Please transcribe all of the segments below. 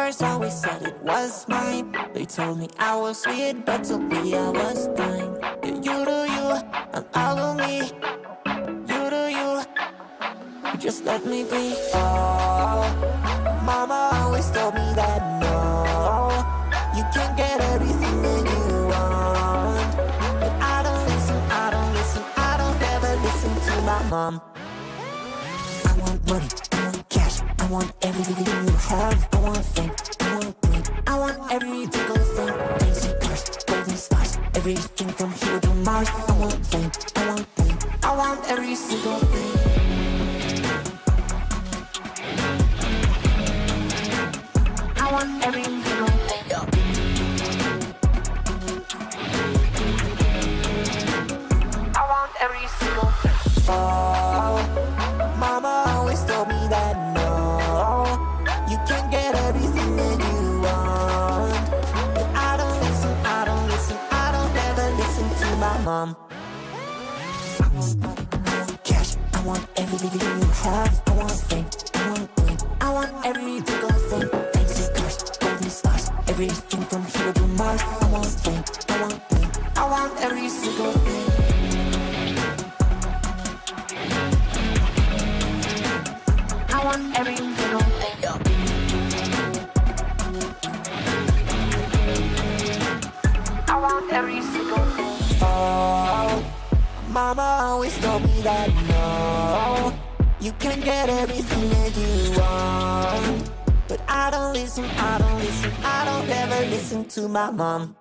first always said it was mine. They told me I was sweet, but told me I was fine. Yeah, you do you, and I'll do me. You do you, just let me be. Oh, mama always told me that no, you can't get everything that you want. But I don't listen, I don't listen, I don't ever listen to my mom. I want money, I want cash, I want everything you have. I want fame, I want greed, I want every single thing. Fancy cars, golden stars, everything from here to Mars. I want fame, I want pain, I want every single thing. I want every single thing. I want every single thing. Oh, mama always told me that no, you can't get everything that you want. But I don't listen, I don't listen, I don't ever listen to my mom. I want money, I want cash, I want everything you have. I want fame, I want greed, I want every single thing. Fancy cars, golden stars, everything from here to Mars. I want fame, I want pain, I want every single thing. I want every single thing. I want every single thing. Oh, mama always told me that no, you can't get everything that you want. But I don't listen, I don't listen, I don't ever listen to my mom.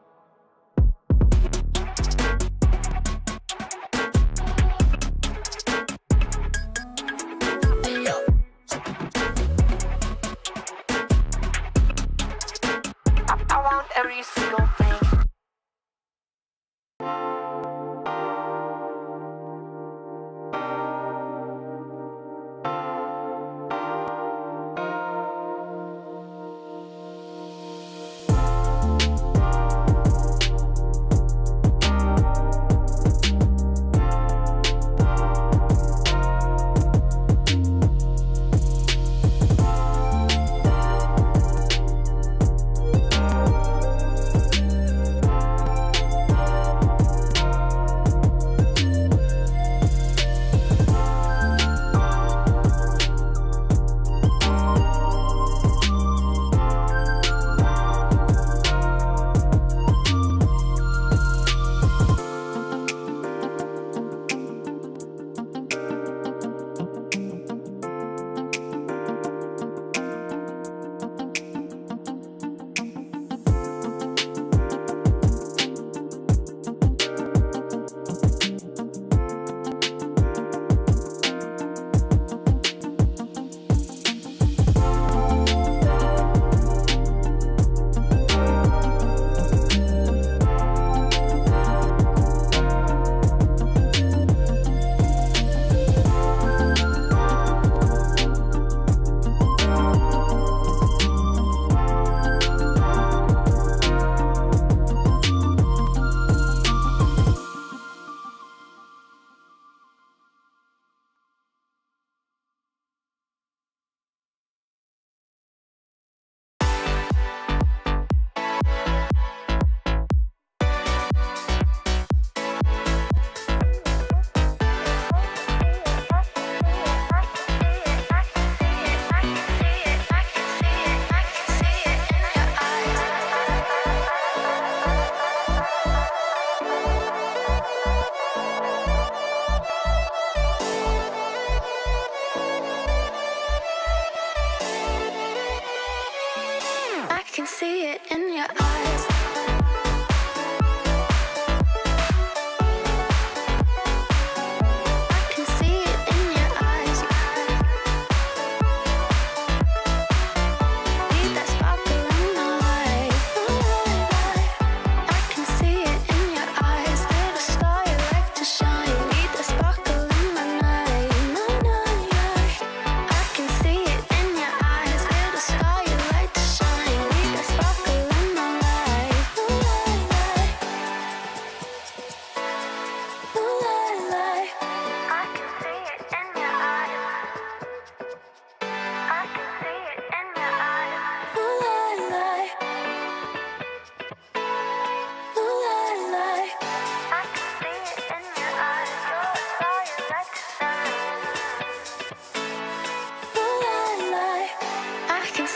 I want every single thing.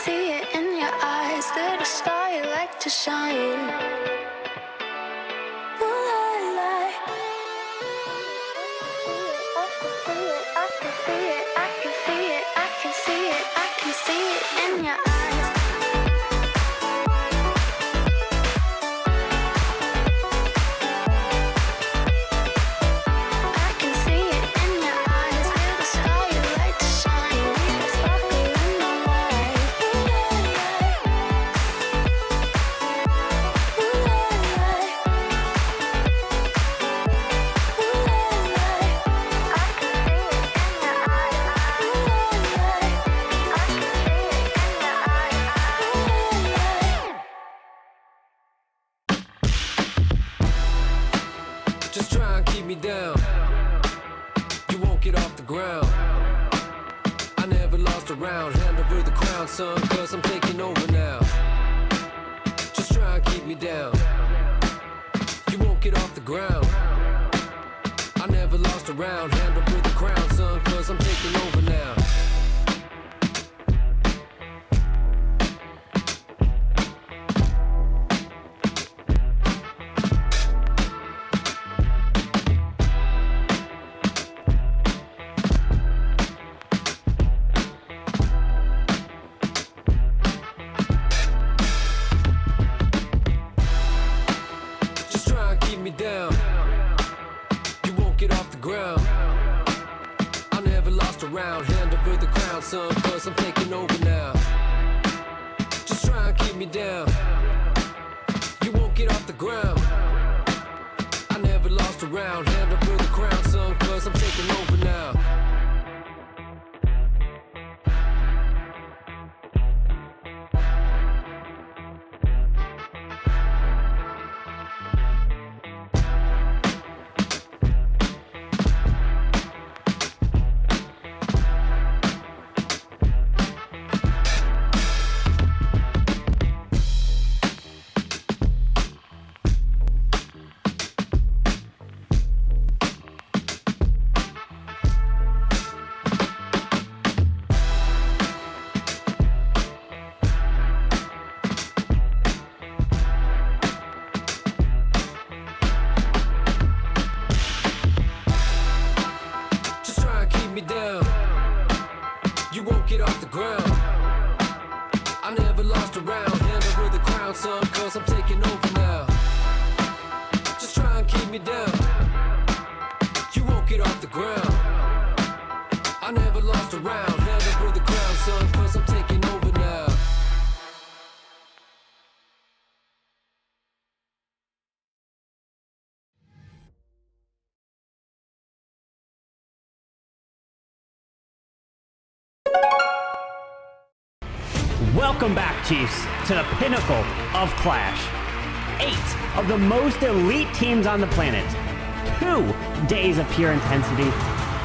see it in your eyes. They're the star you like to shine. Ooh, I can see it, I can see it, I can see it, I can see it in your eyes. Me down, you won't get off the ground. I never lost a round, hand over the crown, son, cause I'm taking over now. Just try and keep me down, you won't get off the ground. I never lost a round, hand over the crown, son, cause I'm taking over now. Down, you won't get off the ground. I never lost a round, hand over the crown, son, cause I'm taking over now. Just try and keep me down, you won't get off the ground. I never lost a round, hand over the crown, son, cause I'm taking over now. Get off the ground. I never lost a round, hand over the crown, son, cause I'm taking over now. Just try and keep me down, you won't get off the ground. I never lost a round, hand over the crown, son, cause I'm taking over now. Welcome back, Chiefs, to the pinnacle of Clash. 8 of the most elite teams on the planet. 2 days of pure intensity.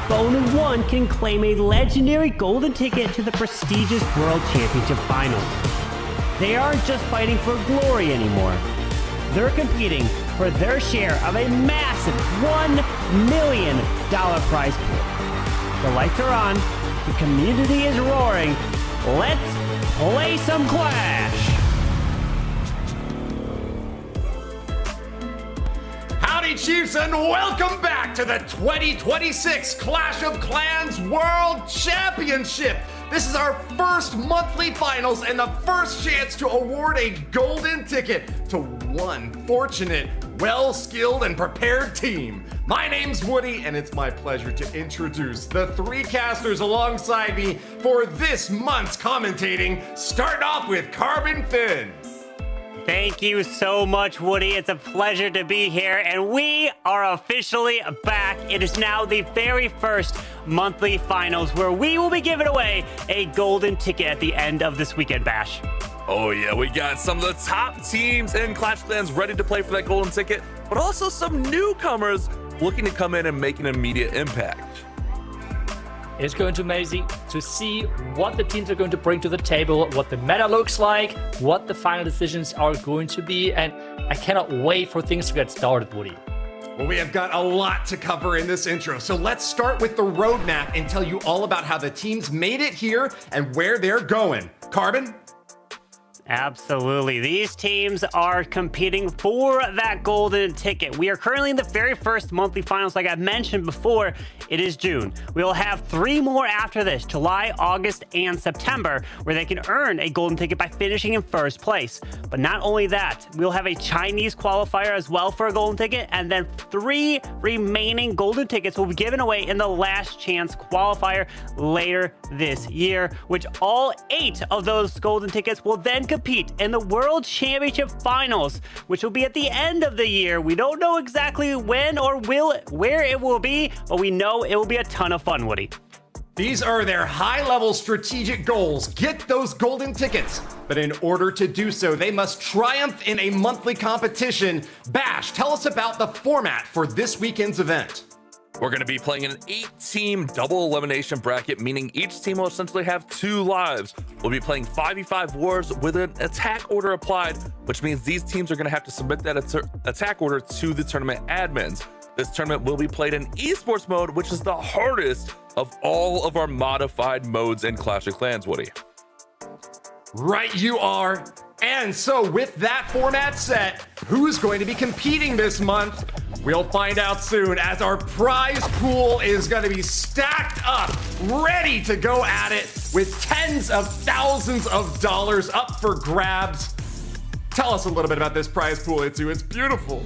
But only one can claim a legendary golden ticket to the prestigious World Championship Finals. They aren't just fighting for glory anymore. They're competing for their share of a massive $1 million prize pool. The lights are on, the community is roaring. Let's play some Clash! Howdy, Chiefs, and welcome back to the 2026 Clash of Clans World Championship. This is our first monthly finals and the first chance to award a golden ticket to one fortunate, well-skilled, and prepared team. My name's Woody, and it's my pleasure to introduce the 3 casters alongside me for this month's commentating, starting off with Carbon Finn. Thank you so much, Woody. It's a pleasure to be here, and we are officially back. It is now the very first monthly finals where we will be giving away a golden ticket at the end of this weekend bash. Oh yeah, we got some of the top teams in Clash of Clans ready to play for that golden ticket, but also some newcomers looking to come in and make an immediate impact. It's going to be amazing to see what the teams are going to bring to the table, what the meta looks like, what the final decisions are going to be, and I cannot wait for things to get started, Woody. Well, we have got a lot to cover in this intro, so let's start with the roadmap and tell you all about how the teams made it here and where they're going. Carbon? Absolutely. These teams are competing for that golden ticket. We are currently in the very first monthly finals. Like I mentioned before, it is June. We will have 3 more after this, July, August, and September, where they can earn a golden ticket by finishing in first place. But not only that, we'll have a Chinese qualifier as well for a golden ticket, and then 3 remaining golden tickets will be given away in the last chance qualifier later this year, which all 8 of those golden tickets will then compete in the World Championship Finals, which will be at the end of the year. We don't know exactly when or where it will be, but we know it will be a ton of fun, Woody. These are their high-level strategic goals. Get those golden tickets. But in order to do so, they must triumph in a monthly competition. Bash, tell us about the format for this weekend's event. We're going to be playing in an 8-team double elimination bracket, meaning each team will essentially have 2 lives. We'll be playing 5v5 wars with an attack order applied, which means these teams are going to have to submit that attack order to the tournament admins. This tournament will be played in esports mode, which is the hardest of all of our modified modes in Clash of Clans, Woody. Right you are. And so with that format set, who's going to be competing this month? We'll find out soon, as our prize pool is going to be stacked up, ready to go at it with tens of thousands of dollars up for grabs. Tell us a little bit about this prize pool, Itsu. It's beautiful.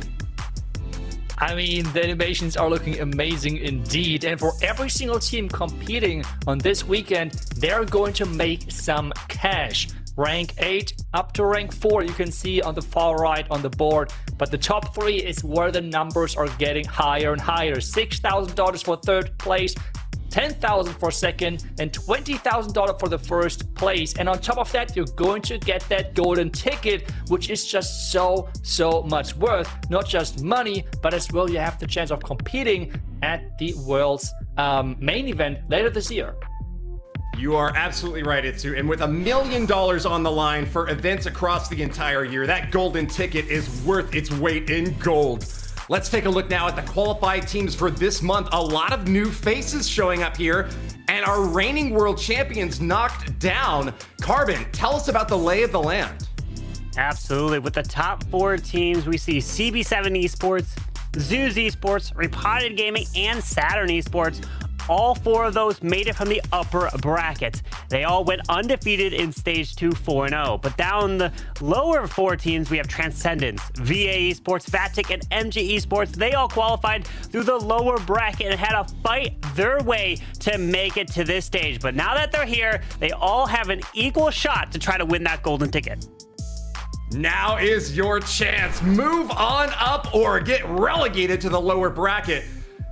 I mean, the animations are looking amazing indeed. And for every single team competing on this weekend, they're going to make some cash. Rank 8 up to rank 4, you can see on the far right on the board. But the top 3 is where the numbers are getting higher and higher. $6,000 for third place, $10,000 for second, and $20,000 for the first place. And on top of that, you're going to get that golden ticket, which is just so much worth. Not just money, but as well you have the chance of competing at the world's main event later this year. You are absolutely right, Itsu. And with $1 million on the line for events across the entire year, that golden ticket is worth its weight in gold. Let's take a look now at the qualified teams for this month. A lot of new faces showing up here, and our reigning world champions knocked down. Carbon, tell us about the lay of the land. Absolutely. With the top 4 teams, we see CB7 Esports, Zeus Esports, Repotted Gaming, and Saturn Esports. All 4 of those made it from the upper bracket. They all went undefeated in stage 2 4-0. But down the lower 4 teams, we have Transcendence, VA Esports, Vatic, and MG Esports. They all qualified through the lower bracket and had to fight their way to make it to this stage. But now that they're here, they all have an equal shot to try to win that golden ticket. Now is your chance. Move on up or get relegated to the lower bracket.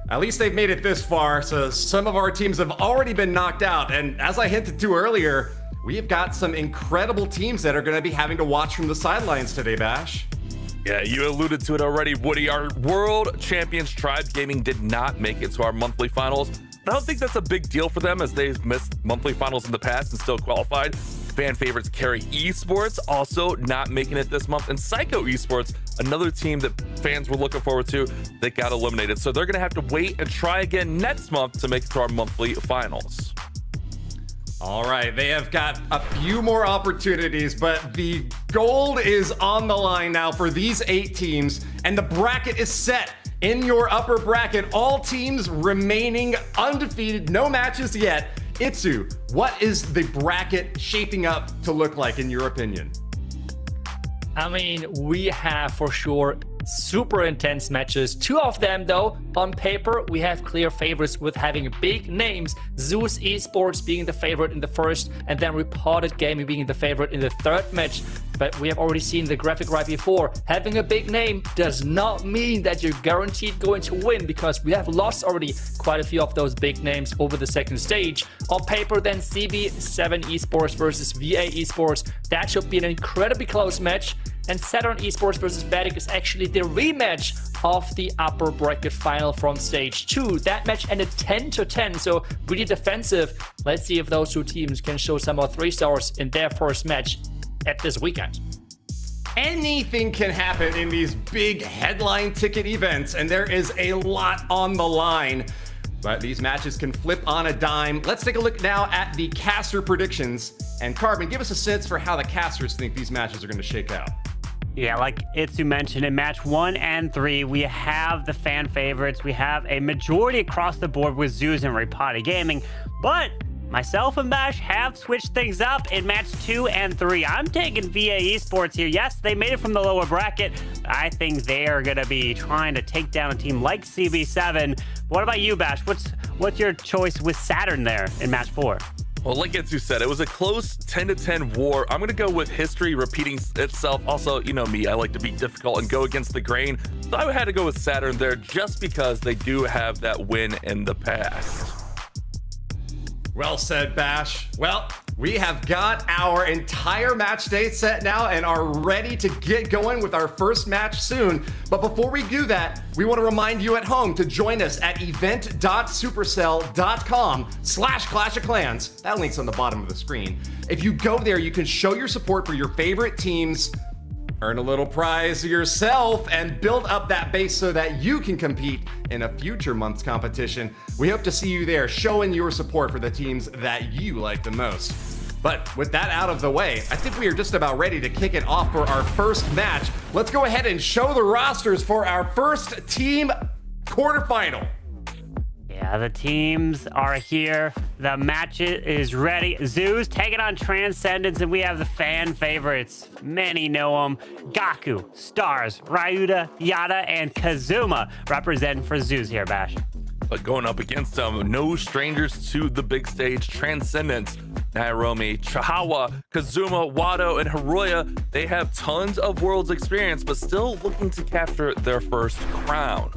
At least they've made it this far, so some of our teams have already been knocked out. And as I hinted to earlier, we have got some incredible teams that are going to be having to watch from the sidelines today, Bash. Yeah, you alluded to it already, Woody. Our world champions Tribe Gaming did not make it to our monthly finals. I don't think that's a big deal for them, as they've missed monthly finals in the past and still qualified. Fan favorites Carry Esports also not making it this month, and Psycho Esports, another team that fans were looking forward to, that got eliminated. So they're going to have to wait and try again next month to make it to our monthly finals. All right, they have got a few more opportunities, but the gold is on the line now for these 8 teams, and the bracket is set. In your upper bracket, all teams remaining undefeated, no matches yet. Itsu, what is the bracket shaping up to look like in your opinion? I mean, we have for sure super intense matches. 2 of them, though, on paper, we have clear favorites with having big names. Zeus Esports being the favorite in the first, and then Repotted Gaming being the favorite in the third match. But we have already seen the graphic right before. Having a big name does not mean that you're guaranteed going to win, because we have lost already quite a few of those big names over the second stage. On paper, then CB7 Esports versus VA Esports. That should be an incredibly close match. And Saturn Esports versus Vatic is actually the rematch of the upper bracket final from stage 2. That match ended 10-10, so pretty defensive. Let's see if those 2 teams can show some more 3 stars in their first match at this weekend. Anything can happen in these big headline ticket events, and there is a lot on the line. But these matches can flip on a dime. Let's take a look now at the caster predictions. And Carbon, give us a sense for how the casters think these matches are going to shake out. Yeah, like Itsu mentioned, in match 1 and 3, we have the fan favorites. We have a majority across the board with Zeus and Repotted Gaming. But myself and Bash have switched things up in match 2 and 3. I'm taking VA Esports here. Yes, they made it from the lower bracket. I think they are going to be trying to take down a team like CB7. What about you, Bash? What's your choice with Saturn there in match 4? Well, like Itsu said, it was a close 10-10 war. I'm going to go with history repeating itself. Also, you know me, I like to be difficult and go against the grain. So I had to go with Saturn there just because they do have that win in the past. Well said, Bash. Well, we have got our entire match day set now and are ready to get going with our first match soon. But before we do that, we want to remind you at home to join us at event.supercell.com/clash-of-clans. That link's on the bottom of the screen. If you go there, you can show your support for your favorite teams, earn a little prize yourself, and build up that base so that you can compete in a future month's competition. We hope to see you there showing your support for the teams that you like the most. But with that out of the way, I think we are just about ready to kick it off for our first match. Let's go ahead and show the rosters for our first team quarterfinal. Yeah, the teams are here. The match is ready. Zeus taking on Transcendence, and we have the fan favorites. Many know them. Gaku, Stars, Ryuta, Yada, and Kazuma representing for Zeus here, Bash. But going up against them, no strangers to the big stage. Transcendence, Nairobi, Chihawa, Kazuma, Wado, and Hiroya. They have tons of Worlds experience, but still looking to capture their first crown.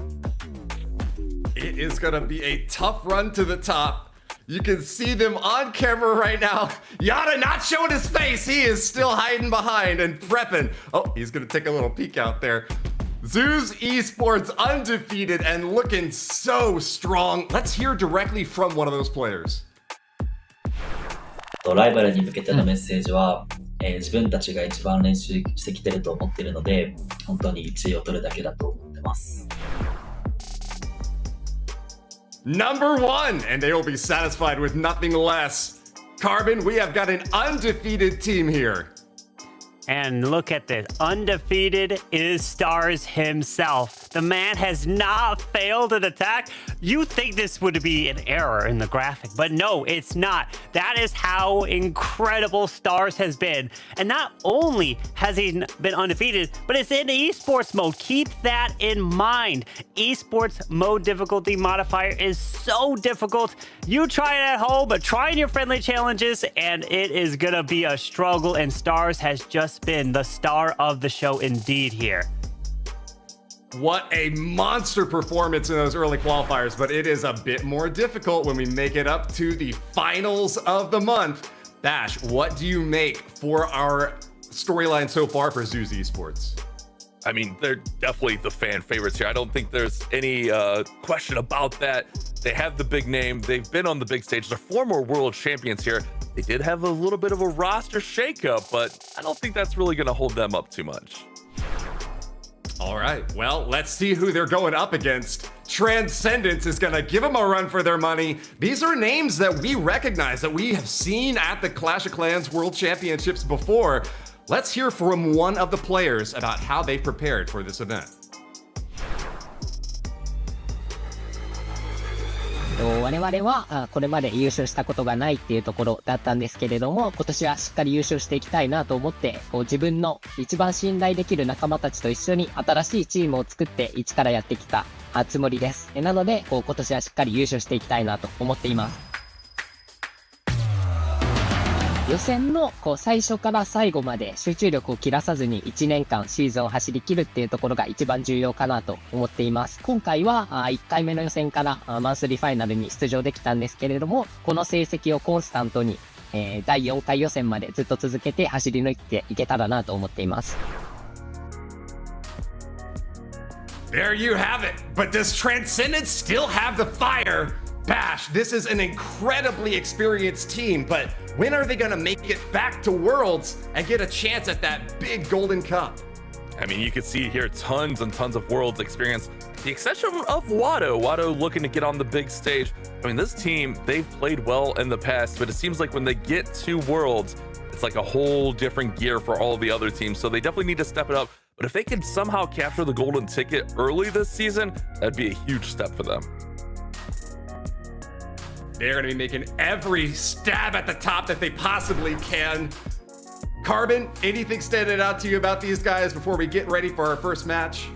It is going to be a tough run to the top. You can see them on camera right now. Yada not showing his face. He is still hiding behind and prepping. Oh, he's going to take a little peek out there. Zeus Esports undefeated and looking so strong. Let's hear directly from one of those players. ライバルに向けてのメッセージは、自分たちが一番練習してきてると思っているので、本当に1位を取るだけだと思ってます。Number 1, and they will be satisfied with nothing less. Carbon, we have got an undefeated team here. And look at this. Undefeated is Stars himself. The man has not failed an attack. You think this would be an error in the graphic, but no, it's not. That is how incredible Stars has been. And not only has he been undefeated, but it's in esports mode. Keep that in mind. Esports mode difficulty modifier is so difficult. You try it at home, but try in your friendly challenges, and it is gonna be a struggle, and Stars has just been the star of the show indeed here. What a monster performance in those early qualifiers, but it is a bit more difficult when we make it up to the finals of the month. Bash, what do you make for our storyline so far for Zeus Esports? I mean, they're definitely the fan favorites here. I don't think there's any question about that. They have the big name. They've been on the big stage. They're former world champions here. They did have a little bit of a roster shakeup, but I don't think that's really going to hold them up too much. All right, well, let's see who they're going up against. Transcendence is going to give them a run for their money. These are names that we recognize, that we have seen at the Clash of Clans World Championships before. Let's hear from one of the players about how they prepared for this event. 我々はこれまで優勝したことがないっていうところだったんですけれども、今年はしっかり優勝していきたいなと思って、自分の一番信頼できる仲間たちと一緒に新しいチームを作って一からやってきたつもりです。なので今年はしっかり優勝していきたいなと思っています。予選の最初から最後まで集中力を切らさずに1年間シーズンを走り切るっていうところが一番重要かなと思っています。今回は1回目の予選からマンスリーファイナルに出場できたんですけれども、この成績をコンスタントに第4回予選までずっと続けて走り抜いていけたらなと思っています。There you have it. But does Transcendence still have the fire? Bash, this is an incredibly experienced team, but when are they going to make it back to Worlds and get a chance at that big golden cup? I mean, you can see here tons and tons of Worlds experience. The exception of Watto. Watto looking to get on the big stage. I mean, this team, they've played well in the past, but it seems like when they get to Worlds, it's like a whole different gear for all of the other teams. So they definitely need to step it up. But if they can somehow capture the golden ticket early this season, that'd be a huge step for them. They're going to be making every stab at the top that they possibly can. Carbon, anything standing out to you about these guys before we get ready for our first match?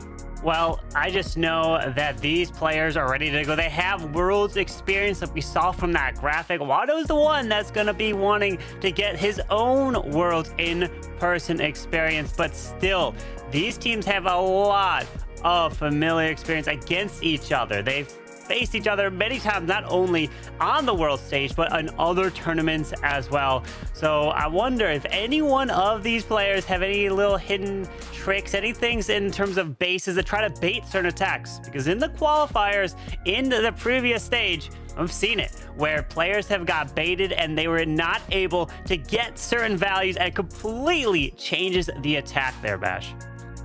Well, I just know that these players are ready to go. They have Worlds experience that we saw from that graphic. Watto's the one that's going to be wanting to get his own Worlds in-person experience, but still, these teams have a lot of familiar experience against each other. They've faced each other many times, not only on the world stage, but in other tournaments as well. So I wonder if any one of these players have any little hidden tricks, any things in terms of bases that try to bait certain attacks. Because in the qualifiers, in the previous stage, I've seen it, where players have got baited and they were not able to get certain values, and it completely changes the attack there, Bash.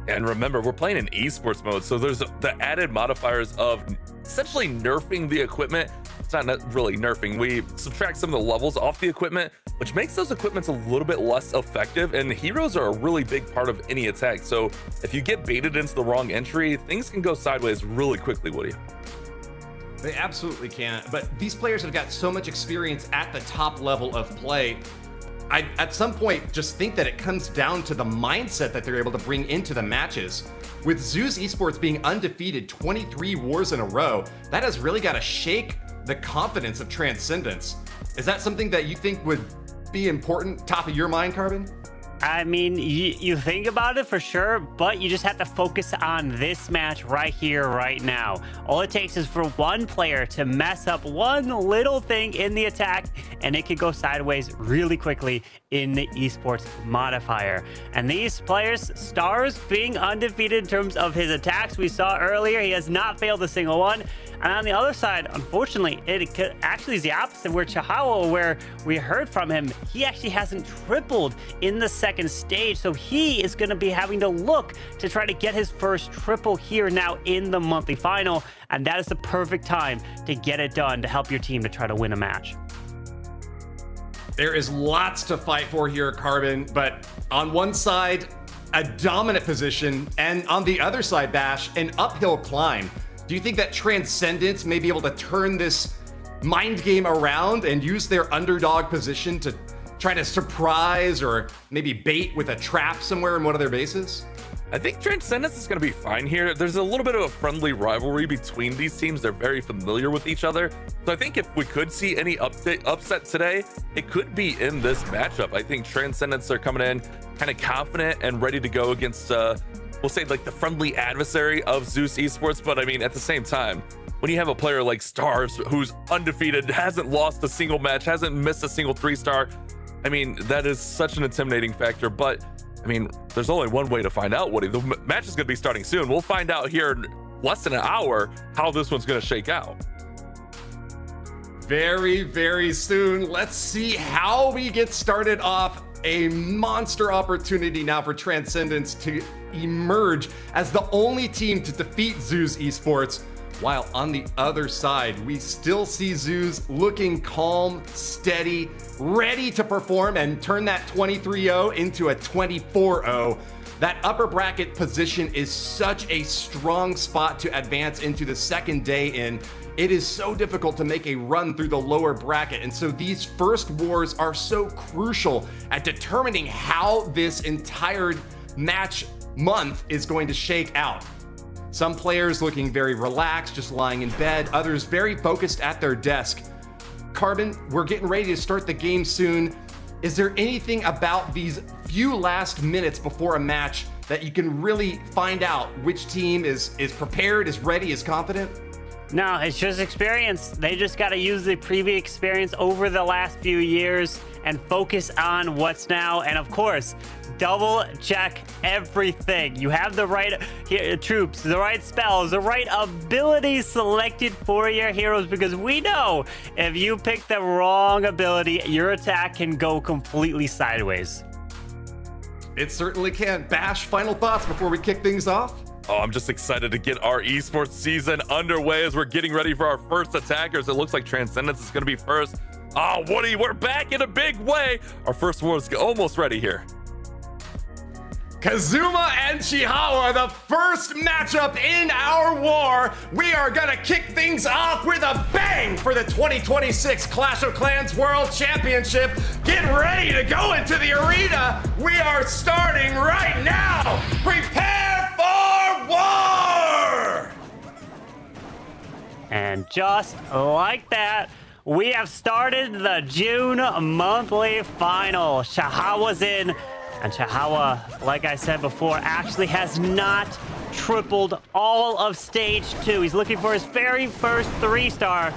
And remember, we're playing in esports mode, so there's the added modifiers of essentially nerfing the equipment. It's not really nerfing. We subtract some of the levels off the equipment, which makes those equipments a little bit less effective, and heroes are a really big part of any attack. So if you get baited into the wrong entry, things can go sideways really quickly, Woody. They absolutely can, but these players have got so much experience at the top level of play. I, at some point, just think that it comes down to the mindset that they're able to bring into the matches. With Zeus Esports being undefeated 23 wars in a row, that has really got to shake the confidence of Transcendence. Is that something that you think would be important, top of your mind, Carbon? I mean, you think about it for sure, but you just have to focus on this match right here, right now. All it takes is for one player to mess up one little thing in the attack, and it could go sideways really quickly in the esports modifier. And these players, Stars being undefeated in terms of his attacks, we saw earlier, he has not failed a single one. And on the other side, unfortunately, it actually is the opposite, where Chihuahua, where we heard from him, he actually hasn't tripled in the second stage. So he is going to be having to look to try to get his first triple here now in the monthly final. And that is the perfect time to get it done to help your team to try to win a match. There is lots to fight for here, Carbon, but on one side, a dominant position, and on the other side, Bash, an uphill climb. Do you think that Transcendence may be able to turn this mind game around and use their underdog position to try to surprise or maybe bait with a trap somewhere in one of their bases? I think Transcendence is going to be fine here. There's a little bit of a friendly rivalry between these teams. They're very familiar with each other. So I think if we could see any upset today, it could be in this matchup. I think Transcendence are coming in kind of confident and ready to go against we'll say like the friendly adversary of Zeus Esports. But I mean, at the same time, when you have a player like Stars who's undefeated, hasn't lost a single match, hasn't missed a single 3-star, I mean, that is such an intimidating factor. But I mean, there's only one way to find out, Woody. The match is going to be starting soon. We'll find out here in less than an hour how this one's going to shake out. Very, very soon. Let's see how we get started off. A monster opportunity now for Transcendence to emerge as the only team to defeat Zeus Esports, while on the other side, we still see Zeus looking calm, steady, ready to perform and turn that 23-0 into a 24-0. That upper bracket position is such a strong spot to advance into the second day in. It is so difficult to make a run through the lower bracket, and so these first wars are so crucial at determining how this entire match month is going to shake out. Some players looking very relaxed, just lying in bed, others very focused at their desk. Carbon, we're getting ready to start the game soon. Is there anything about these few last minutes before a match that you can really find out which team is prepared, is ready, is confident? No, it's just experience. They just got to use the previous experience over the last few years and focus on what's now. And of course, double check everything. You have the right troops, the right spells, the right abilities selected for your heroes, because we know if you pick the wrong ability, your attack can go completely sideways. It certainly can. Bash, final thoughts before we kick things off? Oh, I'm just excited to get our esports season underway as we're getting ready for our first attackers. It looks like Transcendence is going to be first. Oh, Woody, we're back in a big way. Our first war is almost ready here. Kazuma and Chihawa, the first matchup in our war. We are gonna kick things off with a bang for the 2026 Clash of Clans World Championship. Get ready to go into the arena. We are starting right now. Prepare for war! And just like that, we have started the June monthly final. Chihawa's in. And Chihawa, like I said before, actually has not tripled all of stage 2. He's looking for his very first 3-star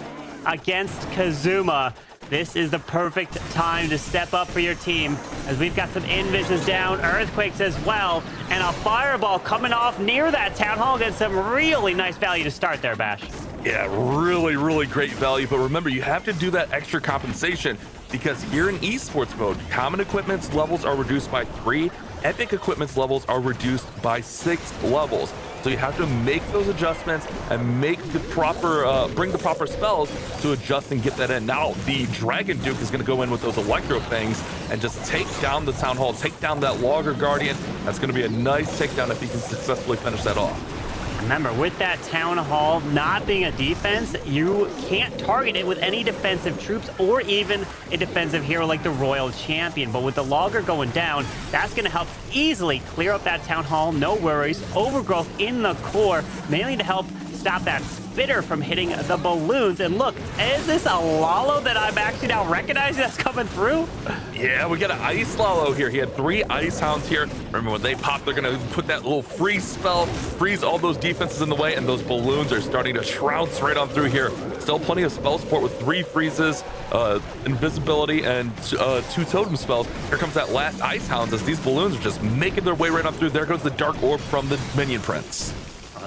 against Kazuma. This is the perfect time to step up for your team, as we've got some invises down, earthquakes as well, and a fireball coming off near that town hall. Gets some really nice value to start there, Bash. Yeah, really great value. But remember, you have to do that extra compensation, because here in esports mode, common equipment's levels are reduced by 3, epic equipment's levels are reduced by 6 levels. So you have to make those adjustments and make the proper, bring the proper spells to adjust and get that in. Now, the Dragon Duke is going to go in with those electro things and just take down the Town Hall, take down that Logger Guardian. That's going to be a nice takedown if he can successfully finish that off. Remember, with that Town Hall not being a defense, you can't target it with any defensive troops or even a defensive hero like the Royal Champion. But with the Logger going down, that's going to help easily clear up that Town Hall. No worries. Overgrowth in the core, mainly to help stop that spitter from hitting the balloons. And look, is this a Lalo that I'm actually now recognizing that's coming through? Yeah, we got an Ice Lalo here. He had 3 Ice Hounds here. Remember, when they pop, they're going to put that little freeze spell, freeze all those defenses in the way, and those balloons are starting to trounce right on through here. Still plenty of spell support with 3 freezes, invisibility, and 2 totem spells. Here comes that last Ice Hounds as these balloons are just making their way right on through. There goes the Dark Orb from the Minion Prince.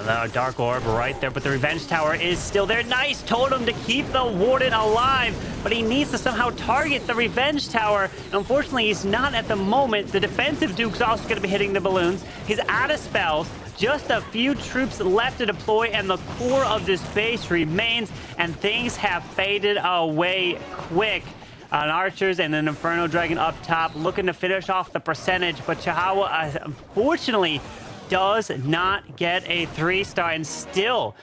The Dark Orb right there, but the Revenge Tower is still there. Nice totem to keep the Warden alive, but he needs to somehow target the Revenge Tower. Unfortunately, he's not at the moment. The defensive Duke's also going to be hitting the balloons. He's out of spells. Just a few troops left to deploy, and the core of this base remains, and things have faded away quick. An Archers and an Inferno Dragon up top, looking to finish off the percentage, but Chihawa, unfortunately, does not get a 3-star, and still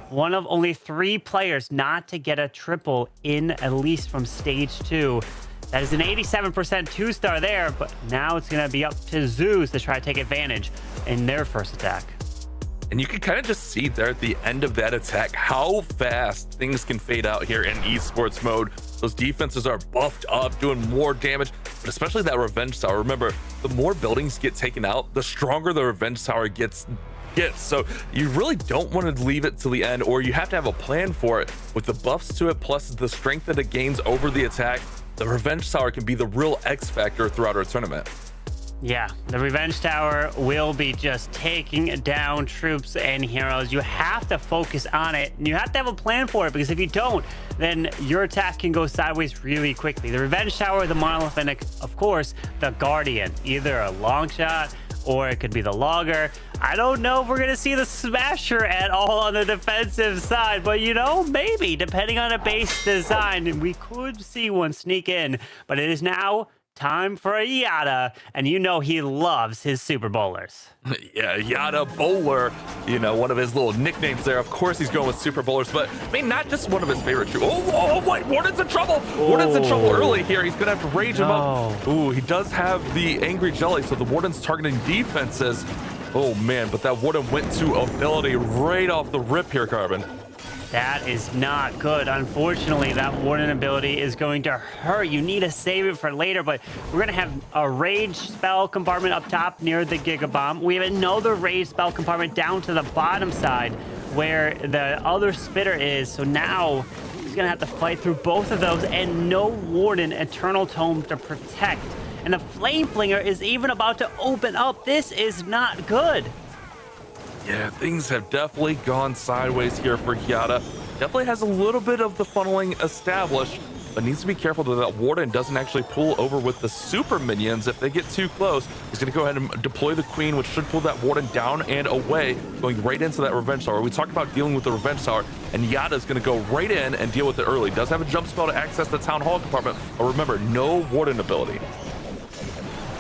one of only 3 players not to get a triple in at least from stage 2. That is an 87% 2-star there, but now it's going to be up to Zeus to try to take advantage in their first attack. And you can kind of just see there at the end of that attack how fast things can fade out here in esports mode. Those defenses are buffed up, doing more damage, but especially that Revenge Tower. Remember, the more buildings get taken out, the stronger the Revenge Tower gets. So you really don't want to leave it till the end, or you have to have a plan for it. With the buffs to it, plus the strength that it gains over the attack, the Revenge Tower can be the real X factor throughout our tournament. Yeah, the Revenge Tower will be just taking down troops and heroes. You have to focus on it, and you have to have a plan for it, because if you don't, then your attack can go sideways really quickly. The Revenge Tower, the monolith, and of course, the Guardian. Either a long shot, or it could be the Logger. I don't know if we're going to see the Smasher at all on the defensive side, but you know, maybe, depending on a base design, we could see one sneak in. But it is now time for a Yada, and you know he loves his Super Bowlers. Yeah, Yada Bowler, you know, one of his little nicknames there. Of course he's going with Super Bowlers, but I mean, not just one of his favorite troops. Oh, wait, Warden's in trouble. Warden's in trouble early here. He's gonna have to rage him up. Ooh, he does have the Angry Jelly, so the Warden's targeting defenses. Oh man, but that Warden went to ability right off the rip here, Carbon. That is not good. Unfortunately, that Warden ability is going to hurt. You need to save it for later, but we're going to have a Rage spell compartment up top near the Giga Bomb. We have another Rage spell compartment down to the bottom side where the other Spitter is. So now he's going to have to fight through both of those, and no Warden Eternal Tome to protect. And the Flame Flinger is even about to open up. This is not good. Yeah, things have definitely gone sideways here for Yada. Definitely has a little bit of the funneling established, but needs to be careful that Warden doesn't actually pull over with the super minions. If they get too close, he's going to go ahead and deploy the Queen, which should pull that Warden down and away, going right into that Revenge Tower. We talked about dealing with the Revenge Tower, and Yada's going to go right in and deal with it early. Does have a jump spell to access the Town Hall compartment, but remember, no Warden ability.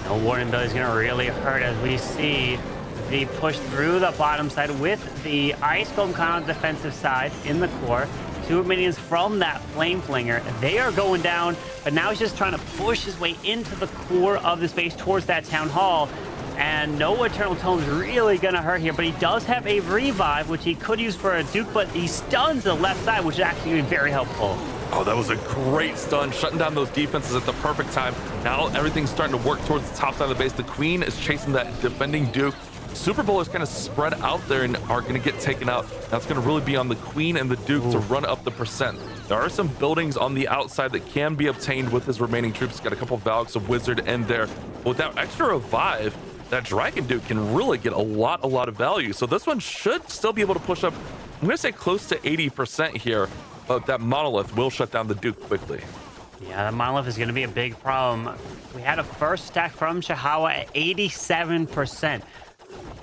No Warden ability is going to really hurt as we see the push through the bottom side with the Ice Golem kind of defensive side in the core. Two minions from that Flame Flinger. They are going down, but now he's just trying to push his way into the core of the space towards that Town Hall. And no Eternal Tome is really going to hurt here, but he does have a revive, which he could use for a Duke, but he stuns the left side, which is actually very helpful. Oh, that was a great stun, shutting down those defenses at the perfect time. Now everything's starting to work towards the top side of the base. The Queen is chasing that defending Duke. Super Bowlers kind of spread out there and are going to get taken out. That's going to really be on the Queen and the Duke to run up the percent. There are some buildings on the outside that can be obtained with his remaining troops. He's got a couple of Valks, a Wizard in there. But with that extra revive, that Dragon Duke can really get a lot of value. So this one should still be able to push up, I'm going to say close to 80% here, but that Monolith will shut down the Duke quickly. Yeah, the Monolith is going to be a big problem. We had a first stack from Chihuahua at 87%.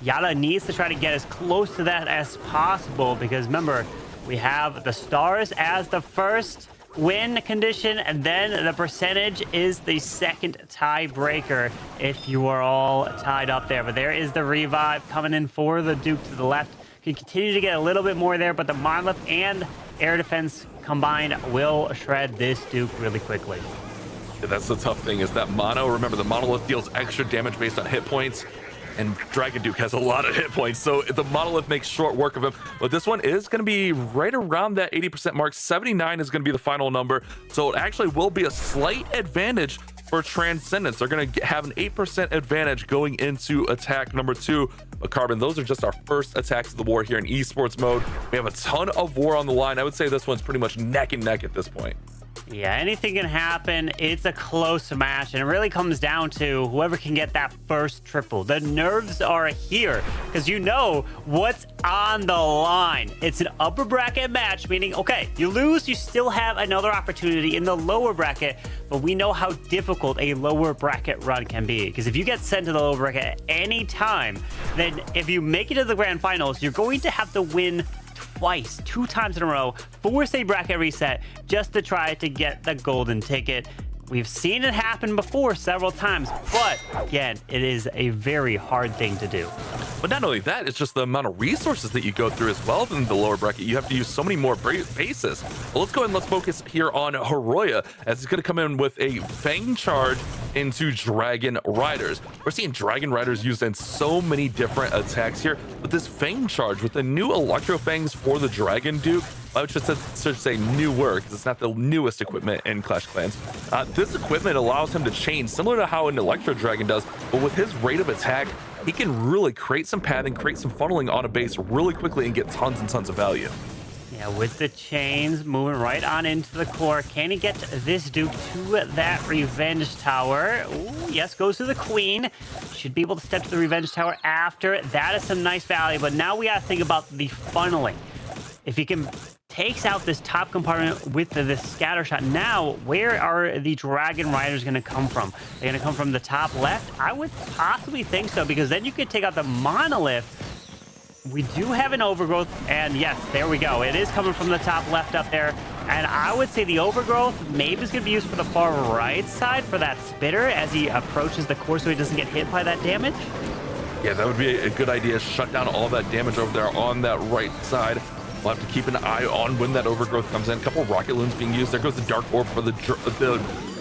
Yada needs to try to get as close to that as possible because remember, we have the stars as the first win condition, and then the percentage is the second tiebreaker if you are all tied up there. But there is the revive coming in for the Duke to the left. Can continue to get a little bit more there, but the Monolith and air defense combined will shred this Duke really quickly. Yeah, that's the tough thing is that mono. Remember, the Monolith deals extra damage based on hit points. And Dragon Duke has a lot of hit points, so the Monolith makes short work of him. But this one is going to be right around that 80% mark. 79 is going to be the final number, so it actually will be a slight advantage for Transcendence. They're going to have an 8% advantage going into attack number 2. But Carbon, those are just our first attacks of the war here in esports mode. We have a ton of war on the line. I would say this one's pretty much neck and neck at this point. Yeah, anything can happen. It's a close match, and it really comes down to whoever can get that first triple. The nerves are here because you know what's on the line. It's an upper bracket match, meaning, okay, you lose, you still have another opportunity in the lower bracket, but we know how difficult a lower bracket run can be because if you get sent to the lower bracket at any time, then if you make it to the grand finals, you're going to have to win twice, 2 times in a row, force a bracket reset just to try to get the golden ticket. We've seen it happen before several times, but again, it is a very hard thing to do. But not only that, it's just the amount of resources that you go through as well in the lower bracket. You have to use so many more bases. Well, let's go ahead and let's focus here on Hiroya as he's going to come in with a Fang charge into Dragon Riders. We're seeing Dragon Riders used in so many different attacks here, but this Fang charge with the new Electro Fangs for the Dragon Duke, I should say newer because it's not the newest equipment in Clash of Clans. This equipment allows him to chain similar to how an Electro Dragon does, but with his rate of attack, he can really create some pathing, create some funneling on a base really quickly and get tons and tons of value. Yeah, with the chains moving right on into the core. Can he get this Duke to that Revenge Tower? Ooh, yes, goes to the Queen. Should be able to step to the Revenge Tower after. That is some nice value, but now we gotta think about the funneling. If he can takes out this top compartment with the scatter shot. Now, where are the Dragon Riders going to come from? They're going to come from the top left? I would possibly think so, because then you could take out the Monolith. We do have an Overgrowth, and yes, there we go. It is coming from the top left up there. And I would say the Overgrowth maybe is going to be used for the far right side for that Spitter as he approaches the core so he doesn't get hit by that damage. Yeah, that would be a good idea. Shut down all that damage over there on that right side. We'll have to keep an eye on when that Overgrowth comes in. A couple Rocket Loons being used. There goes the Dark Orb for the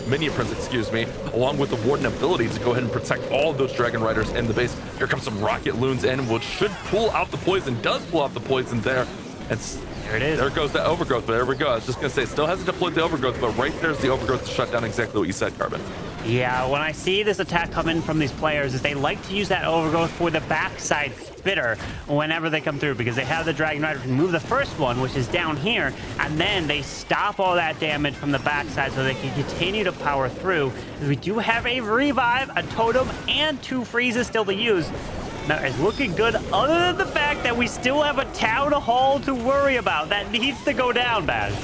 Minion Prince, excuse me, along with the Warden ability to go ahead and protect all of those Dragon Riders in the base. Here comes some Rocket Loons in, which should pull out the poison. Does pull out the poison there. And there it is. There goes the Overgrowth. There we go. I was just going to say, still hasn't deployed the Overgrowth, but right there's the Overgrowth to shut down exactly what you said, Carbon. Yeah, when I see this attack come in from these players is they like to use that Overgrowth for the backside Spitter whenever they come through, because they have the Dragon Rider remove the first one, which is down here, and then they stop all that damage from the backside so they can continue to power through. We do have a Revive, a Totem, and 2 freezes still to use. Now, it's looking good other than the fact that we still have a Town Hall to worry about. That needs to go down, Baz.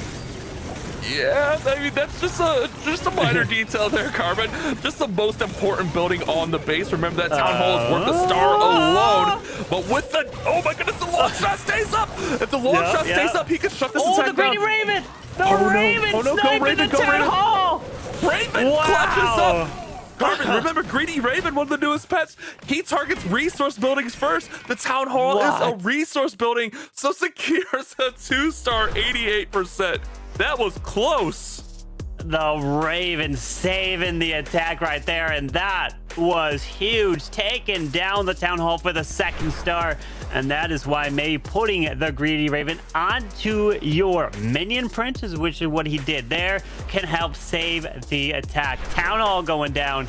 Yeah, I mean, that's just a minor detail there, Carbon. Just the most important building on the base. Remember that Town Hall is worth a star alone. But with the, oh my goodness, the long shot stays up. If the long shot stays up, he can shut this attack the down. Greedy Raven! The Raven no, go sniping Raven, the go Town Raven. Hall! Raven Wow. clutches up. Carbon, remember Greedy Raven, one of the newest pets? He targets resource buildings first. The Town Hall is a resource building, so secures a 2-star 88%. That was close. The Raven saving the attack right there, and that was huge. Taking down the Town Hall for the 2nd star, and that is why maybe putting the Greedy Raven onto your minion princes, which is what he did there, can help save the attack. Town Hall going down,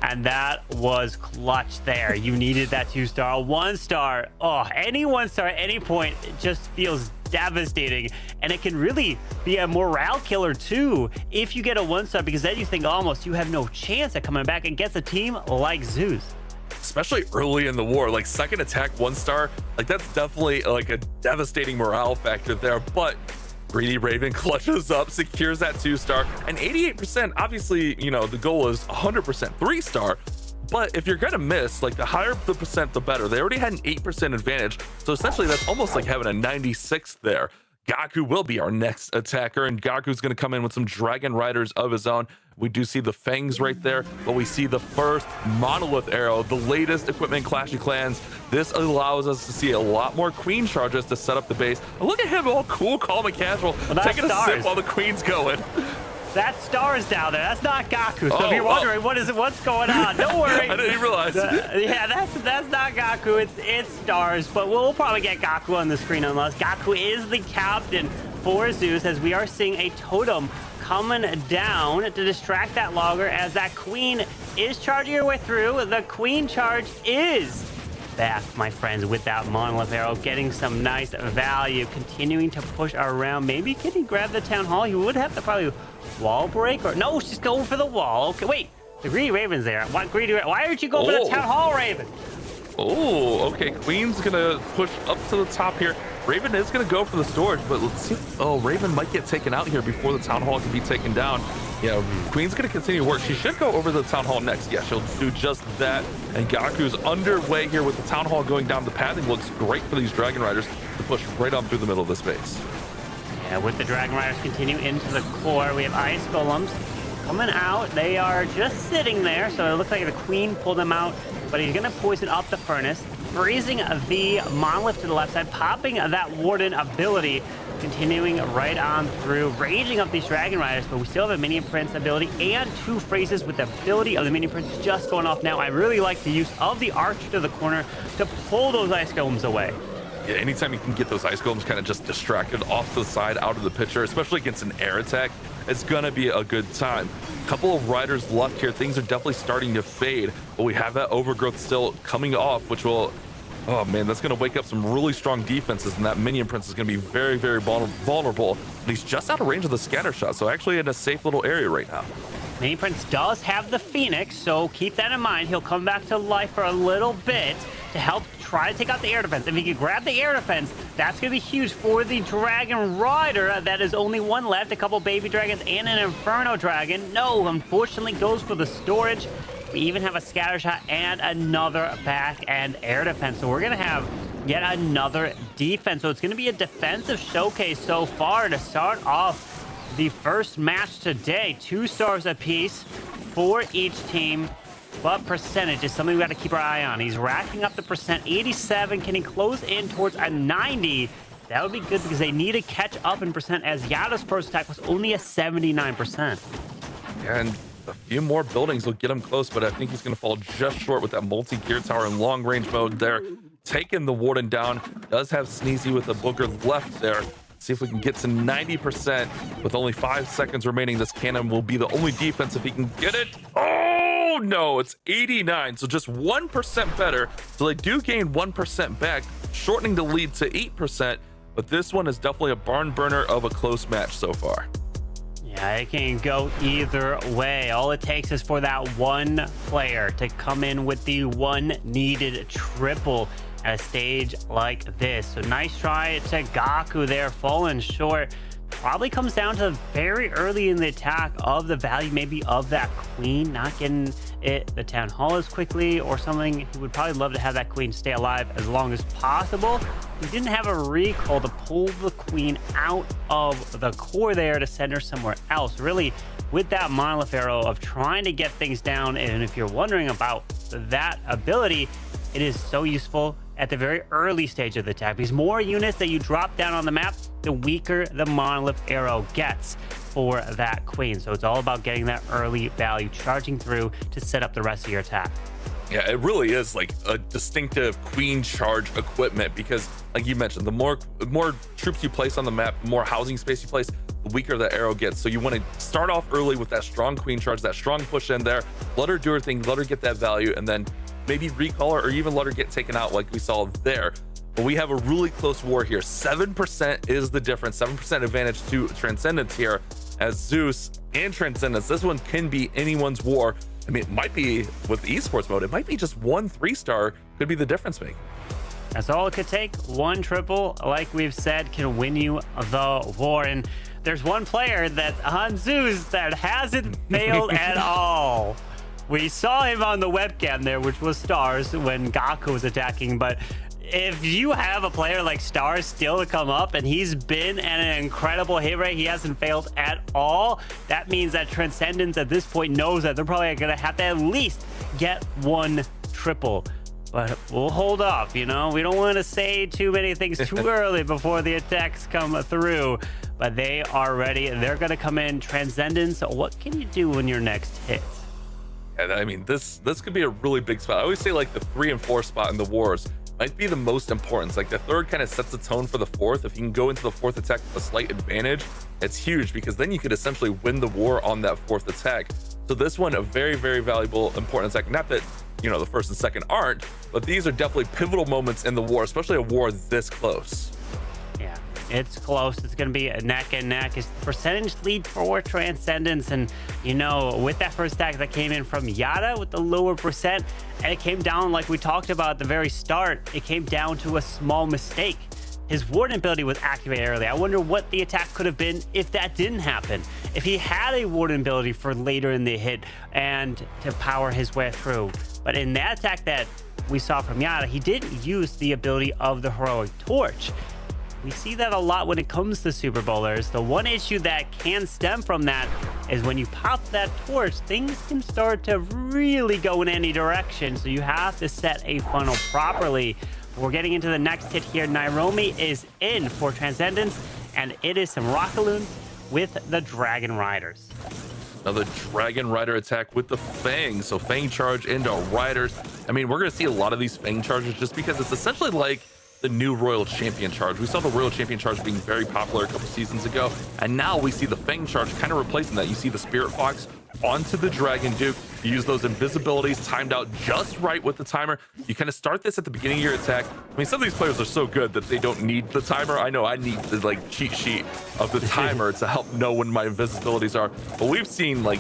and that was clutch there. You needed that 2-star. 1-star, any 1-star at any point, it just feels devastating, and it can really be a morale killer too if you get a 1-star, because then you think almost you have no chance at coming back against a team like Zeus. Especially early in the war, like 2nd attack 1-star, like that's definitely like a devastating morale factor there. But Greedy Raven clutches up, secures that 2-star, and 88%. Obviously, you know, the goal is 100% 3-star. But if you're gonna miss, like the higher the percent, the better. They already had an 8% advantage, so essentially that's almost like having a 96 there. Gaku will be our next attacker, and Gaku's gonna come in with some Dragon Riders of his own. We do see the Fangs right there, but we see the first Monolith Arrow, the latest equipment in Clash of Clans. This allows us to see a lot more Queen charges to set up the base. And look at him, all cool, calm, and casual, taking a sip while the Queen's going. That star is down there. That's not Gaku. So if you're wondering what's going on, don't worry. I didn't even realize. Yeah, that's not Gaku. It's stars. But we'll probably get Gaku on the screen unless Gaku is the captain for Zeus, as we are seeing a totem coming down to distract that logger as that Queen is charging her way through. The Queen charge is back, my friends, with that Monolith Arrow, getting some nice value, continuing to push around. Maybe can he grab the Town Hall? He would have to probably wall break, or no, she's going for the wall. Okay, wait, the Greedy Raven's there. Why aren't you going for the Town Hall, Raven? Oh, okay, Queen's gonna push up to the top here. Raven is gonna go for the storage, but let's see if, Raven might get taken out here before the Town Hall can be taken down. Yeah, Queen's gonna continue to work. She should go over the Town Hall next. Yeah, she'll do just that. And Gaku's underway here with the Town Hall going down. The pathing looks great for these Dragon Riders to push right on through the middle of the space. Yeah, with the Dragon Riders continue into the core, we have Ice Golems coming out. They are just sitting there, so it looks like the Queen pulled them out, but he's gonna poison up the furnace, freezing the Monolith to the left side, popping that Warden ability, continuing right on through, raging up these Dragon Riders, but we still have a Minion Prince ability and 2 phrases with the ability of the Minion Prince just going off now. I really like the use of the Archer to the corner to pull those Ice Golems away. Yeah, anytime you can get those Ice Golems kind of just distracted off to the side, out of the picture, especially against an air attack, it's gonna be a good time. Couple of riders left here. Things are definitely starting to fade, but we have that overgrowth still coming off, which will, oh man, that's gonna wake up some really strong defenses, and that Minion Prince is gonna be very, very vulnerable. And he's just out of range of the scatter shot, so actually in a safe little area right now. Minion Prince does have the Phoenix, so keep that in mind. He'll come back to life for a little bit to help try to take out the air defense. If he can grab the air defense, that's going to be huge for the Dragon Rider. That is only one left, a couple baby dragons and an Inferno Dragon. No, unfortunately goes for the storage. We even have a scatter shot and another back and air defense. So we're going to have yet another defense. So it's going to be a defensive showcase so far to start off the first match today. 2 stars apiece for each team. But percentage is something we got to keep our eye on. He's racking up the percent. 87. Can he close in towards a 90? That would be good because they need to catch up in percent, as Yada's first attack was only a 79%. And a few more buildings will get him close, but I think he's going to fall just short with that multi-gear tower in long range mode there. Taking the Warden down. Does have Sneezy with a booger left there. See if we can get to 90%. With only 5 seconds remaining, this cannon will be the only defense if he can get it. Oh no, it's 89, so just 1% better. So they do gain 1% back, shortening the lead to 8%. But this one is definitely a barn burner of a close match so far. Yeah, it can go either way. All it takes is for that one player to come in with the one needed triple at a stage like this. So nice try to Gaku there, falling short. Probably comes down to very early in the attack of the value, maybe of that queen, not getting it the town hall as quickly or something. He would probably love to have that queen stay alive as long as possible. He didn't have a recall to pull the queen out of the core there to send her somewhere else. Really, with that monolith arrow of trying to get things down, and if you're wondering about that ability, it is so useful at the very early stage of the attack, because more units that you drop down on the map, the weaker the monolith arrow gets for that queen. So it's all about getting that early value charging through to set up the rest of your attack. Yeah, it really is like a distinctive queen charge equipment, because like you mentioned, the more troops you place on the map, the more housing space you place, the weaker the arrow gets. So you want to start off early with that strong queen charge, that strong push in there, let her do her thing, let her get that value, and then maybe recall her or even let her get taken out like we saw there. But we have a really close war here. 7% is the difference, 7% advantage to Transcendence here as Zeus and Transcendence. This one can be anyone's war. I mean, it might be with esports mode, it might be just one 3-star could be the difference maker. That's all it could take. One triple, like we've said, can win you the war. And there's one player that's on Zeus that hasn't failed at all. We saw him on the webcam there, which was Stars when Gaku was attacking, but if you have a player like Stars still to come up and he's been at an incredible hit rate, he hasn't failed at all, that means that Transcendence at this point knows that they're probably going to have to at least get one triple. But we'll hold off, you know? We don't want to say too many things too early before the attacks come through, but they are ready. They're going to come in. Transcendence, what can you do in your next hit? And I mean, this could be a really big spot. I always say like the 3 and 4 spot in the wars might be the most important. Like the third kind of sets the tone for the fourth. If you can go into the fourth attack with a slight advantage, it's huge, because then you could essentially win the war on that fourth attack. So this one, a very, very valuable, important attack. Not that, you know, the first and second aren't, but these are definitely pivotal moments in the war, especially a war this close. Yeah, it's close. It's going to be a neck and neck. It's the percentage lead for Transcendence. And, you know, with that first attack that came in from Yada with the lower percent, and it came down, like we talked about at the very start, it came down to a small mistake. His warden ability was activated early. I wonder what the attack could have been if that didn't happen. If he had a warden ability for later in the hit and to power his way through. But in that attack that we saw from Yada, he didn't use the ability of the heroic torch. We see that a lot when it comes to Super Bowlers. The one issue that can stem from that is when you pop that torch, things can start to really go in any direction. So you have to set a funnel properly. We're getting into the next hit here. Nairobi is in for Transcendence, and it is some Rockaloons with the Dragon Riders. Another Dragon Rider attack with the Fang. So Fang charge into Riders. I mean, we're going to see a lot of these Fang charges just because it's essentially like the new Royal Champion charge. We saw the Royal Champion charge being very popular a couple seasons ago, and now we see the Fang charge kind of replacing that. You see the Spirit Fox onto the Dragon Duke. You use those invisibilities timed out just right with the timer. You kind of start this at the beginning of your attack. I mean, some of these players are so good that they don't need the timer. I know I need the like cheat sheet of the timer to help know when my invisibilities are, but we've seen like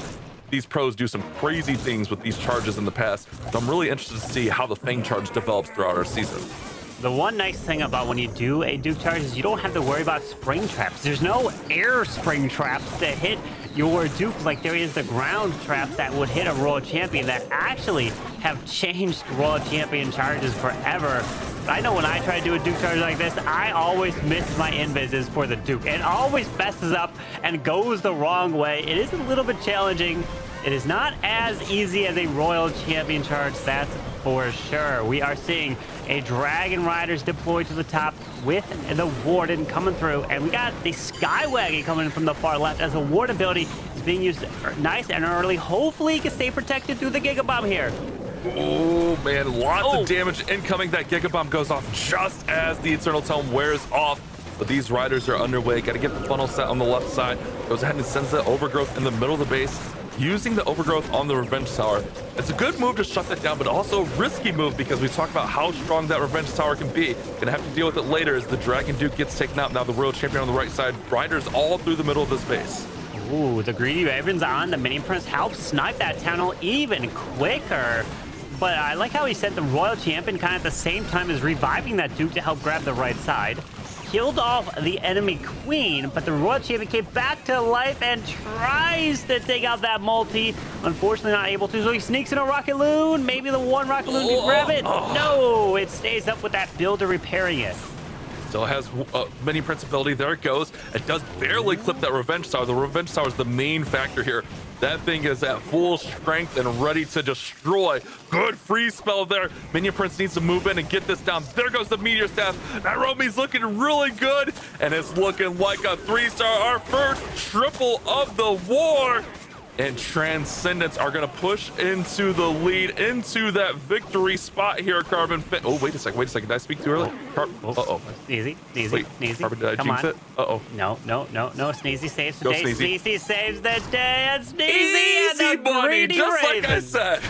these pros do some crazy things with these charges in the past. So I'm really interested to see how the Fang charge develops throughout our season. The one nice thing about when you do a Duke charge is you don't have to worry about spring traps. There's no air spring traps that hit your Duke like there is the ground traps that would hit a Royal Champion that actually have changed Royal Champion charges forever. But I know when I try to do a Duke charge like this, I always miss my invises for the Duke. It always messes up and goes the wrong way. It is a little bit challenging. It is not as easy as a Royal Champion charge, that's for sure. We are seeing a Dragon Riders deployed to the top with the Warden coming through, and we got the Skywagon coming from the far left as the Warden ability is being used nice and early. Hopefully he can stay protected through the Giga Bomb here. Oh man, lots of damage incoming. That Giga Bomb goes off just as the Eternal Tome wears off. But these riders are underway. Got to get the funnel set on the left side. Goes ahead and sends the Overgrowth in the middle of the base, using the Overgrowth on the Revenge Tower. It's a good move to shut that down, but also a risky move because we talk about how strong that Revenge Tower can be. Gonna have to deal with it later as the Dragon Duke gets taken out. Now the Royal Champion on the right side. Riders all through the middle of this base. Ooh, the greedy ravens on the mini prince helps snipe that town hall even quicker. But I like how he sent the royal champion kind of at the same time as reviving that duke to help grab the right side. Killed off the enemy queen, but the royal champion came back to life and tries to take out that multi. Unfortunately not able to, so he sneaks in a rocket loon. Maybe the one rocket loon can grab it. No, it stays up with that builder repairing it. Still has mini prince ability. There it goes. It does barely clip that revenge tower. The revenge tower is the main factor here. That thing is at full strength and ready to destroy. Good free spell there. Minion Prince needs to move in and get this down. There goes the meteor staff. Nairobi's looking really good, and it's looking like a 3-star. Our first triple of the war. And Transcendence are going to push into the lead, into that victory spot here, Carbon. Oh, wait a second. Did I speak too early? Uh-oh. Sneezy. Wait, Sneezy. Carbon, did I jinx it? Uh-oh. No. Sneezy saves the Go, day. Sneezy. Sneezy saves the day. And Sneezy Easy, and the buddy, greedy just raven. like I said.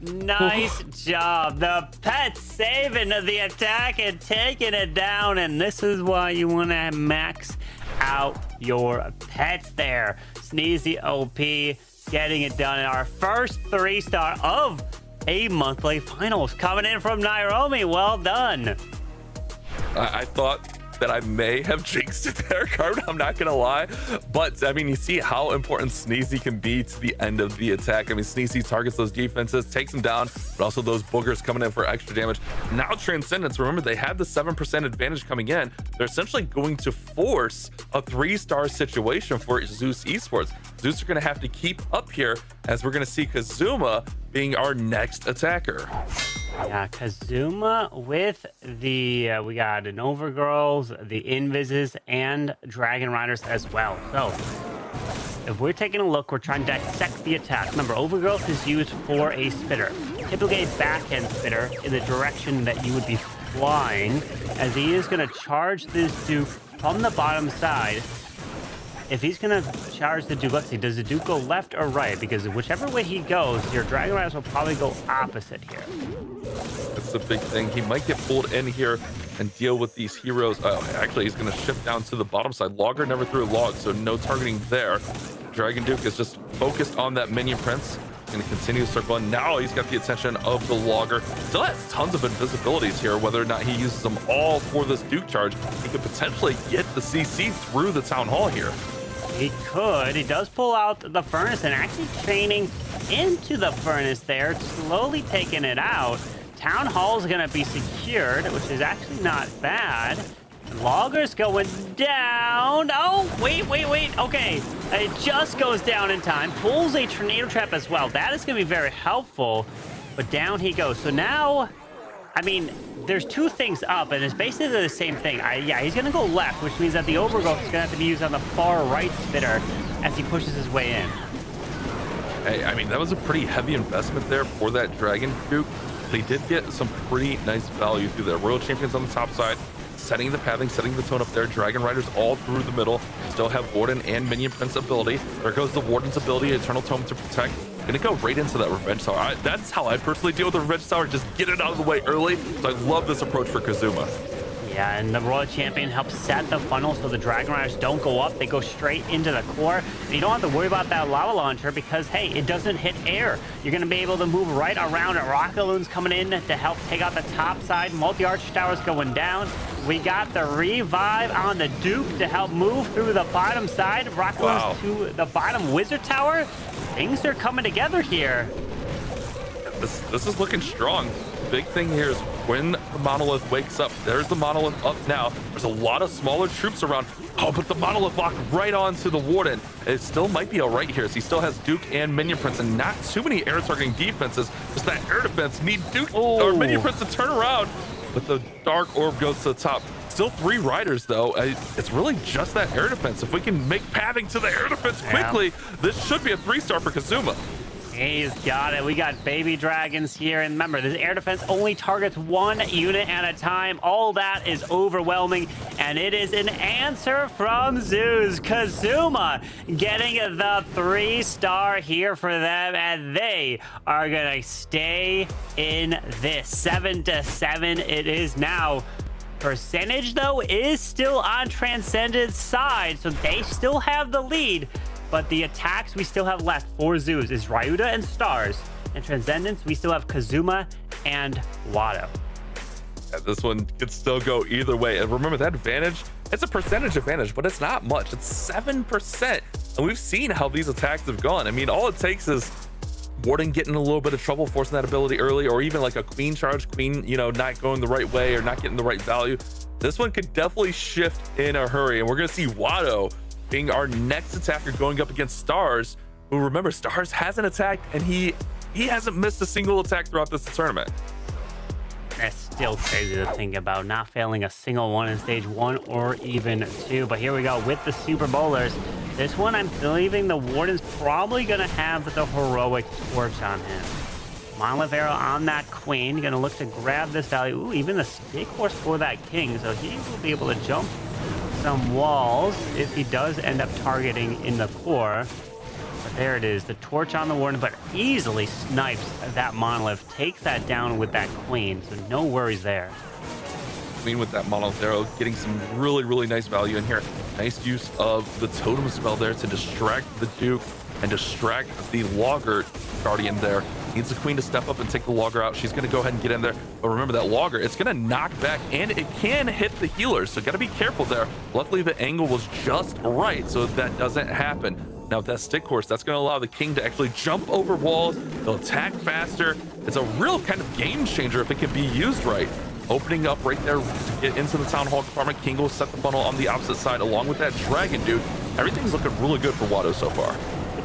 Nice job. The pet saving the attack and taking it down. And this is why you want to max out your pets there. Sneezy OP getting it done in our first 3-star of a monthly finals coming in from Nairobi. Well done. I thought that I may have jinxed it there, Carbon. I'm not gonna lie, but I mean, you see how important Sneezy can be to the end of the attack. I mean, Sneezy targets those defenses, takes them down, but also those boogers coming in for extra damage. Now Transcendence, remember, they had the 7% advantage coming in. They're essentially going to force a 3-star situation for Zeus Esports. Zeus are gonna have to keep up here, as we're gonna see Kazuma being our next attacker. Yeah, Kazuma with the, we got an Overgirls, the Invises, and Dragon Riders as well. So, if we're taking a look, we're trying to dissect the attack. Remember, Overgirls is used for a spitter. Typically a backhand spitter in the direction that you would be flying, as he is going to charge this Duke from the bottom side. If he's going to charge the Duke, let's see, does the Duke go left or right? Because whichever way he goes, your Dragon Riders will probably go opposite here. That's the big thing. He might get pulled in here and deal with these heroes. Actually, he's going to shift down to the bottom side. Logger never threw a log, so no targeting there. Dragon Duke is just focused on that minion prince. Going to continue to circle, and now he's got the attention of the Logger. Still has tons of invisibilities here. Whether or not he uses them all for this Duke charge, he could potentially get the CC through the town hall here. He could. He does pull out the furnace and actually chaining into the furnace there, slowly taking it out. Town Hall is going to be secured, which is actually not bad. Logger's going down. Oh, wait. Okay, it just goes down in time. Pulls a tornado trap as well. That is going to be very helpful, but down he goes. So now, I mean, there's two things up, and it's basically the same thing. Yeah, he's going to go left, which means that the Overgrowth is going to have to be used on the far right spitter as he pushes his way in. Hey, I mean, that was a pretty heavy investment there for that Dragon Duke. They did get some pretty nice value through there. Royal Champions on the top side, setting the pathing, setting the tone up there. Dragon Riders all through the middle. Still have Warden and Minion Prince ability. There goes the Warden's ability, Eternal Tome to protect. Gonna go right into that Revenge Tower. That's how I personally deal with the Revenge Tower. Just get it out of the way early. So I love this approach for Kazuma. Yeah, and the Royal Champion helps set the funnel so the Dragon Riders don't go up. They go straight into the core. And you don't have to worry about that lava launcher because, hey, it doesn't hit air. You're going to be able to move right around it. Rocket Loons coming in to help take out the top side. Multi-Arch Towers going down. We got the revive on the Duke to help move through the bottom side. Rocket Loons to the bottom Wizard Tower. Things are coming together here. This is looking strong. Big thing here is when the Monolith wakes up, there's the Monolith up now. There's a lot of smaller troops around. Oh, but the Monolith locked right onto the Warden. It still might be all right here. So he still has Duke and Minion Prince and not too many air targeting defenses. Just that air defense need Duke or Minion Prince to turn around. But the Dark Orb goes to the top. Still 3 riders though. It's really just that air defense. If we can make pathing to the air defense quickly, this should be a 3-star for Kazuma. He's got it. We got baby dragons here. And remember, this air defense only targets 1 unit at a time. All that is overwhelming. And it is an answer from Zeus. Kazuma getting the 3-star here for them. And they are going to stay in this. 7-7 it is now. Percentage, though, is still on Transcendence side. So they still have the lead. But the attacks we still have left for Zeus is Ryuta and Stars. And Transcendence, we still have Kazuma and Watto. Yeah, this one could still go either way. And remember that advantage, it's a percentage advantage, but it's not much. It's 7%. And we've seen how these attacks have gone. I mean, all it takes is Warden getting a little bit of trouble forcing that ability early, or even like a queen charge, queen, you know, not going the right way or not getting the right value. This one could definitely shift in a hurry. And we're going to see Watto being our next attacker going up against Stars, who, remember, Stars hasn't attacked and he hasn't missed a single attack throughout this tournament. That's still crazy to think about, not failing a single one in stage 1 or even 2. But here we go with the Super Bowlers. This one, I'm believing the Warden's probably going to have the Heroic Torch on him. Monolith Arrow on that Queen. Going to look to grab this value. Ooh, even the Stick Horse for that King. So he will be able to jump some walls if he does end up targeting in the core. But there it is, the Torch on the Warden, but easily snipes that Monolith, takes that down with that Queen, so no worries there. Queen with that Monolith Arrow, getting some really, really nice value in here. Nice use of the Totem spell there to distract the Duke and distract the Logger Guardian there. Needs the Queen to step up and take the Logger out. She's going to go ahead and get in there. But remember that Logger, it's going to knock back and it can hit the healers. So got to be careful there. Luckily, the angle was just right so that doesn't happen. Now with that Stick Horse, that's going to allow the King to actually jump over walls. They'll attack faster. It's a real kind of game changer if it can be used right. Opening up right there to get into the Town Hall compartment. King will set the funnel on the opposite side along with that Dragon Duke. Everything's looking really good for Watto so far.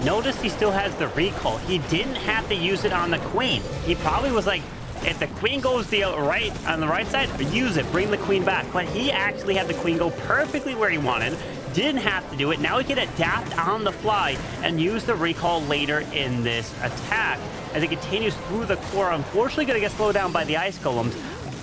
Notice he still has the recall. He didn't have to use it on the Queen. He probably was like, if the Queen goes the right on the right side, use it, bring the Queen back. But he actually had the Queen go perfectly where he wanted. Didn't have to do it. Now he can adapt on the fly and use the recall later in this attack. As it continues through the core, unfortunately going to get slowed down by the Ice Golems.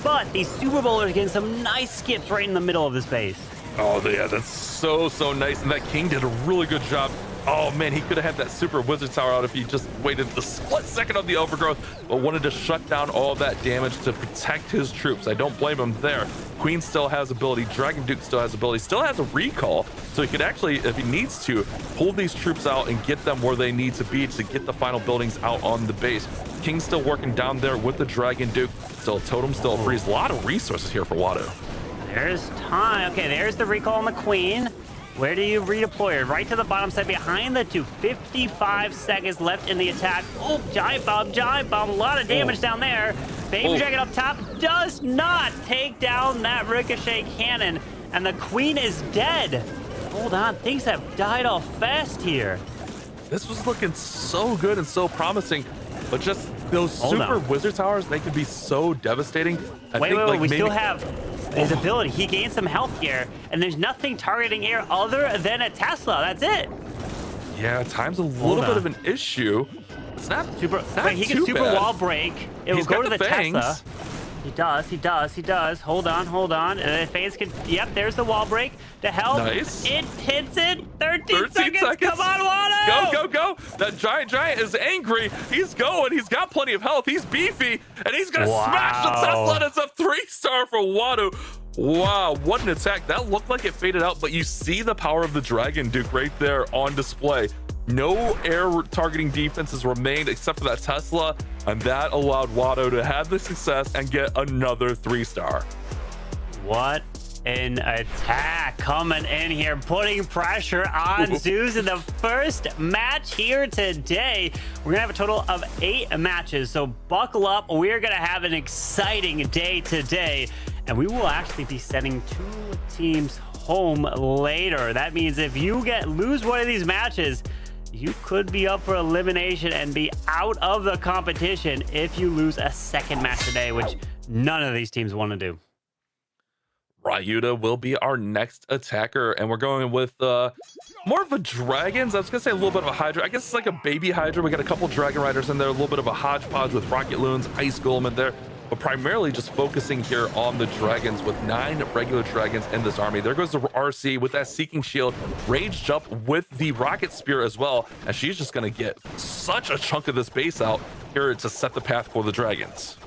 But these Super Bowlers getting some nice skips right in the middle of the space. Oh, yeah, that's so nice. And that King did a really good job. Oh, man, he could have had that Super Wizard Tower out if he just waited the split second of the overgrowth, but wanted to shut down all that damage to protect his troops. I don't blame him there. Queen still has ability. Dragon Duke still has ability. Still has a recall, so he could actually, if he needs to, pull these troops out and get them where they need to be to get the final buildings out on the base. King's still working down there with the Dragon Duke. Still, Totem still frees. A lot of resources here for Watto. There's time. Okay, there's the recall on the Queen. Where do you redeploy her? Right to the bottom side behind the two. 55 seconds left in the attack. Oh, Giant Bomb. A lot of damage down there. Baby Dragon up top does not take down that Ricochet cannon. And the Queen is dead. Hold on, things have died off fast here. This was looking so good and so promising, but just those Super Wizard Towers, they could be so devastating. Wait, we still have his ability. He gains some health here, and there's nothing targeting here other than a Tesla. That's it. Yeah, time's a little bit of an issue. It's not super. Wait, he can super wall break. It will go to the Tesla. He does. Hold on. Fangs can. Yep, there's the wall break to help. Nice. It hits it. 13 seconds. Come on, Watto. Go. That giant is angry. He's going. He's got plenty of health. He's beefy, and he's gonna smash the Tesla. And it's a 3-star for Watto. Wow, what an attack. That looked like it faded out, but you see the power of the Dragon Duke right there on display. No air targeting defenses remained except for that Tesla, and that allowed Watto to have the success and get another 3-star. What an attack coming in here, putting pressure on Zeus in the first match here today. We're gonna have a total of 8 matches, so buckle up. We're gonna have an exciting day today, and we will actually be sending 2 teams home later. That means if you lose one of these matches, you could be up for elimination and be out of the competition if you lose a second match today, which none of these teams want to do. Ryuta will be our next attacker, and we're going with more of a Dragons. I was gonna say a little bit of a Hydra. I guess it's like a baby Hydra. We got a couple Dragon Riders in there, a little bit of a hodgepodge with Rocket Loons, Ice Golem in there, but primarily just focusing here on the Dragons with 9 regular Dragons in this army. There goes the RC with that Seeking Shield, Rage Jump with the Rocket Spear as well, and she's just gonna get such a chunk of this base out here to set the path for the Dragons.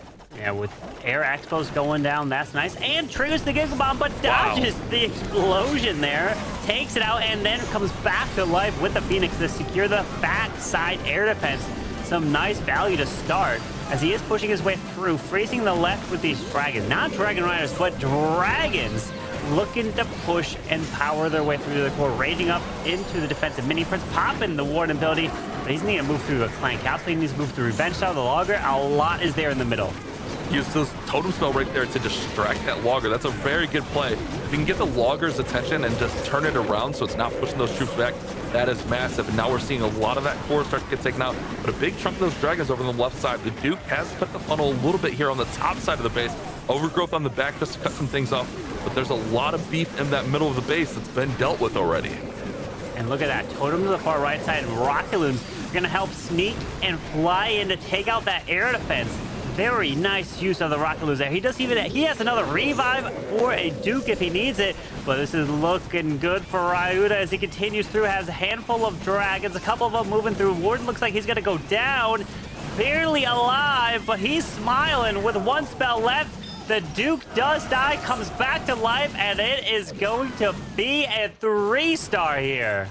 Yeah, with air expos going down, that's nice. And triggers the Giggle Bomb, but dodges the explosion there. Takes it out and then comes back to life with the Phoenix to secure the backside air defense. Some nice value to start as he is pushing his way through, freezing the left with these dragons. Not Dragon Riders, but dragons looking to push and power their way through the core, raging up into the defensive mini prince, popping the Warden ability, but he's needing to move through a Clan Council. He needs to move through Revenge Style, the Logger. A lot is there in the middle. Use this totem spell right there to distract that logger. That's a very good play. If you can get the logger's attention and just turn it around so it's not pushing those troops back, that is massive. And now we're seeing a lot of that core start to get taken out. But a big chunk of those dragons over on the left side. The Duke has cut the funnel a little bit here on the top side of the base. Overgrowth on the back just to cut some things off. But there's a lot of beef in that middle of the base that's been dealt with already. And look at that, totem to the far right side. Rocket Loons are gonna help sneak and fly in to take out that air defense. Very nice use of the Rocket Loons there. He has another revive for a Duke if he needs it, but this is looking good for Ryuta as he continues through, has a handful of dragons, a couple of them moving through. Warden looks like he's gonna go down, barely alive, but he's smiling with one spell left. The Duke does die, comes back to life, and it is going to be a 3-star here.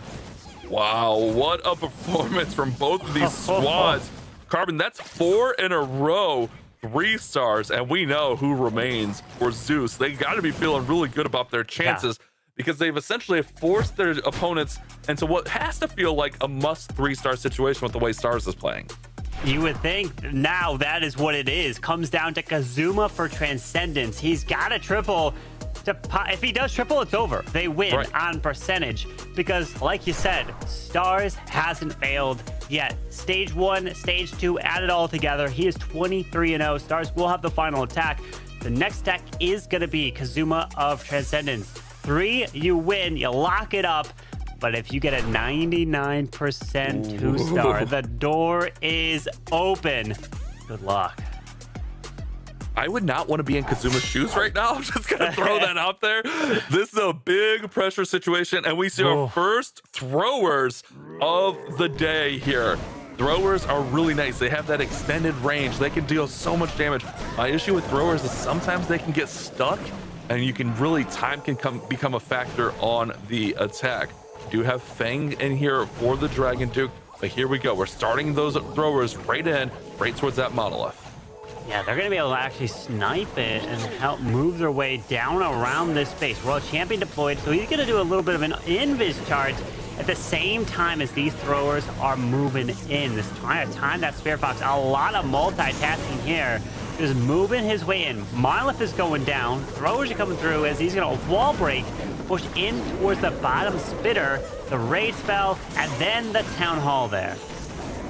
Wow, what a performance from both of these squads. Carbon, that's 4 in a row, 3 stars, and we know who remains for Zeus. They got to be feeling really good about their chances because they've essentially forced their opponents into what has to feel like a must 3-star situation with the way Stars is playing. You would think now that is what it is. Comes down to Kazuma for Transcendence. He's got a triple. If he does triple, it's over. They win on percentage because, like you said, Stars hasn't failed yet. Stage 1, Stage 2, add it all together. He is 23-0. Stars will have the final attack. The next deck is going to be Kazuma of Transcendence. 3, you win, you lock it up. But if you get a 99% 2-star, the door is open. Good luck. I would not want to be in Kazuma's shoes right now. I'm just going to throw that out there. This is a big pressure situation, and we see our first throwers of the day here. Throwers are really nice. They have that extended range. They can deal so much damage. My issue with throwers is sometimes they can get stuck, and you can really, time can become a factor on the attack. Do have Feng in here for the Dragon Duke, but here we go. We're starting those throwers right towards that monolith. Yeah, they're going to be able to actually snipe it and help move their way down around this space. World Champion deployed, so he's going to do a little bit of an invis charge at the same time as these throwers are moving in. This trying to time that Spear Fox. A lot of multitasking here. Just moving his way in. Monolith is going down. Throwers are coming through as he's going to wall break, push in towards the bottom spitter, the raid spell, and then the town hall there.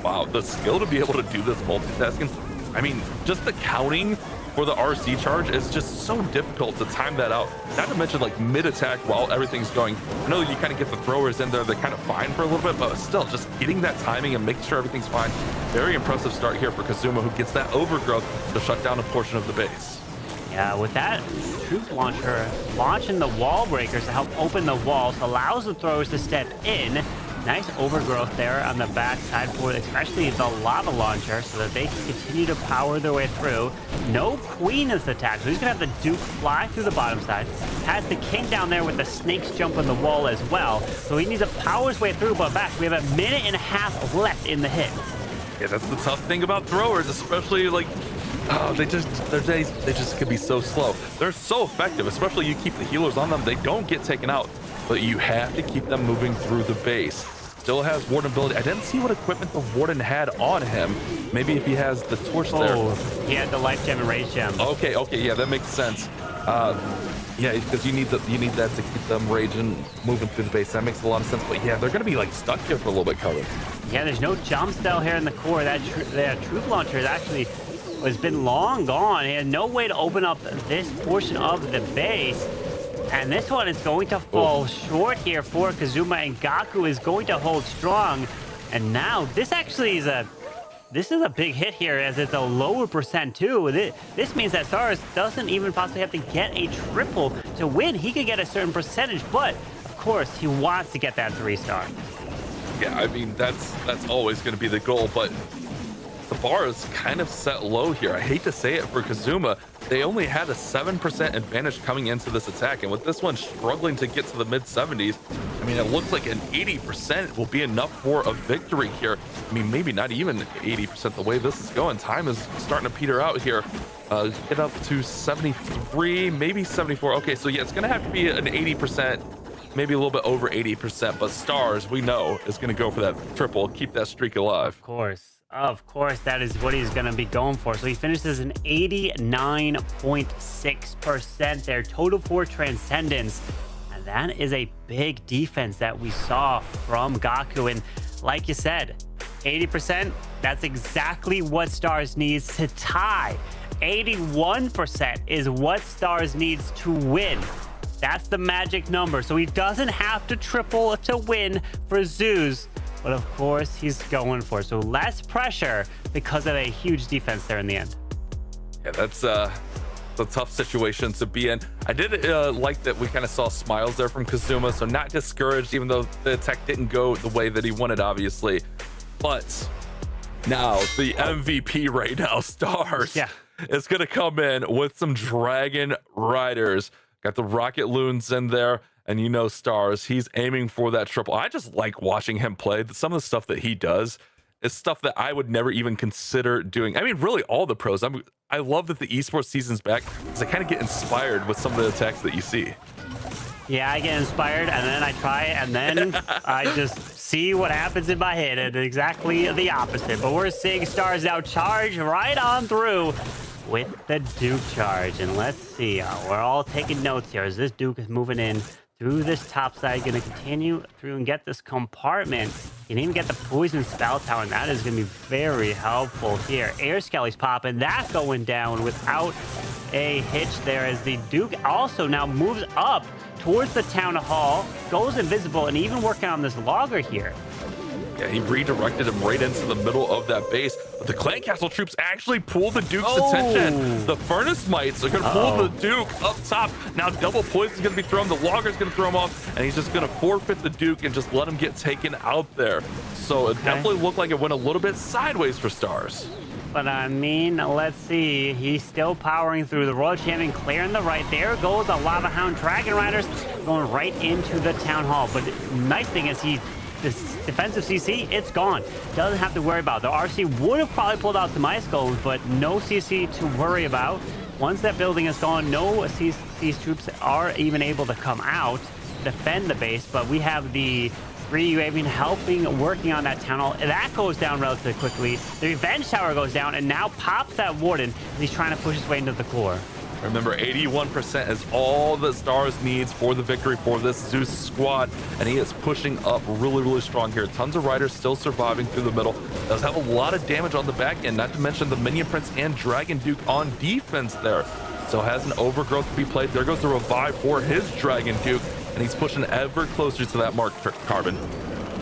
Wow, the skill to be able to do this multitasking. I mean, just the counting for the RC charge is just so difficult to time that out. Not to mention like mid-attack while everything's going. I know you kind of get the throwers in there, they're kind of fine for a little bit, but still just getting that timing and making sure everything's fine. Very impressive start here for Kazuma, who gets that overgrowth to shut down a portion of the base. Yeah, with that troop launcher launching the wall breakers to help open the walls, allows the throwers to step in. Nice overgrowth there on the back side for especially the lava launcher so that they can continue to power their way through. No queen is attacked, so he's gonna have the Duke fly through the bottom side. Has the king down there with the snakes jump on the wall as well. So he needs to power his way through, but back. We have a minute and a half left in the hit. Yeah, that's the tough thing about throwers, especially like, they just can be so slow. They're so effective, especially you keep the healers on them. They don't get taken out, but you have to keep them moving through the base. Still has Warden ability. I didn't see what equipment the Warden had on him. Maybe if he has the torch there. Oh, he had the life gem and rage gem. Okay, yeah, that makes sense. Yeah, because you need that to keep them raging, moving through the base. That makes a lot of sense. But yeah, they're gonna be like stuck here for a little bit, Cohen. Yeah, there's no jump spell here in the core. That troop launcher has been long gone. He had no way to open up this portion of the base. And this one is going to fall short here for Kazuma, and Gaku is going to hold strong. And now this actually is a big hit here, as it's a lower percent too. This means that Stars doesn't even possibly have to get a triple to win. He could get a certain percentage, but of course he wants to get that 3-star. Yeah, I mean that's always going to be the goal, but the bar is kind of set low here. I hate to say it for Kazuma. They only had a 7% advantage coming into this attack, and with this one struggling to get to the mid-70s, I mean, it looks like an 80% will be enough for a victory here. I mean, maybe not even 80% the way this is going. Time is starting to peter out here. Get up to 73, maybe 74. Okay, so yeah, it's gonna have to be an 80%, maybe a little bit over 80%, but Stars, we know, is gonna go for that triple, keep that streak alive. Of course, that is what he's going to be going for. So he finishes an 89.6% there, total for Transcendence. And that is a big defense that we saw from Gaku. And like you said, 80%, that's exactly what Stars needs to tie. 81% is what Stars needs to win. That's the magic number. So he doesn't have to triple to win for Zeus. But of course, he's going for it. So less pressure because of a huge defense there in the end. Yeah, that's a tough situation to be in. I did like that we kind of saw smiles there from Kazuma, so not discouraged, even though the attack didn't go the way that he wanted, obviously. But now the MVP right now, Stars, is going to come in with some Dragon Riders. Got the Rocket Loons in there. And you know, Stars, he's aiming for that triple. I just like watching him play. Some of the stuff that he does is stuff that I would never even consider doing. I mean, really, all the pros. I love that the esports season's back because I kind of get inspired with some of the attacks that you see. Yeah, I get inspired, and then I try, and then I just see what happens in my head, and exactly the opposite. But we're seeing Stars now charge right on through with the Duke charge. And let's see, we're all taking notes here as this Duke is moving in through this top side, going to continue through and get this compartment. You can even get the poison spell tower, and that is going to be very helpful here. Air Skelly's popping, that going down without a hitch there as the Duke also now moves up towards the town hall, goes invisible, and even working on this logger here. Yeah, he redirected him right into the middle of that base. But the Clan Castle troops actually pull the Duke's attention. The Furnace Mites are going to pull the Duke up top. Now double poison's going to be thrown. The Logger's going to throw him off. And he's just going to forfeit the Duke and just let him get taken out there. So it definitely looked like it went a little bit sideways for Stars. But I mean, let's see. He's still powering through. The Royal Champion clearing the right. There goes the Lava Hound Dragon Riders going right into the Town Hall. But the nice thing is this defensive CC, it's gone. Doesn't have to worry about it. The RC would have probably pulled out some ice goals, but no CC to worry about. Once that building is gone, no CC's troops are even able to come out, defend the base, but we have the 3 UAV helping, working on that tunnel. That goes down relatively quickly. The Revenge Tower goes down and now pops that Warden as he's trying to push his way into the core. Remember, 81% is all that Stars needs for the victory for this Zeus squad, and he is pushing up really, really strong here. Tons of riders still surviving through the middle. Does have a lot of damage on the back end, not to mention the Minion Prince and Dragon Duke on defense there. So has an overgrowth to be played. There goes the revive for his Dragon Duke, and he's pushing ever closer to that mark, Carbon.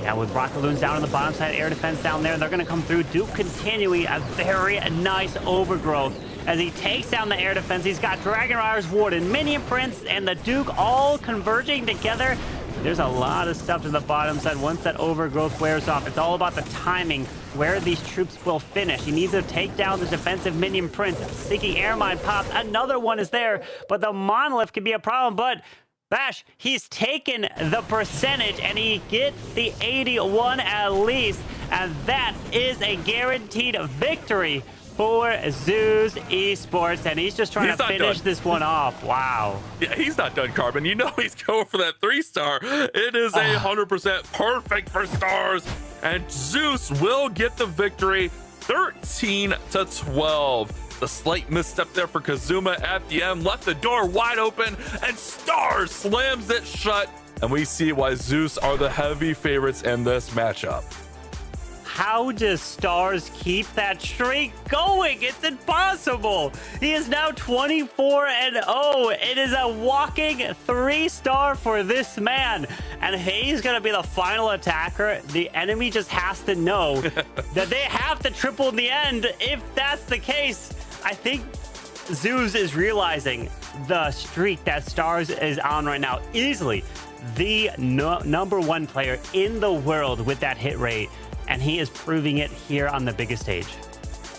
Yeah, with Rocket Loons down on the bottom side, air defense down there, they're going to come through. Duke continuing a very nice overgrowth as he takes down the air defense. He's got Dragon Riders, Warden, Minion Prince, and the Duke all converging together. There's a lot of stuff to the bottom side. Once that overgrowth wears off, it's all about the timing where these troops will finish. He needs to take down the defensive Minion Prince. Seeking Air Mine pops. Another one is there, but the Monolith can be a problem. But Bash, he's taken the percentage and he gets the 81 at least. And that is a guaranteed victory for Zeus Esports, and he's just trying to finish this one off. Wow. Yeah, he's not done, Carbon. You know he's going for that 3-star. It is 100% perfect for Stars, and Zeus will get the victory 13-12. The slight misstep there for Kazuma at the end left the door wide open, and Stars slams it shut, and we see why Zeus are the heavy favorites in this matchup. How does Stars keep that streak going? It's impossible. He is now 24-0. It is a walking 3-star for this man. And he's going to be the final attacker. The enemy just has to know that they have to triple in the end. If that's the case, I think Zeus is realizing the streak that Stars is on right now. Easily the number 1 player in the world with that hit rate. And he is proving it here on the biggest stage.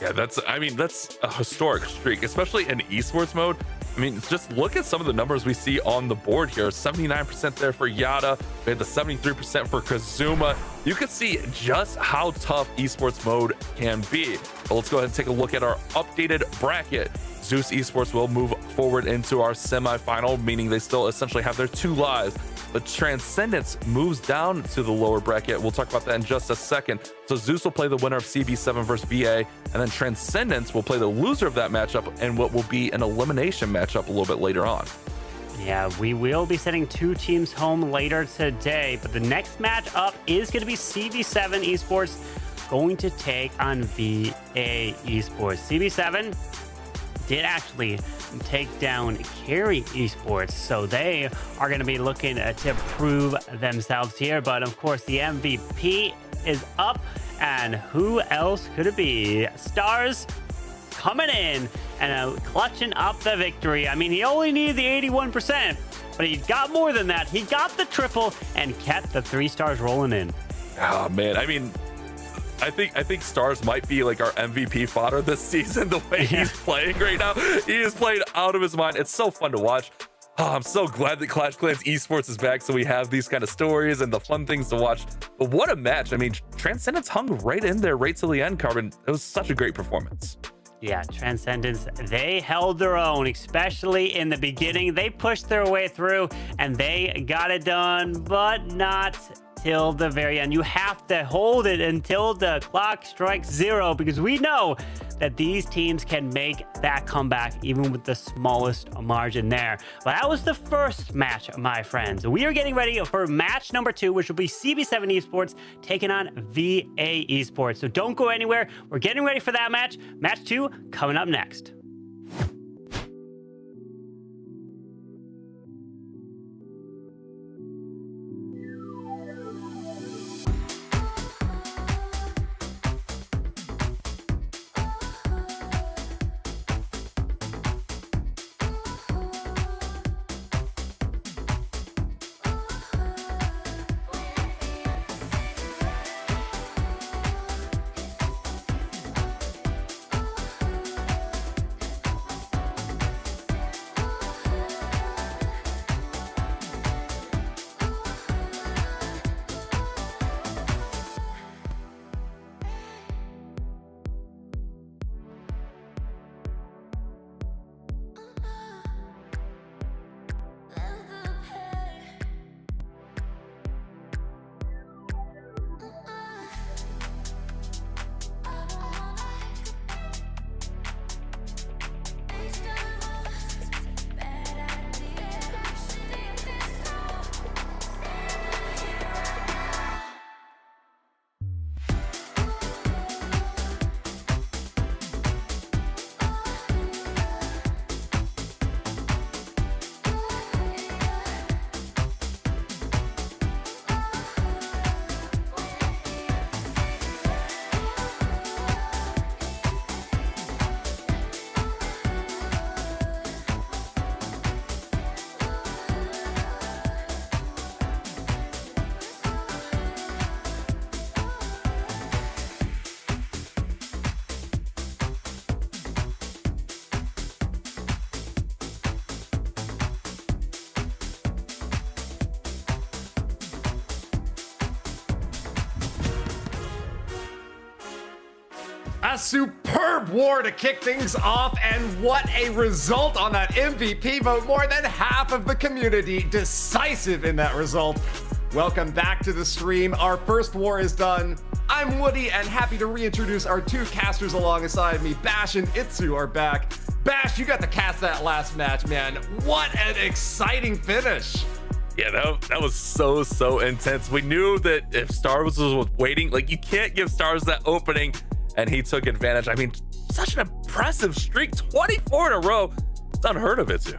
Yeah, that's a historic streak, especially in esports mode. I mean, just look at some of the numbers we see on the board here. 79% there for Yada. We had the 73% for Kazuma. You can see just how tough esports mode can be. But let's go ahead and take a look at our updated bracket. Zeus Esports will move forward into our semifinal, meaning they still essentially have their 2 lives. But Transcendence moves down to the lower bracket. We'll talk about that in just a second. So Zeus will play the winner of CB7 versus VA, and then Transcendence will play the loser of that matchup in what will be an elimination matchup a little bit later on. Yeah, we will be sending 2 teams home later today, but the next match up is going to be CB7 Esports going to take on VA Esports. CB7 did actually take down Carry Esports, so they are going to be looking to prove themselves here. But of course, the MVP is up, and who else could it be? Stars coming in and clutching up the victory. I mean, he only needed the 81%, but he got more than that. He got the triple and kept the 3 stars rolling in. Oh man, I mean, I think Stars might be like our MVP fodder this season. The way he's playing right now, he is playing out of his mind. It's so fun to watch. Oh, I'm so glad that Clash Clans Esports is back, so we have these kind of stories and the fun things to watch. But what a match! I mean, Transcendence hung right in there, right till the end, Carbon. It was such a great performance. Yeah, Transcendence, they held their own, especially in the beginning. They pushed their way through and they got it done, but not till the very end. You have to hold it until the clock strikes 0, because we know that these teams can make that comeback even with the smallest margin there. But that was the first match, my friends. We are getting ready for match number 2, which will be CB7 Esports taking on VA Esports. So don't go anywhere. We're getting ready for that match. Match 2 coming up next. A superb war to kick things off, and what a result on that MVP vote. More than half of the community decisive in that result. Welcome back to the stream. Our first war is done. I'm Woody, and happy to reintroduce our 2 casters alongside me. Bash and Itsu are back. Bash, you got to cast that last match, man. What an exciting finish. Yeah, that was so intense. We knew that if Stars was waiting, like, you can't give Stars that opening, and he took advantage. I mean, such an impressive streak, 24 in a row. It's unheard of, Itsu.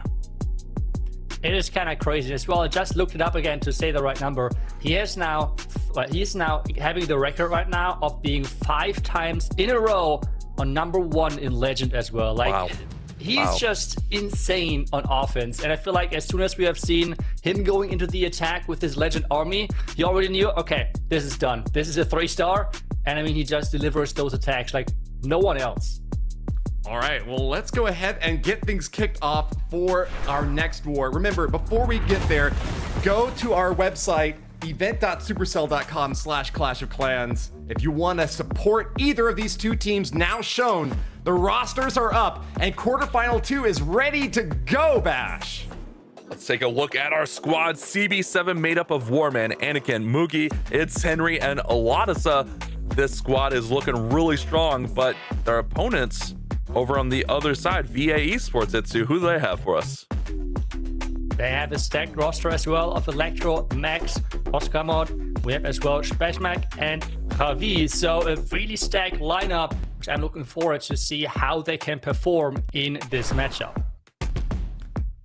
It is kind of crazy as well. I just looked it up again to say the right number. He's now having the record right now of being 5 times in a row on #1 in Legend as well. Like, wow. He's just insane on offense. And I feel like as soon as we have seen him going into the attack with his Legend army, you already knew, okay, this is done. This is a 3-star. And I mean, he just delivers those attacks. Like, No one else. All right, well, let's go ahead and get things kicked off for our next war. Remember, before we get there, go to our website, event.supercell.com/Clash of Clans. If you want to support either of these two teams now shown, the rosters are up and quarterfinal 2 is ready to go, Bash. Let's take a look at our squad. CB7 made up of Warman, Anakin, Mugi, It's Henry, and Aladasa. This squad is looking really strong, but their opponents over on the other side, VA Esports, Itsu, who do they have for us? They have a stacked roster as well of Electro, Max, Oscarmod. We have as well Speshmak and Kavi. So a really stacked lineup, which I'm looking forward to see how they can perform in this matchup.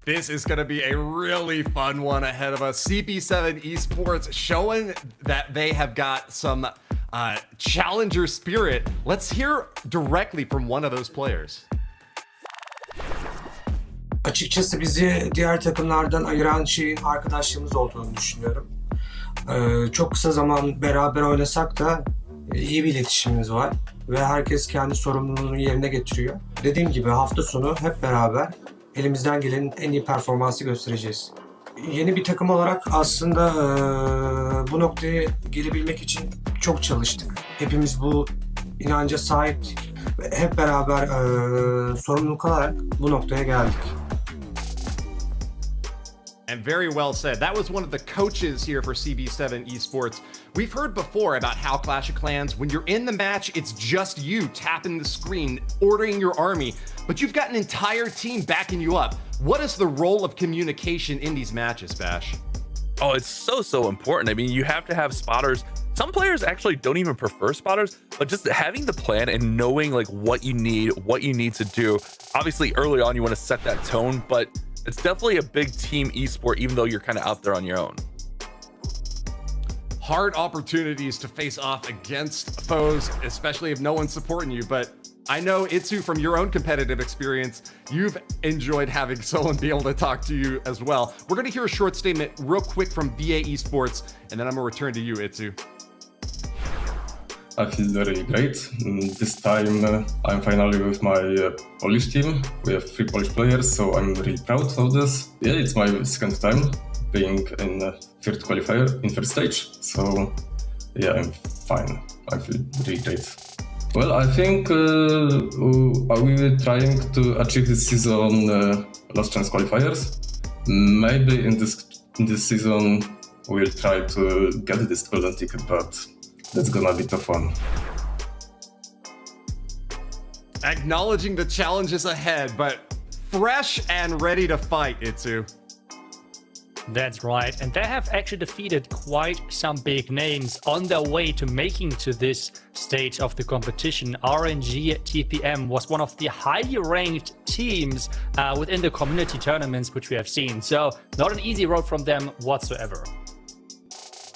This is going to be a really fun one ahead of us. CB7 Esports showing that they have got some challenger spirit. Let's hear directly from one of those players. Açıkçası bizi diğer takımlardan ayıran şeyin arkadaşlığımız olduğunu düşünüyorum. Çok kısa zaman beraber oynasak da iyi bir iletişimimiz var ve herkes kendi sorumluluğunu yerine getiriyor. Dediğim gibi hafta sonu hep beraber elimizden gelenin en iyi performansı göstereceğiz. Yeni bir takım olarak aslında bu noktaya gelebilmek için çok çalıştık. Hepimiz bu inanca sahiptik ve hep beraber sorumluluk alarak bu noktaya geldik. And very well said. That was one of the coaches here for CB7 Esports. We've heard before about how Clash of Clans, when you're in the match, it's just you tapping the screen, ordering your army, but you've got an entire team backing you up. What is the role of communication in these matches, Bash? Oh, it's so important. I mean, you have to have spotters. Some players actually don't even prefer spotters, but just having the plan and knowing like what you need to do. Obviously, early on, you want to set that tone, but it's definitely a big team esport, even though you're kind of out there on your own. Hard opportunities to face off against foes, especially if no one's supporting you. But I know, Itsu, from your own competitive experience, you've enjoyed having someone be able to talk to you as well. We're going to hear a short statement real quick from VA Esports, and then I'm going to return to you, Itsu. I feel very great. This time I'm finally with my Polish team. We have 3 Polish players, so I'm really proud of this. Yeah, it's my second time being in third qualifier in first stage. So yeah, I'm fine. I feel really great. Well, I think we were trying to achieve this season last chance qualifiers. Maybe in this season we'll try to get this golden ticket, but that's gonna be tough one. Acknowledging the challenges ahead, but fresh and ready to fight, Itsu. That's right, and they have actually defeated quite some big names on their way to making to this stage of the competition. RNG TPM was one of the highly ranked teams within the community tournaments which we have seen, so not an easy road from them whatsoever.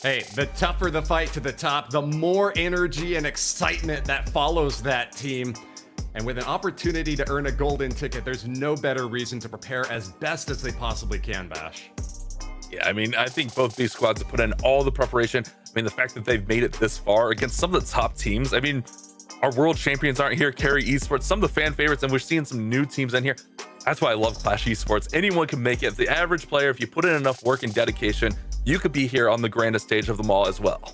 Hey, the tougher the fight to the top, the more energy and excitement that follows that team. And with an opportunity to earn a golden ticket, there's no better reason to prepare as best as they possibly can, Bash. Yeah, I mean, I think both these squads have put in all the preparation. I mean, the fact that they've made it this far against some of the top teams. I mean, our world champions aren't here, Carry Esports, some of the fan favorites, and we're seeing some new teams in here. That's why I love Clash Esports. Anyone can make it. The average player, if you put in enough work and dedication, you could be here on the grandest stage of them all as well.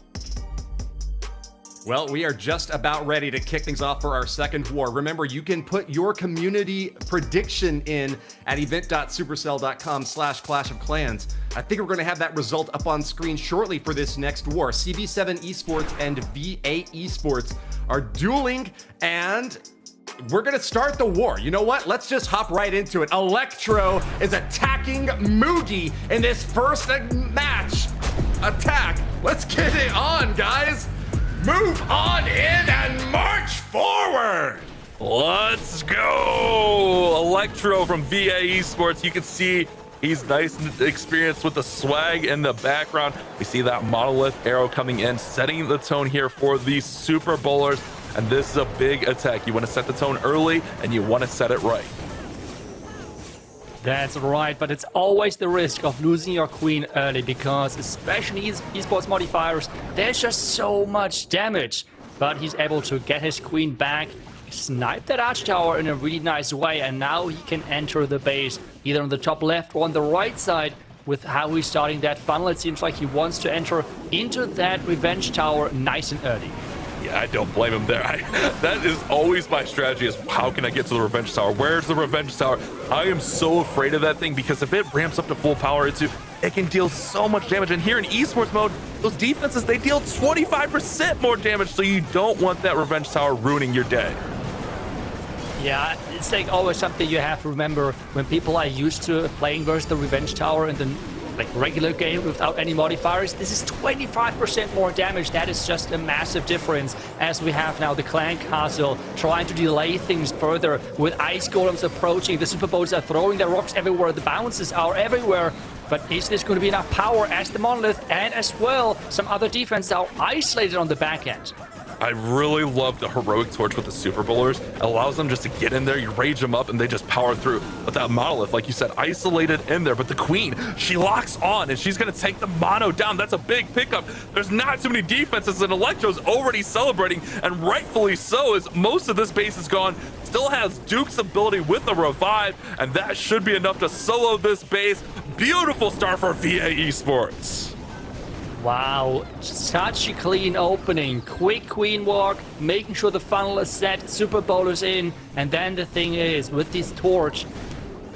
Well, we are just about ready to kick things off for our second war. Remember, you can put your community prediction in at event.supercell.com/Clash of Clans. I think we're going to have that result up on screen shortly for this next war. CB7 Esports and VA Esports are dueling, and we're going to start the war. You know what? Let's just hop right into it. Electro is attacking Mugi in this first match attack. Let's get it on, guys. Move on in and march forward. Let's go. Electro from VA Esports. You can see he's nice and experienced with the swag in the background. We see that monolith arrow coming in, setting the tone here for these super bowlers. And this is a big attack. You want to set the tone early and you want to set it right. That's right, but it's always the risk of losing your queen early because especially esports modifiers, there's just so much damage. But he's able to get his queen back sniped that arch tower in a really nice way, and now he can enter the base either on the top left or on the right side. With how he's starting that funnel, it seems like he wants to enter into that revenge tower nice and early. Yeah, I don't blame him there. That is always my strategy, is how can I get to the revenge tower? Where's the revenge tower? I am so afraid of that thing, because if it ramps up to full power, it can deal so much damage. And here in esports mode, those defenses, they deal 25% more damage, so you don't want that revenge tower ruining your day. Yeah, it's like always something you have to remember when people are used to playing versus the revenge tower in the regular game without any modifiers. This is 25% more damage. That is just a massive difference, as we have now the clan castle trying to delay things further with ice golems approaching. The super boats are throwing their rocks everywhere. The bounces are everywhere. But is this going to be enough power, as the monolith and as well some other defense are isolated on the back end? I really love the heroic torch with the super bowlers. It allows them just to get in there, you rage them up, and they just power through. But that monolith, like you said, isolated in there. But the queen, she locks on, and she's going to take the mono down. That's a big pickup. There's not too many defenses, and Electro's already celebrating, and rightfully so, as most of this base is gone. Still has Duke's ability with the revive, and that should be enough to solo this base. Beautiful start for VA Esports. Wow, such a clean opening. Quick queen walk, making sure the funnel is set, super bowlers in, and then the thing is, with this torch,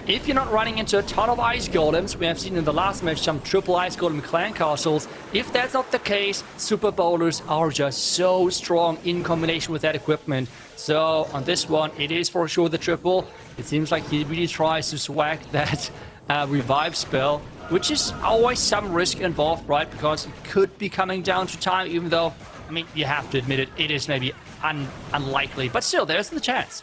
if you're not running into a ton of ice golems, we have seen in the last match some triple ice golem clan castles. If that's not the case, super bowlers are just so strong in combination with that equipment. So on this one, it is for sure the triple. It seems like he really tries to swag that revive spell, which is always some risk involved, right? Because it could be coming down to time, even though, I mean, you have to admit it is maybe unlikely, but still, there's the chance.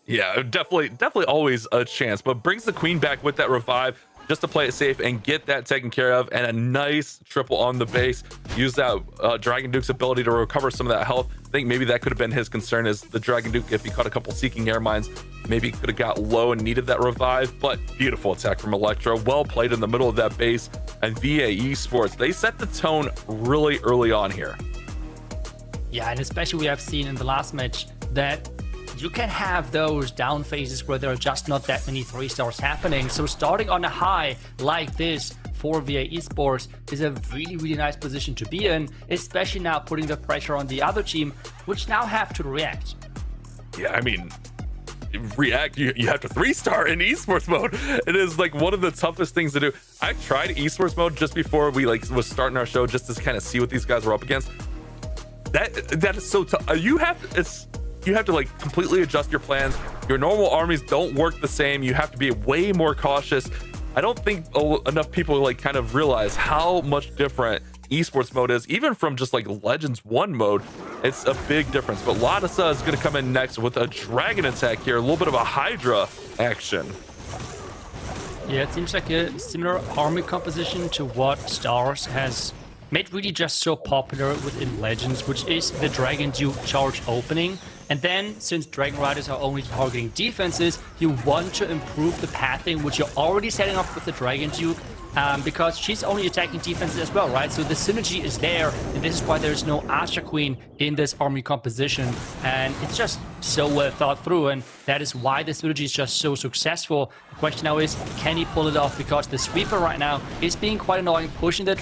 Yeah, definitely always a chance, but brings the queen back with that revive just to play it safe and get that taken care of, and a nice triple on the base. Use that Dragon Duke's ability to recover some of that health. I think maybe that could have been his concern, is the Dragon Duke, if he caught a couple Seeking Air Mines, maybe could have got low and needed that revive. But beautiful attack from Electro, well played in the middle of that base. And VA Esports, they set the tone really early on here. Yeah, and especially we have seen in the last match that you can have those down phases where there are just not that many 3-stars happening. So starting on a high like this for VA Esports is a really, really nice position to be in, especially now putting the pressure on the other team, which now have to react. Yeah, I mean, react, you have to 3-star in esports mode. It is like one of the toughest things to do. I tried esports mode just before we was starting our show, just to kind of see what these guys were up against. That is so tough. You have to like completely adjust your plans. Your normal armies don't work the same. You have to be way more cautious. I don't think enough people like kind of realize how much different esports mode is, even from just like Legends 1 mode. It's a big difference. But Ladisa is going to come in next with a dragon attack here, a little bit of a Hydra action. Yeah, it seems like a similar army composition to what Stars has made really just so popular within Legends, which is the Dragon Duke charge opening. And then, since Dragon Riders are only targeting defenses, you want to improve the pathing, which you're already setting up with the Dragon Duke, because she's only attacking defenses as well, right? So the synergy is there, and this is why there's no Asha Queen in this army composition. And it's just so well thought through, and that is why the synergy is just so successful. The question now is, can he pull it off? Because the Sweeper right now is being quite annoying, pushing the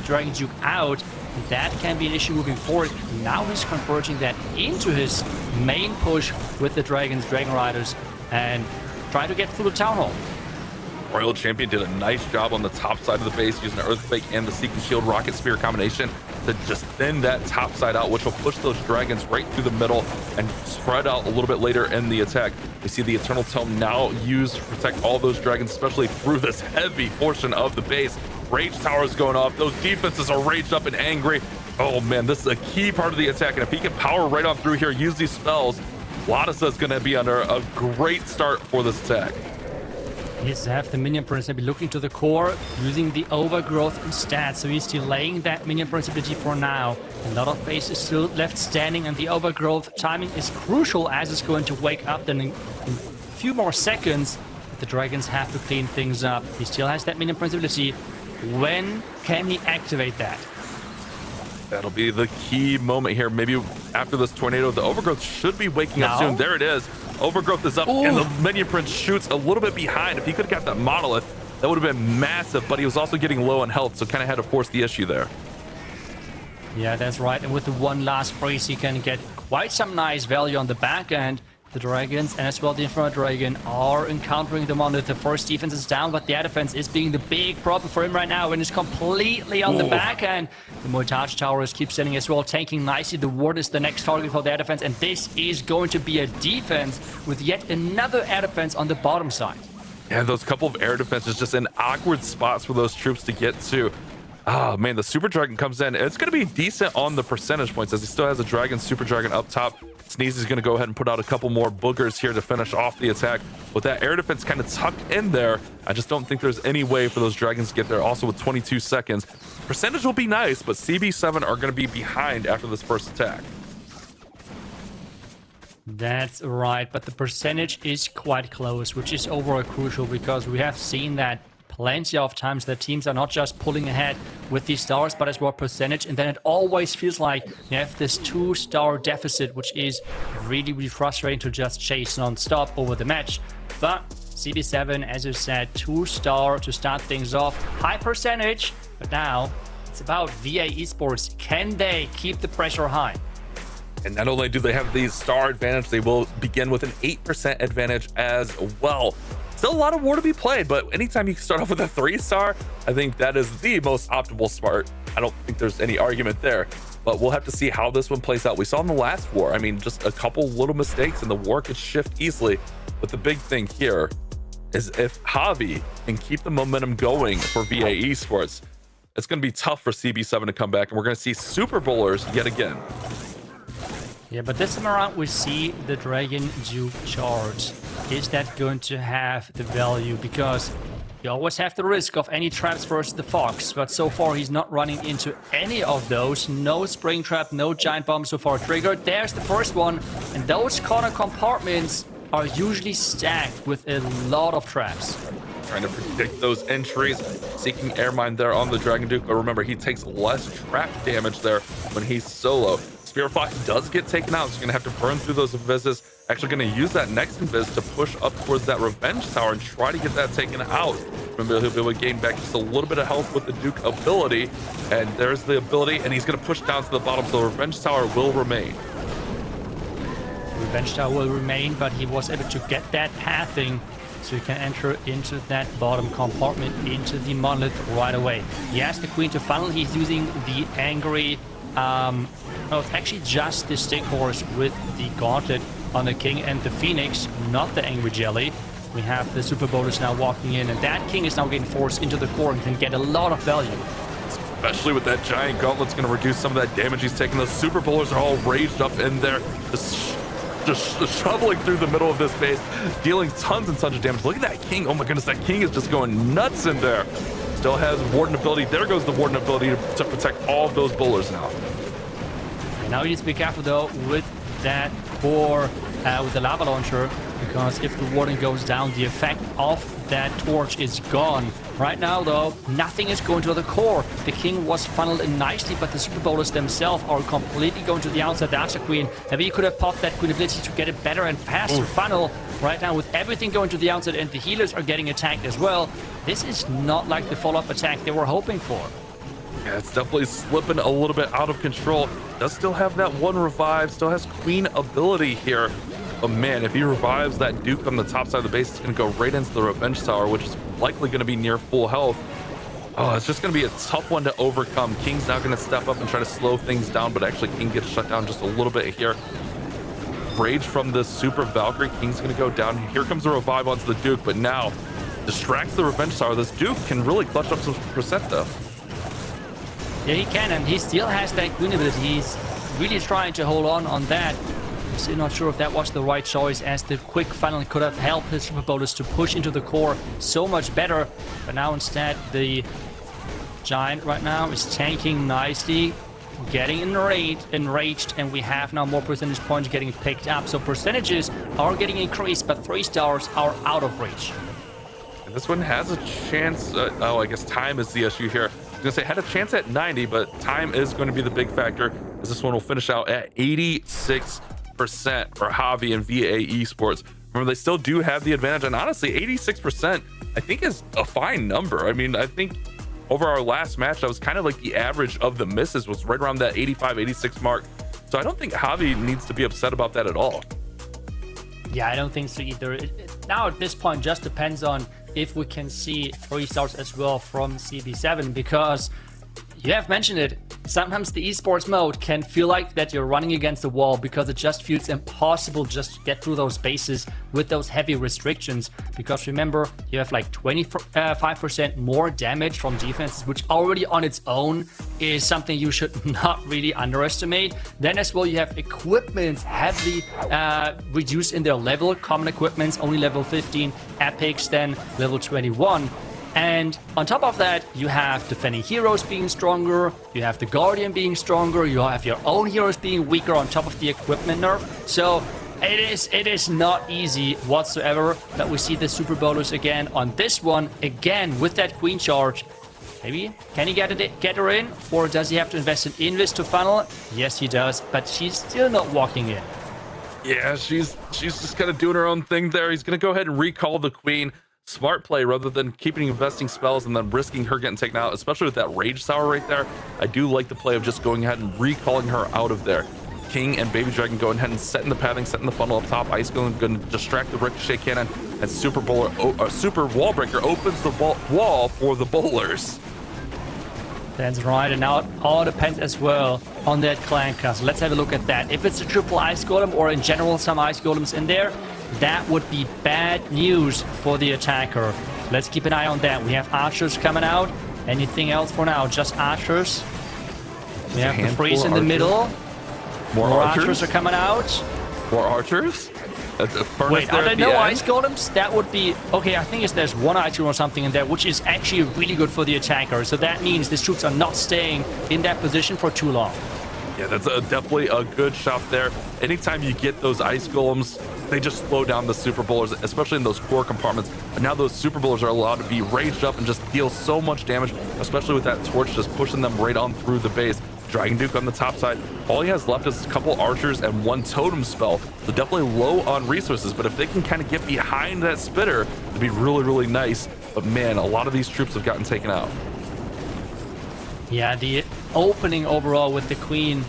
Dragon Duke out. That can be an issue moving forward. Now he's converging that into his main push with the Dragon Riders and trying to get through the Town Hall. Royal Champion did a nice job on the top side of the base, using an Earthquake and the Seeking Shield Rocket Spear combination to just thin that top side out, which will push those dragons right through the middle and spread out a little bit later in the attack. We see the Eternal Tome now used to protect all those dragons, especially through this heavy portion of the base. Rage towers going off. Those defenses are raged up and angry. Oh man, this is a key part of the attack, and if he can power right on through here, use these spells, Ladisa is going to be under a great start for this attack. He's have the minion prince maybe looking to the core, using the overgrowth instead, so he's delaying that minion principality for now. A lot of base is still left standing, and the overgrowth timing is crucial, as it's going to wake up then in a few more seconds. But the dragons have to clean things up. He still has that minion principality. When can he activate that? That'll be the key moment here. Maybe after this tornado, the Overgrowth should be waking up soon. There it is. Overgrowth is up, and the Minion Prince shoots a little bit behind. If he could have got that Monolith, that would have been massive, but he was also getting low on health, so kind of had to force the issue there. Yeah, that's right. And with the one last freeze, he can get quite some nice value on the back end. The Dragons and as well the Inferno Dragon are encountering the Monolith. The first defense is down, but the air defense is being the big problem for him right now, and is completely on the back end. The Mortage Towers keep sending as well, tanking nicely. The Ward is the next target for the air defense, and this is going to be a defense with yet another air defense on the bottom side. Yeah, those couple of air defenses just in awkward spots for those troops to get to. Oh man, the Super Dragon comes in. It's going to be decent on the percentage points as he still has a Dragon, Super Dragon up top. Sneeze is going to go ahead and put out a couple more boogers here to finish off the attack. With that air defense kind of tucked in there, I just don't think there's any way for those Dragons to get there. Also with 22 seconds, percentage will be nice, but CB7 are going to be behind after this first attack. That's right, but the percentage is quite close, which is overall crucial because we have seen that plenty of times that teams are not just pulling ahead with these stars, but as well percentage, and then it always feels like you have this 2-star deficit, which is really, really frustrating to just chase non-stop over the match. But CB7, as you said, 2-star to start things off, high percentage, but now it's about VA Esports. Can they keep the pressure high? And not only do they have the star advantage, they will begin with an 8% advantage as well. Still a lot of war to be played, but anytime you start off with a 3-star, I think that is the most optimal start. I don't think there's any argument there, but we'll have to see how this one plays out. We saw in the last war, I mean, just a couple little mistakes and the war could shift easily. But the big thing here is if Javi can keep the momentum going for VA Esports, it's going to be tough for CB7 to come back, and we're going to see Super Bowlers yet again. Yeah, but this time around we see the Dragon Duke charge. Is that going to have the value? Because you always have the risk of any traps versus the Fox, but so far he's not running into any of those. No Spring Trap, no Giant Bomb so far triggered. There's the first one, and those corner compartments are usually stacked with a lot of traps. Trying to predict those entries, seeking air mine there on the Dragon Duke, but remember he takes less trap damage there when he's solo. Spear Fox does get taken out, so you're gonna have to burn through those invises. Actually gonna use that next invis to push up towards that Revenge Tower and try to get that taken out. Remember, he'll be able to gain back just a little bit of health with the Duke ability, and there's the ability, and he's gonna push down to the bottom, so the Revenge Tower will remain. Revenge Tower will remain, but he was able to get that pathing, so he can enter into that bottom compartment, into the Monolith right away. He has the Queen to funnel. He's using the Angry... no, it's actually just the Stick Horse with the Gauntlet on the King and the Phoenix, not the Angry Jelly. We have the Super Bowlers now walking in, and that King is now getting forced into the core and can get a lot of value. Especially with that Giant Gauntlet's going to reduce some of that damage he's taking. Those Super Bowlers are all raged up in there, just shoveling through the middle of this base, dealing tons and tons of damage. Look at that King. Oh my goodness, that King is just going nuts in there. Still has Warden ability. There goes the Warden ability to protect all of those bowlers now. And now you need to be careful though with that core, with the lava launcher, because if the Warden goes down, the effect of that torch is gone. Right now though, nothing is going to the core. The King was funneled in nicely, but the Super Bowlers themselves are completely going to the outside. That's a Queen. Maybe you could have popped that Queen ability to get a better and faster funnel. Right now, with everything going to the outside and the healers are getting attacked as well, this is not like the follow-up attack they were hoping for. Yeah, it's definitely slipping a little bit out of control. Does still have that one revive, still has Queen ability here. But man, if he revives that Duke on the top side of the base, it's going to go right into the Revenge Tower, which is likely going to be near full health. Oh, it's just going to be a tough one to overcome. King's now going to step up and try to slow things down, but actually King gets shut down just a little bit here. Rage from the Super Valkyrie. King's going to go down. Here comes the revive onto the Duke, but now distracts the Revenge Tower. This Duke can really clutch up some percent though. Yeah, he can, and he still has that Queen ability. He's really trying to hold on that. I'm still not sure if that was the right choice, as the quick funnel could have helped his Super Bowlers to push into the core so much better. But now instead, the Giant right now is tanking nicely, getting enraged, and we have now more percentage points getting picked up. So percentages are getting increased, but 3 stars are out of reach. And this one has a chance. Oh, I guess time is the issue here. gonna say had a chance at 90, but time is going to be the big factor, as this one will finish out at 86% for Javi and VA Esports. Remember, they still do have the advantage, and honestly, 86% I think is a fine number. I mean, I think over our last match, that was kind of like the average of the misses was right around that 85, 86 mark. So I don't think Javi needs to be upset about that at all. Yeah, I don't think so either. Now at this point, just depends on if we can see 3 stars as well from CB7, because you have mentioned it, sometimes the esports mode can feel like that you're running against the wall, because it just feels impossible just to get through those bases with those heavy restrictions. Because remember, you have like 25% more damage from defenses, which already on its own is something you should not really underestimate. Then as well, you have equipments heavily reduced in their level. Common equipments only level 15, epics then level 21. And on top of that, you have defending heroes being stronger, you have the Guardian being stronger, you have your own heroes being weaker on top of the equipment nerf. So it is not easy whatsoever that we see the Super Bowlers again on this one, again with that Queen charge. Maybe, can he get her in? Or does he have to invest in Invis to funnel? Yes, he does, but she's still not walking in. Yeah, she's just kind of doing her own thing there. He's going to go ahead and recall the Queen. Smart play rather than keeping investing spells and then risking her getting taken out, especially with that Rage Sour right there. I do like the play of just going ahead and recalling her out of there. King and Baby Dragon going ahead and setting the pathing, setting the funnel up top. Ice going to distract the Ricochet Cannon, and Super Wall Breaker opens the wall for the bowlers. That's right, and now it all depends as well on that clan castle. Let's have a look at that. If it's a triple ice golem, or in general some ice golems in there, that would be bad news for the attacker. Let's keep an eye on that. We have archers coming out. Anything else for now? Just archers. We have the freeze in the middle. More archers are coming out. More archers? Wait, are there no ice golems? That would be... Okay, I think there's one ice golem or something in there, which is actually really good for the attacker. So that means the troops are not staying in that position for too long. Yeah, that's definitely a good shot there. Anytime you get those ice golems, they just slow down the Super Bowlers, especially in those core compartments. And now those Super Bowlers are allowed to be raged up and just deal so much damage, especially with that torch just pushing them right on through the base. Dragon Duke on the top side. All he has left is a couple archers and one totem spell. So definitely low on resources, but if they can kind of get behind that spitter, it'd be really, really nice. But man, a lot of these troops have gotten taken out. Yeah, the opening overall with the Queen,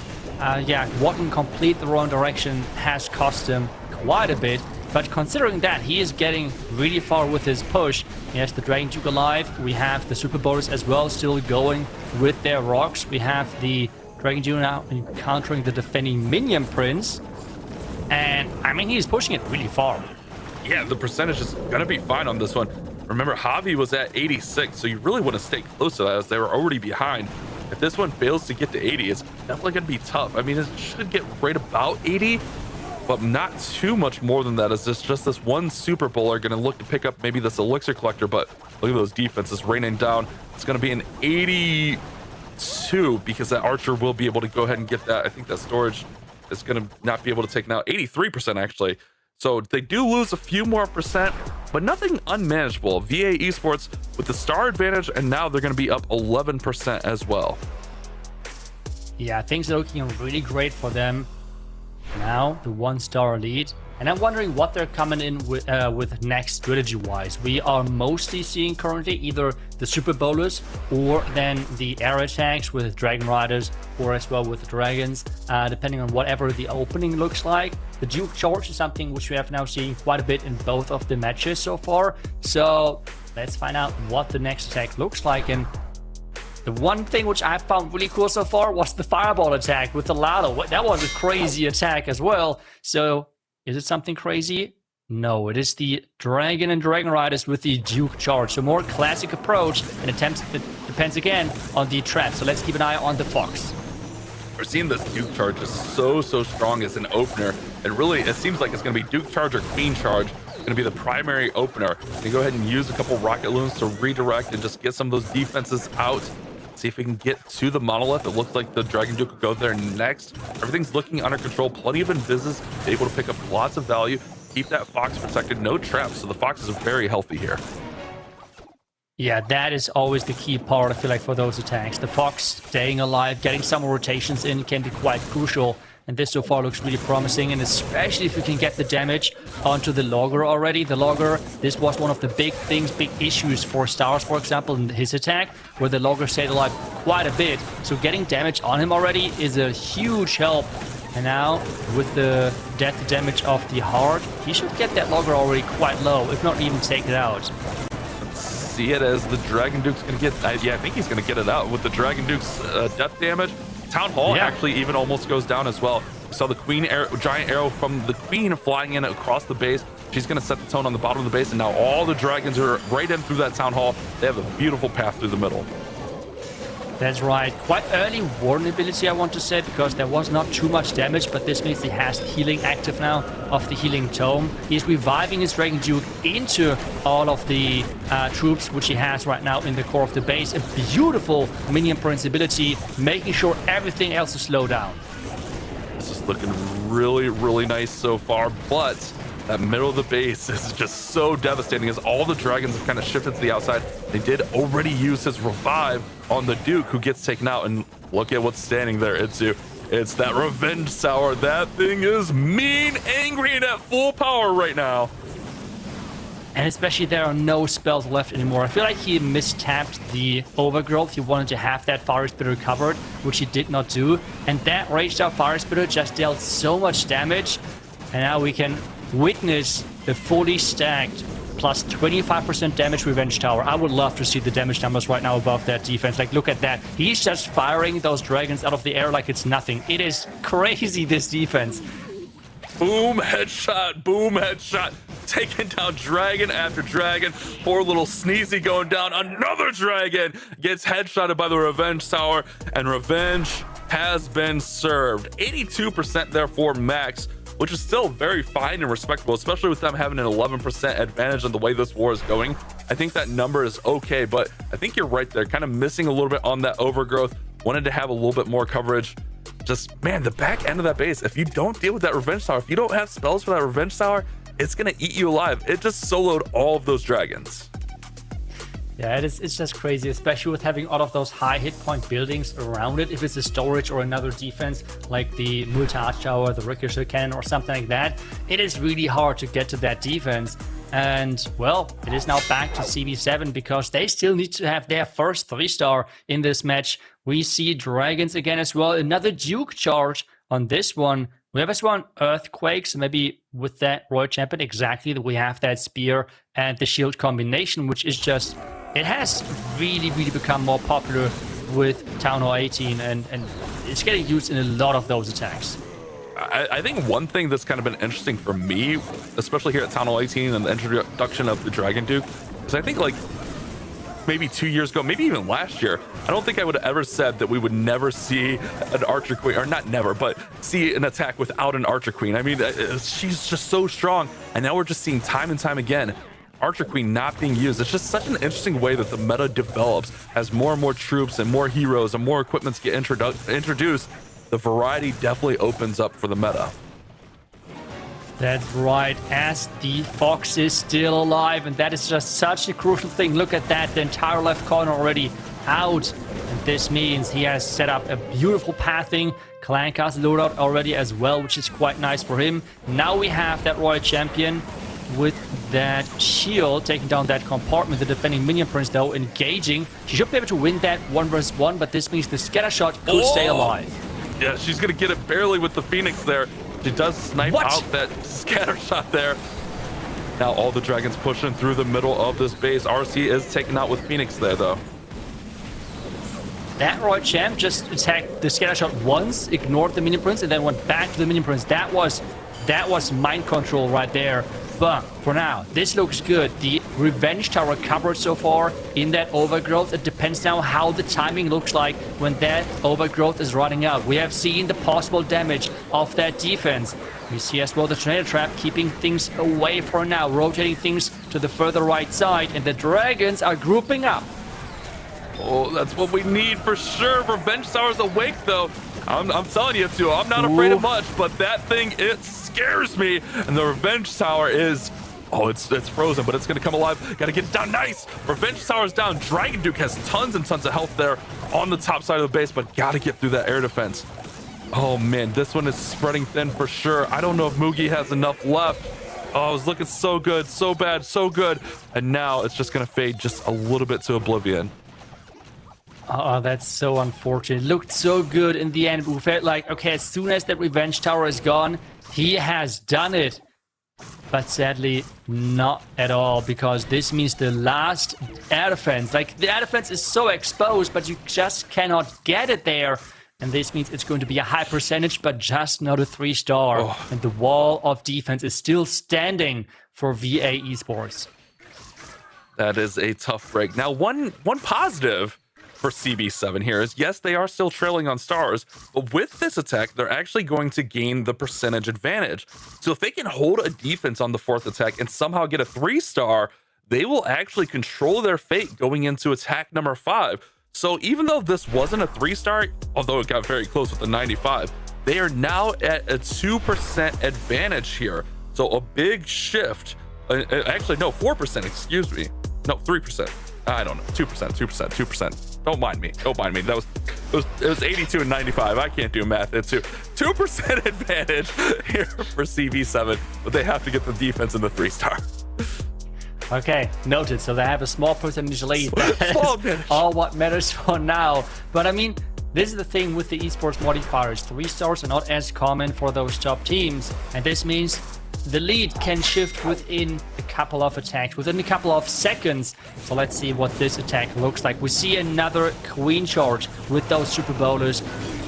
walking complete the wrong direction has cost him quite a bit. But considering that he is getting really far with his push, he has the Dragon Duke alive. We have the Super Bowlers as well still going with their rocks. We have the Dragon Duke now encountering the defending Minion Prince. And I mean, he's pushing it really far. Yeah, the percentage is going to be fine on this one. Remember, Javi was at 86, so you really want to stay close to that as they were already behind. If this one fails to get to 80, it's definitely going to be tough. I mean, it should get right about 80, but not too much more than that. Is just this one Super Bowler going to look to pick up maybe this Elixir Collector, but look at those defenses raining down. It's going to be an 82 because that Archer will be able to go ahead and get that. I think that storage is going to not be able to take it out. 83% actually. So they do lose a few more percent, but nothing unmanageable. VA Esports with the star advantage, and now they're going to be up 11% as well. Yeah, things are looking really great for them. Now the 1-star lead, and I'm wondering what they're coming in with next strategy-wise. We are mostly seeing currently either the Super Bowlers or then the air attacks with Dragon Riders, or as well with the Dragons, depending on whatever the opening looks like. The Duke Charge is something which we have now seen quite a bit in both of the matches so far. So let's find out what the next attack looks like. And the one thing which I found really cool so far was the Fireball attack with the Lado. That was a crazy attack as well. So is it something crazy? No, it is the Dragon and Dragon Riders with the Duke Charge. So more classic approach, and it depends again on the trap. So let's keep an eye on the Fox. We're seeing this Duke Charge is so strong as an opener. And really, it seems like it's going to be Duke Charge or Queen Charge. Going to be the primary opener. You go ahead and use a couple rocket loons to redirect and just get some of those defenses out. See if we can get to the monolith. It looks like the Dragon Duke will go there next. Everything's looking under control. Plenty of invises, able to pick up lots of value. Keep that Fox protected. No traps, so the Fox is very healthy here. Yeah, that is always the key part, I feel like, for those attacks. The Fox staying alive, getting some rotations in can be quite crucial. And this so far looks really promising, and especially if you can get the damage onto the Logger already. The Logger, this was one of the big things, big issues for Stars, for example, in his attack, where the Logger stayed alive quite a bit. So getting damage on him already is a huge help. And now, with the death damage of the Heart, he should get that Logger already quite low, if not even take it out. See it as the Dragon Duke's going to get... yeah, I think he's going to get it out with the Dragon Duke's death damage. Town Hall actually even almost goes down as well. We saw the Queen arrow, giant arrow from the Queen flying in across the base. She's going to set the tone on the bottom of the base, and now all the dragons are right in through that Town Hall. They have a beautiful path through the middle. That's right. Quite early vulnerability, I want to say, because there was not too much damage, but this means he has healing active now of the healing tome. He's reviving his Dragon Duke into all of the troops, which he has right now in the core of the base. A beautiful minion prince ability, making sure everything else is slowed down. This is looking really, really nice so far, but that middle of the base is just so devastating as all the dragons have kind of shifted to the outside. They did already use his revive on the Duke, who gets taken out, and look at what's standing there, Itsu. It's that Revenge Sour. That thing is mean, angry, and at full power right now. And especially there are no spells left anymore. I feel like he mistapped the Overgrowth. He wanted to have that Fire Spitter covered, which he did not do. And that Raged Out Fire Spitter just dealt so much damage. And now we can witness the fully stacked plus 25% damage Revenge Tower. I would love to see the damage numbers right now above that defense. Like, look at that. He's just firing those dragons out of the air like it's nothing. It is crazy, this defense. Boom, headshot, boom, headshot. Taking down dragon after dragon. Poor little Sneezy going down. Another dragon gets headshotted by the Revenge Tower, and Revenge has been served. 82% there for Max, which is still very fine and respectable, especially with them having an 11% advantage on the way this war is going. I think that number is okay, but I think you're right there, kind of missing a little bit on that Overgrowth. Wanted to have a little bit more coverage. Just, man, the back end of that base, if you don't deal with that Revenge Tower, if you don't have spells for that Revenge Tower, it's gonna eat you alive. It just soloed all of those dragons. Yeah, it's just crazy, especially with having all of those high hit point buildings around it. If it's a storage or another defense, like the multi-arch tower, the ricochet cannon, or something like that, it is really hard to get to that defense. And, well, it is now back to CB7 because they still need to have their first 3-star in this match. We see dragons again as well. Another Duke charge on this one. We have as well an Earthquake, so maybe with that Royal Champion, exactly, that we have that Spear and the Shield combination, which is just... It has really, really become more popular with Town Hall 18, and it's getting used in a lot of those attacks. I think one thing that's kind of been interesting for me, especially here at Town Hall 18 and the introduction of the Dragon Duke, is I think like maybe 2 years ago, maybe even last year, I don't think I would have ever said that we would never see an Archer Queen, or not never, but see an attack without an Archer Queen. I mean, she's just so strong, and now we're just seeing time and time again Archer Queen not being used. It's just such an interesting way that the meta develops as more and more troops and more heroes and more equipments get introduced. The variety definitely opens up for the meta. That's right, as the Fox is still alive, and that is just such a crucial thing. Look at that, the entire left corner already out. And this means he has set up a beautiful pathing clan castle loadout already as well, which is quite nice for him. Now we have that Royal Champion with that shield taking down that compartment. The defending minion prince though engaging. She should be able to win that 1 versus 1, but this means the scatter shot could stay alive. Yeah, she's gonna get it barely with the Phoenix there. She does snipe out that scatter shot there. Now all the dragons pushing through the middle of this base. RC is taken out with Phoenix there though. That Royal Champ just attacked the scatter shot once, ignored the minion prince, and then went back to the minion prince. That was mind control right there. But for now, this looks good. The Revenge Tower covered so far in that Overgrowth. It depends now how the timing looks like when that Overgrowth is running out. We have seen the possible damage of that defense. We see as well the Tornado Trap keeping things away for now, rotating things to the further right side, and the dragons are grouping up. Oh, that's what we need for sure. Revenge Tower's awake though. I'm telling you, too, I'm not afraid of much, but that thing, it scares me. And the Revenge Tower is Oh, it's frozen, but it's going to come alive. Got to get it down. Nice. Revenge Tower's down. Dragon Duke has tons and tons of health there on the top side of the base, but got to get through that air defense. Oh, man, this one is spreading thin for sure. I don't know if Mugi has enough left. Oh, it was looking so good, so bad, so good. And now it's just going to fade just a little bit to oblivion. Oh, that's so unfortunate. It looked so good in the end. We felt like, okay, as soon as that Revenge Tower is gone, he has done it. But sadly, not at all, because this means the last air defense. Like, the air defense is so exposed, but you just cannot get it there. And this means it's going to be a high percentage, but just not a 3-star. Oh. And the wall of defense is still standing for VA Esports. That is a tough break. Now, one positive for CB7 here is, yes, they are still trailing on stars, but with this attack, they're actually going to gain the percentage advantage. So if they can hold a defense on the 4th attack and somehow get a 3-star, they will actually control their fate going into attack number 5. So even though this wasn't a 3-star, although it got very close with the 95, they are now at a 2% advantage here. So a big shift. Actually, no, 4%, excuse me. No, 3%. I don't know, 2%. Don't mind me. It was 82 and 95. I can't do math. It's 2% advantage here for CB7, but they have to get the defense in the 3-star. Okay, noted. So they have a small percentage lead. Small advantage. All what matters for now. But I mean, this is the thing with the esports modifiers. 3-stars are not as common for those top teams, and this means the lead can shift within a couple of attacks, within a couple of seconds. So let's see what this attack looks like. We see another queen charge with those super bowlers.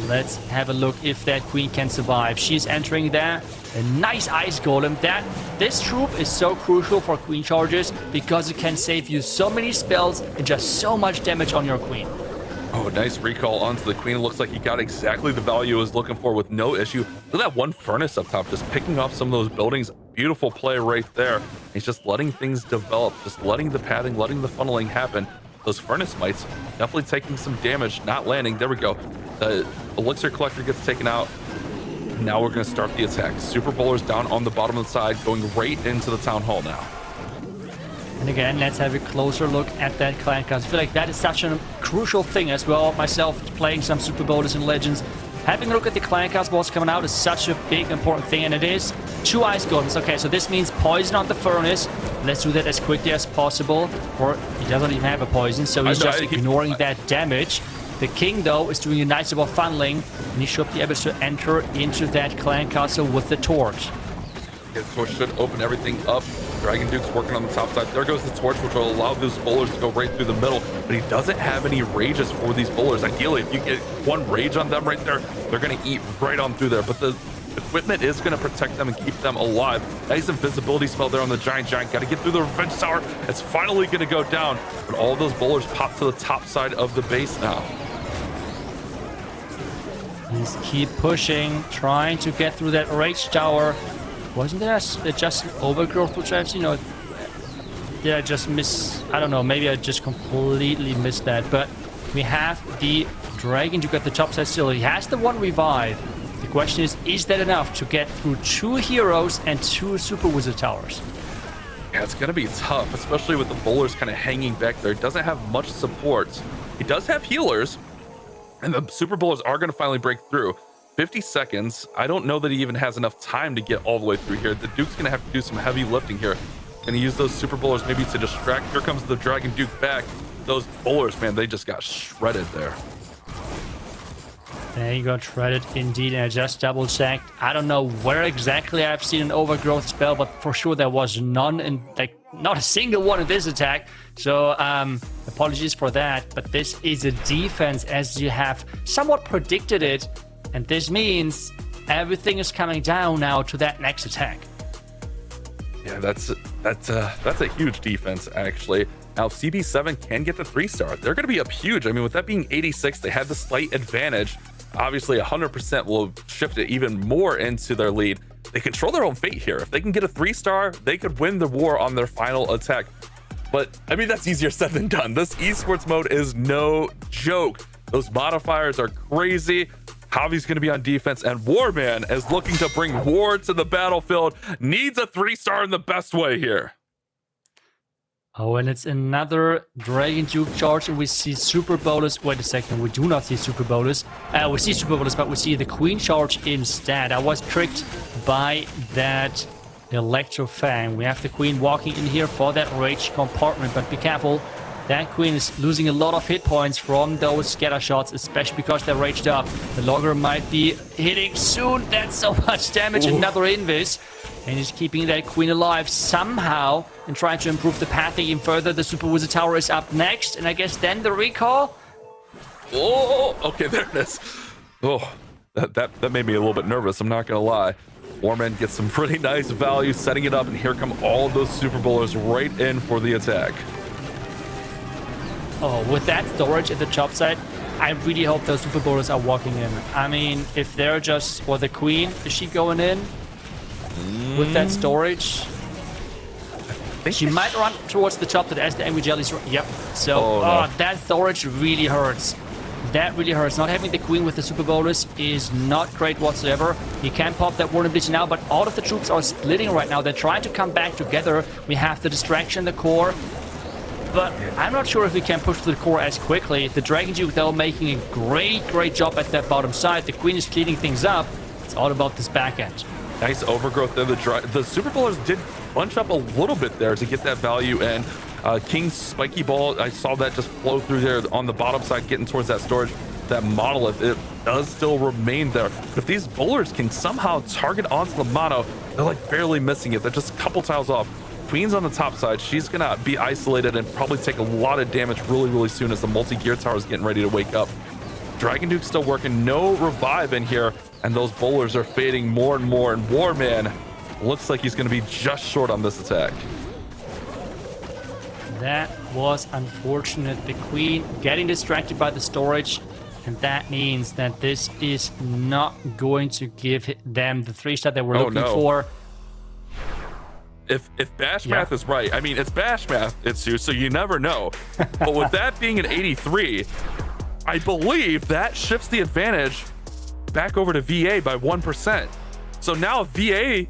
Let's have a look if that queen can survive. She's entering there. A nice ice golem. This troop is so crucial for queen charges because it can save you so many spells and just so much damage on your queen. Oh, nice recall onto the queen. It looks like he got exactly the value he was looking for with no issue. Look at that one furnace up top, just picking off some of those buildings. Beautiful play right there. He's just letting things develop, just letting the padding, letting the funneling happen. Those furnace mites definitely taking some damage, not landing. There we go. The elixir collector gets taken out. Now we're going to start the attack. Super bowlers down on the bottom of the side, going right into the town hall now. And again, let's have a closer look at that clan cast. I feel like that is such a crucial thing as well. Myself playing some super bowlers and legends, having a look at the clan cast balls coming out is such a big important thing, and it is 2 ice golems. Okay, so this means poison on the furnace. Let's do that as quickly as possible. Or he doesn't even have a poison, so he's just ignoring that damage. The king, though, is doing a nice job of funneling, and he should be able to enter into that clan castle with the torch. The torch should open everything up. Dragon Duke's working on the top side. There goes the torch, which will allow those bowlers to go right through the middle, but he doesn't have any rages for these bowlers. Ideally, if you get one rage on them right there, they're going to eat right on through there, but the equipment is going to protect them and keep them alive. Nice invisibility spell there on the giant. Got to get through the revenge tower. It's finally going to go down, but all those bowlers pop to the top side of the base now. Just keep pushing, trying to get through that rage tower. Wasn't there just an overgrowth which I've seen? Or did I just miss? I don't know. Maybe I just completely missed that. But we have the Dragon Duke at the top side still. He has the 1 revive. The question is that enough to get through 2 heroes and 2 super wizard towers? Yeah, it's going to be tough, especially with the bowlers kind of hanging back there. It doesn't have much support. It does have healers, and the super bowlers are going to finally break through. 50 seconds. I don't know that he even has enough time to get all the way through here. The Duke's going to have to do some heavy lifting here. Going to use those super bowlers maybe to distract. Here comes the Dragon Duke back. Those bowlers, man, they just got shredded there. There you go, shredded indeed, and I just double checked. I don't know where exactly I've seen an overgrowth spell, but for sure there was none, and like not a single one in this attack. So apologies for that, but this is a defense as you have somewhat predicted it. And this means everything is coming down now to that next attack. Yeah, that's a huge defense, actually. Now, CB7 can get the 3-star. They're going to be up huge. I mean, with that being 86, they had the slight advantage. Obviously, 100% will shift it even more into their lead. They control their own fate here. If they can get a 3-star, they could win the war on their final attack. But, I mean, that's easier said than done. This esports mode is no joke. Those modifiers are crazy. Javi's going to be on defense, and Warman is looking to bring War to the battlefield. Needs a 3-star in the best way here. Oh, and it's another Dragon Duke charge, and we see Super Bolus. Wait a second, we do not see Super Bolus. We see Super Bolus, but we see the Queen charge instead. I was tricked by that Electro Fang. We have the Queen walking in here for that Rage compartment, but be careful. That Queen is losing a lot of hit points from those scatter shots, especially because they're raged up. The Logger might be hitting soon. That's so much damage. Ooh. Another Invis. And he's keeping that Queen alive somehow and trying to improve the pathing even further. The Super Wizard Tower is up next, and I guess then the recall. Oh, okay, there it is. Oh, that made me a little bit nervous, I'm not gonna lie. Warman gets some pretty nice value setting it up, and here come all those Super Bowlers right in for the attack. Oh, with that storage at the top side, I really hope those Super Bowlers are walking in. I mean, if they're just, or the Queen, is she going in? With that storage, she might run towards the top as the Angry Jelly's. Yep. So, no. That storage really hurts. That really hurts. Not having the Queen with the Super Bolus is not great whatsoever. You can pop that vulnerability now, but all of the troops are splitting right now. They're trying to come back together. We have the distraction, the core. But I'm not sure if we can push to the core as quickly. The Dragon Duke, though, making a great job at that bottom side. The Queen is cleaning things up. It's all about this back end. Nice overgrowth there. The Super Bowlers did bunch up a little bit there to get that value, and King's Spiky Ball, I saw that just flow through there on the bottom side, getting towards that storage. That Monolith, it does still remain there. But if these bowlers can somehow target onto the mono, they're like barely missing it. They're just a couple tiles off. Queen's on the top side. She's gonna be isolated and probably take a lot of damage really soon as the multi-gear tower is getting ready to wake up. Dragon Duke's still working, no revive in here, and those bowlers are fading more and more, and Warman looks like he's going to be just short on this attack. That was unfortunate. The Queen getting distracted by the storage, and that means that this is not going to give them the 3-star that we're looking for. If Bash Math is right, I mean, it's Bash Math, so you never know. But with that being an 83, I believe that shifts the advantage back over to VA by 1%. So now VA,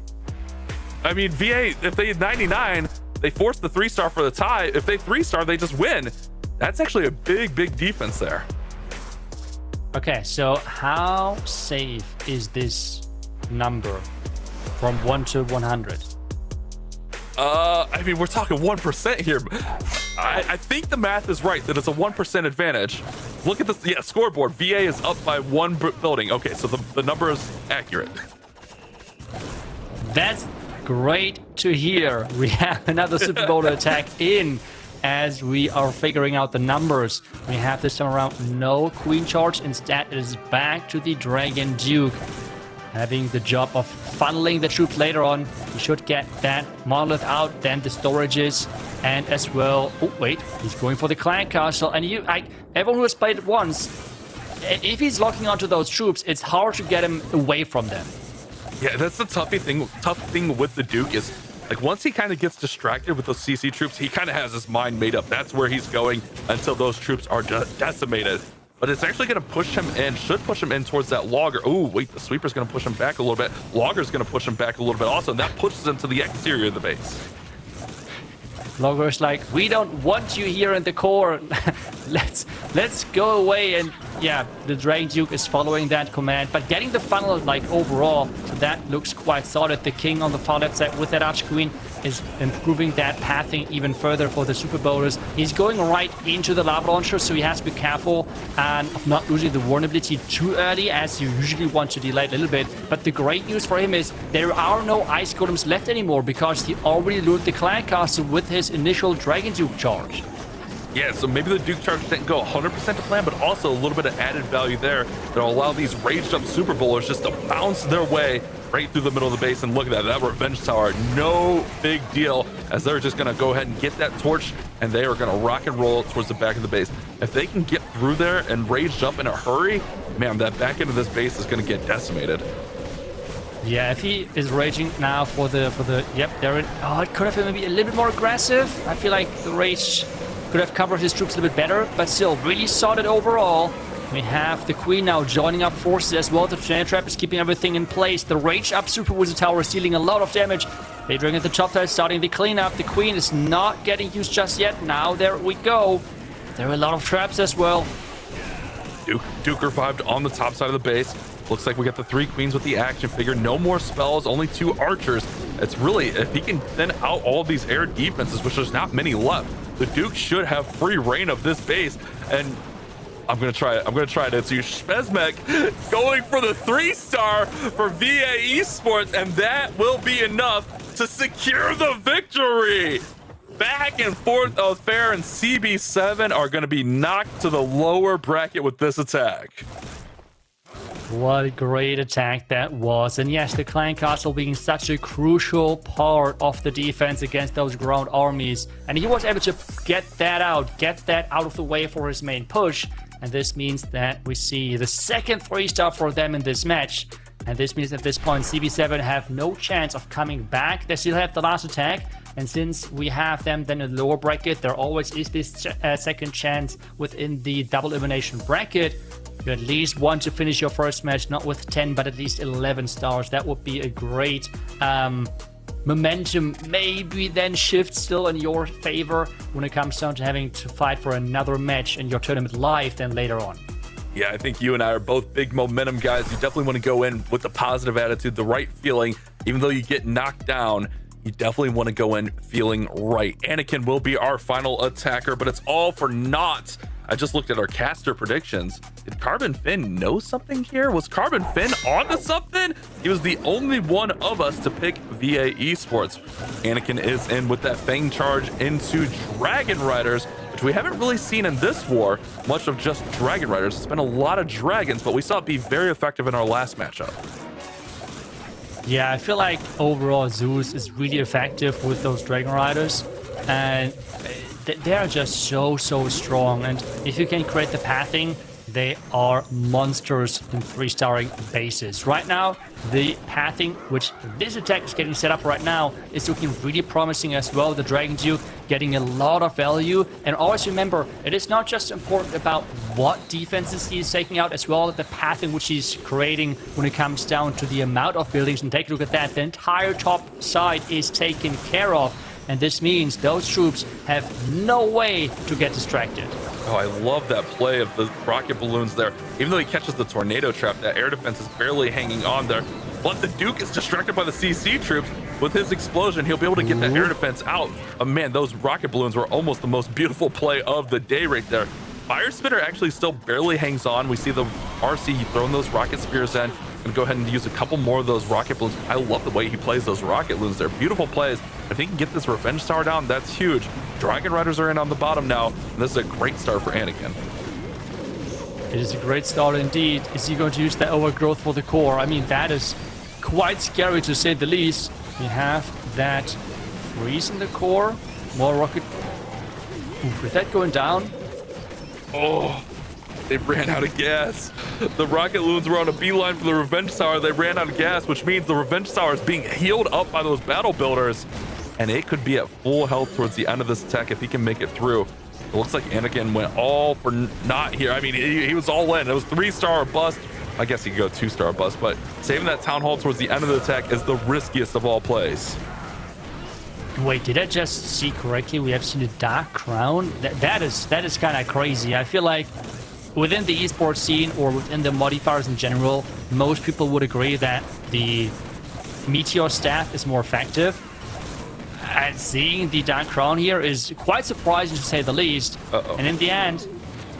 if they had 99, they force the 3-star for the tie. If they 3-star, they just win. That's actually a big defense there. Okay, so how safe is this number from 1 to 100? We're talking 1% here. I think the math is right that it's a 1% advantage. Look at this, scoreboard. VA is up by 1 building. Okay, so the number is accurate. That's great to hear. We have another Super Bowler attack in as we are figuring out the numbers. We have this time around no Queen charge. Instead, it is back to the Dragon Duke, having the job of funneling the troops later on. You should get that Monolith out, then the storages, and as well... Oh, wait, he's going for the Clan Castle. And everyone who has played it once, if he's locking onto those troops, it's hard to get him away from them. Yeah, that's the tough thing with the Duke is, like, once he kind of gets distracted with those CC troops, he kind of has his mind made up. That's where he's going until those troops are decimated. But it's actually going to push him in, should push him in towards that Logger. Oh, wait, the Sweeper's going to push him back a little bit. Logger's going to push him back a little bit also, and that pushes him to the exterior of the base. Logger's like, we don't want you here in the core. let's go away. And yeah, the Dragon Duke is following that command, but getting the funnel, like, overall, so that looks quite solid. The King on the far left side with that Archqueen is improving that pathing even further for the Super Bowlers. He's going right into the lava launcher, so he has to be careful and of not losing the vulnerability too early, as you usually want to delay a little bit. But the great news for him is there are no ice golems left anymore, because he already lured the Clan Castle with his initial Dragon Duke charge. Yeah, so maybe the Duke charge didn't go 100% to plan, but also a little bit of added value there that'll allow these raged up Super Bowlers just to bounce their way right through the middle of the base. And look at that Revenge Tower, no big deal, as they're just going to go ahead and get that torch, and they are going to rock and roll towards the back of the base. If they can get through there and raged up in a hurry, man, that back end of this base is going to get decimated. Yeah, if he is raging now for the yep, there it. Oh, it could have been maybe a little bit more aggressive. I feel like the rage could have covered his troops a little bit better, but still really solid overall. We have the Queen now joining up forces as well. The Tornado Trap is keeping everything in place. The Rage Up Super Wizard Tower is dealing a lot of damage. Daydream at the top side starting the cleanup. The Queen is not getting used just yet. Now there we go. There are a lot of traps as well. Duke revived on the top side of the base. Looks like we got the 3 queens with the action figure. No more spells, only 2 archers. It's really, if he can thin out all these air defenses, which there's not many left, the Duke should have free reign of this base. And I'm gonna try it. It's you, Spezmek, going for the 3-star for VA Esports, and that will be enough to secure the victory. Back and forth of Fair and CB7 are going to be knocked to the lower bracket with this attack. What a great attack that was. And yes, the Clan Castle being such a crucial part of the defense against those ground armies. And he was able to get that out of the way for his main push. And this means that we see the second 3-star for them in this match. And this means at this point, CB7 have no chance of coming back. They still have the last attack. And since we have them then in the lower bracket, there always is this second chance within the double elimination bracket. You at least want to finish your first match, not with 10, but at least 11 stars. That would be a great momentum. Maybe then shift still in your favor when it comes down to having to fight for another match in your tournament live then later on. Yeah, I think you and I are both big momentum guys. You definitely want to go in with the positive attitude, the right feeling. Even though you get knocked down, you definitely want to go in feeling right. Anakin will be our final attacker, but it's all for naught. I just looked at our caster predictions. Did Carbon Finn know something here? Was Carbon Finn onto something? He was the only one of us to pick VA Esports. Anakin is in with that Fang charge into Dragon Riders, which we haven't really seen in this war, much of just Dragon Riders. It's been a lot of dragons, but we saw it be very effective in our last matchup. Yeah, I feel like overall Zeus is really effective with those Dragon Riders, and they are just so strong. And if you can create the pathing, they are monsters in 3-starring bases. Right now, the pathing, which this attack is getting set up right now, is looking really promising as well. The Dragon Duke getting a lot of value. And always remember, it is not just important about what defenses he's taking out, as well as the pathing which he's creating when it comes down to the amount of buildings. And take a look at that. The entire top side is taken care of. And this means those troops have no way to get distracted. Oh, I love that play of the rocket balloons there. Even though he catches the tornado trap, that air defense is barely hanging on there. But the Duke is distracted by the CC troops. With his explosion, he'll be able to get that air defense out. Oh man, those rocket balloons were almost the most beautiful play of the day right there. Fire Spitter actually still barely hangs on. We see the RC throwing those rocket spears in. Gonna go ahead and use a couple more of those rocket balloons. I love the way he plays those rocket balloons. They're beautiful plays. If he can get this Revenge Tower down, that's huge. Dragon Riders are in on the bottom now, and this is a great start for Anakin. It is a great start indeed. Is he going to use that overgrowth for the core? I mean, that is quite scary to say the least. We have that freeze in the core. More rocket. Ooh, is that going down? Oh, they ran out of gas. The rocket balloons were on a beeline for the Revenge Tower. They ran out of gas, which means the Revenge Tower is being healed up by those battle builders. And it could be at full health towards the end of this attack if he can make it through. It looks like Anakin went all for not here. I mean, he was all in. It was 3-star or bust. I guess he could go 2-star or bust, but saving that Town Hall towards the end of the attack is the riskiest of all plays. Wait, did I just see correctly? We have seen a Dark Crown? That is kind of crazy. I feel like within the esports scene or within the modifiers in general, most people would agree that the Meteor Staff is more effective. And seeing the Dark Crown here is quite surprising to say the least. And in the end,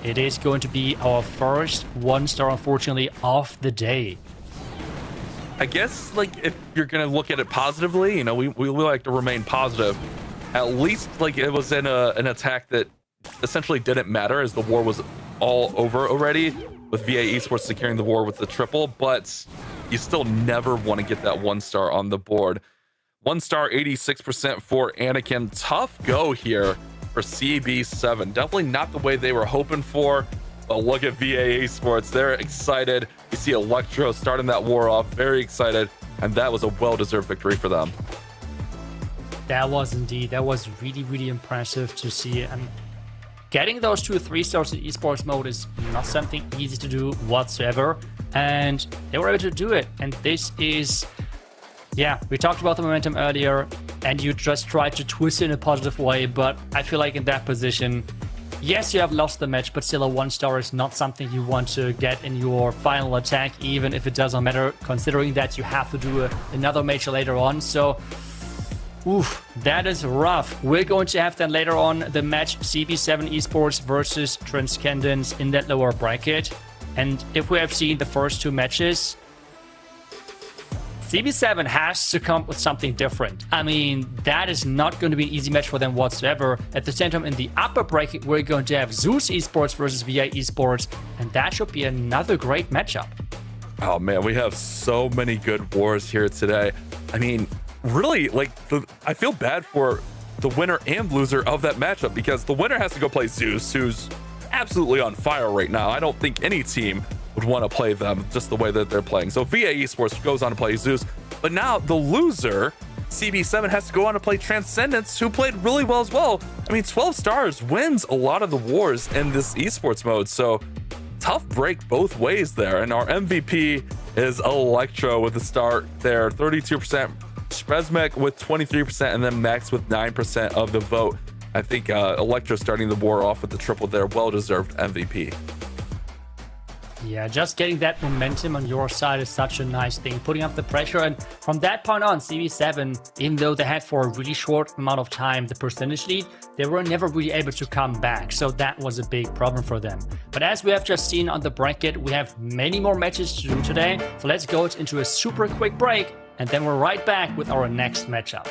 it is going to be our first 1-star, unfortunately, of the day. I guess, like, if you're gonna look at it positively, you know, we like to remain positive. At least, like, it was in an attack that essentially didn't matter, as the war was all over already, with VA Esports securing the war with the triple. But you still never want to get that 1-star on the board. 1-star, 86% for Anakin. Tough go here for CB7. Definitely not the way they were hoping for. But look at VA Esports. They're excited. You see Electro starting that war off. Very excited. And that was a well-deserved victory for them. That was indeed. That was really, really impressive to see. And getting those 2 3-stars in esports mode is not something easy to do whatsoever, and they were able to do it. And this is, yeah, we talked about the momentum earlier, and you just tried to twist it in a positive way, but I feel like in that position, yes, you have lost the match, but still a 1-star is not something you want to get in your final attack, even if it doesn't matter, considering that you have to do another major later on. So, oof, that is rough. We're going to have then later on the match CB7 Esports versus Transcendence in that lower bracket. And if we have seen the first 2 matches, CB7 has to come with something different. I mean, that is not going to be an easy match for them whatsoever. At the same time, in the upper bracket, we're going to have Zeus Esports versus VA Esports, and that should be another great matchup. Oh man, we have so many good wars here today. I mean, really, like, I feel bad for the winner and loser of that matchup, because the winner has to go play Zeus, who's absolutely on fire right now. I don't think any team would want to play them just the way that they're playing. So VA Esports goes on to play Zeus, but now the loser, CB7, has to go on to play Transcendence, who played really well as well. I mean, 12 stars wins a lot of the wars in this esports mode, so tough break both ways there. And our MVP is Electro with the start there, 32%, Sprezmek with 23%, and then Max with 9% of the vote. I think Electro starting the war off with the triple there, well-deserved MVP. Yeah, just getting that momentum on your side is such a nice thing, putting up the pressure. And from that point on, CB7, even though they had for a really short amount of time the percentage lead, they were never really able to come back. So that was a big problem for them. But as we have just seen on the bracket, we have many more matches to do today. So let's go into a super quick break, and then we're right back with our next matchup.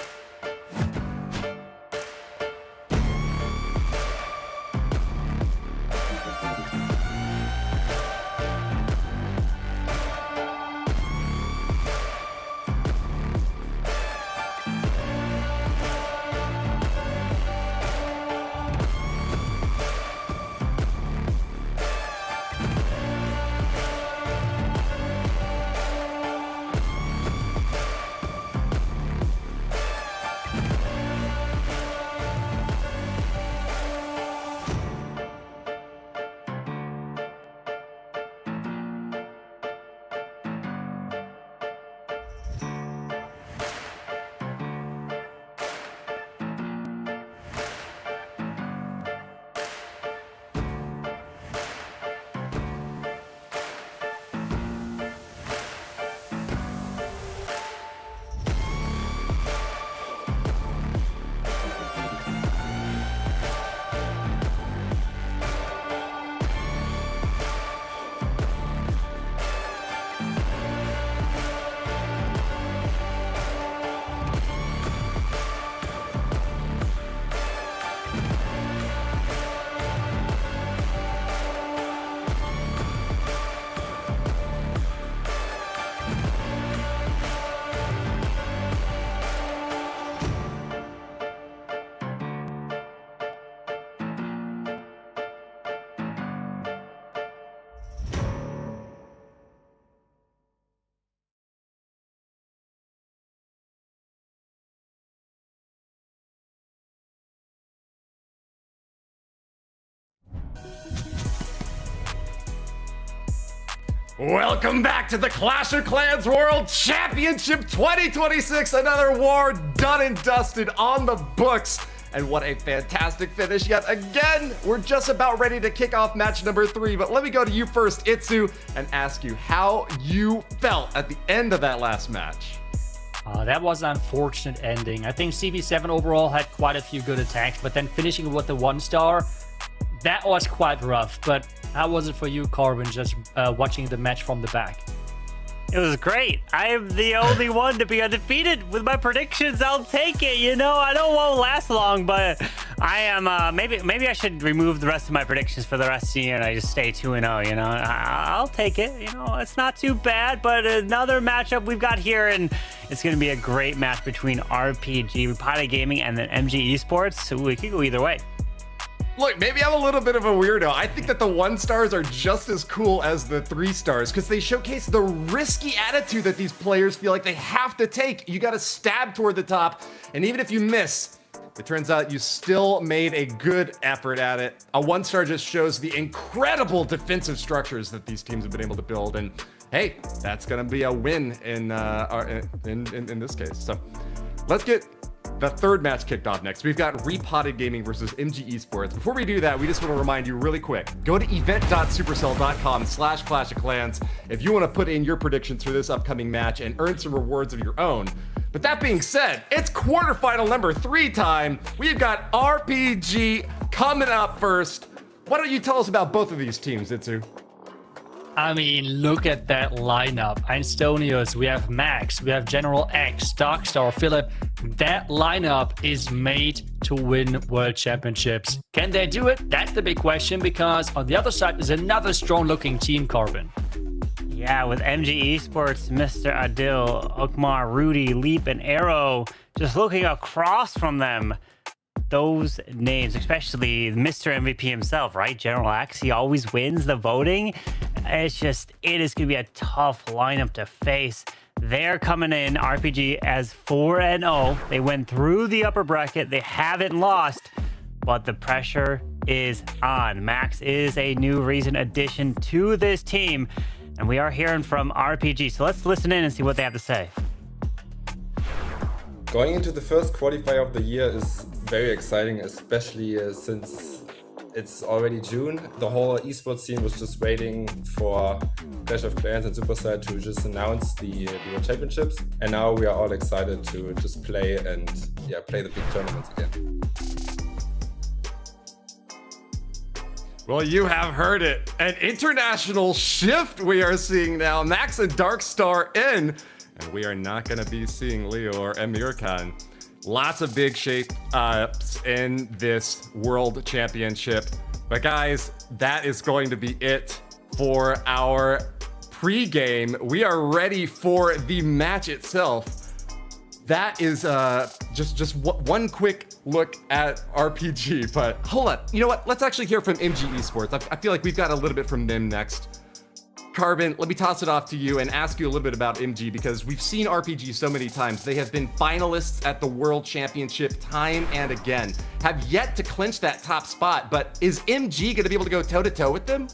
Welcome back to the Clash of Clans World Championship 2026. Another war done and dusted on the books. And what a fantastic finish yet again. We're just about ready to kick off match number 3, but let me go to you first, Itsu, and ask you how you felt at the end of that last match. That was an unfortunate ending. I think CB7 overall had quite a few good attacks, but then finishing with the 1-star, that was quite rough. But how was it for you, Corbin, just watching the match from the back? It was great. I am the only one to be undefeated with my predictions. I'll take it. You know, I don't won't last long, but I am. Maybe I should remove the rest of my predictions for the rest of the year and I just stay 2-0. You know, I'll take it. You know, it's not too bad. But another matchup we've got here, and it's going to be a great match between RPG, Repotted Gaming, and then MG Esports. So we could go either way. Look, maybe I'm a little bit of a weirdo. I think that the 1-stars are just as cool as the 3-stars because they showcase the risky attitude that these players feel like they have to take. You got to stab toward the top, and even if you miss, It turns out you still made a good effort at it. A 1-star just shows the incredible defensive structures that these teams have been able to build. And hey, that's going to be a win in this case. So let's get the third match kicked off next. We've got Repotted Gaming versus MG Esports. Before we do that, we just want to remind you really quick, go to event.supercell.com/clash-of-clans if you want to put in your predictions for this upcoming match and earn some rewards of your own. But that being said, it's quarterfinal number 3 time. We've got RPG coming up first. Why don't you tell us about both of these teams, Itsu? I mean, look at that lineup. Einstonius, we have Max, we have General X, Darkstar, Philip. That lineup is made to win World Championships. Can they do it? That's the big question, because on the other side is another strong-looking team, Carbon. Yeah, with MG Esports, Mr. Adil, Ukmar, Rudy, Leap, and Arrow, just looking across from them. Those names, especially Mr. MVP himself, right? General X, he always wins the voting. It is going to be a tough lineup to face. They're coming in, RPG, as 4-0. They went through the upper bracket. They haven't lost, but the pressure is on. Max is a new recent addition to this team, and we are hearing from RPG. So let's listen in and see what they have to say. Going into the first qualifier of the year is very exciting, especially since it's already June. The whole esports scene was just waiting for Clash of Clans and Supercell to just announce the World Championships. And now we are all excited to just play and play the big tournaments again. Well, you have heard it. An international shift we are seeing now. Max and Darkstar in. And we are not going to be seeing Leo or Emir Khan. Lots of big shake-ups in this World Championship. But guys, that is going to be it for our pregame. We are ready for the match itself. That is just one quick look at RPG. But hold on, you know what? Let's actually hear from MG Esports. I feel like we've got a little bit from them next. Carbon, let me toss it off to you and ask you a little bit about MG, because we've seen RPG so many times. They have been finalists at the World Championship time and again, have yet to clinch that top spot, but is MG going to be able to go toe-to-toe with them?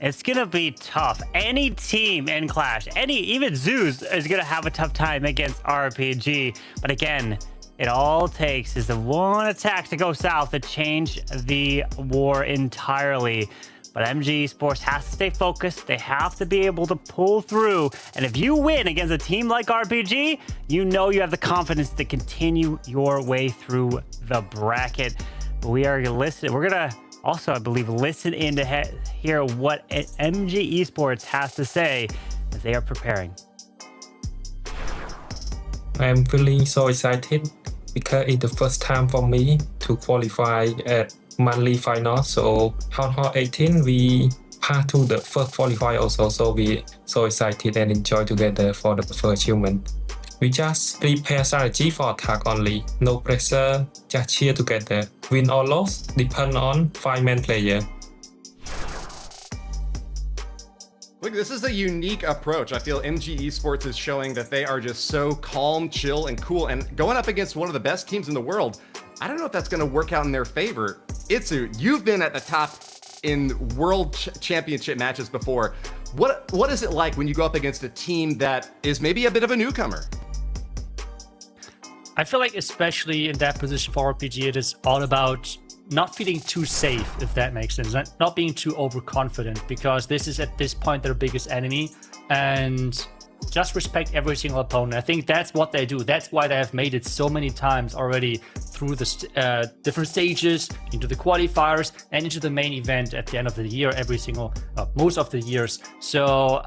It's going to be tough. Any team in Clash, even Zeus is going to have a tough time against RPG. But again, it all takes is the one attack to go south to change the war entirely. But MG Esports has to stay focused. They have to be able to pull through. And if you win against a team like RPG, you know you have the confidence to continue your way through the bracket. But we are going to listen. We're going to also, I believe, listen in to hear what MG Esports has to say as they are preparing. I'm feeling so excited because it's the first time for me to qualify at monthly final. So Town Hall 18 we passed to the first qualifier also, so we so excited and enjoy together for the first achievement. We just prepare strategy for attack only, no pressure, just cheer together. Win or loss depend on 5-man player. Look, this is a unique approach. I feel MG Esports is showing that they are just so calm, chill, and cool, and going up against one of the best teams in the world. I don't know if that's going to work out in their favor. Itsu, you've been at the top in World Championship matches before. What is it like when you go up against a team that is maybe a bit of a newcomer? I feel like especially in that position for RPG, it is all about not feeling too safe, if that makes sense. Not being too overconfident, because this is at this point their biggest enemy, and just respect every single opponent. I think that's what they do. That's why they have made it so many times already through the different stages, into the qualifiers, and into the main event at the end of the year, most of the years. So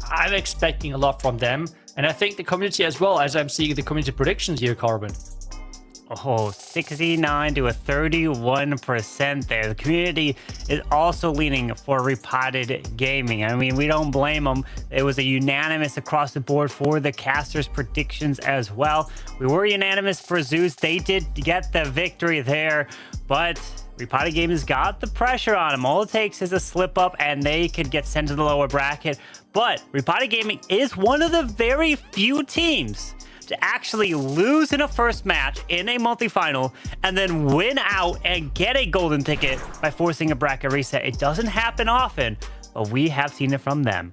I'm expecting a lot from them. And I think the community as well, as I'm seeing the community predictions here, Carbon. Oh, 69 to a 31% there. The community is also leaning for Repotted Gaming. I mean, we don't blame them. It was a unanimous across the board for the casters' predictions as well. We were unanimous for Zeus. They did get the victory there, but Repotted Gaming's got the pressure on them. All it takes is a slip up and they could get sent to the lower bracket. But Repotted Gaming is one of the very few teams to actually lose in a first match in a monthly final and then win out and get a golden ticket by forcing a bracket reset. It doesn't happen often, but we have seen it from them.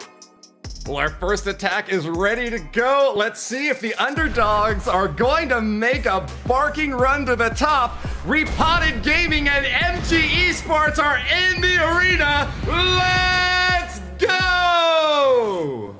Well, our first attack is ready to go. Let's see if the underdogs are going to make a barking run to the top. Repotted Gaming and MG Esports are in the arena. Let's go!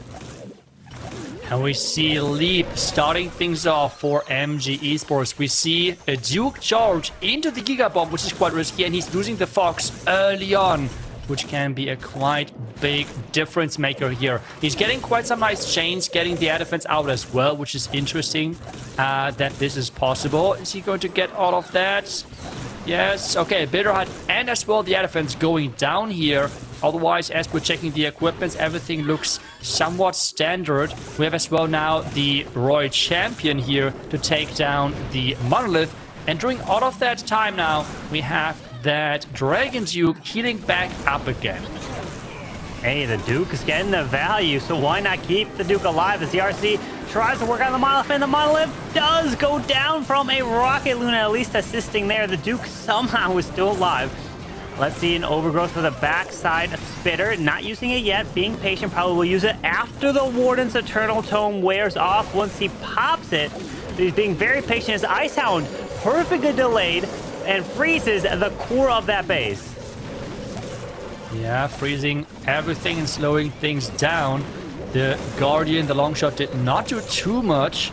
And we see Leap starting things off for MG Esports. We see a Duke charge into the Giga Bomb, which is quite risky, and he's losing the Fox early on, which can be a quite big difference maker here. He's getting quite some nice chains, getting the air defense out as well, which is interesting that this is possible. Is he going to get all of that? Yes. Okay, Bitterheart and as well the air defense going down here. Otherwise, as we're checking the equipment, everything looks somewhat standard. We have as well now the Royal Champion here to take down the Monolith. And during all of that time now, we have that Dragon Duke healing back up again. Hey, the Duke is getting the value, so why not keep the Duke alive as the RC tries to work on the Monolith, and the Monolith does go down from a Rocket Luna, at least assisting there. The Duke somehow is still alive. Let's see an overgrowth for the backside Spitter, not using it yet, being patient, probably will use it after the Warden's Eternal Tome wears off once he pops it. He's being very patient. His Ice Hound perfectly delayed and freezes the core of that base. Yeah, freezing everything and slowing things down. The Guardian, the long shot, did not do too much.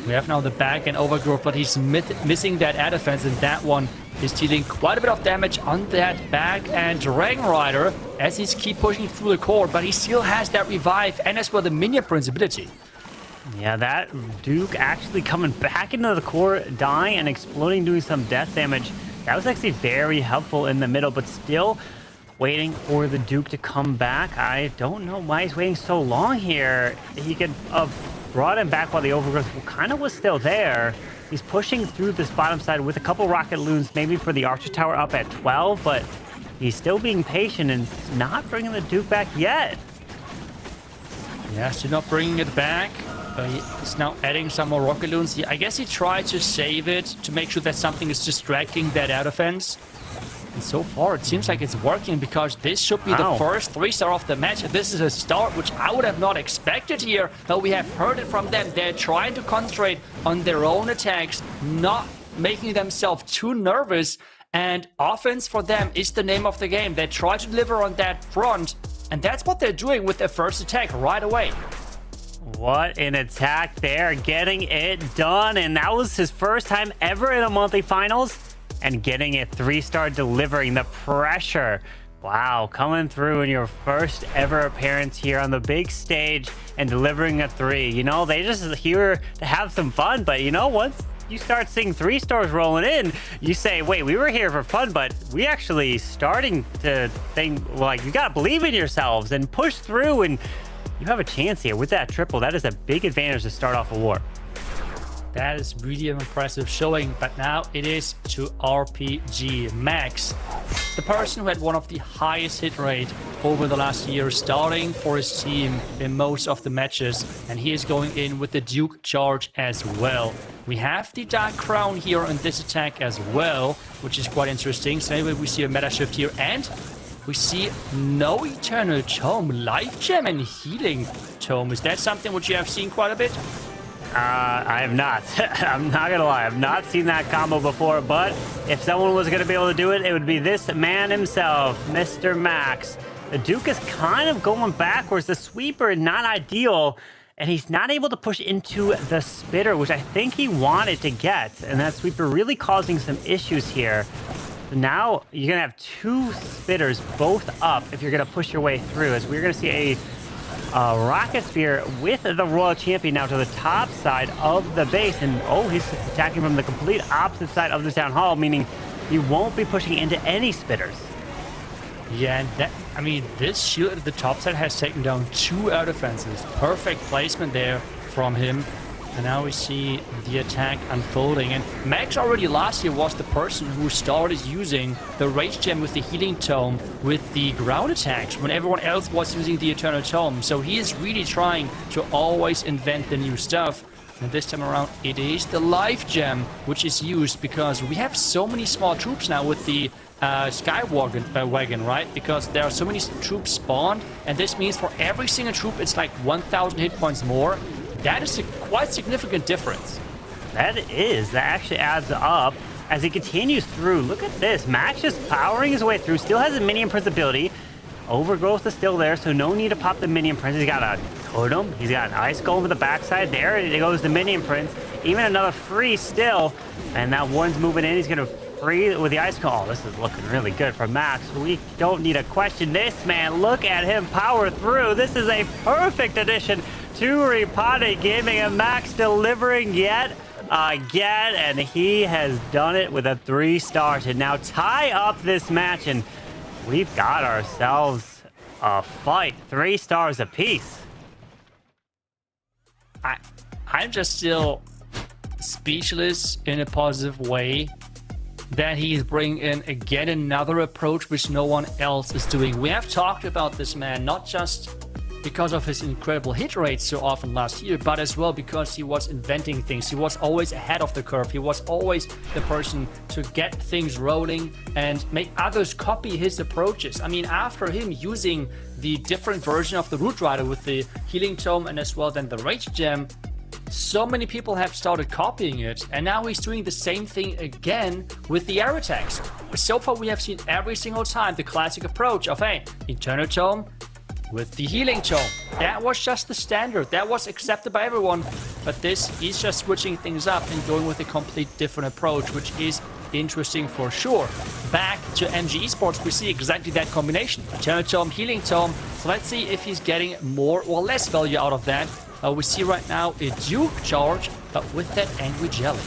We have now the back and overgrowth, but he's missing that air defense, and that one is dealing quite a bit of damage on that back and Dragon Rider as he's keep pushing through the core, but he still has that revive and as well the Minion Prince ability. Yeah, that Duke actually coming back into the core, dying and exploding, doing some death damage. That was actually very helpful in the middle, but still waiting for the Duke to come back. I don't know why he's waiting so long here. He could have brought him back while the overgrowth kind of was still there. He's pushing through this bottom side with a couple rocket loons, maybe for the Archer Tower up at 12, but he's still being patient and not bringing the Duke back yet. Yeah, still not bringing it back. He's now adding some more rocket loons. I guess he tried to save it to make sure that something is distracting that air defense. And so far, it seems like it's working because this should be the first 3-star of the match. This is a start which I would have not expected here, but we have heard it from them. They're trying to concentrate on their own attacks, not making themselves too nervous. And offense for them is the name of the game. They try to deliver on that front, and that's what they're doing with their first attack right away. What an attack there, getting it done. And that was his first time ever in a monthly finals. And getting a 3-star, delivering the pressure. Wow, coming through in your first ever appearance here on the big stage and delivering a 3. You know, they just here to have some fun, but you know, once you start seeing 3-stars rolling in, you say, wait, we were here for fun, but we actually starting to think, like, you gotta believe in yourselves and push through, and you have a chance here with that triple. That is a big advantage to start off a war. That is really impressive showing, but now it is to RPG Max, the person who had one of the highest hit rate over the last year, starting for his team in most of the matches, and he is going in with the Duke charge as well. We have the Dark Crown here in this attack as well, which is quite interesting. So maybe we see a meta shift here, and we see no Eternal Tome, Life Gem and Healing Tome. Is that something which you have seen quite a bit? I have not. I'm not gonna lie, I've not seen that combo before, but if someone was gonna be able to do it, it would be this man himself, Mr. Max. The Duke is kind of going backwards. The sweeper is not ideal, and he's not able to push into the Spitter, which I think he wanted to get, and that sweeper really causing some issues here. Now you're gonna have 2 Spitters both up if you're gonna push your way through, as we're gonna see a Rocket Spear with the Royal Champion now to the top side of the base. And oh, he's attacking from the complete opposite side of the Town Hall, meaning he won't be pushing into any Spitters. Yeah, and that, I mean, this shield at the top side has taken down 2 air defenses. Perfect placement there from him. And now we see the attack unfolding. And Max already last year was the person who started using the Rage Gem with the Healing Tome with the ground attacks when everyone else was using the Eternal Tome. So he is really trying to always invent the new stuff. And this time around, it is the life gem which is used because we have so many small troops now with the wagon, right? Because there are so many troops spawned, and this means for every single troop it's like 1,000 hit points more. That is a quite significant difference. That actually adds up as he continues through. Look at this. Max just powering his way through. Still has a minion prince ability. Overgrowth is still there, so no need to pop the minion prince. He's got a totem. He's got an ice golem with the backside. There it goes, the minion prince. Even another freeze still. And that one's moving in. He's going to freeze with the ice golem. Oh, this is looking really good for Max. We don't need to question this, man. Look at him power through. This is a perfect addition to Repotted, giving him Max delivering yet again, and he has done it with a 3-star to now tie up this match, and we've got ourselves a fight. 3 stars apiece. I'm just still speechless in a positive way that he's bringing in again another approach which no one else is doing. We have talked about this man not just because of his incredible hit rates so often last year, but as well because he was inventing things. He was always ahead of the curve. He was always the person to get things rolling and make others copy his approaches. I mean, after him using the different version of the Root Rider with the Healing Tome and as well then the Rage Gem, so many people have started copying it, and now he's doing the same thing again with the air attacks. So far we have seen every single time the classic approach of, hey, Eternal Tome with the Healing Tome. That was just the standard. That was accepted by everyone. But this, he's just switching things up and going with a complete different approach, which is interesting for sure. Back to MG Esports, we see exactly that combination. Eternal Tome, Healing Tome. So let's see if he's getting more or less value out of that. We see right now a Duke charge, but with that Angry Jelly.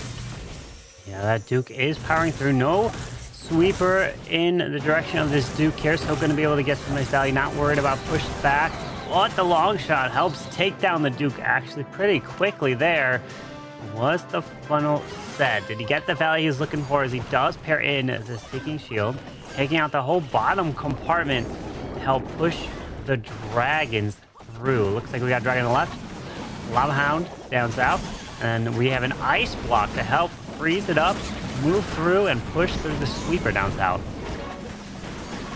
Yeah, that Duke is powering through. No sweeper in the direction of this Duke here, so going to be able to get some nice value. Not worried about pushed back. But the long shot helps take down the Duke actually pretty quickly there. Was the funnel set? Did he get the value he's looking for? As he does pair in the Seeking Shield, taking out the whole bottom compartment to help push the dragons through. Looks like we got dragon on the left, Lava Hound down south, and we have an ice block to help freeze it up, move through, and push through the sweeper down south.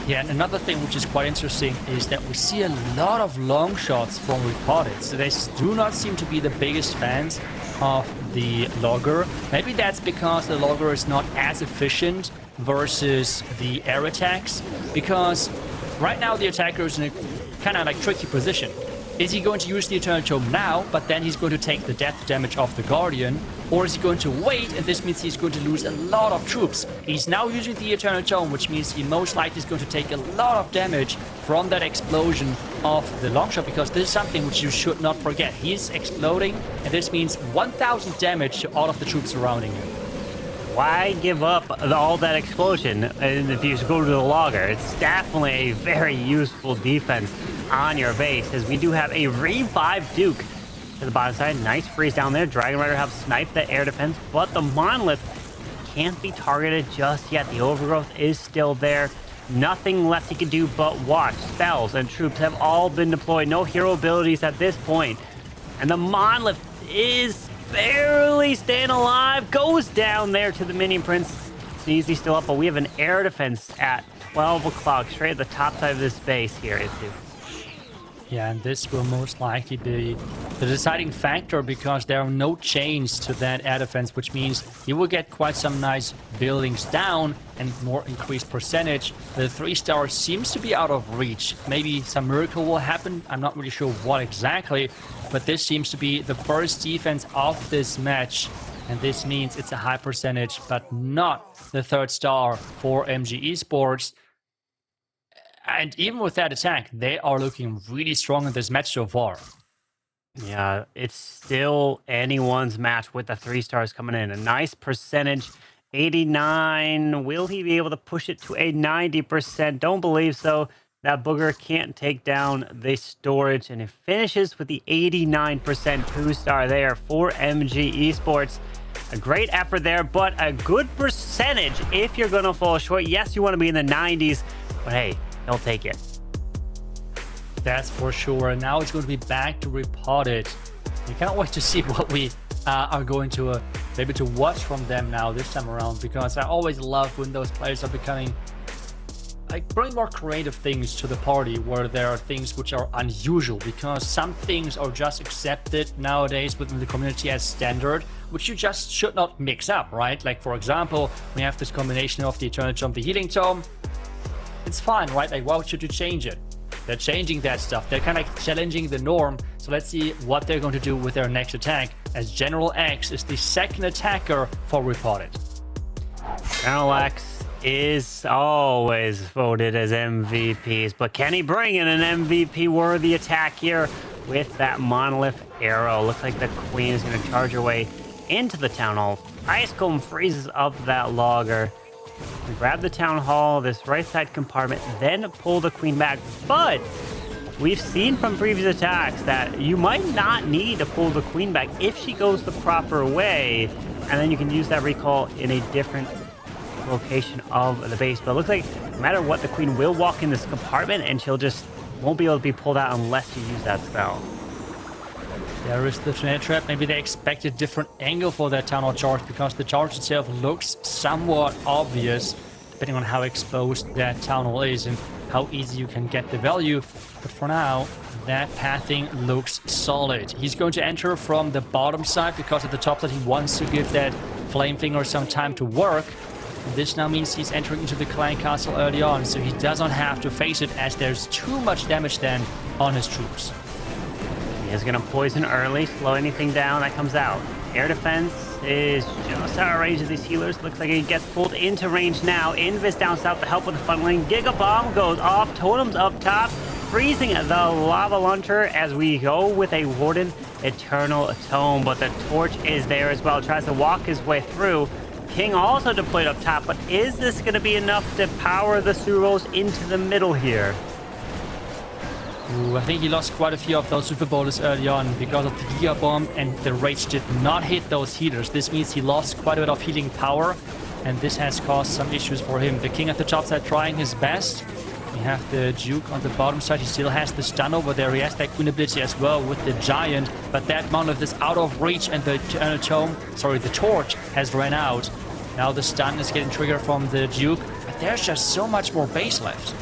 Yeah, and another thing which is quite interesting is that we see a lot of long shots from Repotted. So they do not seem to be the biggest fans of the Logger. Maybe that's because the Logger is not as efficient versus the air attacks, because right now the attacker is in a kind of like tricky position. Is he going to use the Eternal Tome now, but then he's going to take the death damage of the Guardian? Or is he going to wait, and this means he's going to lose a lot of troops? He's now using the Eternal Tome, which means he most likely is going to take a lot of damage from that explosion of the Longshot, because this is something which you should not forget. He's exploding, and this means 1,000 damage to all of the troops surrounding him. Why give up all that explosion if you go to the Logger? It's definitely a very useful defense on your base, as we do have a revived Duke to the bottom side. Nice freeze down there. Dragon Rider helps snipe that air defense, but the Monolith can't be targeted just yet. The Overgrowth is still there. Nothing left he can do but watch. Spells and troops have all been deployed. No hero abilities at this point. And the Monolith is barely staying alive. Goes down there to the Minion Prince. Sneezy still up, but we have an air defense at 12 o'clock, straight at the top side of this base here. Yeah, and this will most likely be the deciding factor, because there are no chains to that air defense, which means you will get quite some nice buildings down and more increased percentage. The 3-star seems to be out of reach. Maybe some miracle will happen. I'm not really sure what exactly, but this seems to be the first defense of this match. And this means it's a high percentage, but not the 3rd star for MG Esports. And even with that attack, they are looking really strong in this match so far. Yeah, it's still anyone's match with the 3 stars coming in. A nice percentage, 89. Will he be able to push it to a 90%? Don't believe so. That booger can't take down the storage, and it finishes with the 89% 2-star there for MG Esports. A great effort there, but a good percentage if you're going to fall short. Yes, you want to be in the 90s, but hey, they'll take it. That's for sure. And now it's going to be back to Repotted. I can't wait to see what we are going to maybe to watch from them now this time around, because I always love when those players are becoming like bring more creative things to the party, where there are things which are unusual, because some things are just accepted nowadays within the community as standard, which you just should not mix up, right? Like, for example, we have this combination of the Eternal Tome, the Healing Tome. It's fine, right? Like, why should you change it? They're changing that stuff. They're kind of challenging the norm. So let's see what they're going to do with their next attack, as General X is the second attacker for Repotted. General X is always voted as MVPs, but can he bring in an MVP-worthy attack here with that monolith arrow? Looks like the queen is going to charge her way into the town hall. Ice Golem freezes up that logger. We grab the town hall, this right side compartment, then pull the queen back. But we've seen from previous attacks that you might not need to pull the queen back if she goes the proper way, and then you can use that recall in a different location of the base. But it looks like no matter what, the queen will walk in this compartment and she'll just won't be able to be pulled out unless you use that spell. There is the tornado trap. Maybe they expect a different angle for that town hall charge, because the charge itself looks somewhat obvious depending on how exposed that town hall is and how easy you can get the value. But for now, that pathing looks solid. He's going to enter from the bottom side, because at the top side he wants to give that flame finger some time to work. This now means he's entering into the clan castle early on, so he doesn't have to face it, as there's too much damage then on his troops. He is going to poison early, slow anything down that comes out. Air defense is just out of range of these healers. Looks like he gets pulled into range now. Invis down south to help with the funneling. Giga Bomb goes off. Totems up top, freezing the lava launcher as we go with a Warden Eternal Tome. But the torch is there as well. Tries to walk his way through. King also deployed up top, but is this going to be enough to power the Suros into the middle here? Ooh, I think he lost quite a few of those Super Bowlers early on because of the Giga Bomb, and the Rage did not hit those healers. This means he lost quite a bit of healing power, and this has caused some issues for him. The King at the top side trying his best. We have the Duke on the bottom side. He still has the stun over there. He has that Queen ability as well with the Giant, but that monolith is out of reach, and the the torch has ran out. Now the stun is getting triggered from the Duke, but there's just so much more base left.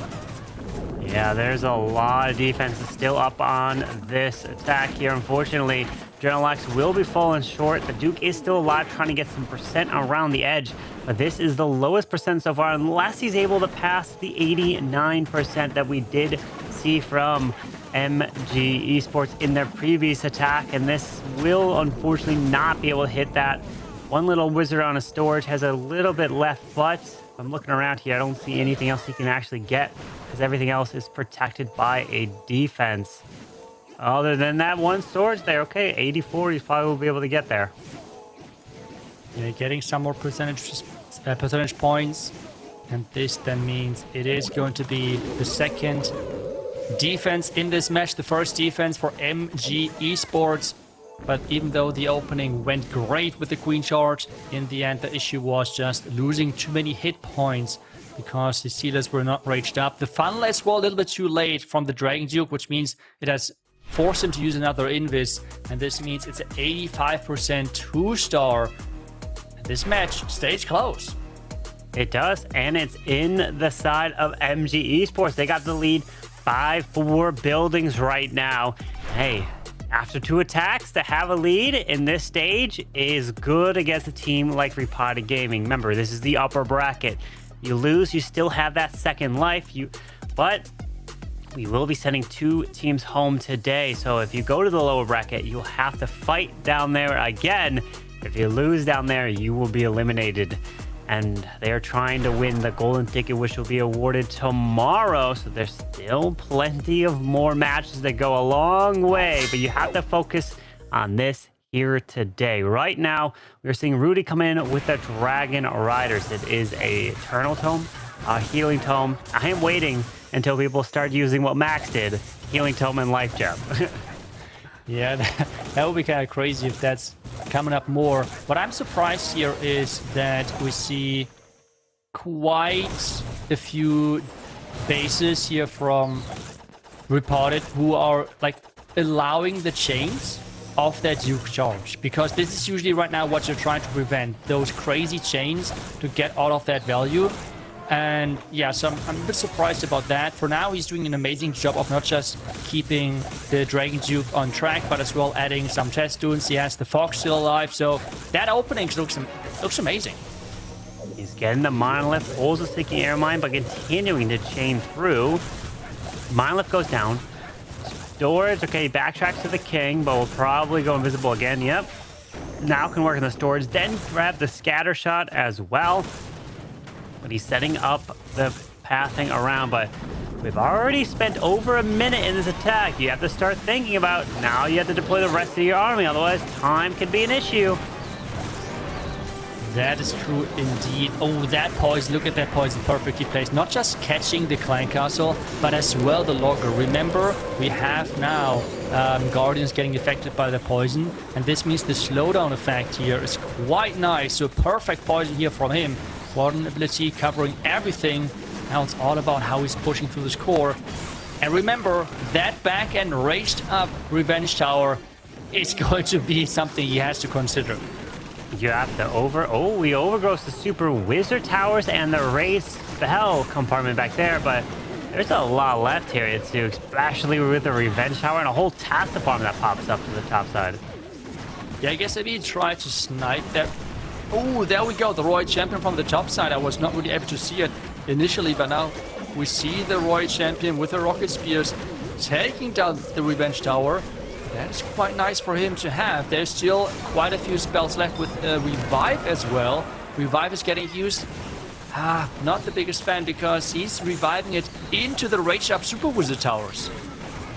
Yeah, there's a lot of defense still up on this attack here. Unfortunately, General X will be falling short. The Duke is still alive, trying to get some percent around the edge, but this is the lowest percent so far, unless he's able to pass the 89% that we did see from MG Esports in their previous attack, and this will unfortunately not be able to hit that. One little wizard on his storage has a little bit left, but I'm looking around here. I don't see anything else he can actually get, because everything else is protected by a defense. Other than that one storage there, okay, 84, he probably will be able to get there. Yeah, getting some more percentage points, and this then means it is going to be the second defense in this match, the first defense for MG Esports. But even though the opening went great with the Queen Charge, in the end the issue was just losing too many hit points because the Sealers were not raged up. The funnel as well a little bit too late from the Dragon Duke, which means it has forced him to use another Invis, and this means it's an 85% 2-star. This match stays close. It does, and it's in the side of MG Esports. They got the lead by 4 buildings right now. Hey, after 2 attacks, to have a lead in this stage is good against a team like Repotted Gaming. Remember, this is the upper bracket. You lose, you still have that second life. But we will be sending 2 teams home today. So if you go to the lower bracket, you'll have to fight down there again. If you lose down there, you will be eliminated. And they're trying to win the golden ticket, which will be awarded tomorrow. So there's still plenty of more matches that go a long way, but you have to focus on this here today. Right now, we're seeing Rudy come in with the Dragon Riders. It is a Eternal Tome, a Healing Tome. I am waiting until people start using what Max did, Healing Tome and Life Gem. Yeah, that would be kind of crazy if that's coming up more. What I'm surprised here is that we see quite a few bases here from Repotted who are like allowing the chains. of that Duke charge, because this is usually right now what you're trying to prevent, those crazy chains to get out of that value. And yeah, so I'm a bit surprised about that. For now, he's doing an amazing job of not just keeping the Dragon Duke on track, but as well adding some chest dunes. He has the Fox still alive, so that opening looks amazing. He's getting the Monolith, pulls the Sticking Air Mine, but continuing to chain through. Monolith goes down. Storage, okay, backtracks to the King, but will probably go invisible again. Yep. Now can work in the storage, then grab the Scatter Shot as well. But he's setting up the pathing around, but we've already spent over a minute in this attack. You have to start thinking about, now you have to deploy the rest of your army, otherwise time can be an issue. That is true indeed. Oh, that poison, look at that poison, perfectly placed. Not just catching the Clan Castle, but as well the Logger. Remember, we have now Guardians getting affected by the poison, and this means the slowdown effect here is quite nice. So perfect poison here from him. One ability covering everything. Now it's all about how he's pushing through this core. And remember, that back end raised up Revenge Tower is going to be something he has to consider. You have to he overgrows the Super Wizard Towers and the raised spell compartment back there, but there's a lot left here too, especially with the Revenge Tower and a whole task department that pops up to the top side. Yeah, I guess maybe he tried to snipe that. Oh, there we go, the Royal Champion from the top side. I was not really able to see it initially, but now we see the Royal Champion with the Rocket Spears taking down the Revenge Tower. That is quite nice for him to have. There's still quite a few spells left with Revive as well. Revive is getting used. Not the biggest fan because he's reviving it into the Raged Up Super Wizard Towers.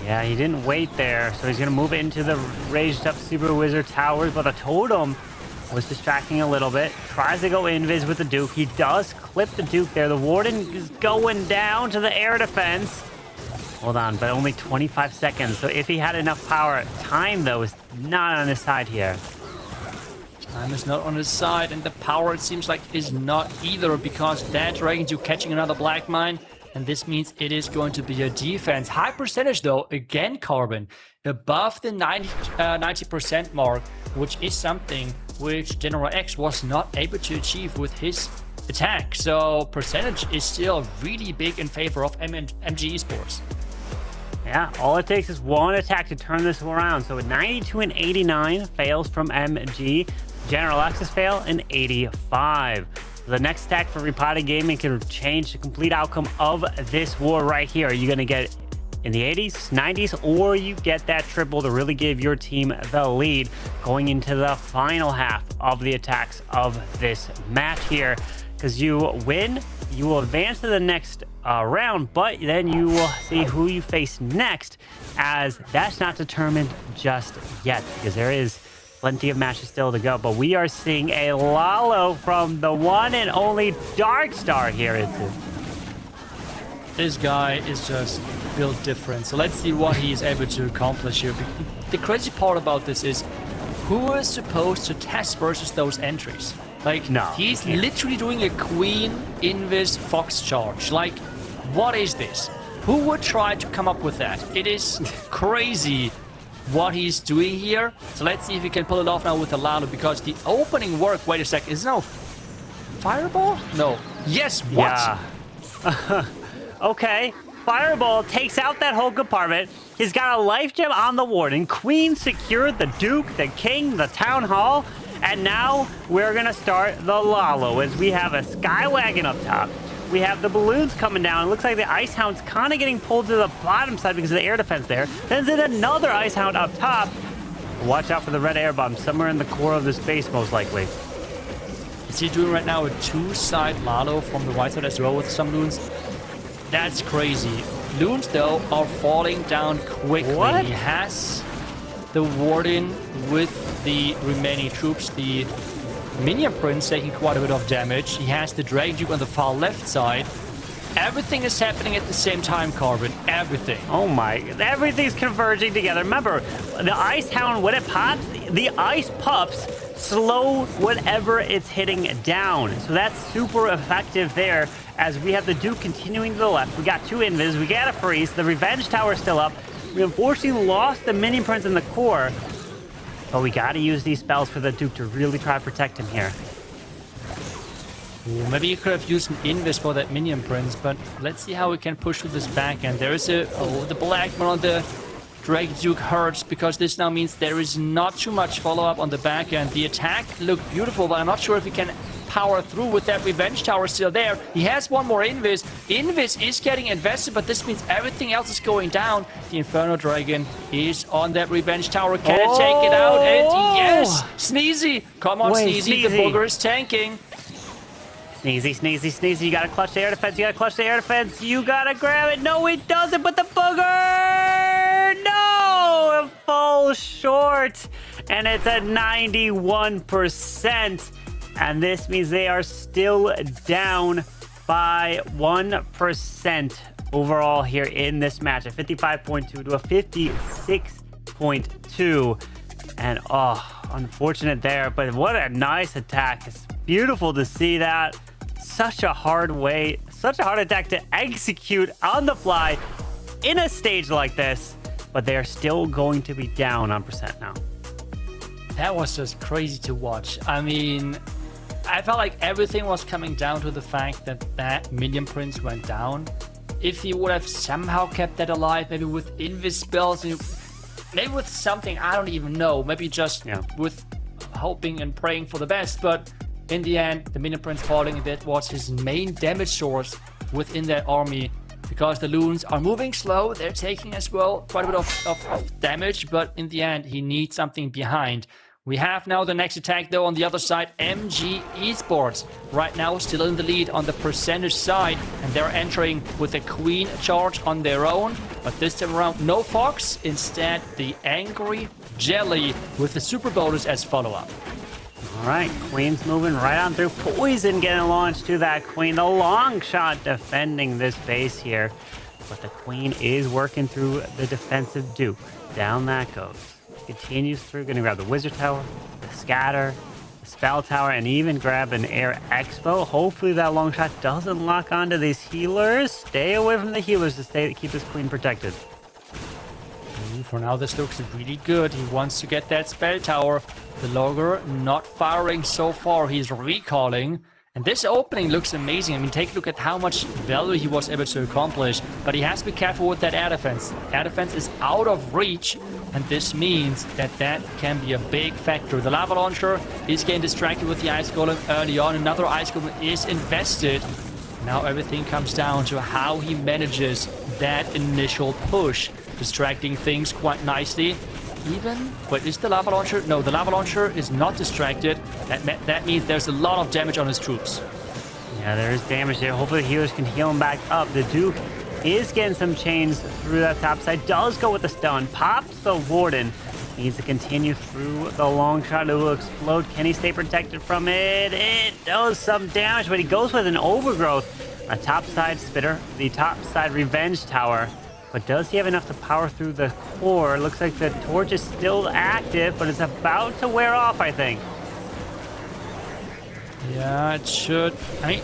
Yeah, he didn't wait there, so he's going to move into the Raged Up Super Wizard Towers, but the Totem was distracting a little bit. Tries to go invis with the Duke. He does clip the Duke there. The Warden is going down to the air defense. Hold on, but only 25 seconds. So if he had enough power, time though is not on his side here. Time is not on his side, and the power, it seems like, is not either, because that Dragon Duke catching another Black Mine, and this means it is going to be a defense. High percentage though, again Carbon, above the 90% mark, which is something which General X was not able to achieve with his attack. So percentage is still really big in favor of MG Esports. Yeah, all it takes is one attack to turn this around. So at 92 and 89 fails from MG. General X's fail in 85. So the next attack for Repotted Gaming can change the complete outcome of this war right here. Are you going to get in the 80s, 90s, or you get that triple to really give your team the lead going into the final half of the attacks of this match here? Because you win, you will advance to the next round, but then you will see who you face next, as that's not determined just yet, because there is plenty of matches still to go. But we are seeing a Lalo from the one and only Darkstar here. This guy is just built different. So let's see what he is able to accomplish here. The crazy part about this is, who is supposed to test versus those entries? Like, no, he's literally doing a Queen Invis Fox charge. Like, what is this? Who would try to come up with that? It is crazy what he's doing here. So let's see if he can pull it off now with the Lalo, because the opening work, wait a sec, is no Fireball? No. Yes, what? Yeah. Okay. Fireball takes out that whole compartment. He's got a life gem on the Warden. Queen secured the Duke, the King, the Town Hall. And now we're going to start the Lalo, as we have a Sky Wagon up top. We have the balloons coming down. It looks like the Ice Hound's kind of getting pulled to the bottom side because of the air defense there. Then there's another Ice Hound up top. Watch out for the red air bomb somewhere in the core of this base, most likely. Is he doing right now a two-side Lalo from the right side as well with some loons? That's crazy. Loons, though, are falling down quickly. What? He has the Warden with the remaining troops. The Minion Prince taking quite a bit of damage. He has the Dragon Duke on the far left side. Everything is happening at the same time, Carbon. Everything. Oh my, everything's converging together. Remember, the Ice Hound, when it pops, the ice pups slow whatever it's hitting down. So that's super effective there, as we have the Duke continuing to the left. We got two invis, we got a freeze, the Revenge Tower is still up. We unfortunately lost the Minion Prince in the core. But we got to use these spells for the Duke to really try to protect him here. Ooh, maybe you could have used an Invis for that minion prince, but let's see how we can push through this back end. There is a... Oh, the black one on the Drake Duke hurts because this now means there is not too much follow-up on the back end. The attack looked beautiful, but I'm not sure if he can power through with that Revenge Tower still there. He has one more Invis. Invis is getting invested, but this means everything else is going down. The Inferno Dragon is on that Revenge Tower. Can it take it out? And yes! Sneezy! Come on, Sneezy. The booger is tanking. Sneezy, Sneezy, Sneezy. You got to clutch the air defense. You got to clutch the air defense. You got to grab it. No, he doesn't, but the booger! No! It falls short. And it's at 91%. And this means they are still down by 1% overall here in this match. A 55.2 to a 56.2. And unfortunate there, but what a nice attack. It's beautiful to see that. Such a hard attack to execute on the fly in a stage like this. But they are still going to be down on percent now. That was just crazy to watch. I mean, I felt like everything was coming down to the fact that that Minion Prince went down. If he would have somehow kept that alive, maybe with Invis spells, maybe with something, I don't even know. Maybe just with hoping and praying for the best. But in the end, the Minion Prince falling, that was his main damage source within that army. Because the loons are moving slow, they're taking as well quite a bit of damage. But in the end, he needs something behind. We have now the next attack, though, on the other side. MG Esports right now still in the lead on the percentage side. And they're entering with a Queen charge on their own. But this time around, no Fox. Instead, the Angry Jelly with the Super Bonus as follow-up. All right, Queen's moving right on through. Poison getting launched to that Queen. The long shot defending this base here. But the Queen is working through the defensive Duke. Down that goes. Continues through, gonna grab the Wizard Tower, the Scatter, the Spell Tower, and even grab an Air Expo. Hopefully that long shot doesn't lock onto these healers. Stay away from the healers to keep this Queen protected. For now, this looks really good. He wants to get that Spell Tower. The Logger not firing so far. He's recalling. And this opening looks amazing. I mean, take a look at how much value he was able to accomplish. But he has to be careful with that air defense. Air defense is out of reach. And this means that that can be a big factor. The Lava Launcher is getting distracted with the Ice Golem early on. Another Ice Golem is invested. Now everything comes down to how he manages that initial push. Distracting things quite nicely. Wait, is the Lava Launcher? No, the Lava Launcher is not distracted. That means there's a lot of damage on his troops. Yeah, there is damage there. Hopefully the healers can heal him back up. The Duke is getting some chains through that top side. Does go with the stun. Pops the Warden. Needs to continue through the long shot. It will explode. Can he stay protected from it? It does some damage, but he goes with an Overgrowth. A top side Spitter. The top side Revenge Tower. But does he have enough to power through the core? Looks like the torch is still active, but it's about to wear off, I think. Yeah, it should. I mean,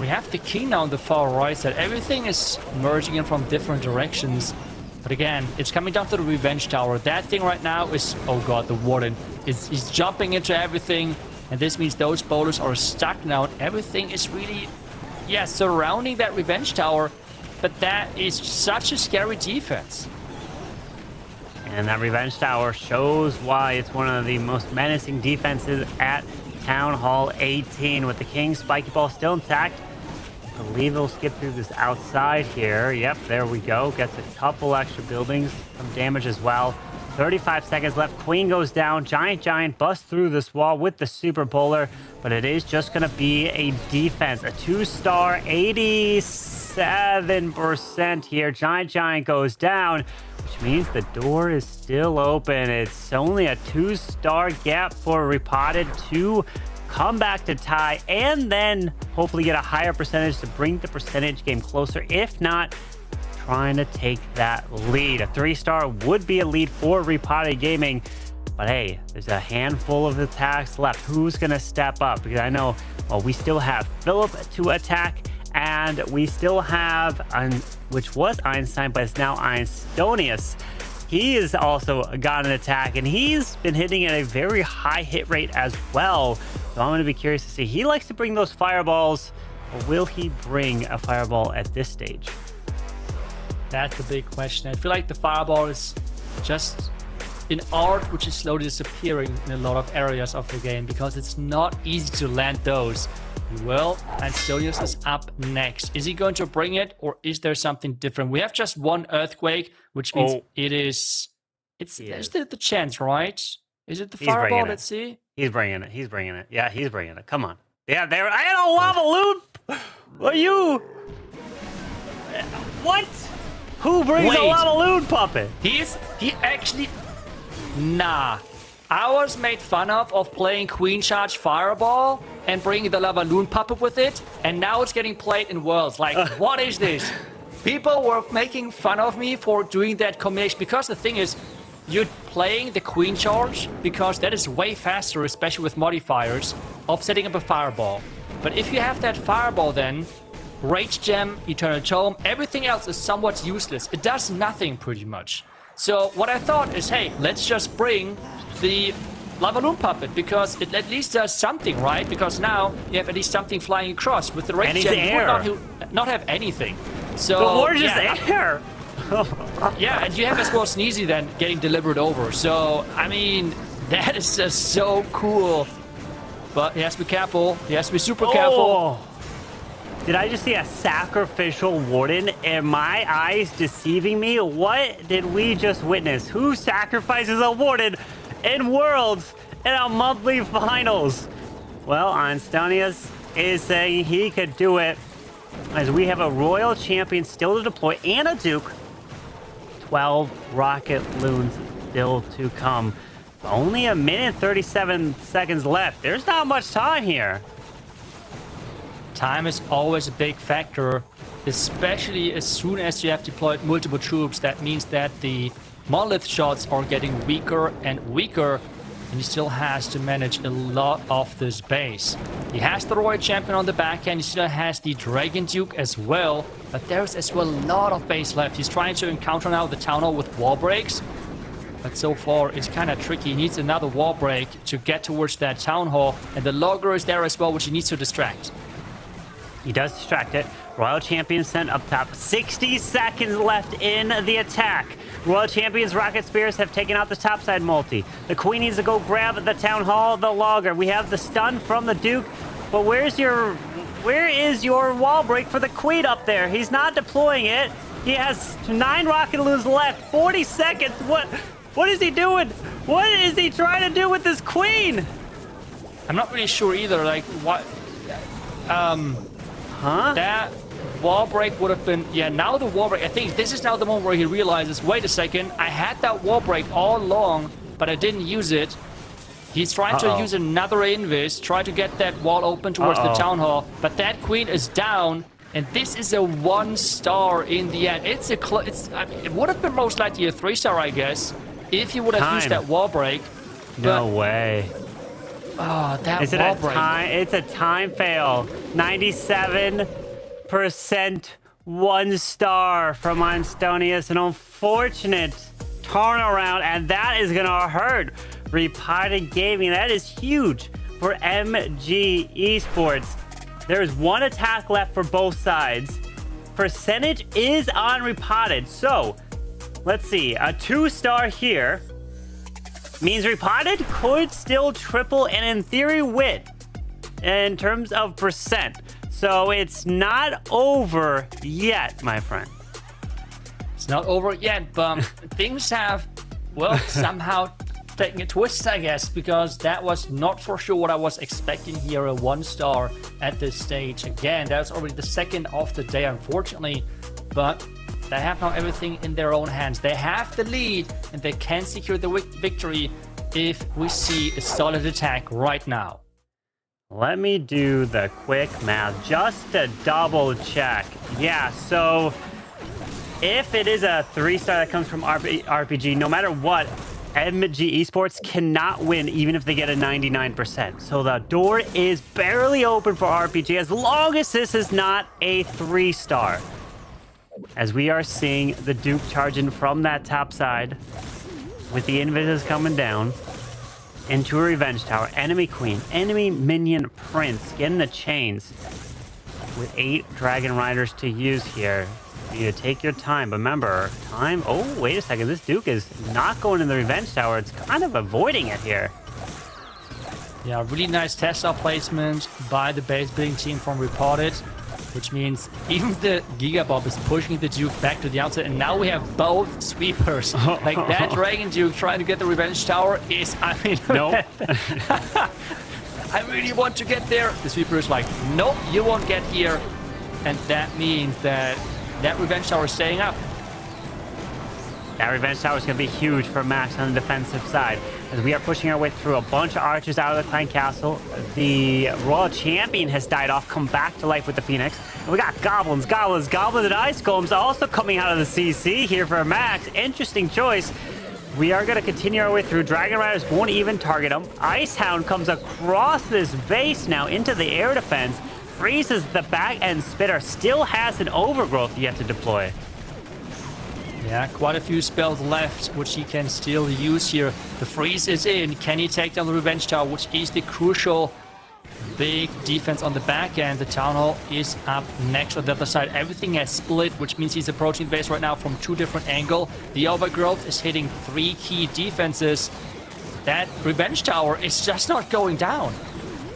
we have the king now on the far right side. Everything is merging in from different directions. But again, it's coming down to the Revenge Tower. That thing right now is... Oh god, the Warden. He's jumping into everything. And this means those boulders are stuck now. And everything is really, surrounding that Revenge Tower. But that is such a scary defense. And that Revenge Tower shows why it's one of the most menacing defenses at Town Hall 18. With the King Spiky Ball still intact. I believe he'll skip through this outside here. Yep, there we go. Gets a couple extra buildings. Some damage as well. 35 seconds left. Queen goes down. Giant busts through this wall with the Super Bowler. But it is just going to be a defense. A 2-star, 87% here. Giant goes down, which means the door is still open. It's only a 2-star gap for Repotted to come back to tie and then hopefully get a higher percentage to bring the percentage game closer. If not, trying to take that lead. A 3-star would be a lead for Repotted Gaming. But hey, there's a handful of attacks left. Who's going to step up? Because I know, well, we still have Philip to attack, and we still have, which was Einstein, but it's now Einstonius. he has also got an attack, and he's been hitting at a very high hit rate as well. So I'm going to be curious to see. He likes to bring those fireballs. Or will he bring a fireball at this stage? That's the big question. I feel like the fireball is just an art which is slowly disappearing in a lot of areas of the game because it's not easy to land those. Well, Antonius is up next. Is he going to bring it, or is there something different? We have just one earthquake, which means there's the chance, right? Is it the fireball? Let's see. He's bringing it. He's bringing it. Yeah, he's bringing it. Come on. Yeah, I had a lava loon. Are you? What? Who brings a lava loon puppet? He actually. Nah. I was made fun of playing Queen Charge Fireball and bringing the lava loon puppet with it, and now it's getting played in Worlds. Like, what is this? People were making fun of me for doing that combination because the thing is, you're playing the Queen Charge because that is way faster, especially with modifiers, of setting up a fireball. But if you have that fireball then, Rage Gem, Eternal Tome, everything else is somewhat useless. It does nothing pretty much. So what I thought is, hey, let's just bring the Lava Loon Puppet because it at least does something, right? Because now you have at least something flying across. With the Rage Gem, you would not have anything. So the just air. Yeah, and you have as well Sneezy then getting delivered over. So, I mean, that is just so cool. But he has to be careful. He has to be super careful. Did I just see a sacrificial warden? Am my eyes deceiving me? What did we just witness? Who sacrifices a warden in Worlds in a monthly finals? Well, Antonius is saying he could do it as we have a Royal Champion still to deploy and a Duke. 12 rocket loons still to come. Only a minute and 37 seconds left. There's not much time here. Time is always a big factor, especially as soon as you have deployed multiple troops. That means that the monolith shots are getting weaker and weaker, and he still has to manage a lot of this base. He has the Royal Champion on the back end, he still has the Dragon Duke as well, but there's as well a lot of base left. He's trying to encounter now the Town Hall with wall breaks, but so far it's kind of tricky. He needs another wall break to get towards that Town Hall, and the Logger is there as well, which he needs to distract. He does distract it. Royal Champion sent up top. 60 seconds left in the attack. Royal Champion's Rocket Spears have taken out the topside multi. The Queen needs to go grab the Town Hall, the Logger. We have the stun from the Duke, but where is your wall break for the Queen up there? He's not deploying it. He has 9 rocket loons left. 40 seconds. What is he doing? What is he trying to do with this Queen? I'm not really sure either. Like, what? That wall break would have been... Yeah, now the wall break... I think this is now the moment where he realizes, wait a second, I had that wall break all along, but I didn't use it. He's trying to use another invis, try to get that wall open towards the Town Hall, but that Queen is down, and this is a 1-star in the end. I mean, it would have been most likely a 3-star, I guess, if he would have used that wall break. No way. Oh, that wall break. It's a time fail. 97% 1-star from Antonius. An unfortunate turnaround, and that is gonna hurt Repotted Gaming. That is huge for MG Esports. There is 1 attack left for both sides. Percentage is on Repotted. So let's see, a 2-star here means Repotted could still triple and in theory win in terms of percent. So it's not over yet, my friend. It's not over yet, but things have, well, somehow taken a twist, I guess, because that was not for sure what I was expecting here, a 1-star at this stage. Again, that's already the second of the day, unfortunately, but they have now everything in their own hands. They have the lead, and they can secure the victory if we see a solid attack right now. Let me do the quick math just to double check. Yeah, so if it is a 3-star that comes from RPG, no matter what, MG Esports cannot win even if they get a 99%. So the door is barely open for RPG as long as this is not a 3-star. as we are seeing the Duke charge in from that top side with the Invises coming down into a Revenge Tower. Enemy Queen, enemy Minion Prince getting the chains with 8 Dragon Riders to use here. You need to take your time. Remember, time... Oh, wait a second. This Duke is not going in the Revenge Tower. It's kind of avoiding it here. Yeah, really nice Tesla placement by the base building team from Repotted, which means even the Gigabob is pushing the Duke back to the outside, and now we have both sweepers. Like that Dragon Duke trying to get the Revenge Tower is, I mean... Nope. I really want to get there. The sweeper is like, nope, you won't get here. And that means that that Revenge Tower is staying up. That Revenge Tower is going to be huge for Max on the defensive side. As we are pushing our way through a bunch of archers out of the Clan Castle. The Royal Champion has died off, come back to life with the Phoenix. And we got Goblins, and Ice Golems also coming out of the CC here for Max. Interesting choice. We are going to continue our way through. Dragon Riders won't even target him. Icehound comes across this base now into the air defense. Freezes the back end spitter. Still has an overgrowth yet to deploy. Yeah, quite a few spells left, which he can still use here. The freeze is in. Can he take down the Revenge Tower, which is the crucial big defense on the back end? The Town Hall is up next on the other side. Everything has split, which means he's approaching the base right now from 2 different angles. The overgrowth is hitting 3 key defenses. That Revenge Tower is just not going down.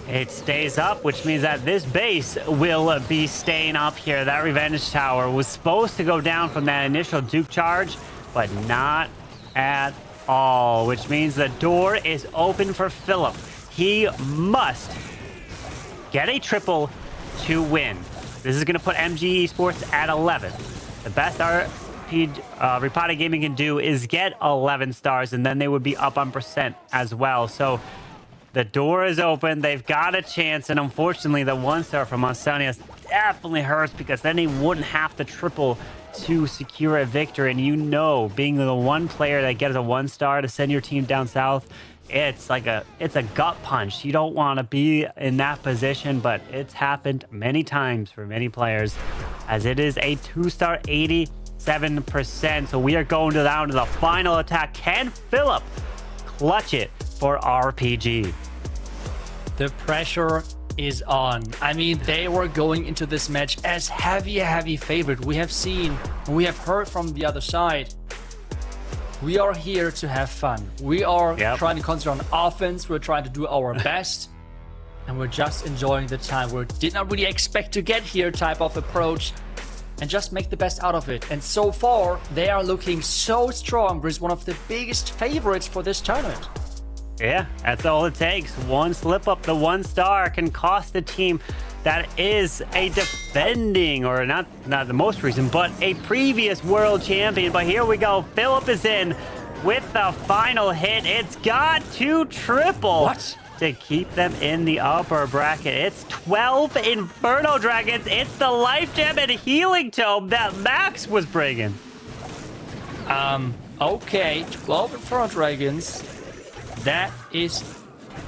It stays up, which means that this base will be staying up here. That Revenge Tower was supposed to go down from that initial Duke charge, but not at all, which means the door is open for Philip. He must get a triple to win. This is going to put MG Esports at 11. The best Repotted Gaming can do is get 11 stars, and then they would be up on percent as well. So the door is open. They've got a chance, and unfortunately, the 1-star from Monsonius definitely hurts because then they wouldn't have to triple to secure a victory. And you know, being the one player that gets a 1-star to send your team down south, it's a gut punch. You don't want to be in that position, but it's happened many times for many players, as it is a 2-star 87%. So we are going down to the final attack. Can Philip clutch it for RPG? The pressure is on. I mean, they were going into this match as heavy favorite. We have seen, and we have heard from the other side, we are here to have fun. We are trying to concentrate on offense. We're trying to do our best, and we're just enjoying the time. We did not really expect to get here type of approach, and just make the best out of it. And so far, they are looking so strong. We're one of the biggest favorites for this tournament. Yeah, that's all it takes. One slip up, the 1-star can cost the team that is a defending, or not the most recent, but a previous world champion. But here we go. Philip is in with the final hit. It's got to triple to keep them in the upper bracket. It's 12 Inferno Dragons. It's the Life Gem and Healing Tome that Max was bringing. Okay, 12 Inferno Dragons. That is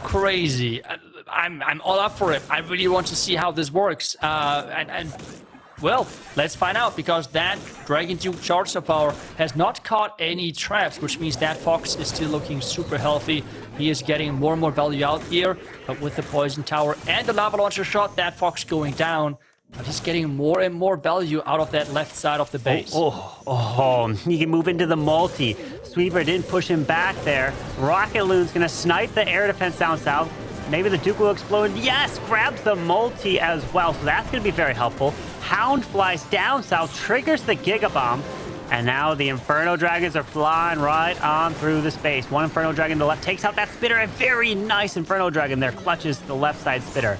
crazy. I'm all up for it. I really want to see how this works. Well, let's find out, because that Dragon Duke charge so far has not caught any traps, which means that Fox is still looking super healthy. He is getting more and more value out here, but with the Poison Tower and the Lava Launcher shot, that Fox going down. But he's getting more and more value out of that left side of the base. He can move into the multi. Sweeper didn't push him back there. Rocket Loon's gonna snipe the air defense down south. Maybe the Duke will explode. Yes, grabs the multi as well, so that's gonna be very helpful. Hound flies down south, triggers the Giga Bomb, and now the Inferno Dragons are flying right on through the space. One Inferno Dragon to the left takes out that spitter. A very nice Inferno Dragon there, clutches the left side spitter.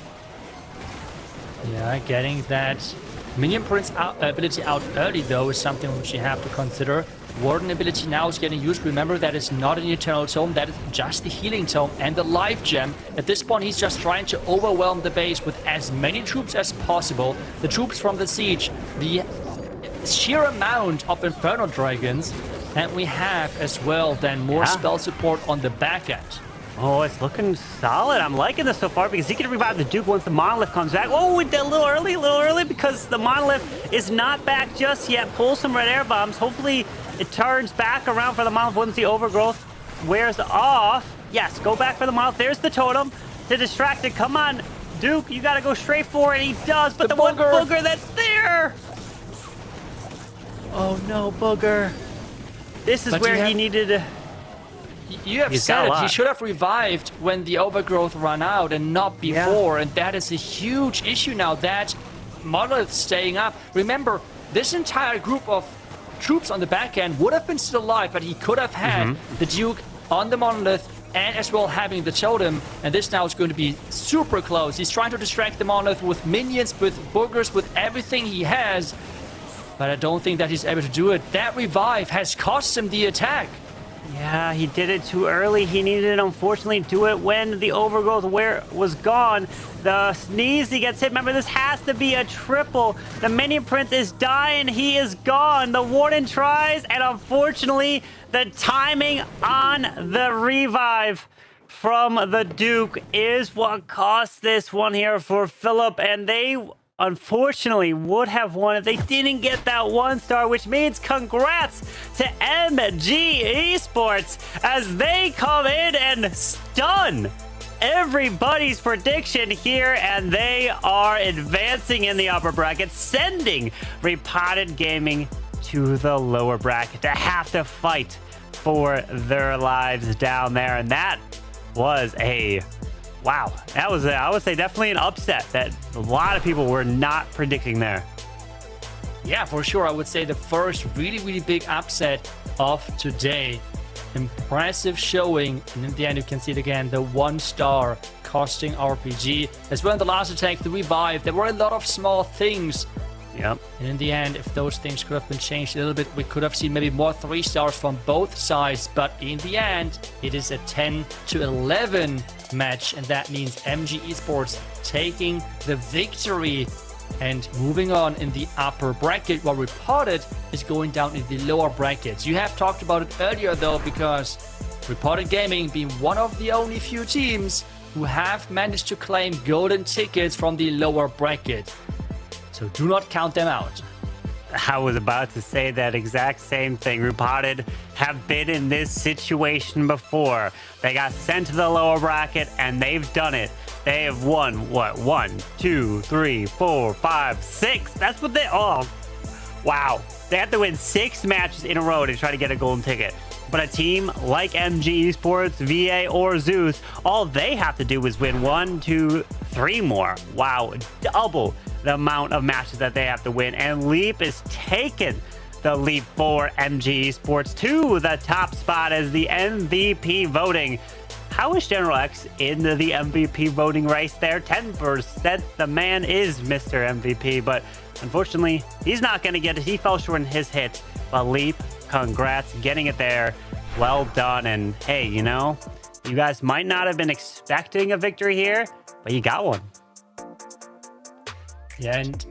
Yeah, getting that Minion Prince ability out early, though, is something which you have to consider. Warden ability now is getting used. Remember, that is not an Eternal Tome, that is just the Healing Tome and the Life Gem. At this point, he's just trying to overwhelm the base with as many troops as possible. The troops from the siege, the sheer amount of Inferno Dragons, and we have as well then more spell support on the back end. Oh, it's looking solid. I'm liking this so far because he can revive the Duke once the Monolith comes back. Oh, a little early because the Monolith is not back just yet. Pull some red air bombs. Hopefully it turns back around for the Monolith once the Overgrowth wears off. Yes, go back for the Monolith. There's the totem to distract it. Come on, Duke, you gotta go straight for it. He does, but the one booger that's there. Oh no, booger. This is But where he needed to... You have He's said got a it. He lot. should have revived when the Overgrowth ran out and not before. And that is a huge issue now. That Monolith staying up. Remember, this entire group of troops on the back end would have been still alive, but he could have had the Duke on the Monolith and as well having the totem. And this now is going to be super close. He's trying to distract the Monolith with minions, with boogers, with everything he has. But I don't think that he's able to do it. That revive has cost him the attack. Yeah, he did it too early. He needed to, unfortunately, do it when the Overgrowth was gone. The sneeze, he gets hit. Remember, this has to be a triple. The Minion Prince is dying. He is gone. The Warden tries, and unfortunately, the timing on the revive from the Duke is what cost this one here for Philip, and they... unfortunately would have won if they didn't get that 1 star, which means congrats to MG Esports as they come in and stun everybody's prediction here, and they are advancing in the upper bracket, sending Repotted Gaming to the lower bracket to have to fight for their lives down there. And that was a... wow, that was, I would say, definitely an upset that a lot of people were not predicting there. Yeah, for sure. I would say the first really big upset of today. Impressive showing. And in the end, you can see it again, the 1 star costing RPG. As well in the last attack, the revive. There were a lot of small things. Yep. And in the end, if those things could have been changed a little bit, we could have seen maybe more 3 stars from both sides. But in the end, it is a 10-11 match, and that means MG Esports taking the victory and moving on in the upper bracket, while Repotted is going down in the lower brackets. You have talked about it earlier, though, because Repotted Gaming being one of the only few teams who have managed to claim golden tickets from the lower bracket. So do not count them out. I was about to say that exact same thing. Repotted have been in this situation before. They got sent to the lower bracket, and they've done it. They have won, what, 1, 2, 3, 4, 5, 6. That's what they... oh, wow. They have to win 6 matches in a row to try to get a golden ticket. But a team like MG Esports, VA, or Zeus, all they have to do is win 1, 2, 3 more. Wow, double the amount of matches that they have to win. And Leap is taking the leap for MG Esports to the top spot as the MVP voting. How is General X in the MVP voting race there? 10%. The man is Mr. MVP, but unfortunately, he's not going to get it. He fell short in his hit. But Leap, congrats, getting it there. Well done. And hey, you know, you guys might not have been expecting a victory here, but you got one. Yeah, and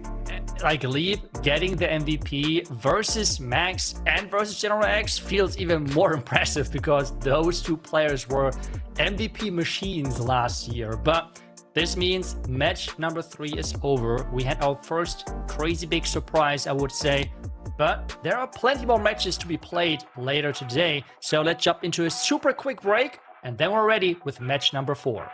like Leap getting the MVP versus Max and versus General X feels even more impressive because those 2 players were MVP machines last year. But this means match number 3 is over. We had our first crazy big surprise, I would say. But there are plenty more matches to be played later today. So let's jump into a super quick break, and then we're ready with match number 4.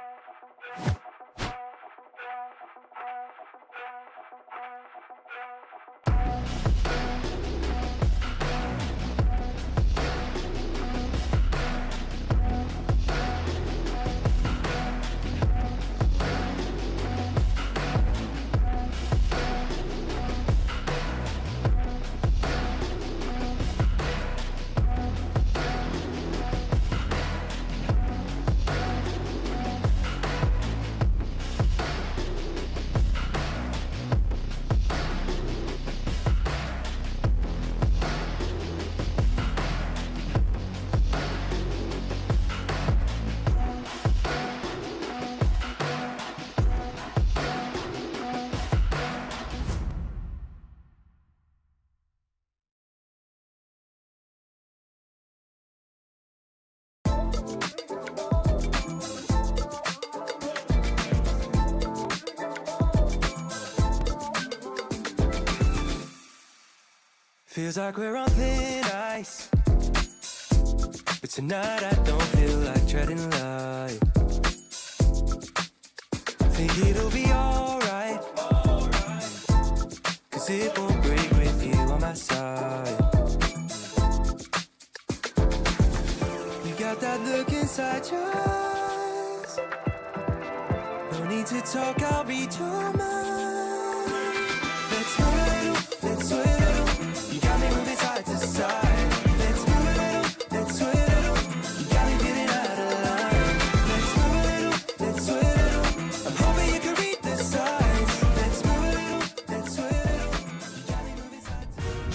Feels like we're on thin ice, but tonight I don't feel like treading light. Think it'll be alright, cause it won't break with you on my side. You got that look inside your eyes, no need to talk, I'll read your mind. Let's swirl, you got me moving side to side. Let's swirl, you got me feeling out of line. Let's swirl, I'm hoping you can read the signs. Let's swirl, you got me moving side to side.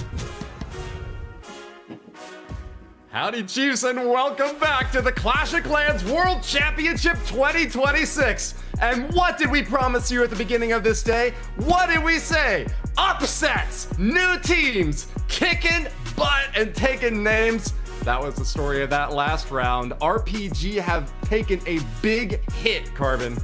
Howdy, Chiefs, and welcome back to the Clash of Clans World Championship 2026. And what did we promise you at the beginning of this day? What did we say? Upsets, new teams, kicking butt and taking names. That was the story of that last round. RPG have taken a big hit, Carbon.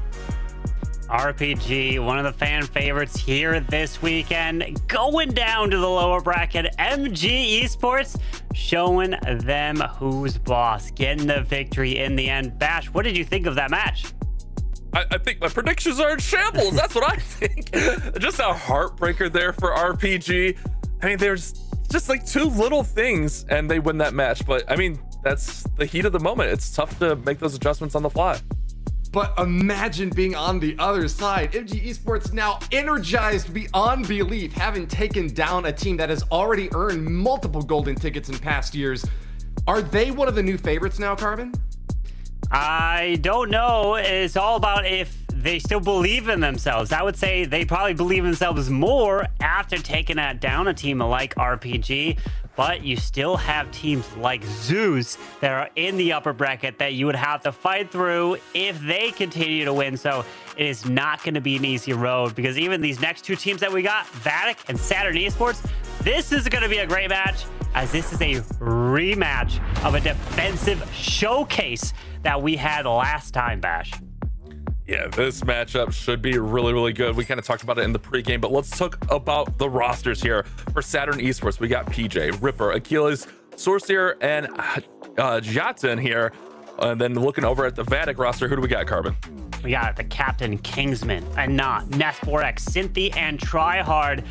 RPG, one of the fan favorites here this weekend, going down to the lower bracket. MG Esports showing them who's boss, getting the victory in the end. Bash, what did you think of that match? I think my predictions are in shambles. That's what I think. Just a heartbreaker there for RPG. I mean, there's just like two little things and they win that match. But I mean, that's the heat of the moment. It's tough to make those adjustments on the fly. But imagine being on the other side. MG Esports now energized beyond belief, having taken down a team that has already earned multiple golden tickets in past years. Are they one of the new favorites now, Carbon? I don't know. It's all about if they still believe in themselves. I would say they probably believe in themselves more after taking down a team like RPG. But you still have teams like Zeus that are in the upper bracket that you would have to fight through if they continue to win. So it is not going to be an easy road, because even these next two teams that we got, Vatic and Saturn Esports, this is going to be a great match, as this is a rematch of a defensive showcase that we had last time, Bash. Yeah, this matchup should be really, really good. We kind of talked about it in the pregame, but let's talk about the rosters here. For Saturn Esports, we got PJ, Ripper, Achilles, Sorcerer, and Jata in here. And then looking over at the Vatic roster, who do we got, Carbon? We got the Captain, Kingsman, Anat, Nest4X, Cynthia, and Tryhard.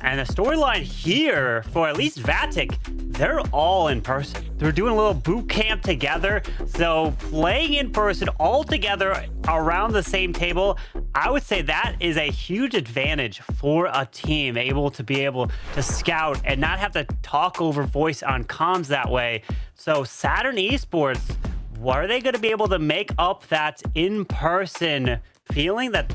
And the storyline here for at least Vatic, they're all in person. They're doing a little boot camp together. So playing in person all together around the same table, I would say that is a huge advantage for a team able to scout and not have to talk over voice on comms that way. So Saturn Esports, what are they going to be able to make up that in-person feeling that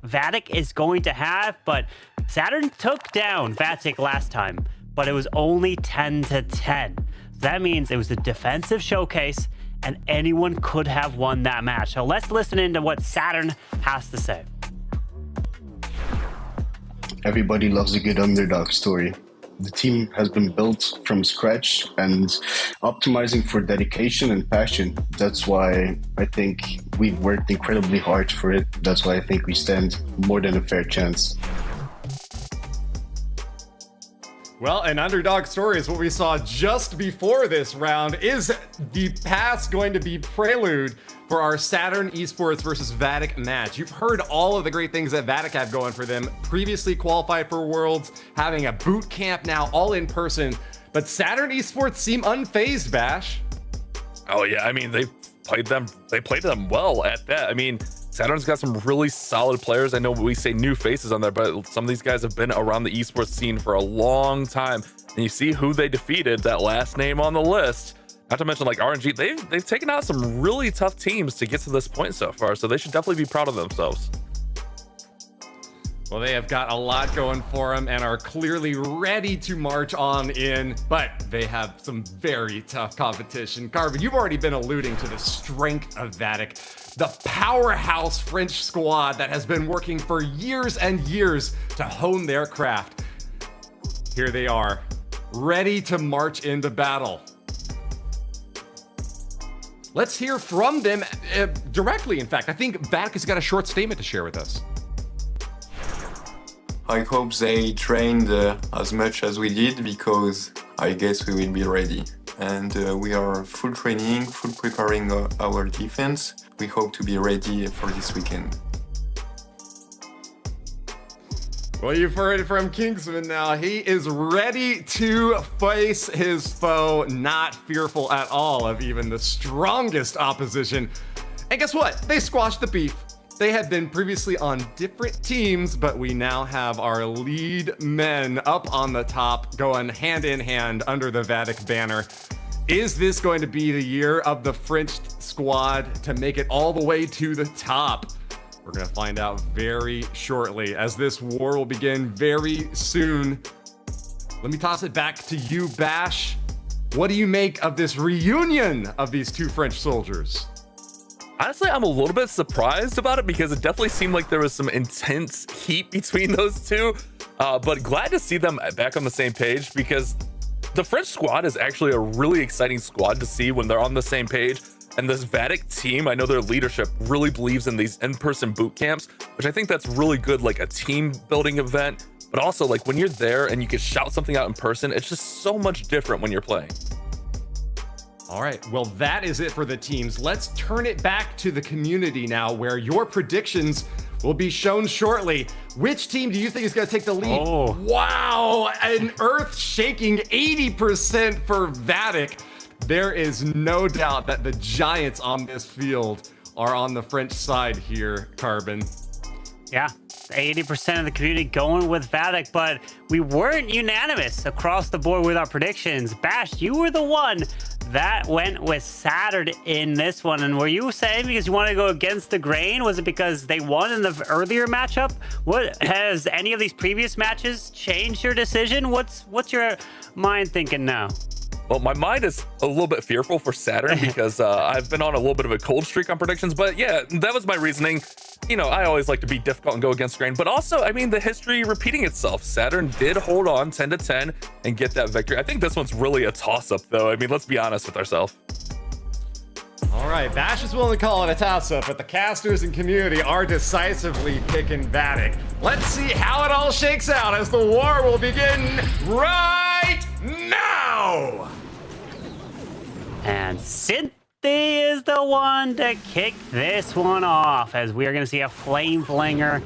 Vatic is going to have? But Saturn took down Vatic last time, but it was only 10-10. So that means it was a defensive showcase and anyone could have won that match. So let's listen into what Saturn has to say. Everybody loves a good underdog story. The team has been built from scratch and optimizing for dedication and passion. That's why I think we've worked incredibly hard for it. That's why I think we stand more than a fair chance. Well, an underdog story is what we saw just before this round. Is the pass going to be prelude for our Saturn Esports versus Vatic match? You've heard all of the great things that Vatic have going for them. Previously qualified for Worlds, having a boot camp now, all in person. But Saturn Esports seem unfazed, Bash. Oh yeah, I mean, they played them well at that. I mean, Saturn's got some really solid players. I know we say new faces on there, but some of these guys have been around the esports scene for a long time. And you see who they defeated, that last name on the list. Not to mention like RNG, they've taken out some really tough teams to get to this point so far. So they should definitely be proud of themselves. Well, they have got a lot going for them and are clearly ready to march on in, but they have some very tough competition. Carbon, you've already been alluding to the strength of Vatic, the powerhouse French squad that has been working for years and years to hone their craft. Here they are, ready to march into battle. Let's hear from them directly. In fact, I think Vatic has got a short statement to share with us. I hope they trained as much as we did, because I guess we will be ready. And we are full training, full preparing our defense. We hope to be ready for this weekend. Well, you've heard it from Kingsman now. He is ready to face his foe, not fearful at all of even the strongest opposition. And guess what? They squashed the beef. They had been previously on different teams, but we now have our lead men up on the top, going hand in hand under the Vatic banner. Is this going to be the year of the French squad to make it all the way to the top? We're going to find out very shortly, as this war will begin very soon. Let me toss it back to you, Bash. What do you make of this reunion of these two French soldiers? Honestly, I'm a little bit surprised about it, because it definitely seemed like there was some intense heat between those two. But glad to see them back on the same page, because the French squad is actually a really exciting squad to see when they're on the same page. And this Vatic team, I know their leadership really believes in these in-person boot camps, which I think that's really good, like a team building event. But also, like, when you're there and you can shout something out in person, it's just so much different when you're playing. All right, well, that is it for the teams. Let's turn it back to the community now, where your predictions will be shown shortly. Which team do you think is going to take the lead? Oh. Wow, an earth-shaking 80% for Vatic. There is no doubt that the giants on this field are on the French side here, Carbon. Yeah, 80% of the community going with Vatic, but we weren't unanimous across the board with our predictions. Bash, you were the one that went with Saturn in this one. And were you saying because you wanted to go against the grain? Was it because they won in the earlier matchup? What has any of these previous matches changed your decision? What's your mind thinking now? Well, my mind is a little bit fearful for Saturn because I've been on a little bit of a cold streak on predictions. But yeah, that was my reasoning. You know, I always like to be difficult and go against grain. But also, I mean, the history repeating itself. Saturn did hold on 10-10 and get that victory. I think this one's really a toss-up, though. I mean, let's be honest with ourselves. All right, Bash is willing to call it a toss-up, but the casters and community are decisively picking Vatic. Let's see how it all shakes out as the war will begin right now! And Cynthia is the one to kick this one off, as we are going to see a flame flinger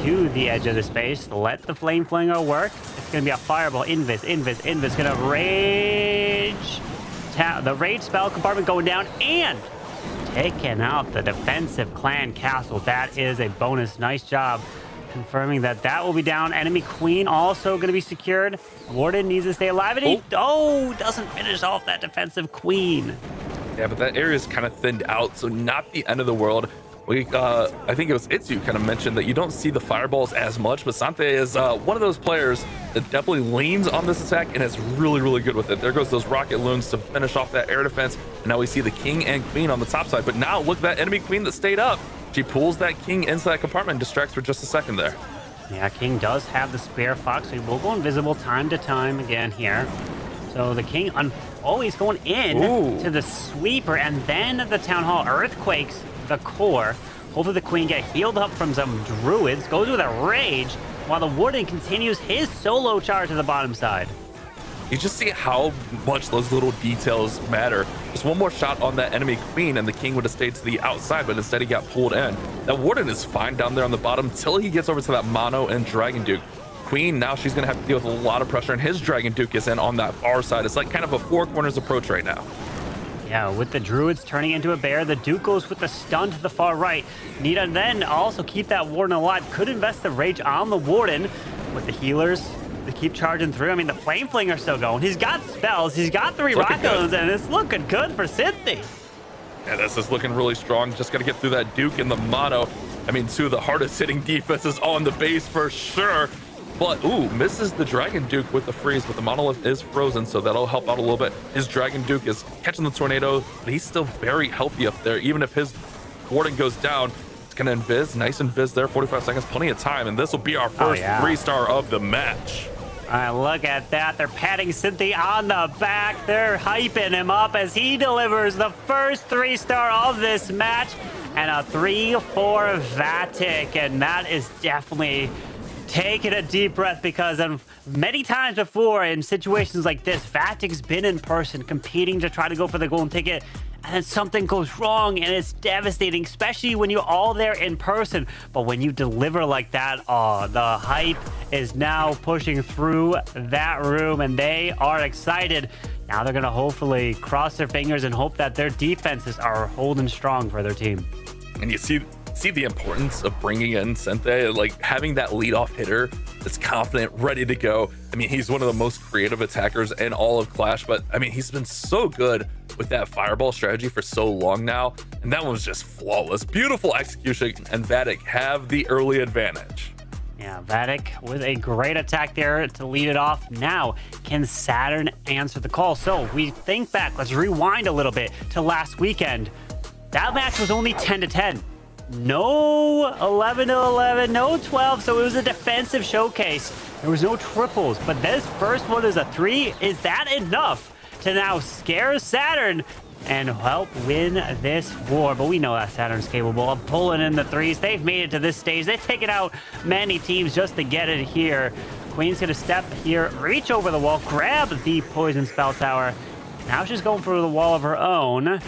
to the edge of the space. Let the flame flinger work. It's going to be a fireball. Invis going to rage. The rage spell compartment going down and taking out the defensive clan castle. That is a bonus. Nice job confirming that will be down. Enemy queen also going to be secured. Warden needs to stay alive, and he doesn't finish off that defensive queen. Yeah, but that area is kind of thinned out, so not the end of the world. I think it was Itsu kind of mentioned that you don't see the fireballs as much, but Sante is one of those players that definitely leans on this attack and is really, really good with it. There goes those rocket loons to finish off that air defense, and now we see the king and queen on the top side. But now look at that enemy queen that stayed up. She pulls that king into that compartment and distracts for just a second there. Yeah, king does have the spare fox, so he will go invisible time to time again here. So the king always going in to the sweeper, and then the town hall earthquakes the core. Hopefully the queen get healed up from some druids, goes with a rage, while the warden continues his solo charge to the bottom side. You just see how much those little details matter. Just one more shot on that enemy queen and the king would have stayed to the outside, but instead he got pulled in. That warden is fine down there on the bottom till he gets over to that mono and dragon duke. Queen, now she's gonna have to deal with a lot of pressure, and his dragon duke is in on that far side. It's like kind of a four corners approach right now. Yeah, with the druids turning into a bear, the duke goes with the stun to the far right. Need to then also keep that warden alive. Could invest the rage on the warden with the healers to keep charging through. I mean, the flame flinger's still going. He's got spells. He's got 3 rocket loons, and it's looking good for Cynthia. Yeah, this is looking really strong. Just got to get through that duke and the mono. I mean, two of the hardest hitting defenses on the base for sure. But, misses the Dragon Duke with the freeze, but the monolith is frozen, so that'll help out a little bit. His Dragon Duke is catching the tornado, but he's still very healthy up there. Even if his warden goes down, it's going to invis. Nice invis there, 45 seconds, plenty of time, and this will be our first 3-star of the match. All right, look at that. They're patting Cynthia on the back. They're hyping him up as he delivers the first 3-star of this match, and a 3-4 Vatic, and that is definitely taking a deep breath because many times before in situations like this, Vatic's been in person competing to try to go for the golden ticket, and then something goes wrong and it's devastating, especially when you're all there in person. But when you deliver like that, oh, the hype is now pushing through that room and they are excited. Now they're going to hopefully cross their fingers and hope that their defenses are holding strong for their team. And you see the importance of bringing in Sente, like having that leadoff hitter that's confident, ready to go. I mean, he's one of the most creative attackers in all of Clash, but I mean, he's been so good with that fireball strategy for so long now, and that one was just flawless. Beautiful execution, and Vatic have the early advantage. Yeah, Vatic with a great attack there to lead it off. Now, can Saturn answer the call? So if we think back, let's rewind a little bit to last weekend. That match was only 10-10. No 11-11, no 12, so it was a defensive showcase. There was no triples, but this first one is a 3. Is that enough to now scare Saturn and help win this war? But we know that Saturn's capable of pulling in the 3s. They've made it to this stage. They've taken out many teams just to get it here. Queen's gonna step here, reach over the wall, grab the poison spell tower. Now she's going through the wall of her own.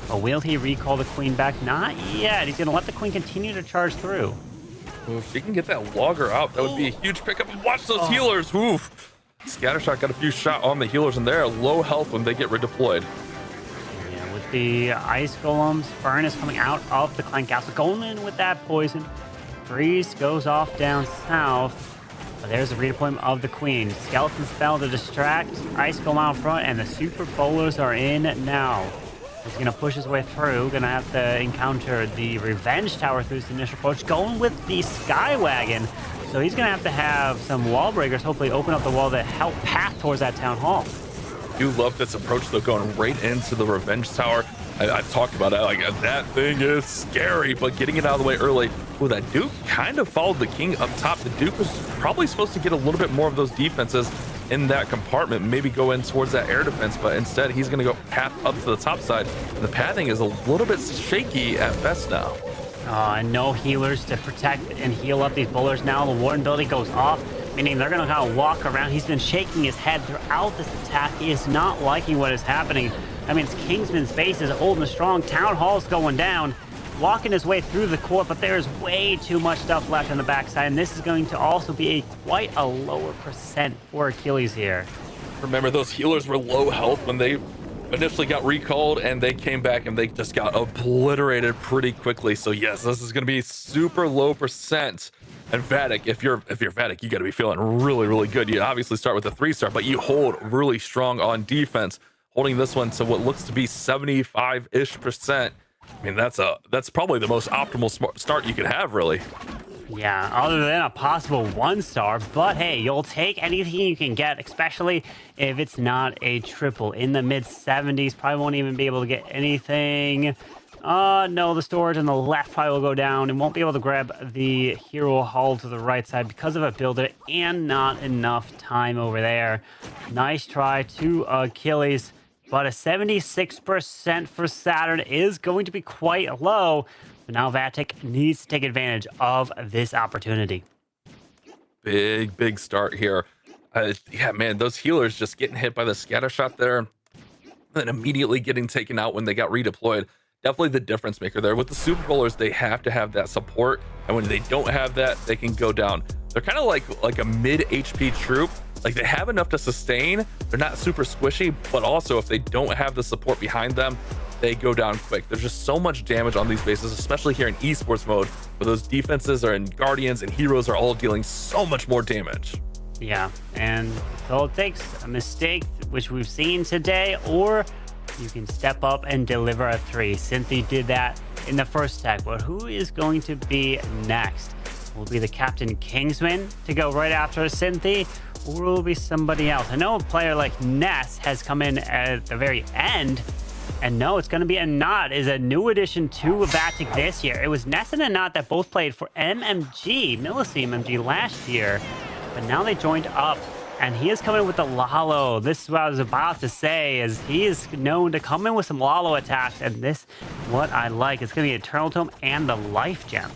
But will he recall the Queen back? Not yet. He's going to let the Queen continue to charge through. If she can get that logger out, that would be a huge pickup. And watch those healers. Oof. Scattershot got a few shots on the healers, and they're low health when they get redeployed. Yeah, with the ice golems, furnace coming out of the clan castle, going in with that poison. Breeze goes off down south. But there's a redeployment of the Queen. Skeleton spell to distract. Ice golem out front, and the super bowlers are in now. He's going to push his way through. Going to have to encounter the Revenge Tower through his initial approach. Going with the Skywagon. So he's going to have some wall breakers hopefully open up the wall to help path towards that Town Hall. I do love this approach, though, going right into the Revenge Tower. I've talked about it. Like, that thing is scary, but getting it out of the way early. Ooh, that Duke kind of followed the King up top. The Duke was probably supposed to get a little bit more of those defenses in that compartment, maybe go in towards that air defense, but instead he's going to go path up to the top side. And the pathing is a little bit shaky at best now. And no healers to protect and heal up these bowlers now. The Warden ability goes off, meaning they're going to kind of walk around. He's been shaking his head throughout this attack. He is not liking what is happening. I mean, it's Kingsman's base is old and strong. Town Hall's going down, walking his way through the court, but there's way too much stuff left on the backside, and this is going to also be quite a lower percent for Achilles here. Remember, those healers were low health when they initially got recalled, and they came back and they just got obliterated pretty quickly. So yes, this is going to be super low percent. And Vatic, if you're Vatic, you got to be feeling really, really good. You obviously start with a 3-star, but you hold really strong on defense, holding this one to what looks to be 75-ish%. I mean, that's probably the most optimal start you could have, really. Yeah, other than a possible 1-star, but hey, you'll take anything you can get, especially if it's not a triple. In the mid-70s, probably won't even be able to get anything. No, the storage on the left probably will go down and won't be able to grab the hero hull to the right side because of a builder and not enough time over there. Nice try to Achilles, but a 76% for Saturn is going to be quite low. So now Vatic needs to take advantage of this opportunity. Big start here. Yeah, man, those healers just getting hit by the scatter shot there, and then immediately getting taken out when they got redeployed. Definitely the difference maker there. With the Super Bowlers, they have to have that support, and when they don't have that, they can go down. They're kind of like a mid HP troop. Like, they have enough to sustain. They're not super squishy, but also if they don't have the support behind them, they go down quick. There's just so much damage on these bases, especially here in esports mode, where those defenses are in Guardians and Heroes are all dealing so much more damage. Yeah, and so it takes a mistake, which we've seen today, or you can step up and deliver a 3. Cynthia did that in the first attack, but who is going to be next? Will it be the Captain Kingsman to go right after Cynthia, or will it be somebody else? I know a player like Ness has come in at the very end, and no, it's going to be Anat, is a new addition to Vatic this year. It was Ness and Anat that both played for MMG, Millicent MMG last year, but now they joined up. And he is coming with the Lalo. This is what I was about to say, is he is known to come in with some Lalo attacks, and this what I like. It's going to be Eternal Tome and the Life Gem.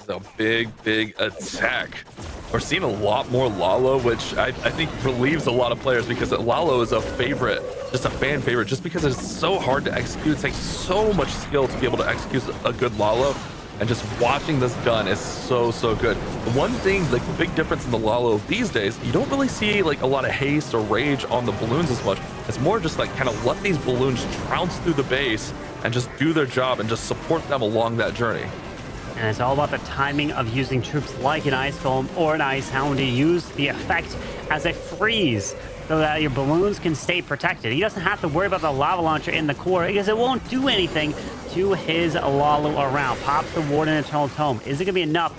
is a big attack. We're seeing a lot more Lalo, which I think relieves a lot of players because Lalo is a favorite, just a fan favorite, just because it's so hard to execute. It takes so much skill to be able to execute a good Lalo, and just watching this gun is so good. The one thing, like the big difference in the Lalo these days, you don't really see like a lot of haste or rage on the balloons as much. It's more just like kind of let these balloons trounce through the base and just do their job and just support them along that journey. And it's all about the timing of using troops like an Ice Golem or an Ice Hound to use the effect as a freeze so that your balloons can stay protected. He doesn't have to worry about the lava launcher in the core because it won't do anything to his Lalo around. Pops the Warden Eternal Tome. Is it going to be enough?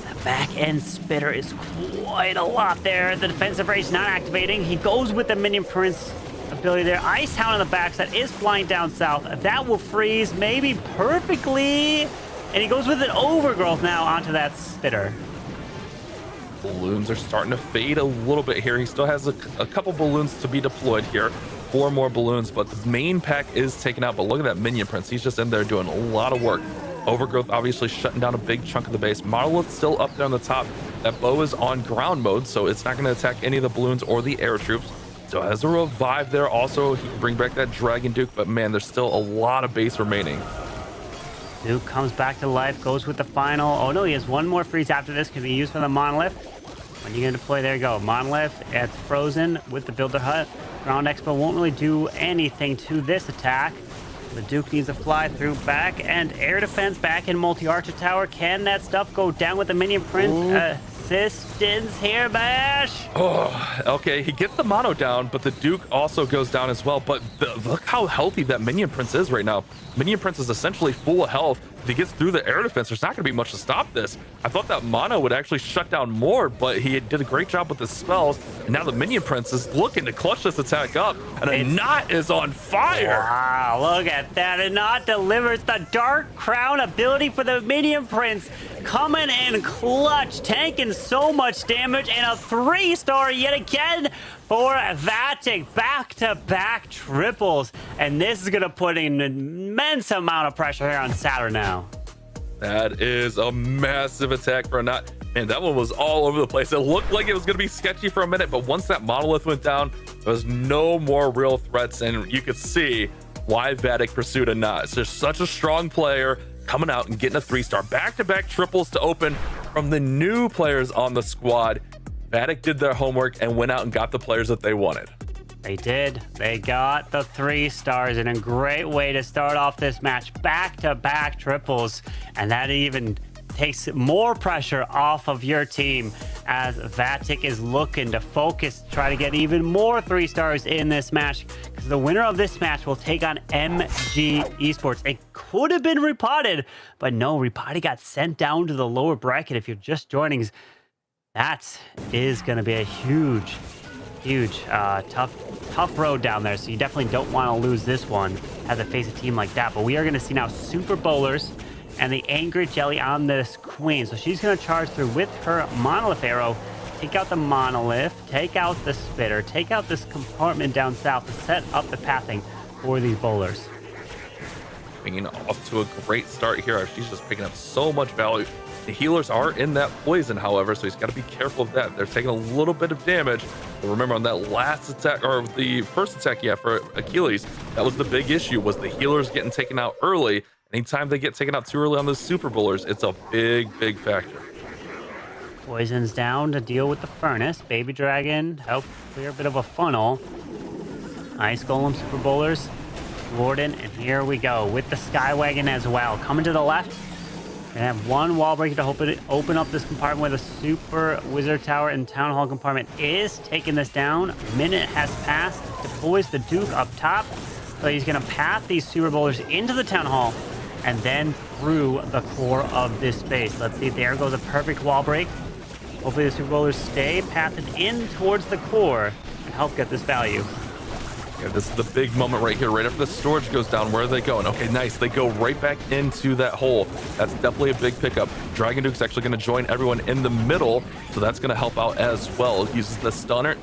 The back end spitter is quite a lot there. The defensive rage not activating. He goes with the Minion Prince ability there. Ice Hound on the backside is flying down south. That will freeze maybe perfectly. And he goes with an overgrowth now onto that spitter. Balloons are starting to fade a little bit here. He still has a couple balloons to be deployed here. 4 more balloons, but the main pack is taken out. But look at that Minion Prince. He's just in there doing a lot of work. Overgrowth obviously shutting down a big chunk of the base. Monolith still up there on the top. That bow is on ground mode, so it's not going to attack any of the balloons or the air troops. So as a revive there, also he can bring back that Dragon Duke, but man, there's still a lot of base remaining. Duke comes back to life, goes with the final. Oh no, he has one more freeze after this. Can be used for the Monolith. When you're going to deploy, there you go. Monolith, it's frozen with the Builder Hut. Ground Expo won't really do anything to this attack. The Duke needs to fly through back and air defense back in multi-archer tower. Can that stuff go down with the Minion Prince? Assistance here, Bash. Oh, okay. He gets the mono down, but the Duke also goes down as well. But look how healthy that Minion Prince is right now. Minion Prince is essentially full of health. If he gets through the air defense, there's not going to be much to stop this. I thought that mono would actually shut down more, but he did a great job with his spells. And now the Minion Prince is looking to clutch this attack up, and a knot is on fire. Wow, look at that. A knot delivers the Dark Crown ability for the Minion Prince. Coming in clutch, tanking so much damage, and a 3-star yet again for Vatic. Back-to-back triples. And this is going to put an immense amount of pressure here on Saturn now. That is a massive attack for a knot. Man, that one was all over the place. It looked like it was going to be sketchy for a minute, but once that Monolith went down, there was no more real threats, and you could see why Vatic pursued a knot. It's just such a strong player coming out and getting a 3-star. Back-to-back triples to open from the new players on the squad. Vatic did their homework and went out and got the players that they wanted. They did. They got the 3 stars in a great way to start off this match. Back-to-back triples. And that even takes more pressure off of your team as Vatic is looking to focus, try to get even more 3 stars in this match. Because the winner of this match will take on MG Esports. It could have been Repotted, but no, Repotted got sent down to the lower bracket. If you're just joining, that is going to be a huge, tough road down there. So you definitely don't want to lose this one as to face a team like that. But we are going to see now Super Bowlers and the Angry Jelly on this Queen. So she's going to charge through with her Monolith Arrow, take out the Monolith, take out the Spitter, take out this compartment down south to set up the pathing for these bowlers. Being off to a great start here. She's just picking up so much value. The healers are in that poison, however, so he's got to be careful of that. They're taking a little bit of damage. But remember, on that last attack, or the first attack, for Achilles, that was the big issue, was the healers getting taken out early. Anytime they get taken out too early on the Super Bowlers, it's a big factor. Poison's down to deal with the furnace. Baby Dragon help clear a bit of a funnel. Ice Golem, Super Bowlers, Warden, and here we go with the Skywagon as well. Coming to the left. We have one wall breaker to open up this compartment with a Super Wizard Tower, and Town Hall compartment is taking this down. A minute has passed. Deploys the Duke up top. So he's going to path these Super Bowlers into the Town Hall and then through the core of this space. Let's see, there goes a perfect wall break. Hopefully the Super Bowlers stay pathed in towards the core and help get this value. Okay, this is the big moment right here. Right after the storage goes down, where are they going? Okay, nice. They go right back into that hole. That's definitely a big pickup. Dragon Duke's actually going to join everyone in the middle, so that's going to help out as well. Uses the stun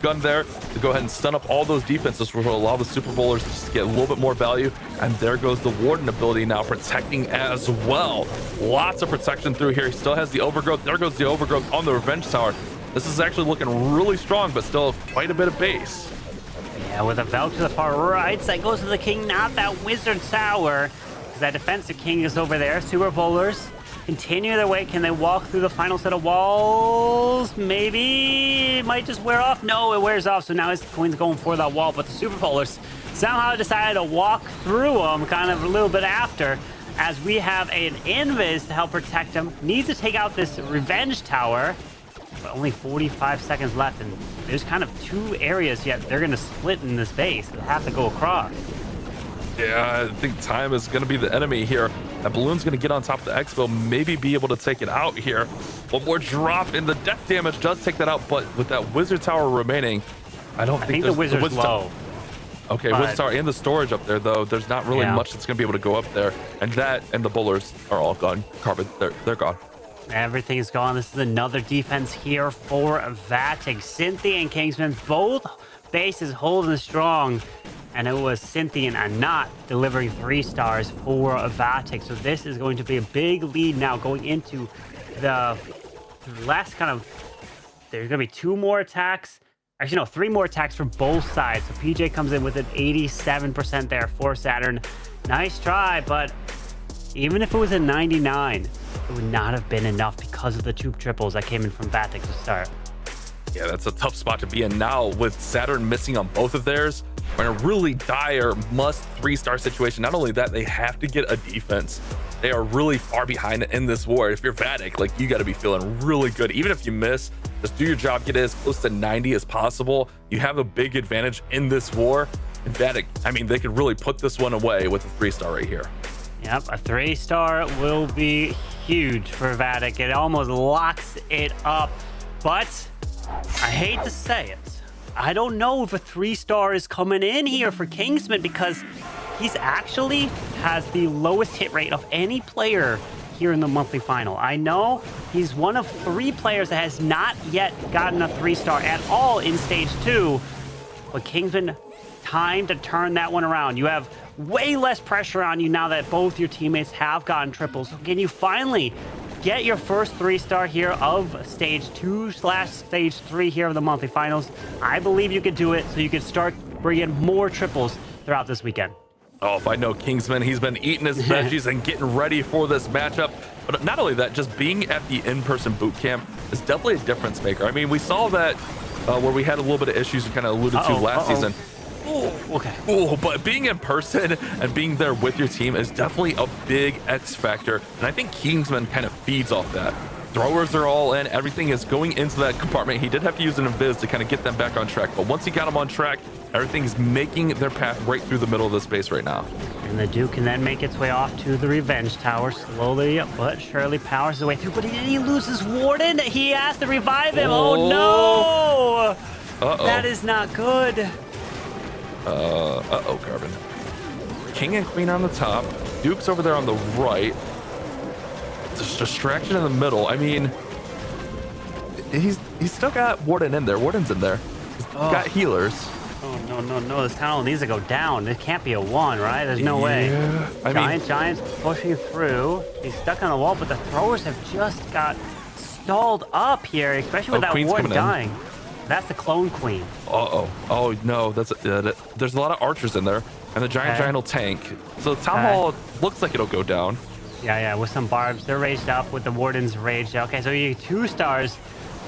gun there to go ahead and stun up all those defenses, which will allow the Super Bowlers just to get a little bit more value. And there goes the Warden ability now, protecting as well. Lots of protection through here. He still has the Overgrowth. There goes the Overgrowth on the Revenge Tower. This is actually looking really strong, but still quite a bit of base. Yeah, with a Valk to the far right side goes to the King, not that Wizard Tower. That defensive King is over there. Super Bowlers continue their way. Can they walk through the final set of walls? Maybe. It might just wear off. No, it wears off. So now his Queen's going for that wall. But the Super Bowlers somehow decided to walk through them kind of a little bit after, as we have an Invis to help protect him. Needs to take out this Revenge Tower. But only 45 seconds left, and there's kind of two areas yet they're going to split in this base. They have to go across. Yeah, I think time is going to be the enemy here. That balloon's going to get on top of the Expo, maybe be able to take it out here. One more drop, and the death damage does take that out, but with that Wizard Tower remaining, I think the Wizard's low. Okay, Wizard Tower and the storage up there, though, there's not really much that's going to be able to go up there. And the Bowlers are all gone. Carbon, they're gone. Everything is gone. This is another defense here for Vatic. Cynthia and Kingsman, both bases holding strong. And it was Cynthia and not delivering 3 stars for Vatic. So this is going to be a big lead now going into the last kind of... There's going to be 2 more attacks. Actually, no, 3 more attacks from both sides. So PJ comes in with an 87% there for Saturn. Nice try, but even if it was a 99... it would not have been enough because of the 2 triples that came in from Vatic to start. Yeah, that's a tough spot to be in now with Saturn missing on both of theirs. We're in a really dire must 3-star situation. Not only that, they have to get a defense. They are really far behind in this war. If you're Vatic, like, you got to be feeling really good. Even if you miss, just do your job, get it as close to 90 as possible. You have a big advantage in this war. And Vatic, I mean, they could really put this one away with a 3-star right here. Yep, a 3-star will be huge for Vatic. It almost locks it up. But I hate to say it, I don't know if a 3-star is coming in here for Kingsman, because he's actually has the lowest hit rate of any player here in the monthly final. I know he's one of 3 players that has not yet gotten a 3-star at all in stage 2. But Kingsman, time to turn that one around. You have way less pressure on you now that both your teammates have gotten triples. So can you finally get your first 3-star here of stage 2/stage 3 here of the monthly finals? I believe you could do it, so you could start bringing more triples throughout this weekend. Oh, if I know Kingsman, he's been eating his veggies and getting ready for this matchup. But not only that, just being at the in-person boot camp is definitely a difference maker. I mean, we saw that where we had a little bit of issues we kind of alluded to last season. Oh, okay. Oh, but being in person and being there with your team is definitely a big X factor. And I think Kingsman kind of feeds off that. Throwers are all in. Everything is going into that compartment. He did have to use an invis to kind of get them back on track. But once he got them on track, everything's making their path right through the middle of the space right now. And the Duke can then make its way off to the Revenge Tower. Slowly but surely powers his way through. But he loses Warden. He has to revive him. Oh, no. Uh-oh. That is not good. Carbon. King and Queen are on the top. Duke's over there on the right. There's distraction in the middle. I mean, he's still got Warden in there. Warden's in there. He's got healers. Oh, no. This town needs to go down. It can't be a 1, right? There's no way. Giant's pushing through. He's stuck on the wall, but the throwers have just got stalled up here, especially with that Warden dying. That's the clone queen. Oh no, that's there's a lot of archers in there, and the giant will tank. So Town Hall looks like it'll go down. Yeah, with some barbs. They're raged up with the Warden's raged. Okay, so you 2 stars.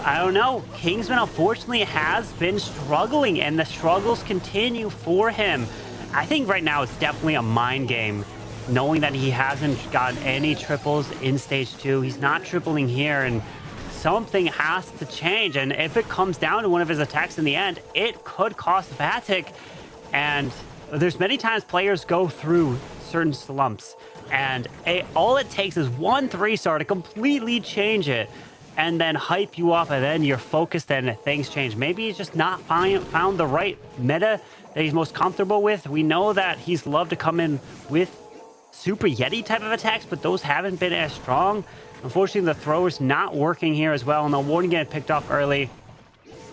I don't know. Kingsman unfortunately has been struggling, and the struggles continue for him. I think right now it's definitely a mind game, knowing that he hasn't gotten any triples in stage 2. He's not tripling here, and something has to change. And if it comes down to one of his attacks in the end, it could cost Vatic. And there's many times players go through certain slumps, and all it takes is 1 3-star to completely change it. and then hype you up, and then you're focused and things change. Maybe he's just not found the right meta that he's most comfortable with. We know that he's loved to come in with Super Yeti type of attacks, but those haven't been as strong. Unfortunately, the thrower's not working here as well, and the warning getting picked off early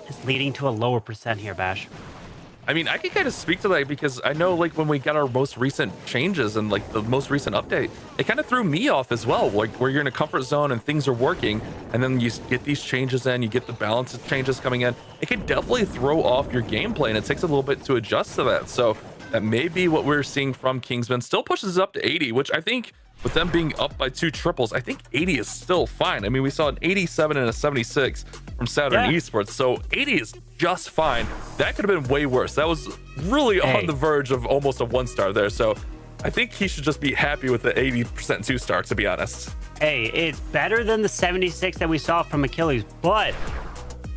is leading to a lower percent here, Bash. I mean, I can kind of speak to that because I know like when we got our most recent changes and like the most recent update, it kind of threw me off as well. Like where you're in a comfort zone and things are working, and then you get these changes in, you get the balance of changes coming in. It can definitely throw off your gameplay, and it takes a little bit to adjust to that. So that may be what we're seeing from Kingsman. Still pushes up to 80, which I think with them being up by 2 triples, I think 80 is still fine. I mean, we saw an 87 and a 76 from Saturn Esports, so 80 is just fine. That could have been way worse. That was really on the verge of almost a 1-star there. So I think he should just be happy with the 80% 2-star, to be honest. Hey, it's better than the 76 that we saw from Achilles, but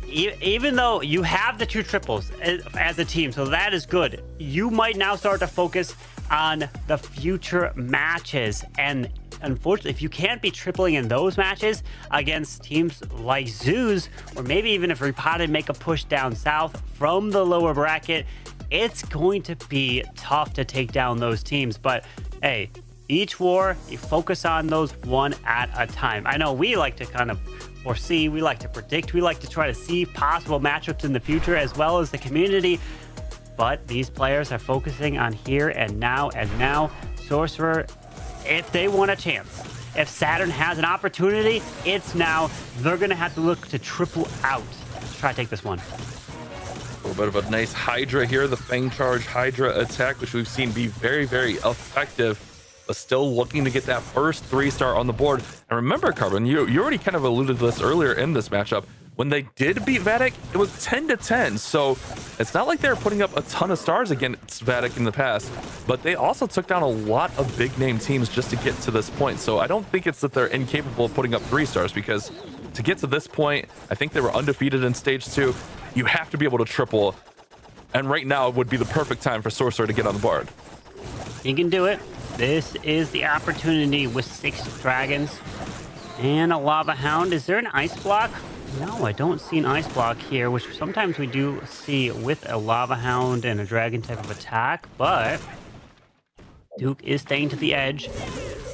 even though you have the 2 triples as a team, so that is good, you might now start to focus on the future matches. And unfortunately, if you can't be tripling in those matches against teams like Zeus, or maybe even if Repotted make a push down south from the lower bracket, it's going to be tough to take down those teams. But hey, each war, you focus on those one at a time. I know we like to kind of foresee, we like to predict, we like to try to see possible matchups in the future as well as the community. But these players are focusing on here and now, Sorcerer, if they want a chance, if Saturn has an opportunity, it's now. They're going to have to look to triple out. Let's try to take this one. A little bit of a nice Hydra here, the Fang Charge Hydra attack, which we've seen be very, very effective, but still looking to get that first 3-star on the board. And remember, Carbon, you already kind of alluded to this earlier in this matchup. When they did beat Vatic, it was 10-10. So it's not like they were putting up a ton of stars against Vatic in the past, but they also took down a lot of big name teams just to get to this point. So I don't think it's that they're incapable of putting up 3 stars, because to get to this point, I think they were undefeated in stage 2. You have to be able to triple. And right now would be the perfect time for Sorcerer to get on the board. He can do it. This is the opportunity with 6 dragons and a lava hound. Is there an ice block? No, I don't see an ice block here, which sometimes we do see with a lava hound and a dragon type of attack, but Duke is staying to the edge,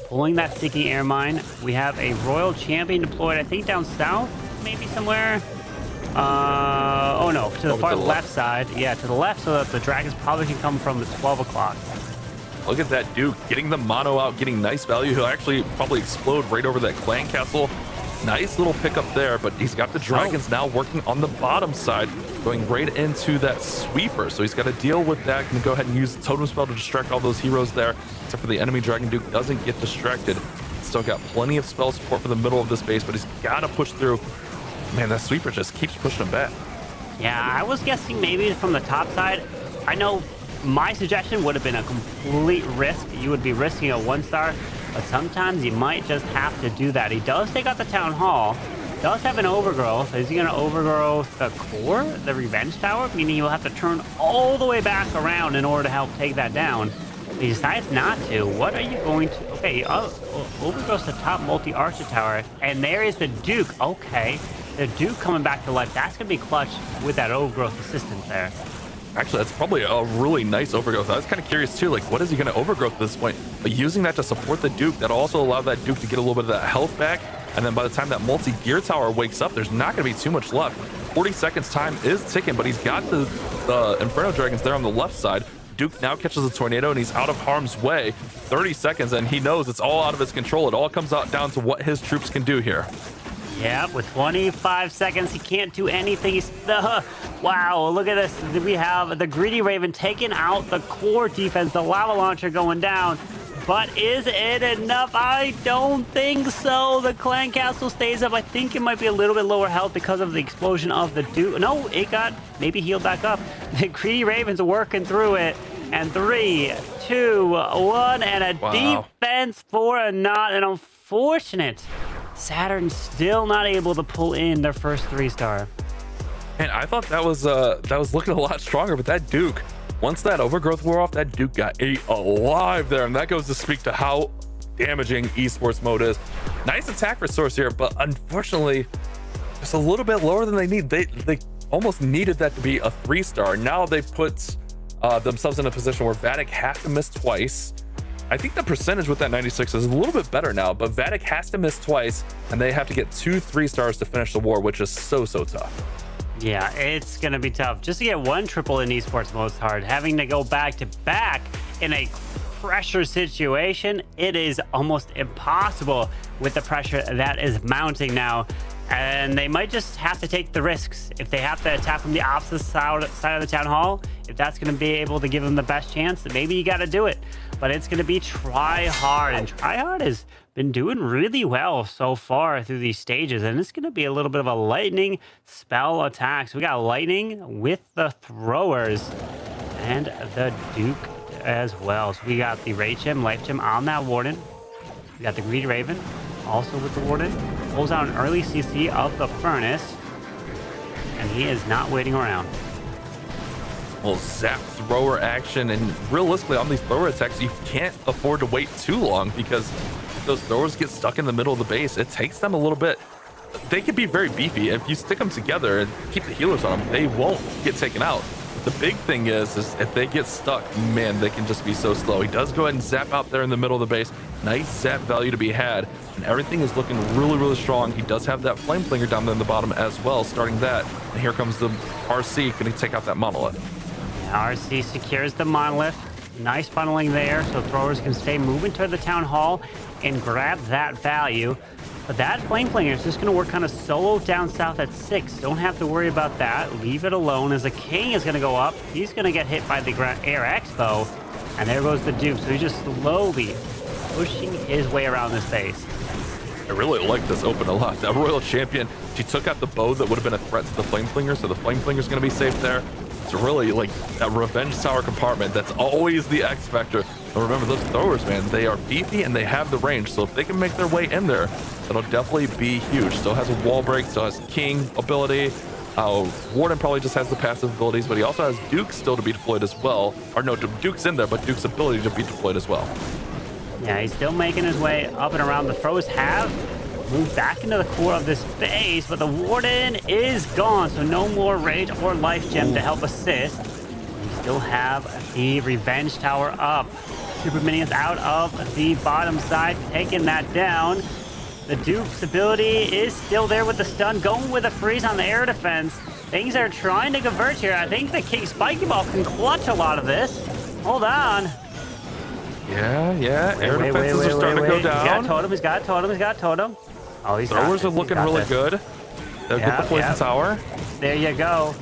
pulling that sticky air mine. We have a royal champion deployed, I think down south, maybe somewhere. Oh no, to the far left side. Yeah, to the left, so that the dragons probably can come from the 12 o'clock. Look at that Duke getting the mono out, getting nice value. He'll actually probably explode right over that clan castle. Nice little pickup there, but he's got the dragons now working on the bottom side, going right into that sweeper. So he's got to deal with that. Can go ahead and use the totem spell to distract all those heroes there, except for the enemy dragon. Duke doesn't get distracted. Still got plenty of spell support for the middle of this base, but he's got to push through. Man, that sweeper just keeps pushing him back. Yeah, I was guessing maybe from the top side. I know my suggestion would have been a complete risk. You would be risking a 1-star, but sometimes you might just have to do that. He does take out the town hall, does have an overgrowth. Is he going to overgrowth the core, the revenge tower? Meaning you'll have to turn all the way back around in order to help take that down. He decides not to. What are you going to... Okay, overgrowth the top multi-archer tower, and there is the Duke. Okay, the Duke coming back to life. That's going to be clutch with that overgrowth assistance there. Actually, that's probably a really nice overgrowth. I was kind of curious too, like what is he going to overgrowth at this point? But using that to support the Duke, that'll also allow that Duke to get a little bit of that health back. And then by the time that multi-gear tower wakes up, there's not going to be too much left. 40 seconds time is ticking, but he's got the Inferno Dragons there on the left side. Duke now catches a tornado and he's out of harm's way. 30 seconds and he knows it's all out of his control. It all comes out down to what his troops can do here. Yeah, with 25 seconds, he can't do anything. Wow, look at this. We have the Greedy Raven taking out the core defense, the lava launcher going down. But is it enough? I don't think so. The clan castle stays up. I think it might be a little bit lower health because of the explosion of the Duke. No, it got maybe healed back up. The Greedy Ravens are working through it. And 3, 2, 1, and a defense for a not. An unfortunate Saturn still not able to pull in their first 3-star. And I thought that was looking a lot stronger, but that Duke, once that overgrowth wore off, that Duke got ate alive there, and that goes to speak to how damaging esports mode is. Nice attack for Source here, but unfortunately, It's a little bit lower than they need. They almost needed that to be a 3-star. Now they put themselves in a position where Vatic has to miss twice. I think the percentage with that 96 is a little bit better now, but Vatic has to miss twice, and they have to get 2 3-stars to finish the war, which is so tough. Yeah, it's going to be tough. Just to get one triple in esports mode is hard. Having to go back to back in a pressure situation, it is almost impossible with the pressure that is mounting now. And they might just have to take the risks. If they have to attack from the opposite side of the town hall, if that's going to be able to give them the best chance, maybe you got to do it. But it's going to be try hard, and try hard has been doing really well so far through these stages. And it's going to be a little bit of a lightning spell attack. So we got lightning with the throwers and the Duke as well. So we got the Rage Gem, Life Gem on that Warden. We got the Greedy Raven also with the Warden. Pulls out an early CC of the Furnace, and he is not waiting around. Well, zap thrower action, and realistically on these thrower attacks, you can't afford to wait too long, because if those throwers get stuck in the middle of the base, it takes them a little bit. They can be very beefy. If you stick them together and keep the healers on them, they won't get taken out. But the big thing is if they get stuck, man, they can just be so slow. He does go ahead and zap out there in the middle of the base. Nice zap value to be had, and everything is looking really strong. He does have that flame flinger down there in the bottom as well, starting that. And here comes the RC, going to take out that monolith. RC secures the monolith. Nice funneling there, so throwers can stay moving toward the town hall and grab that value. But that flame flinger is just going to work kind of solo down south at 6. Don't have to worry about that. Leave it alone, as the king is going to go up. He's going to get hit by the Air Expo, and there goes the Duke. So he's just slowly pushing his way around this base. I really like this open a lot. That Royal Champion, she took out the bow that would have been a threat to the flame flinger, so the flame flinger is going to be safe there. It's really like that revenge tower compartment. That's always the X factor. And remember, those throwers, man, they are beefy and they have the range. So if they can make their way in there, it'll definitely be huge. Still has a wall break, still has king ability. Warden probably just has the passive abilities, but he also has Duke still to be deployed as well. Or no, Duke's in there, but Duke's ability to be deployed as well. Yeah, he's still making his way up and around. The throws have moved back into the core of this base, but the Warden is gone, so no more Rage or Life Gem to help assist. We still have the Revenge Tower up. Super Minions out of the bottom side, taking that down. The Duke's ability is still there with the stun, going with a freeze on the air defense. Things are trying to convert here. I think the King Spiky Ball can clutch a lot of this. Hold on. Yeah. Air defenses are starting to go down. He's got totem. Oh, he's throwers are looking really good. They'll get the poison tower. There you go.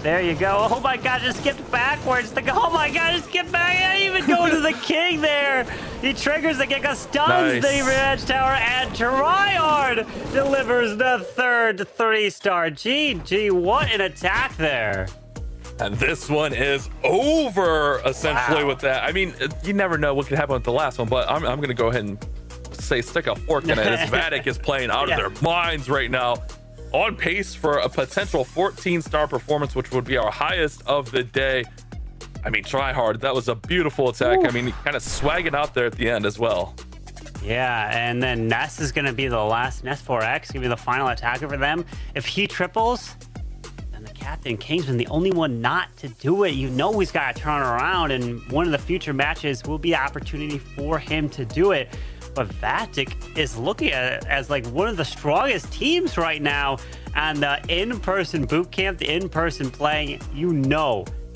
Oh my god, just skipped backwards. Oh my god, just skipped back. I didn't even go to the king there. He triggers the kick, stuns the Revenge Tower, and Tryhard delivers the third 3-star. GG, what an attack there. And this one is over, essentially, with that. I mean, you never know what could happen with the last one, but I'm going to go ahead and stick a fork in it. As Vatic is playing out of their minds right now, on pace for a potential 14-star performance, which would be our highest of the day. I mean, Tryhard, that was a beautiful attack. Ooh. I mean, kind of swagging out there at the end as well. Yeah, and then Ness is going to be the last, Ness 4X, going to be the final attacker for them. If he triples, then the Captain Kingsman, the only one not to do it. You know he's got to turn around, and one of the future matches will be an opportunity for him to do it. But Vatic is looking at it as like one of the strongest teams right now. And the in-person boot camp, the in-person playing,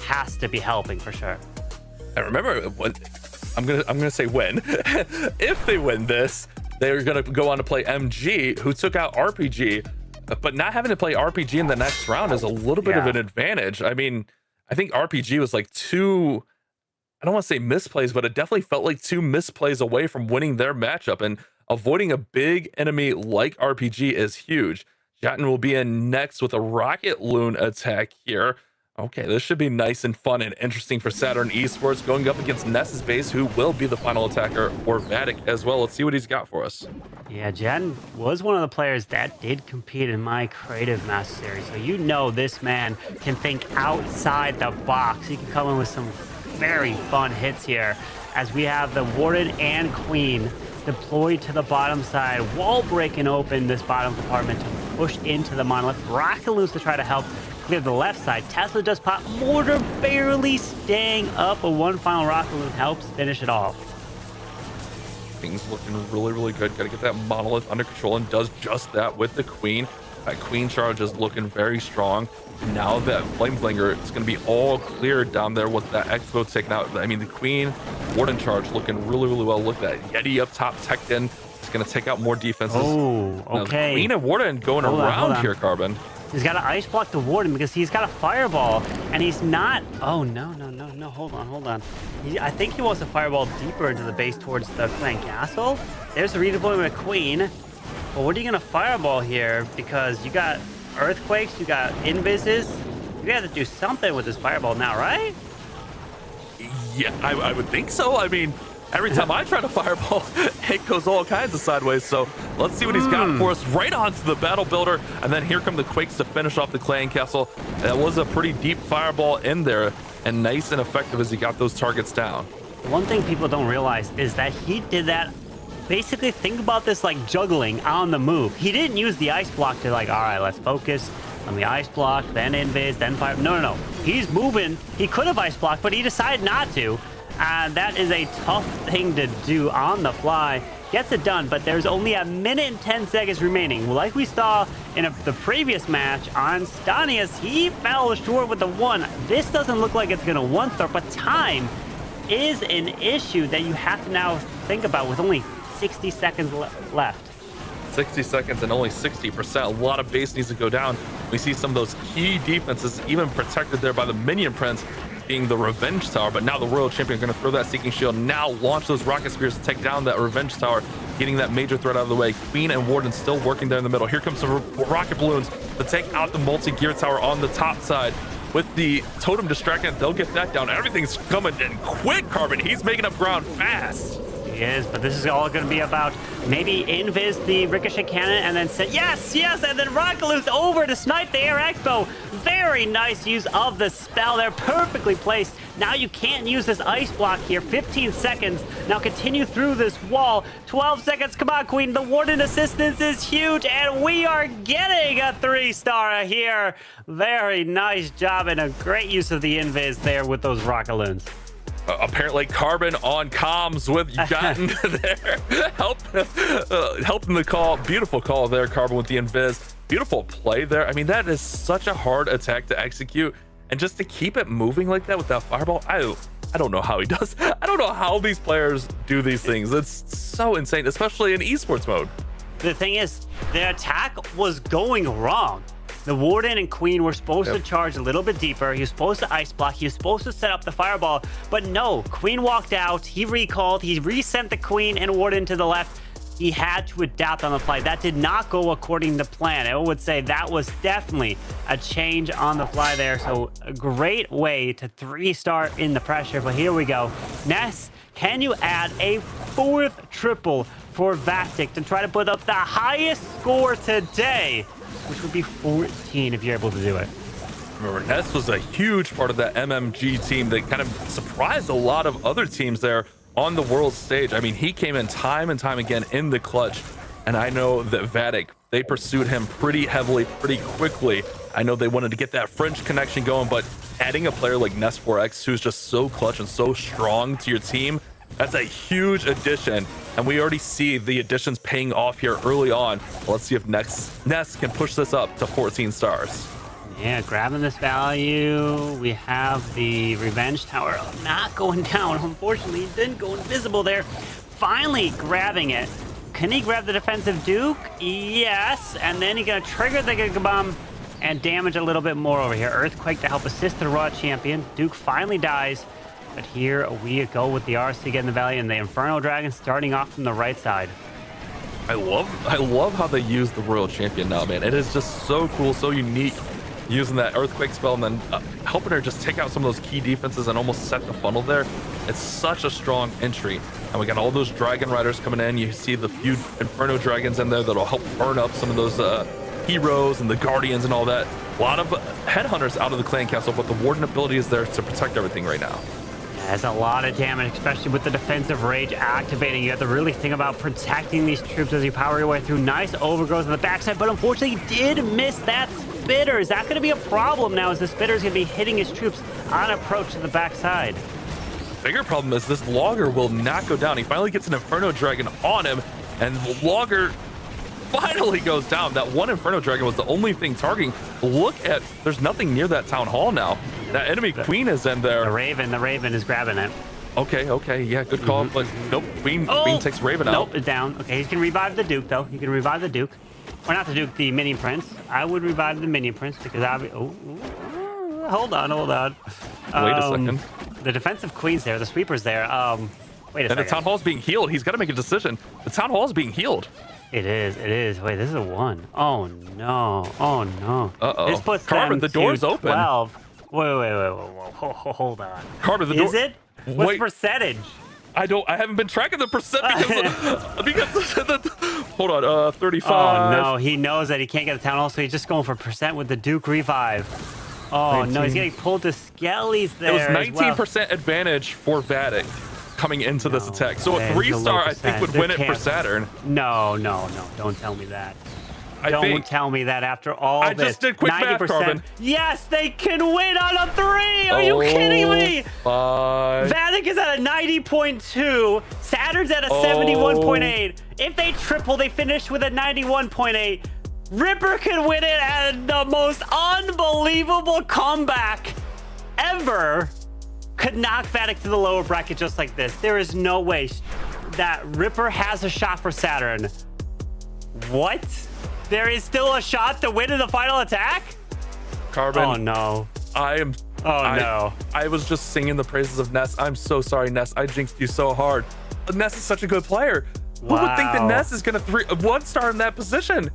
has to be helping for sure. And remember, I'm gonna say when. If they win this, they're gonna go on to play MG, who took out RPG. But not having to play RPG in the next round is a little bit of an advantage. I mean, I think RPG was like two, I don't want to say misplays, but it definitely felt like 2 misplays away from winning their matchup, and avoiding a big enemy like RPG is huge. Jotun will be in next with a Rocket Loon attack here. Okay, this should be nice and fun and interesting for Saturn Esports, going up against Ness's base, who will be the final attacker for Vatic as well. Let's see what he's got for us. Yeah, Jotun was one of the players that did compete in my Creative Master Series, so this man can think outside the box. He can come in with some very fun hits here, as we have the Warden and Queen deployed to the bottom side, wall breaking open this bottom compartment to push into the monolith. Rockaloons to try to help clear the left side. Tesla does pop. Mortar barely staying up, but one final Rockaloon helps finish it off. Things looking really, really good. Got to get that monolith under control, and does just that with the queen. That queen charge is looking very strong. Now that Flameflinger, it's going to be all cleared down there with that Expo taken out. I mean, the queen warden charge looking really, really well. Look at that Yeti up top, teched in. It's going to take out more defenses. Oh, Now, okay. the queen and warden going Hold on. here, Carbon. He's got to ice block the warden because he's got a fireball, and he's not. Oh, no. Hold on. I think he wants to fireball deeper into the base towards the clan castle. There's the redeployment of queen. Well, what are you going to fireball here? Because you got earthquakes, you got invises. You got to do something with this fireball now, right? Yeah, I would think so. I mean, every time I try to fireball, it goes all kinds of sideways. So let's see what he's got for us. Right onto the battle builder, and then here come the quakes to finish off the clan castle. That was a pretty deep fireball in there, and nice and effective as he got those targets down. The one thing people don't realize is that he did that. Basically, think about this like juggling on the move. He didn't use the ice block to like, all right, let's focus on the ice block, then invis, then fire. No. He's moving. He could have ice blocked, but he decided not to. That is a tough thing to do on the fly. Gets it done, but there's only a minute and 10 seconds remaining. Like we saw in the previous match on Stanius, he fell short with the one. This doesn't look like it's going to one-star, but time is an issue that you have to now think about with only 60 seconds left. 60 seconds and only 60%. A lot of base needs to go down. We see some of those key defenses even protected there by the minion prince, being the Revenge Tower, but now the Royal Champion going to throw that Seeking Shield, now launch those Rocket Spears to take down that Revenge Tower, getting that major threat out of the way. Queen and Warden still working there in the middle. Here comes some Rocket Balloons to take out the multi-gear tower on the top side. With the Totem distracting, they'll get that down. Everything's coming in quick, Carbon. He's making up ground fast. He is, but this is all going to be about maybe invis the ricochet cannon and then say yes, and then Rockaloons over to snipe the Air Expo. Very nice use of the spell there, perfectly placed. Now you can't use this ice block here. 15 seconds. Now continue through this wall. 12 seconds. Come on, Queen. The Warden assistance is huge, and we are getting a 3-star here. Very nice job and a great use of the invis there with those Rockaloons. Apparently Carbon on comms with Gotten there, helping the call. Beautiful call there, Carbon with the invis. Beautiful play there. I mean, that is such a hard attack to execute, and just to keep it moving like that with that fireball, I don't know how he does. I don't know how these players do these things. It's so insane, especially in esports mode. The thing is, the attack was going wrong. The Warden and Queen were supposed to charge a little bit deeper. He was supposed to ice block. He was supposed to set up the fireball. But no, Queen walked out. He recalled. He resent the Queen and Warden to the left. He had to adapt on the fly. That did not go according to plan. I would say that was definitely a change on the fly there. So a great way to 3-star in the pressure. But here we go. Ness, can you add a 4th triple for Vatic to try to put up the highest score today? Which would be 14 if you're able to do it. Remember, Ness was a huge part of that MMG team that kind of surprised a lot of other teams there on the world stage. I mean, he came in time and time again in the clutch, and I know that Vatic, they pursued him pretty heavily, pretty quickly. I know they wanted to get that French connection going, but adding a player like Ness4X, who's just so clutch and so strong to your team, that's a huge addition, and we already see the additions paying off here early on. Let's see if Ness can push this up to 14 stars. Yeah, grabbing this value. We have the Revenge Tower not going down. Unfortunately, he didn't go invisible there. Finally grabbing it. Can he grab the defensive Duke? Yes, and then he's gonna trigger the Giga Bomb and damage a little bit more over here. Earthquake to help assist the Raw Champion. Duke finally dies. But here we go with the RC getting the value and the Inferno Dragon starting off from the right side. I love how they use the Royal Champion now, man. It is just so cool, so unique, using that Earthquake spell and then helping her just take out some of those key defenses and almost set the funnel there. It's such a strong entry. And we got all those Dragon Riders coming in. You see the few Inferno Dragons in there that'll help burn up some of those heroes and the Guardians and all that. A lot of Headhunters out of the Clan Castle, but the Warden ability is there to protect everything right now. That's a lot of damage, especially with the defensive rage activating. You have to really think about protecting these troops as you power your way through. Nice overgrowth on the backside, but unfortunately he did miss that spitter. Is that going to be a problem now as the spitter is going to be hitting his troops on approach to the backside? Bigger problem is this Logger will not go down. He finally gets an Inferno Dragon on him, and Logger finally goes down. That one Inferno Dragon was the only thing targeting. Look at, there's nothing near that Town Hall now. That enemy Queen is in there. The Raven is grabbing it. Okay, yeah, good call. But nope, Queen takes Raven out. Nope, it's down. Okay, he's gonna revive the Duke though. He can revive the Duke. Or not the Duke, the Minion Prince. I would revive the Minion Prince because hold on. Wait a second. The defensive Queen's there, the Sweeper's there. Wait a second. And the Town Hall's being healed. He's got to make a decision. The Town Hall's being healed. It is. Wait, this is a 1. Oh no. Uh-oh. This puts Carbon, them the door's to open. 12. Wait. Hold on. Carbon, the door. Is it? What's the percentage? I haven't been tracking the percent hold on, 35. Oh no, he knows that he can't get the Town Hall, so he's just going for percent with the Duke revive. Oh 19. no, he's getting pulled to Skellies there. It was 19% advantage for Vatic coming into this attack. So a 3-star, I think, would win it for Saturn. No. Don't tell me that. Don't tell me that after all this. I just did quick math, Carbon. Yes, they can win on a 3. Are you kidding me? Vatic is at a 90.2. Saturn's at a 71.8. If they triple, they finish with a 91.8. Ripper can win it at the most unbelievable comeback ever. Could knock Vatic to the lower bracket just like this. There is no way that Ripper has a shot for Saturn. What? There is still a shot to win in the final attack? Carbon. Oh no. I was just singing the praises of Ness. I'm so sorry, Ness. I jinxed you so hard. Ness is such a good player. Who would think that Ness is going to 1-star in that position?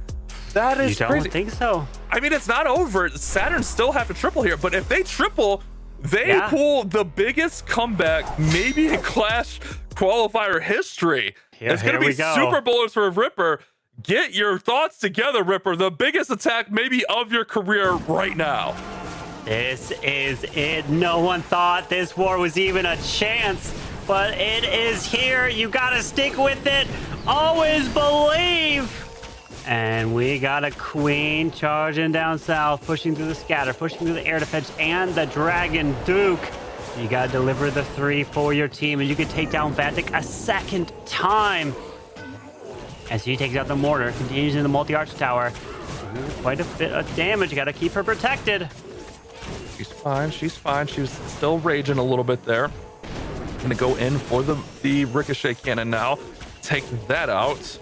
That is crazy. You don't think so? I mean, it's not over. Saturn still have to triple here, but if they triple, they pull the biggest comeback maybe in Clash qualifier history. It's going to be Super Bowlers for Ripper. Get your thoughts together, Ripper. The biggest attack maybe of your career right now. This is it. No one thought this war was even a chance, but it is here. You gotta stick with it. Always believe. And we got a Queen charging down south, pushing through the scatter, pushing through the air defense and the Dragon Duke. You gotta deliver the 3 for your team, and you can take down Vatic a second time. As he takes out the mortar, continues in the multi-arch tower. Quite a bit of damage. You gotta keep her protected. She's fine. She was still raging a little bit there. Gonna go in for the ricochet cannon now. Take that out.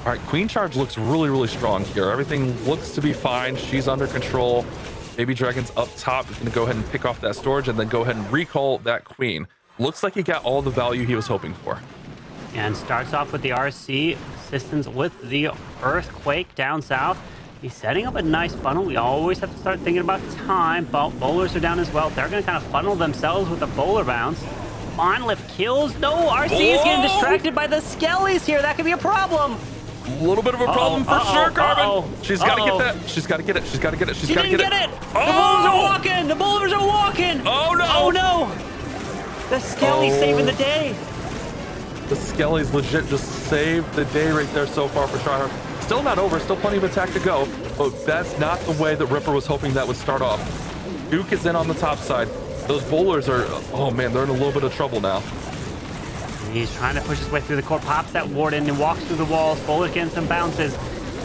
All right, Queen charge looks really, really strong here. Everything looks to be fine. She's under control. Baby Dragon's up top. He's gonna go ahead and pick off that storage and then go ahead and recall that Queen. Looks like he got all the value he was hoping for. And starts off with the RC systems with the Earthquake down south. He's setting up a nice funnel. We always have to start thinking about time. Bowlers are down as well. They're going to kind of funnel themselves with the bowler bounce. Monolith kills. No, RC is getting distracted by the Skellies here. That could be a problem. A little bit of a problem for sure, Carbon. She's got to get that. She's got to get it. She's got to get it. She's got to get it. The bowlers are walking. The bowlers are walking. Oh, no. Oh, no. The Skellies saving the day. The Skellies legit just saved the day right there so far for Tryhard. Still not over, still plenty of attack to go, but that's not the way that Ripper was hoping that would start off. Duke is in on the top side. Those bowlers are, oh man, they're in a little bit of trouble now. He's trying to push his way through the core, pops that Warden and walks through the walls. Bowler's getting some bounces.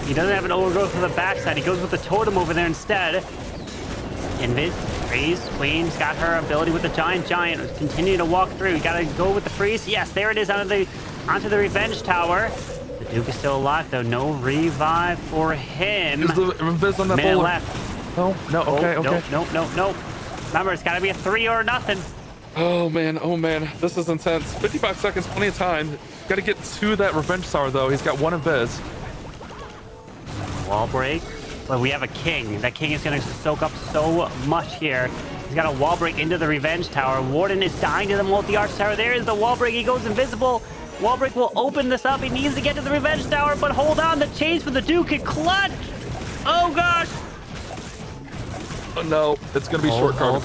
He doesn't have an overgrowth for the backside. He goes with the totem over there instead. Invis, freeze, Queen's got her ability with the giant. Continue to walk through. You gotta go with the freeze. Yes, there it is onto the revenge tower. The Duke is still alive though. No revive for him. Is the Invis on that minute bowler? Left. No, okay. No. Remember, it's gotta be a 3 or nothing. Oh man, this is intense. 55 seconds, plenty of time. Gotta get to that revenge tower though. He's got one Invis. Wall break. But we have a king. That king is going to soak up so much here. He's got a wall break into the revenge tower. Warden is dying to the multi-arch tower. There is the wall break. He goes invisible. Wall break will open this up. He needs to get to the revenge tower, but hold on. The chase for the Duke and clutch. Oh gosh. Oh no, it's going to be short, Carbon.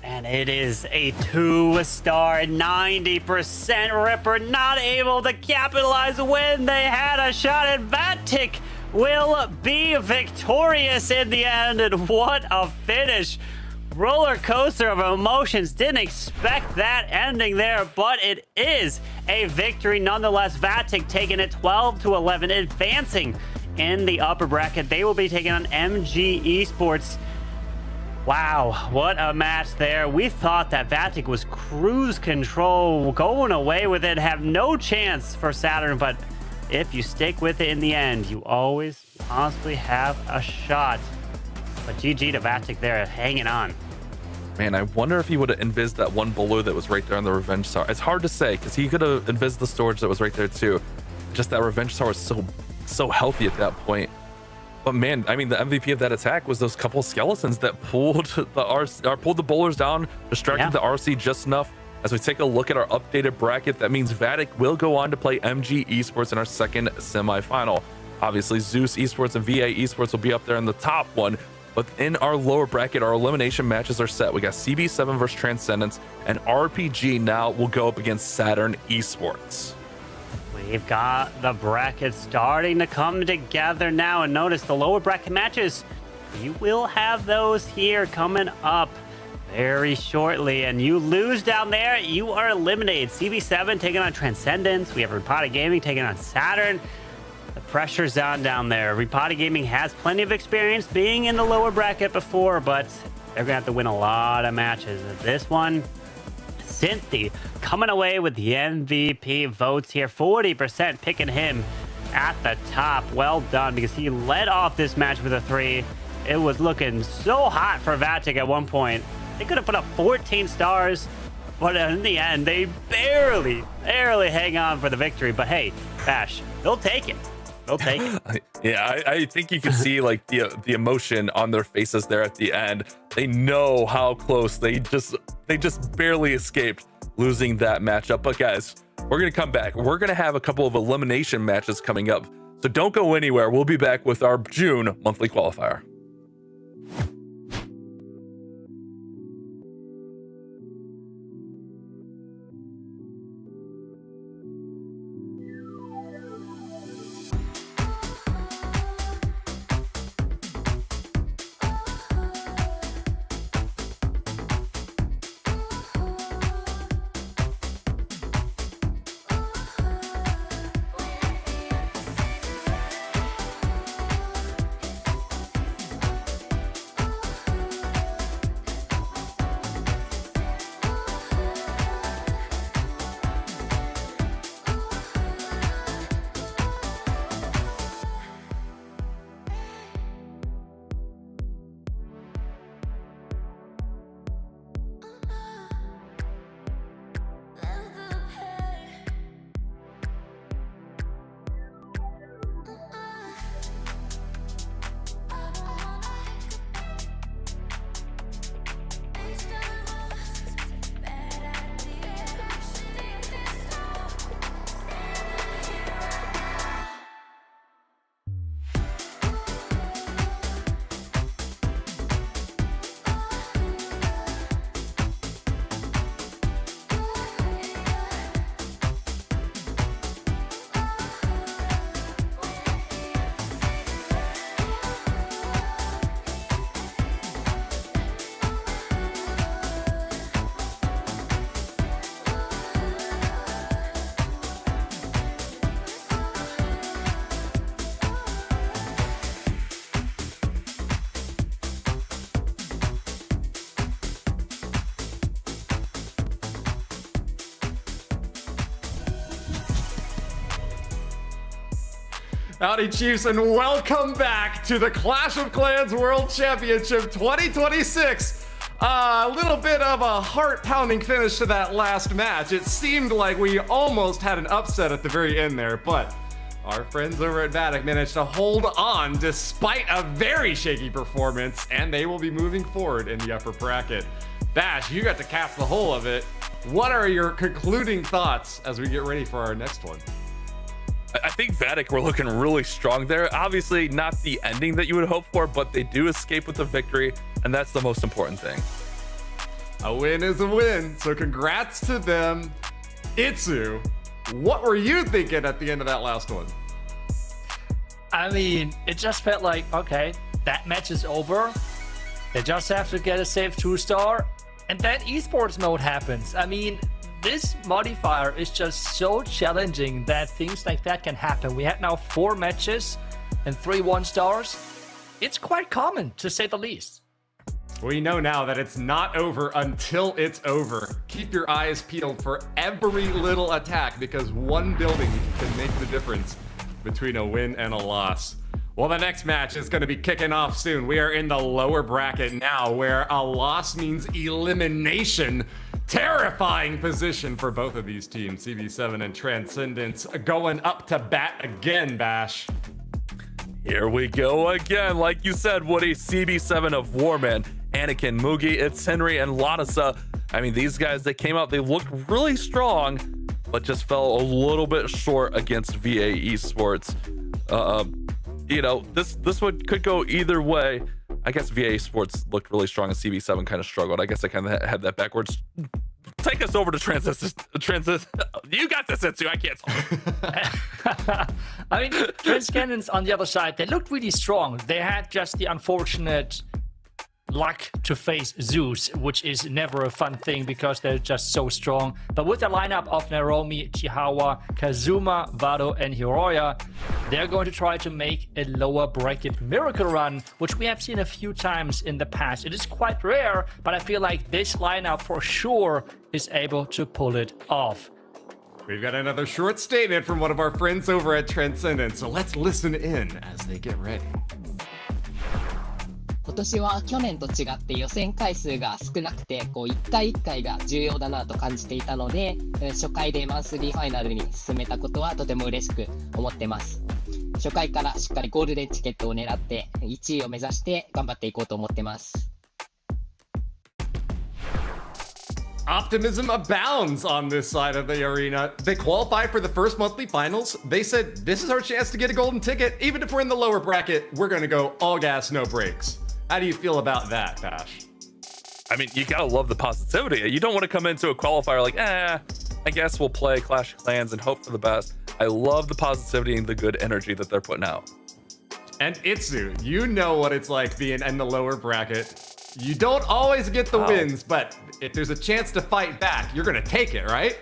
And it is a 2-star, 90% Ripper, not able to capitalize when they had a shot at Vatic. Will be victorious in the end, and what a finish. Roller coaster of emotions. Didn't expect that ending there, but it is a victory nonetheless. Vatic taking it 12-11, advancing in the upper bracket. They will be taking on MG Esports. Wow, what a match there. We thought that Vatic was cruise control, going away with it, have no chance for Saturn, but if you stick with it in the end, you always possibly have a shot. But GG to Vatic there, hanging on. Man, I wonder if he would have invised that one balloon that was right there on the Revenge Tower. It's hard to say, because he could have invised the storage that was right there too. Just that Revenge Tower was so healthy at that point. But man, I mean, the MVP of that attack was those couple skeletons that pulled the bowlers down, distracted the RC just enough. As we take a look at our updated bracket, that means Vatic will go on to play MG Esports in our second semifinal. Obviously, Zeus Esports and VA Esports will be up there in the top one. But in our lower bracket, our elimination matches are set. We got CB7 versus Transcendence, and RPG now will go up against Saturn Esports. We've got the bracket starting to come together now, and notice the lower bracket matches. You will have those here coming up very shortly, and you lose down there, you are eliminated. CB7 taking on Transcendence. We have Repotted Gaming taking on Saturn. The pressure's on down there. Repotted Gaming has plenty of experience being in the lower bracket before, but they're gonna have to win a lot of matches. This one, Cynthia coming away with the MVP votes here. 40% picking him at the top. Well done, because he led off this match with a 3. It was looking so hot for Vatic at one point. They could have put up 14 stars, but in the end, they barely hang on for the victory. But hey, Bash, they'll take it. They'll take it. Yeah, I think you can see like the emotion on their faces there at the end. They know how close they just barely escaped losing that matchup. But guys, we're gonna come back. We're gonna have a couple of elimination matches coming up, so don't go anywhere. We'll be back with our June monthly qualifier. Howdy, Chiefs, and welcome back to the Clash of Clans World Championship 2026. A little bit of a heart-pounding finish to that last match. It seemed like we almost had an upset at the very end there, but our friends over at Vatic managed to hold on despite a very shaky performance, and they will be moving forward in the upper bracket. Bash, you got to cast the whole of it. What are your concluding thoughts as we get ready for our next one? I think Vatic were looking really strong there. Obviously, not the ending that you would hope for, but they do escape with the victory, and that's the most important thing. A win is a win, so congrats to them. Itsu, what were you thinking at the end of that last one? I mean, it just felt like, okay, that match is over. They just have to get a safe 2-star, and then esports mode happens. I mean, this modifier is just so challenging that things like that can happen. We had now 4 matches and 3 1-stars. It's quite common, to say the least. We know now that it's not over until it's over. Keep your eyes peeled for every little attack, because one building can make the difference between a win and a loss. Well, the next match is going to be kicking off soon. We are in the lower bracket now, where a loss means elimination. Terrifying position for both of these teams, CB7 and Transcendence, going up to bat again, Bash. Here we go again. Like you said, Woody, CB7 of Warman, Anakin, Mugi, It's Henry, and Lanasa. I mean, these guys, they came out, they looked really strong, but just fell a little bit short against VA Esports. You know, this one could go either way. I guess VA Esports looked really strong and CB7 kind of struggled. I guess I kind of had that backwards. Take us over to Transcendence. You got this, Itsu. I can't talk. I mean, Transcendence on the other side, they looked really strong. They had just the unfortunate luck to face Zeus, which is never a fun thing because they're just so strong. But with the lineup of Naromi, Chihawa, Kazuma, Vado, and Hiroya, they're going to try to make a lower bracket miracle run, which we have seen a few times in the past. It is quite rare, but I feel like this lineup for sure is able to pull it off. We've got another short statement from one of our friends over at Transcendence, so let's listen in as they get ready. 今年は去年と違って予選回数が少なくて一回一回が重要だなと感じていたので、初回でマンスリーファイナルに進めたことはとても嬉しく思ってます。初回からしっかりゴールデンチケットを狙って1位を目指して頑張っていこうと思ってます。 Optimism abounds on this side of the arena. They qualified for the first monthly finals. They said, this is our chance to get a golden ticket. Even if we're in the lower bracket, we're going to go all gas, no brakes. How do you feel about that, Bash? I mean, you gotta love the positivity. You don't want to come into a qualifier like, I guess we'll play Clash of Clans and hope for the best. I love the positivity and the good energy that they're putting out. And Itsu, you know what it's like being in the lower bracket. You don't always get the wins, but if there's a chance to fight back, you're gonna take it, right?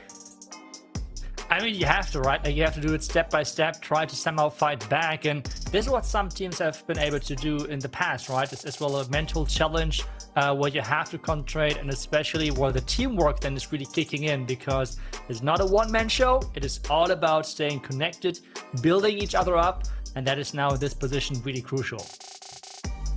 I mean, you have to, right? You have to do it step by step, try to somehow fight back. And this is what some teams have been able to do in the past, right? It's as well a mental challenge where you have to concentrate, and especially where the teamwork then is really kicking in, because it's not a one-man show. It is all about staying connected, building each other up. And that is now in this position really crucial.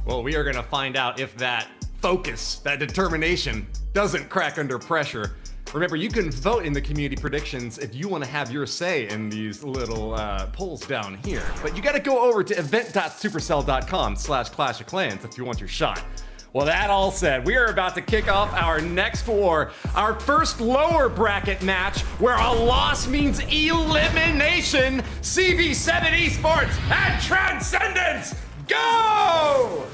Well, we are going to find out if that focus, that determination doesn't crack under pressure. Remember, you can vote in the community predictions if you want to have your say in these little polls down here. But you got to go over to event.supercell.com/clash-of-clans if you want your shot. Well, that all said, we are about to kick off our next war, our first lower bracket match, where a loss means elimination. CB7 Esports and Transcendence, go!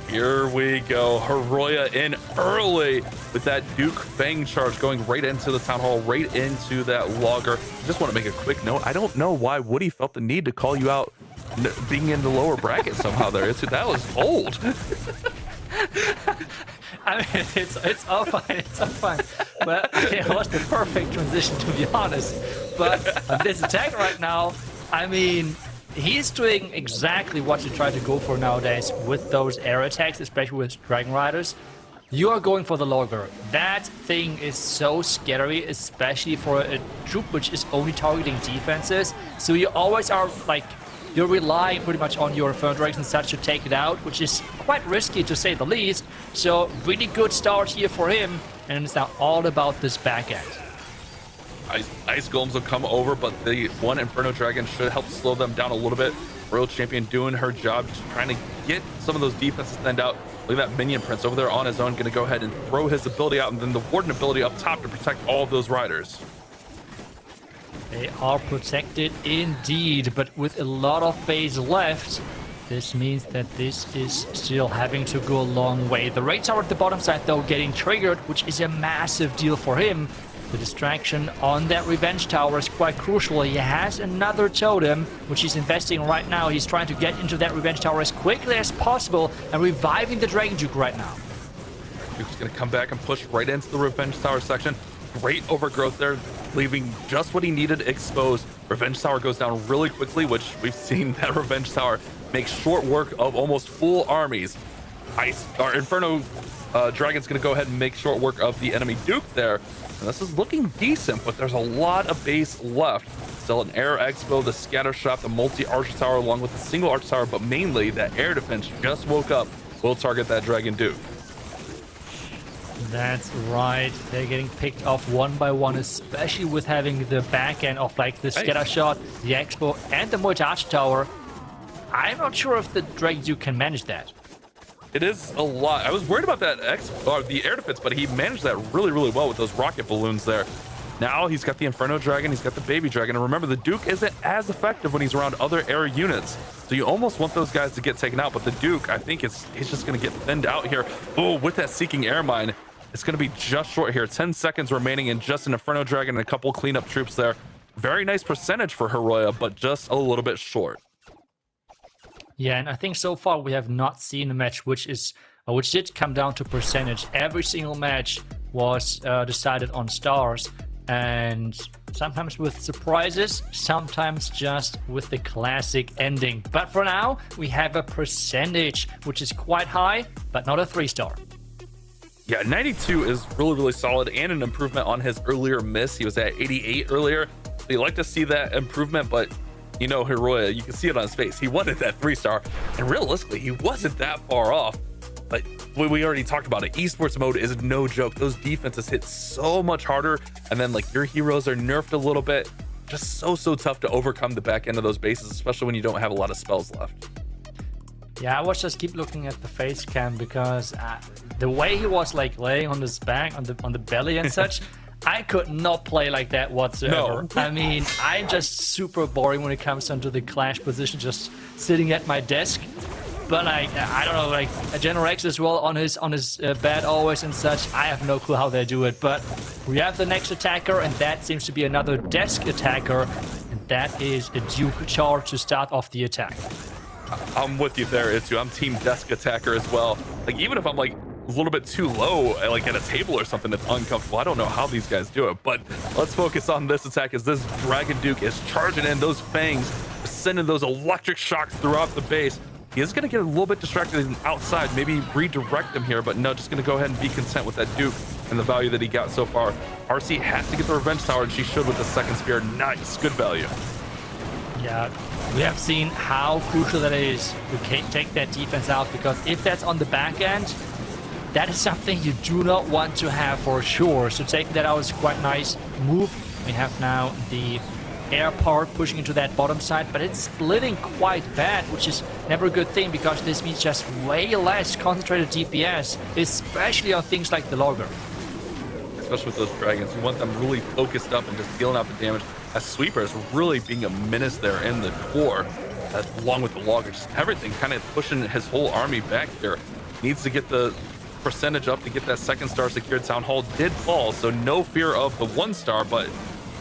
Here we go. Hiroya in early with that Duke Fang charge going right into the Town Hall, right into that logger. Just want to make a quick note. I don't know why Woody felt the need to call you out being in the lower bracket somehow there. That was bold. I mean, it's all fine. It's all fine. But it was the perfect transition, to be honest. But on this attack right now, I mean, he's doing exactly what you try to go for nowadays with those air attacks, especially with Dragon Riders. You are going for the logger. That thing is so scary, especially for a troop which is only targeting defenses. So you always are like, you're relying pretty much on your Fern Drakes and such to take it out, which is quite risky to say the least. So really good start here for him, and it's now all about this back end. Ice Golems will come over, but the one Inferno Dragon should help slow them down a little bit. Royal Champion doing her job, just trying to get some of those defenses thinned out. Look at that Minion Prince over there on his own, going to go ahead and throw his ability out, and then the Warden ability up top to protect all of those riders. They are protected indeed, but with a lot of base left, this means that this is still having to go a long way. The raid tower at the bottom side, though, getting triggered, which is a massive deal for him. The distraction on that revenge tower is quite crucial. He has another totem, which he's investing right now. He's trying to get into that revenge tower as quickly as possible and reviving the Dragon Duke right now. Duke's going to come back and push right into the revenge tower section. Great overgrowth there, leaving just what he needed exposed. Revenge tower goes down really quickly, which we've seen that revenge tower make short work of almost full armies. Inferno Dragon's going to go ahead and make short work of the enemy Duke there. And this is looking decent, but there's a lot of base left. Still an air expo, the scatter shot, the multi-archer tower, along with the single archer tower, but mainly that air defense just woke up. Will target that Dragon Duke. That's right. They're getting picked off one by one, especially with having the back end of like the scatter shot, the expo, and the multi-archer tower. I'm not sure if the Dragon Duke can manage that. It is a lot. I was worried about that the air defense, but he managed that really, really well with those rocket balloons there. Now he's got the Inferno Dragon, he's got the Baby Dragon, and remember, the Duke isn't as effective when he's around other air units. So you almost want those guys to get taken out, but the Duke, I think he's just going to get thinned out here. Oh, with that Seeking Air Mine, it's going to be just short here. 10 seconds remaining and just an Inferno Dragon and a couple cleanup troops there. Very nice percentage for Heroia, but just a little bit short. Yeah, and I think so far we have not seen a match which did come down to percentage. Every single match was decided on stars, and sometimes with surprises, sometimes just with the classic ending. But for now, we have a percentage which is quite high, but not a 3-star. Yeah, 92 is really, really solid and an improvement on his earlier miss. He was at 88 earlier. So you like to see that improvement, but you know, Heroia, you can see it on his face. He wanted that 3-star, and realistically, he wasn't that far off. But we already talked about it. Esports mode is no joke. Those defenses hit so much harder, and then like your heroes are nerfed a little bit. Just so tough to overcome the back end of those bases, especially when you don't have a lot of spells left. Yeah, I was just keep looking at the face cam because the way he was like laying on his back, on the belly and such. I could not play like that whatsoever. No. I mean, I'm just super boring when it comes down to the clash position, just sitting at my desk. But like, I don't know, like a General X as well on his bed always and such. I have no clue how they do it. But we have the next attacker, and that seems to be another desk attacker, and that is a Duke charge to start off the attack. I'm with you there, Itsu. I'm team desk attacker as well. Like, even if I'm like a little bit too low, like at a table or something that's uncomfortable, I don't know how these guys do it. But let's focus on this attack as this Dragon Duke is charging in. Those fangs sending those electric shocks throughout the base. He is going to get a little bit distracted outside, maybe redirect him here, but no, just going to go ahead and be content with that Duke and the value that he got so far. RC has to get the revenge tower, and she should with the second spear. Nice, good value. Yeah, we have seen how crucial that is to take that defense out, because if that's on the back end, that is something you do not want to have for sure. So taking that out is quite nice move. We have now the air part pushing into that bottom side, but it's splitting quite bad, which is never a good thing, because this means just way less concentrated DPS, especially on things like the logger. Especially with those dragons, you want them really focused up and just dealing out the damage. A sweeper is really being a menace there in the core, along with the logger. Just everything kind of pushing his whole army back here. Needs to get the percentage up to get that second star secured. Town Hall did fall, so no fear of the 1-star, but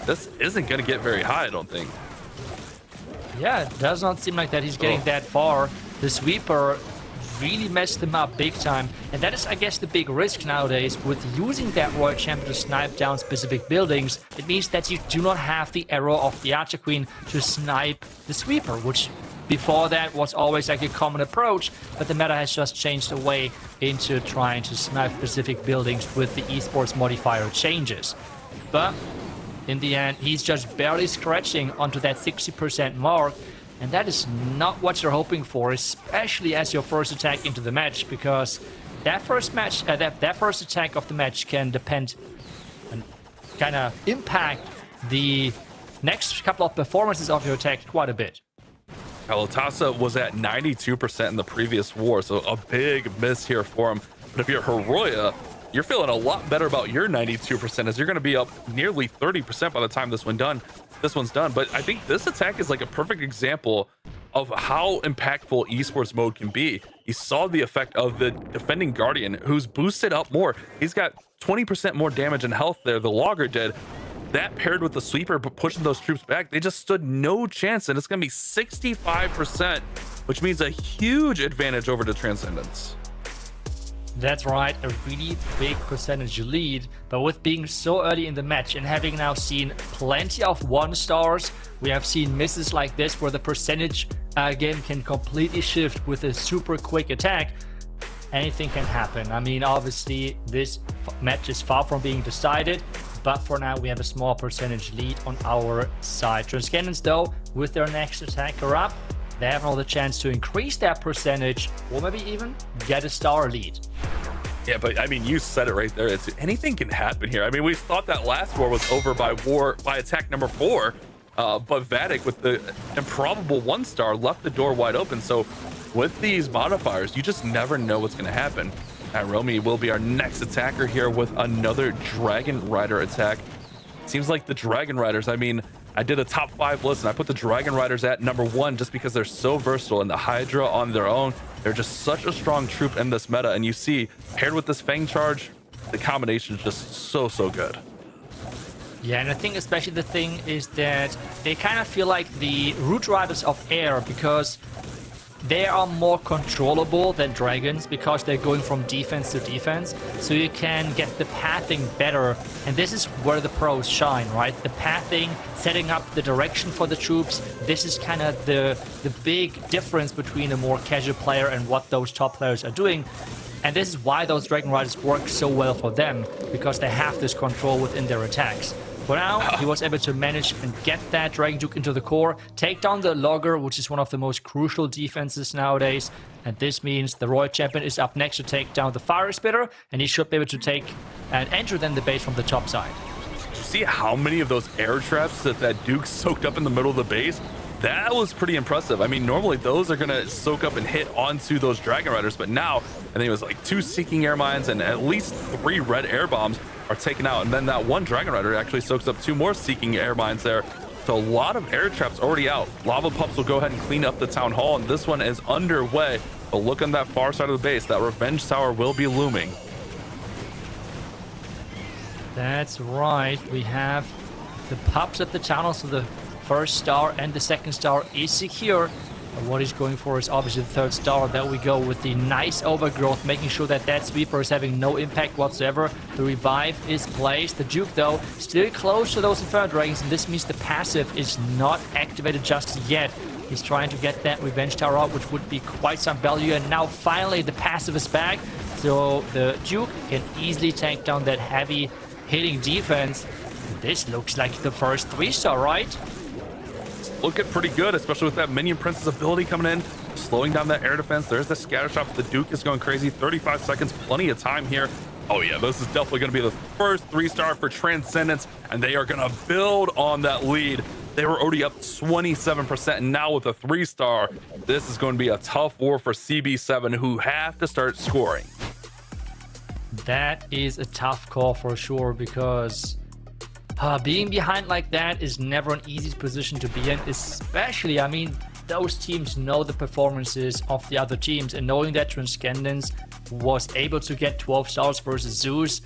this isn't going to get very high, I don't think. Yeah, it does not seem like that he's getting that far. The sweeper really messed him up big time, and that is, I guess, the big risk nowadays with using that Royal Champion to snipe down specific buildings. It means that you do not have the arrow of the Archer Queen to snipe the sweeper, which before that was always like a common approach, but the meta has just changed away into trying to snipe specific buildings with the esports modifier changes. But in the end, he's just barely scratching onto that 60% mark, and that is not what you're hoping for, especially as your first attack into the match, because that first match, that first attack of the match can depend and kind of impact the next couple of performances of your attack quite a bit. Kalatasa was at 92% in the previous war, so a big miss here for him. But if you're Heroia, you're feeling a lot better about your 92% as you're going to be up nearly 30% by the time this one's done. But I think this attack is like a perfect example of how impactful esports mode can be. You saw the effect of the defending Guardian, who's boosted up more. He's got 20% more damage and health there, the Logger did. That paired with the sweeper pushing those troops back, they just stood no chance, and it's going to be 65%, which means a huge advantage over the Transcendence. That's right, a really big percentage lead, but with being so early in the match and having now seen plenty of 1-stars, we have seen misses like this where the percentage game can completely shift with a super quick attack. Anything can happen. I mean, obviously this match is far from being decided, but for now we have a small percentage lead on our side. Transcendence though, with their next attacker up, they have all the chance to increase that percentage or maybe even get a star lead. Yeah, but I mean, you said it right there. Anything can happen here. I mean, we thought that last war was over by attack number 4, but Vatic with the improbable 1-star left the door wide open. So with these modifiers, you just never know what's going to happen. Romy will be our next attacker here with another Dragon Rider attack. Seems like the Dragon Riders, I mean, I did a top 5 list and I put the Dragon Riders at number 1 just because they're so versatile, and the Hydra on their own, they're just such a strong troop in this meta. And you see, paired with this Fang charge, the combination is just so good. Yeah, and I think especially the thing is that they kind of feel like the Root Riders of Air, because they are more controllable than dragons because they're going from defense to defense, so you can get the pathing better, and this is where the pros shine, right? The pathing, setting up the direction for the troops, this is kind of the big difference between a more casual player and what those top players are doing. And this is why those Dragon Riders work so well for them, because they have this control within their attacks. For now, he was able to manage and get that Dragon Duke into the core, take down the Logger, which is one of the most crucial defenses nowadays. And this means the Royal Champion is up next to take down the Fire Spitter, and he should be able to take and enter then the base from the top side. Did you see how many of those air traps that Duke soaked up in the middle of the base? That was pretty impressive. I mean, normally those are going to soak up and hit onto those Dragon Riders, but now I think it was like 2 Seeking Air Mines and at least 3 red air bombs are taken out, and then that one Dragon Rider actually soaks up 2 more Seeking Air Mines there. So a lot of air traps already out. Lava Pups will go ahead and clean up the Town Hall, and this one is underway. But look on that far side of the base, that Revenge Tower will be looming. That's right, we have the Pups at the Town Hall, so the first star and the second star is secure. And what he's going for is obviously the 3rd star. There we go with the nice overgrowth, making sure that that sweeper is having no impact whatsoever. The revive is placed. The Duke, though, still close to those Inferno Dragons, and this means the passive is not activated just yet. He's trying to get that Revenge Tower out, which would be quite some value. And now finally the passive is back, so the Duke can easily take down that heavy hitting defense. This looks like the first 3-star, right? Looking pretty good, especially with that Minion Princess ability coming in, slowing down that air defense. There's the scatter shot. The Duke is going crazy. 35 seconds, plenty of time here. Oh yeah, this is definitely going to be the first 3-star for Transcendence, and they are going to build on that lead. They were already up 27%, and now with a 3-star, this is going to be a tough war for CB7, who have to start scoring. That is a tough call for sure, because being behind like that is never an easy position to be in, especially, I mean, those teams know the performances of the other teams, and knowing that Transcendence was able to get 12 stars versus Zeus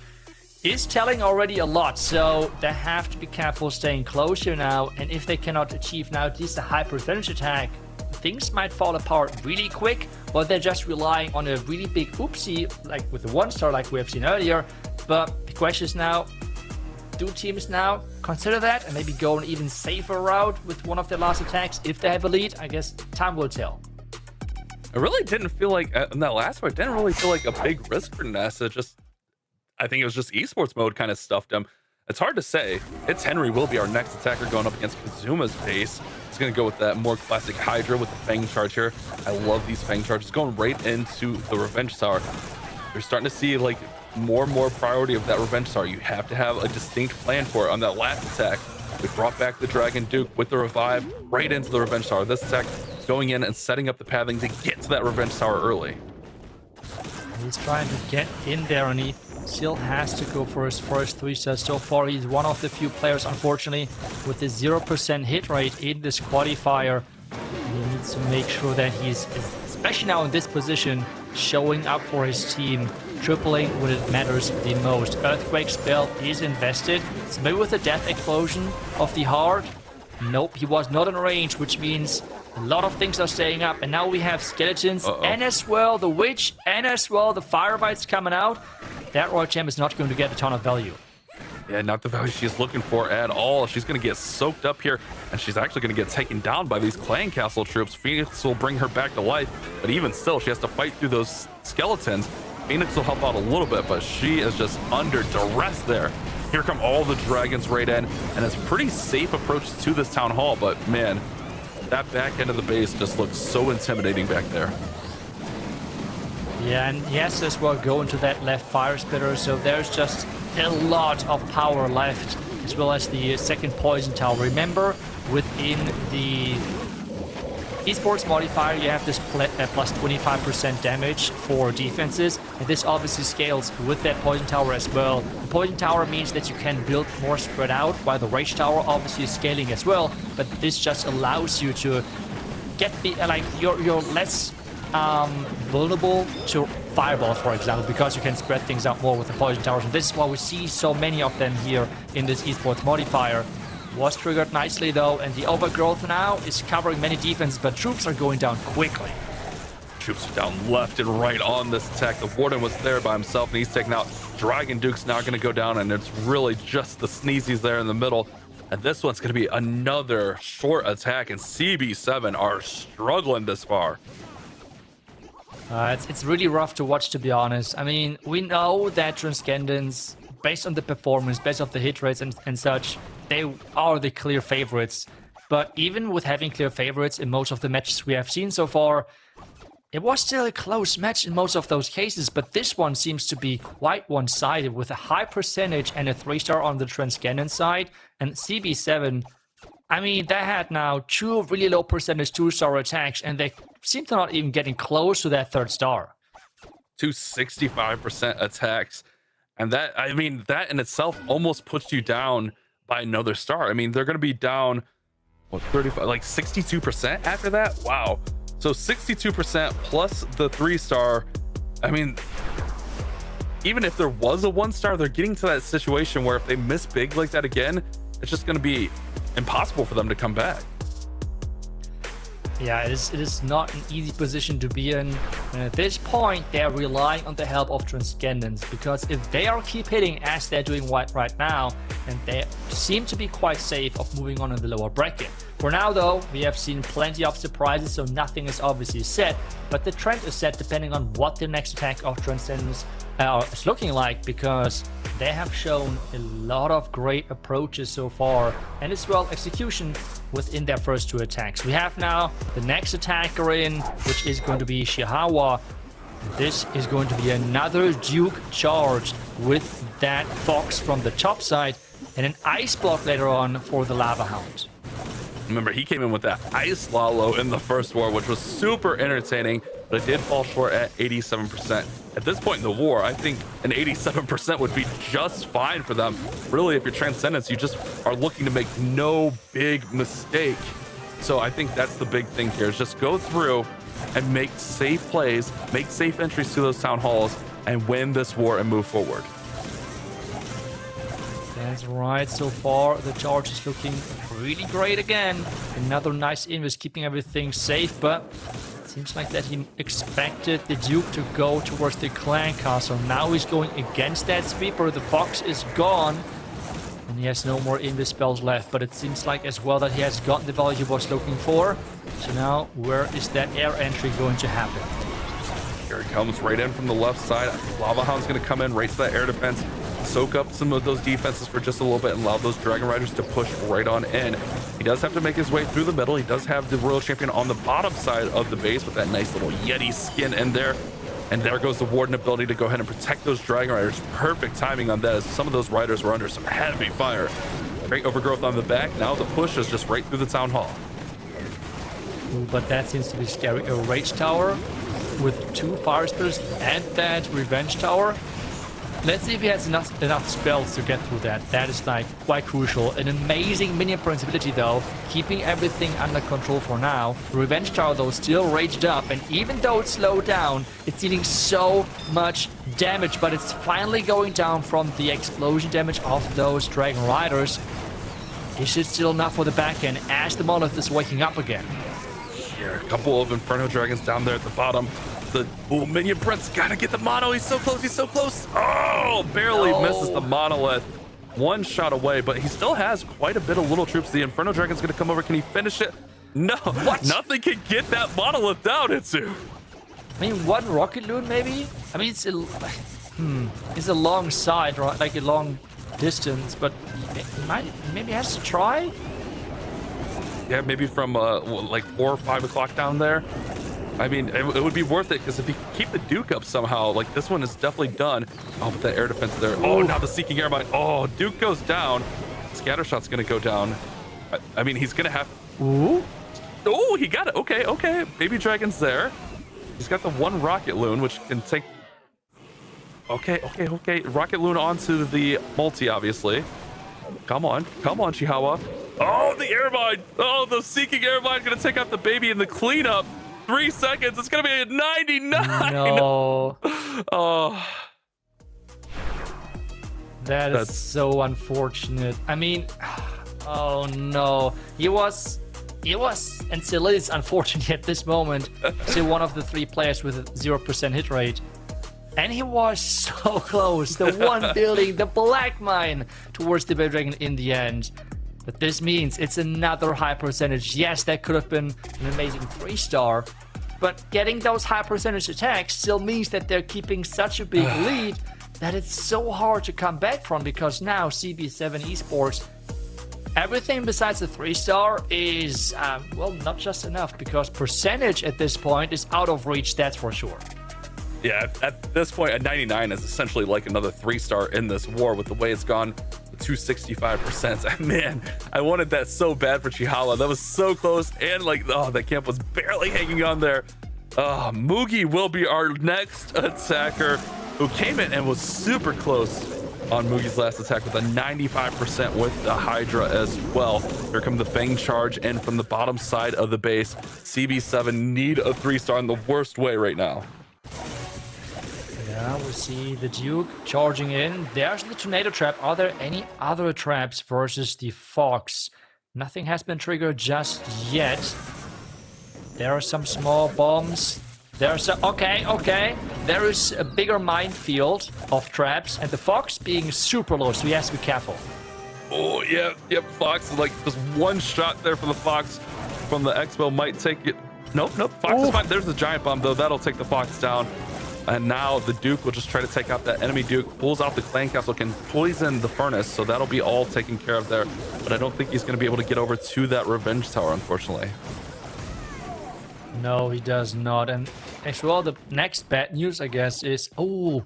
is telling already a lot. So they have to be careful staying close here now, and if they cannot achieve now at least a high percentage attack, things might fall apart really quick, or they're just relying on a really big oopsie like with the 1-star like we have seen earlier. But the question is now, do teams now consider that and maybe go an even safer route with one of their last attacks if they have a lead? I guess time will tell. I really didn't feel like, in that last one, it didn't really feel like a big risk for Nessa. I think it was just esports mode kind of stuffed him. It's hard to say. It's Henry will be our next attacker going up against Kazuma's base. He's going to go with that more classic Hydra with the Fang charge here. I love these Fang charges going right into the Revenge Tower. You're starting to see like more and more priority of that Revenge Tower. You have to have a distinct plan for it. On that last attack, we brought back the Dragon Duke with the revive right into the Revenge Tower. This attack going in and setting up the pathing to get to that Revenge Tower early. He's trying to get in there, and he still has to go for his first 3-star. So far, he's one of the few players, unfortunately, with a 0% hit rate in this qualifier. He needs to make sure that he's, especially now in this position, showing up for his team, tripling when it matters the most. Earthquake spell is invested. So maybe with the death explosion of the heart. Nope, he was not in range, which means a lot of things are staying up. And now we have skeletons and as well the witch and as well the fire bites coming out. That Royal Champ is not going to get a ton of value. Yeah, not the value she's looking for at all. She's going to get soaked up here, and she's actually going to get taken down by these clan castle troops. Phoenix will bring her back to life, but even still, she has to fight through those skeletons. Phoenix will help out a little bit, but she is just under duress there. Here come all the dragons right in, and it's a pretty safe approach to this town hall, but man, that back end of the base just looks so intimidating back there. Yeah, and yes, as well go into that left fire spitter, so there's just a lot of power left, as well as the second poison tower. Remember, within the esports modifier, you have this plus 25% damage for defenses, and this obviously scales with that poison tower as well. The poison tower means that you can build more spread out, while the rage tower obviously is scaling as well, but this just allows you to get the, you're less vulnerable to fireballs, for example, because you can spread things out more with the poison towers. And this is why we see so many of them here in this esports modifier. Was triggered nicely though, and the overgrowth now is covering many defenses, but troops are going down quickly. Troops are down left and right on this attack. The Warden was there by himself, and he's taken out. Dragon Duke's now going to go down, and it's really just the Sneezies there in the middle. And this one's going to be another short attack, and CB7 are struggling this far. It's really rough to watch, to be honest. I mean, we know that Transcendence, based on the performance, based on the hit rates and such, they are the clear favorites. But even with having clear favorites in most of the matches we have seen so far, it was still a close match in most of those cases. But this one seems to be quite one-sided, with a high percentage and a 3-star on the Transcendence side. And CB7, I mean, they had now 2 really low percentage 2-star attacks, and they seem to not even getting close to that 3rd star. 265% attacks. And that, I mean, that in itself almost puts you down by another star. I mean, they're going to be down, what, 35, like 62% after that? Wow. So 62% plus the 3-star. I mean, even if there was a 1-star, they're getting to that situation where if they miss big like that again, it's just going to be impossible for them to come back. Yeah, it is not an easy position to be in. And at this point, they're relying on the help of Transcendence, because if they are keep hitting as they're doing right now, and they seem to be quite safe of moving on in the lower bracket. For now, though, we have seen plenty of surprises, so nothing is obviously set, but the trend is set depending on what the next attack of Transcendence is looking like, because they have shown a lot of great approaches so far, and as well execution within their first 2 attacks. We have now the next attacker in, which is going to be Shihawa. This is going to be another Duke charged with that Fox from the top side, and an ice block later on for the Lava Hound. Remember, he came in with that ice lalo in the first war, which was super entertaining, but it did fall short at 87%. At this point in the war, I think an 87% would be just fine for them. Really, if you're Transcendence, you just are looking to make no big mistake. So I think that's the big thing here, is just go through and make safe plays, make safe entries to those town halls, and win this war and move forward. That's right, so far the charge is looking really great again. Another nice invis, keeping everything safe, but it seems like that he expected the Duke to go towards the clan castle. Now he's going against that sweeper. The Fox is gone, and he has no more invis spells left, but it seems like as well that he has gotten the value he was looking for. So now, where is that air entry going to happen? Here he comes right in from the left side. Lava Hound's going to come in right to that air defense, soak up some of those defenses for just a little bit, and allow those Dragon Riders to push right on in. He does have to make his way through the middle. He does have the Royal Champion on the bottom side of the base with that nice little Yeti skin in there. And there goes the Warden ability to go ahead and protect those Dragon Riders. Perfect timing on that, as some of those riders were under some heavy fire. Great overgrowth on the back. Now the push is just right through the town hall. Ooh, but that seems to be scary. A Rage Tower with 2 Fire Spitters and that Revenge Tower. Let's see if he has enough spells to get through that. That is like quite crucial. An amazing minion principality though, keeping everything under control for now. Revenge Tower though still raged up, and even though it's slowed down, it's dealing so much damage, but it's finally going down from the explosion damage of those Dragon Riders. Is it still enough for the back end as the Monolith is waking up again? Here, a couple of Inferno Dragons down there at the bottom. The minion prince gotta get the mono. He's so close. He's so close. Oh, barely misses the monolith. One shot away, but he still has quite a bit of little troops. The Inferno Dragon's gonna come over. Can he finish it? No. What? Nothing can get that monolith down, Itsu. I mean, one rocket loon maybe? I mean, it's a long side, right? Like a long distance, but maybe has to try. Yeah, maybe from like 4 or 5 o'clock down there. I mean, it would be worth it because if he can keep the Duke up somehow, like this one is definitely done. Oh, but that air defense there. Oh, now the Seeking Airmine. Oh, Duke goes down. Scattershot's gonna go down. I mean, he's gonna have. Ooh. Oh, he got it. Okay, okay. Baby Dragon's there. He's got the one Rocket Loon, which can take. Okay, okay, okay. Rocket Loon onto the multi, obviously. Come on, Chihuahua. Oh, the Airmine. Oh, the Seeking Airmine gonna take out the baby in the cleanup. 3 seconds. It's gonna be at 99. No. Oh. That's so unfortunate. I mean, oh no. He was and still is unfortunate at this moment. Still one of the 3 players with a 0% hit rate. And he was so close. The one building, the black mine towards the Baby Dragon in the end. But this means it's another high percentage. Yes, that could have been an amazing 3-star. But getting those high percentage attacks still means that they're keeping such a big lead that it's so hard to come back from, because now CB7 Esports, everything besides the 3-star is, well, not just enough, because percentage at this point is out of reach, that's for sure. Yeah, at this point, a 99 is essentially like another 3-star in this war with the way it's gone. 265%. Man, I wanted that so bad for Chihuahua. That was so close, and like, oh, that camp was barely hanging on there. Mugi will be our next attacker, who came in and was super close on Mugi's last attack with a 95% with the Hydra as well. Here come the Fang charge in from the bottom side of the base. CB7 need a 3-star in the worst way right now. Yeah, we see the Duke charging in. There's the Tornado Trap. Are there any other traps versus the Fox? Nothing has been triggered just yet. There are some small bombs. There's a... Okay. There is a bigger minefield of traps, and the Fox being super low, so he has to be careful. Oh, yeah, yep, Fox, like, just one shot there from the Fox from the Expo might take it. Nope, Fox is fine. There's the Giant Bomb, though. That'll take the Fox down. And now the Duke will just try to take out that enemy Duke, pulls out the Clan Castle, can poison the Furnace, so that'll be all taken care of there. But I don't think he's going to be able to get over to that Revenge Tower, unfortunately. No, he does not. And actually, well, the next bad news, I guess, is... Oh,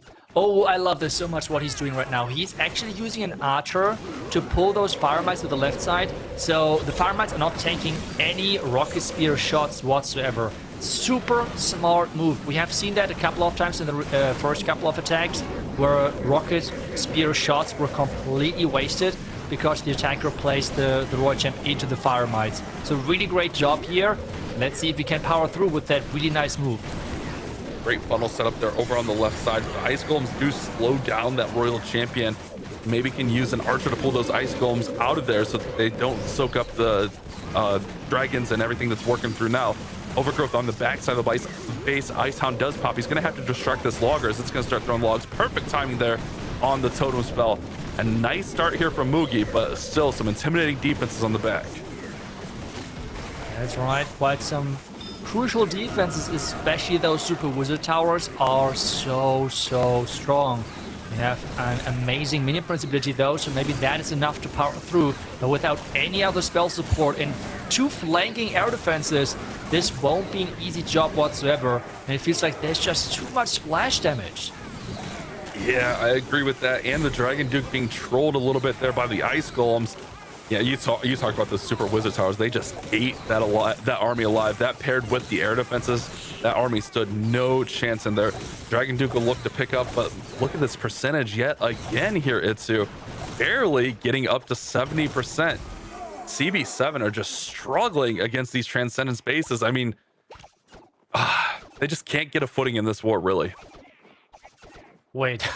I love this so much, what he's doing right now. He's actually using an archer to pull those fire mites to the left side, so the fire mites are not taking any rocket spear shots whatsoever. Super smart move. We have seen that a couple of times in the first couple of attacks, where rocket spear shots were completely wasted because the attacker placed the Royal Champ into the fire mites. So really great job here. Let's see if we can power through with that really nice move. Great funnel setup there over on the left side. The Ice Golems do slow down that Royal Champion. Maybe can use an archer to pull those Ice Golems out of there so that they don't soak up the dragons and everything that's working through now. Overgrowth on the backside of the base. Icehound does pop. He's going to have to distract this loggers. It's going to start throwing logs. Perfect timing there on the totem spell. A nice start here from Mugi, but still some intimidating defenses on the back. That's right. Quite some crucial defenses, especially those Super Wizard Towers are so strong. We have an amazing minion principality though, so maybe that is enough to power through. But without any other spell support and 2 flanking air defenses, this won't be an easy job whatsoever. And it feels like there's just too much splash damage. Yeah, I agree with that. And the Dragon Duke being trolled a little bit there by the Ice Golems. Yeah, you talk about the super wizard towers. They just ate that army alive. That paired with the air defenses, that army stood no chance in there. Dragon Duke will look to pick up, but look at this percentage yet again here, Itsu. Barely getting up to 70%. CB7 are just struggling against these Transcendence bases. I mean, they just can't get a footing in this war, really. Wait.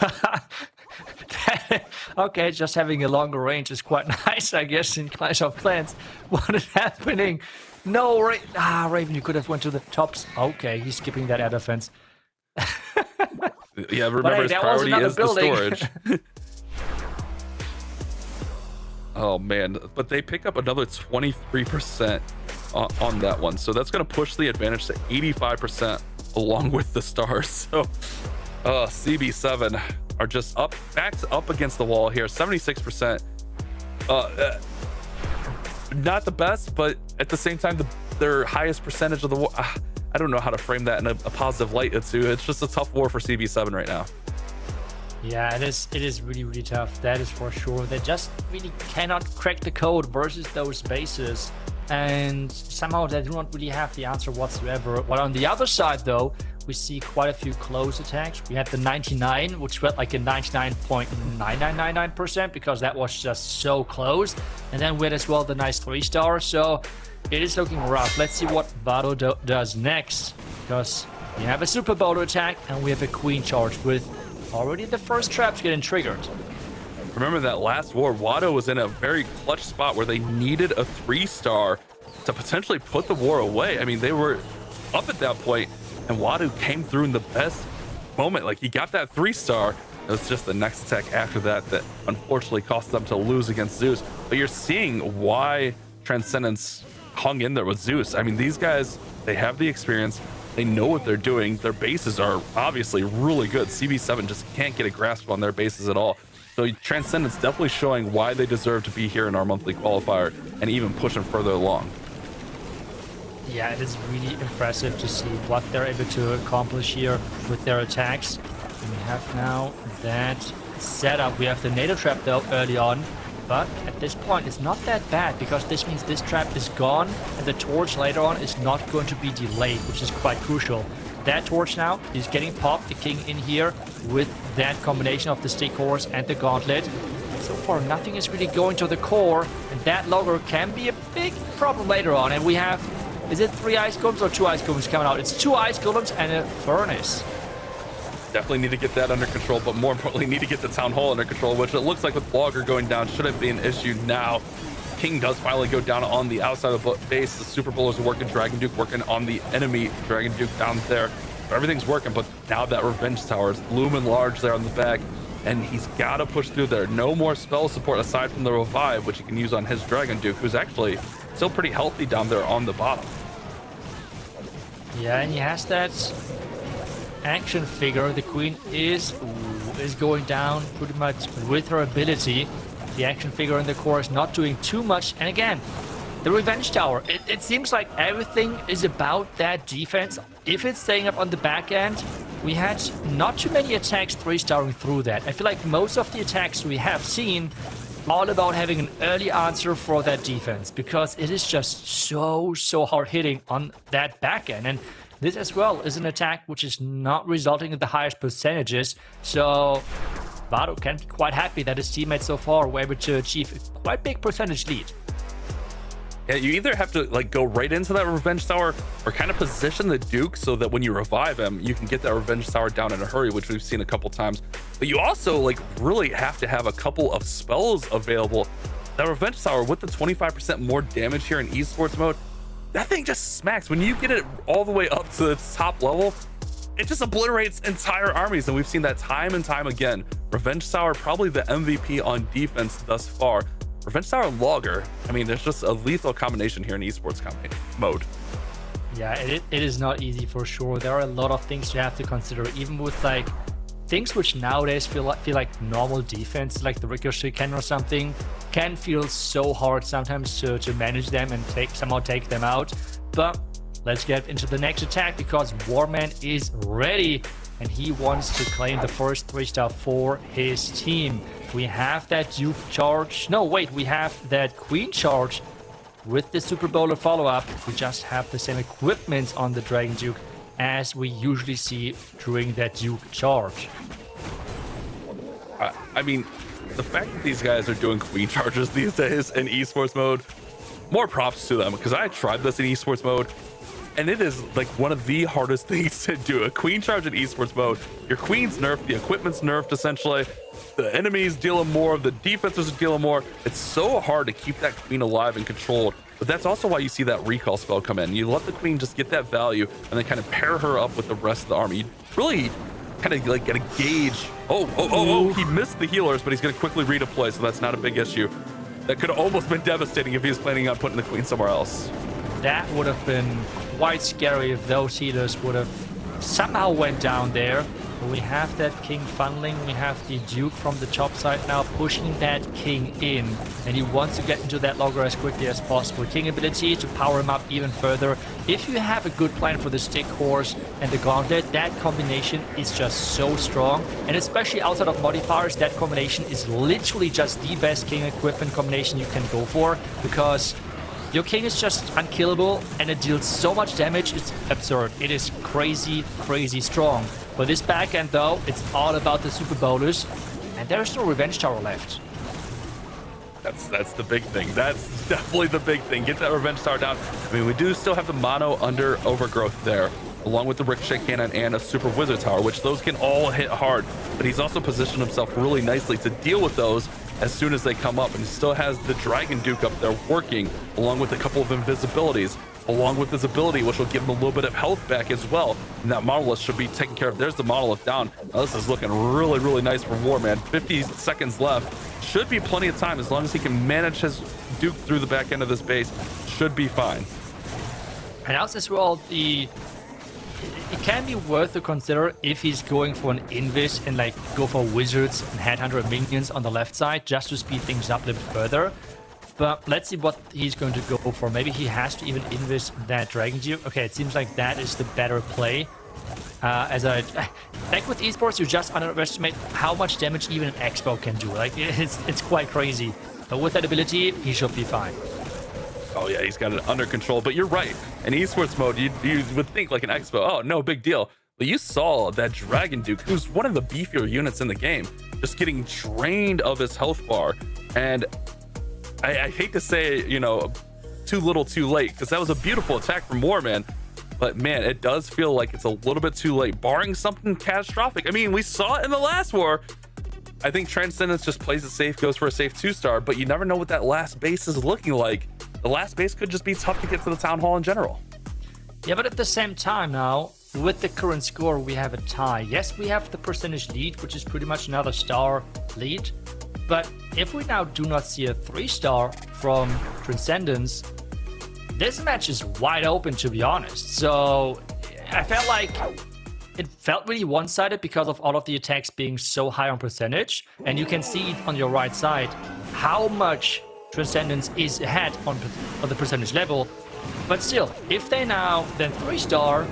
Okay, just having a longer range is quite nice, I guess, in Clash of Clans. What is happening? No, Raven, you could have went to the tops. Okay, he's skipping that air defense. Yeah, remember his priority is the storage. Oh, man. But they pick up another 23% on that one. So that's going to push the advantage to 85% along with the stars. So CB7 are just backed up against the wall here. 76%. Not the best, but at the same time, their highest percentage of the war. I don't know how to frame that in a positive light, Itsu. It's just a tough war for CB7 right now. Yeah, it is really, really tough. That is for sure. They just really cannot crack the code versus those bases. And somehow they do not really have the answer whatsoever. While on the other side, though, we see quite a few close attacks. We had the 99, which went like a 99.9999% because that was just so close. And then we had as well the nice 3-star. So it is looking rough. Let's see what Vado does next. Because we have a Super Boulder attack and we have a Queen charge with already the first traps getting triggered. Remember that last war, Wado was in a very clutch spot where they needed a 3-star to potentially put the war away. I mean, they were up at that point, and Wado came through in the best moment. Like, he got that 3-star. It was just the next attack after that unfortunately cost them to lose against Zeus. But you're seeing why Transcendence hung in there with Zeus. I mean, these guys, they have the experience. They know what they're doing. Their bases are obviously really good. CB7 just can't get a grasp on their bases at all. So Transcendence definitely showing why they deserve to be here in our monthly qualifier and even pushing further along. Yeah, it is really impressive to see what they're able to accomplish here with their attacks. And we have now that setup. We have the NATO trap though early on, but at this point it's not that bad because this means this trap is gone and the torch later on is not going to be delayed, which is quite crucial. That torch now is getting popped, the king in here with that combination of the stick horse and the gauntlet. So far nothing is really going to the core, and that logger can be a big problem later on. And we have, is it 3 ice golems or 2 ice golems coming out? It's 2 ice golems and a furnace. Definitely need to get that under control, but more importantly need to get the town hall under control, which it looks like with logger going down shouldn't be an issue now. King does finally go down on the outside of the base. The Super Bowlers are working, Dragon Duke working on the enemy Dragon Duke down there. Everything's working, but now that Revenge Tower is looming large there on the back, and he's got to push through there. No more spell support aside from the revive, which he can use on his Dragon Duke, who's actually still pretty healthy down there on the bottom. Yeah, and he has that action figure. The queen is going down pretty much with her ability. The action figure in the core is not doing too much. And again, the Revenge Tower, it seems like everything is about that defense. If it's staying up on the back end, we had not too many attacks 3-starring through that. I feel like most of the attacks we have seen all about having an early answer for that defense, because it is just so hard hitting on that back end. And this as well is an attack which is not resulting in the highest percentages. So Vado can be quite happy that his teammates so far were able to achieve a quite big percentage lead. Yeah, you either have to like go right into that Revenge Tower or kind of position the Duke so that when you revive him, you can get that Revenge Tower down in a hurry, which we've seen a couple times. But you also like really have to have a couple of spells available. That Revenge Tower with the 25% more damage here in esports mode, that thing just smacks. When you get it all the way up to its top level, it just obliterates entire armies, and we've seen that time and time again. Revenge Tower, probably the MVP on defense thus far. Revenge Tower and Logger, I mean, there's just a lethal combination here in esports mode. Yeah, it is not easy for sure. There are a lot of things you have to consider, even with like things which nowadays feel like normal defense, like the ricochet cannon or something, can feel so hard sometimes to manage them and somehow take them out. But let's get into the next attack, because Warman is ready and he wants to claim the first 3-star for his team. We have that Duke charge. No, wait, we have that Queen charge with the Super Bowler follow-up. We just have the same equipment on the Dragon Duke as we usually see during that Duke charge. I mean, the fact that these guys are doing Queen charges these days in esports mode, more props to them, because I tried this in esports mode, and it is like one of the hardest things to do. A Queen charge in esports mode, your Queen's nerfed, the equipment's nerfed essentially, the enemies dealing more, the defenses are dealing more. It's so hard to keep that Queen alive and controlled, but that's also why you see that recall spell come in. You let the Queen just get that value and then kind of pair her up with the rest of the army. You really kind of like get a gauge. Oh, he missed the healers, but he's going to quickly redeploy, so that's not a big issue. That could have almost been devastating if he was planning on putting the Queen somewhere else. That would have been quite scary if those healers would have somehow went down there. But we have that King funneling, we have the Duke from the top side now pushing that King in, and he wants to get into that logger as quickly as possible. King ability to power him up even further. If you have a good plan for the stick horse and the gauntlet, that combination is just so strong, and especially outside of modifiers, that combination is literally just the best King equipment combination you can go for, because your King is just unkillable and it deals so much damage, it's absurd. It is crazy, crazy strong. For this back end though, it's all about the Super Bowlers, and there's no Revenge Tower left. That's the big thing. That's definitely the big thing. Get that Revenge Tower down. I mean, we do still have the mono under overgrowth there, along with the Ricochet Cannon and a Super Wizard Tower, which those can all hit hard, but he's also positioned himself really nicely to deal with those as soon as they come up, and he still has the Dragon Duke up there working, along with a couple of invisibilities, along with his ability, which will give him a little bit of health back as well, and that monolith should be taken care of. There's the monolith down. Now this is looking really, really nice for Warman. 50 seconds left. Should be plenty of time as long as he can manage his Duke through the back end of this base. Should be fine. And also as well, it can be worth to consider if he's going for an invis and like go for wizards and headhunter and minions on the left side just to speed things up a little bit further. But let's see what he's going to go for. Maybe he has to even invis that Dragon Duke. Okay, it seems like that is the better play. Like with esports, you just underestimate how much damage even an Expo can do. Like it's quite crazy. But with that ability, he should be fine. Oh yeah, he's got it under control, but you're right. In esports mode, you would think like an Expo, oh, no big deal. But you saw that Dragon Duke, who's one of the beefier units in the game, just getting drained of his health bar. And I hate to say, you know, too little too late, because that was a beautiful attack from Warman. But man, it does feel like it's a little bit too late, barring something catastrophic. I mean, we saw it in the last war. I think Transcendence just plays it safe, goes for a safe 2-star, but you never know what that last base is looking like. The last base could just be tough to get to the town hall in general. Yeah, but at the same time now, with the current score, we have a tie. Yes, we have the percentage lead, which is pretty much another star lead. But if we now do not see a 3-star from Transcendence, this match is wide open, to be honest. So I felt like it felt really one-sided because of all of the attacks being so high on percentage. And you can see it on your right side how much Transcendence is ahead on the percentage level. But still, if they now then 3-star,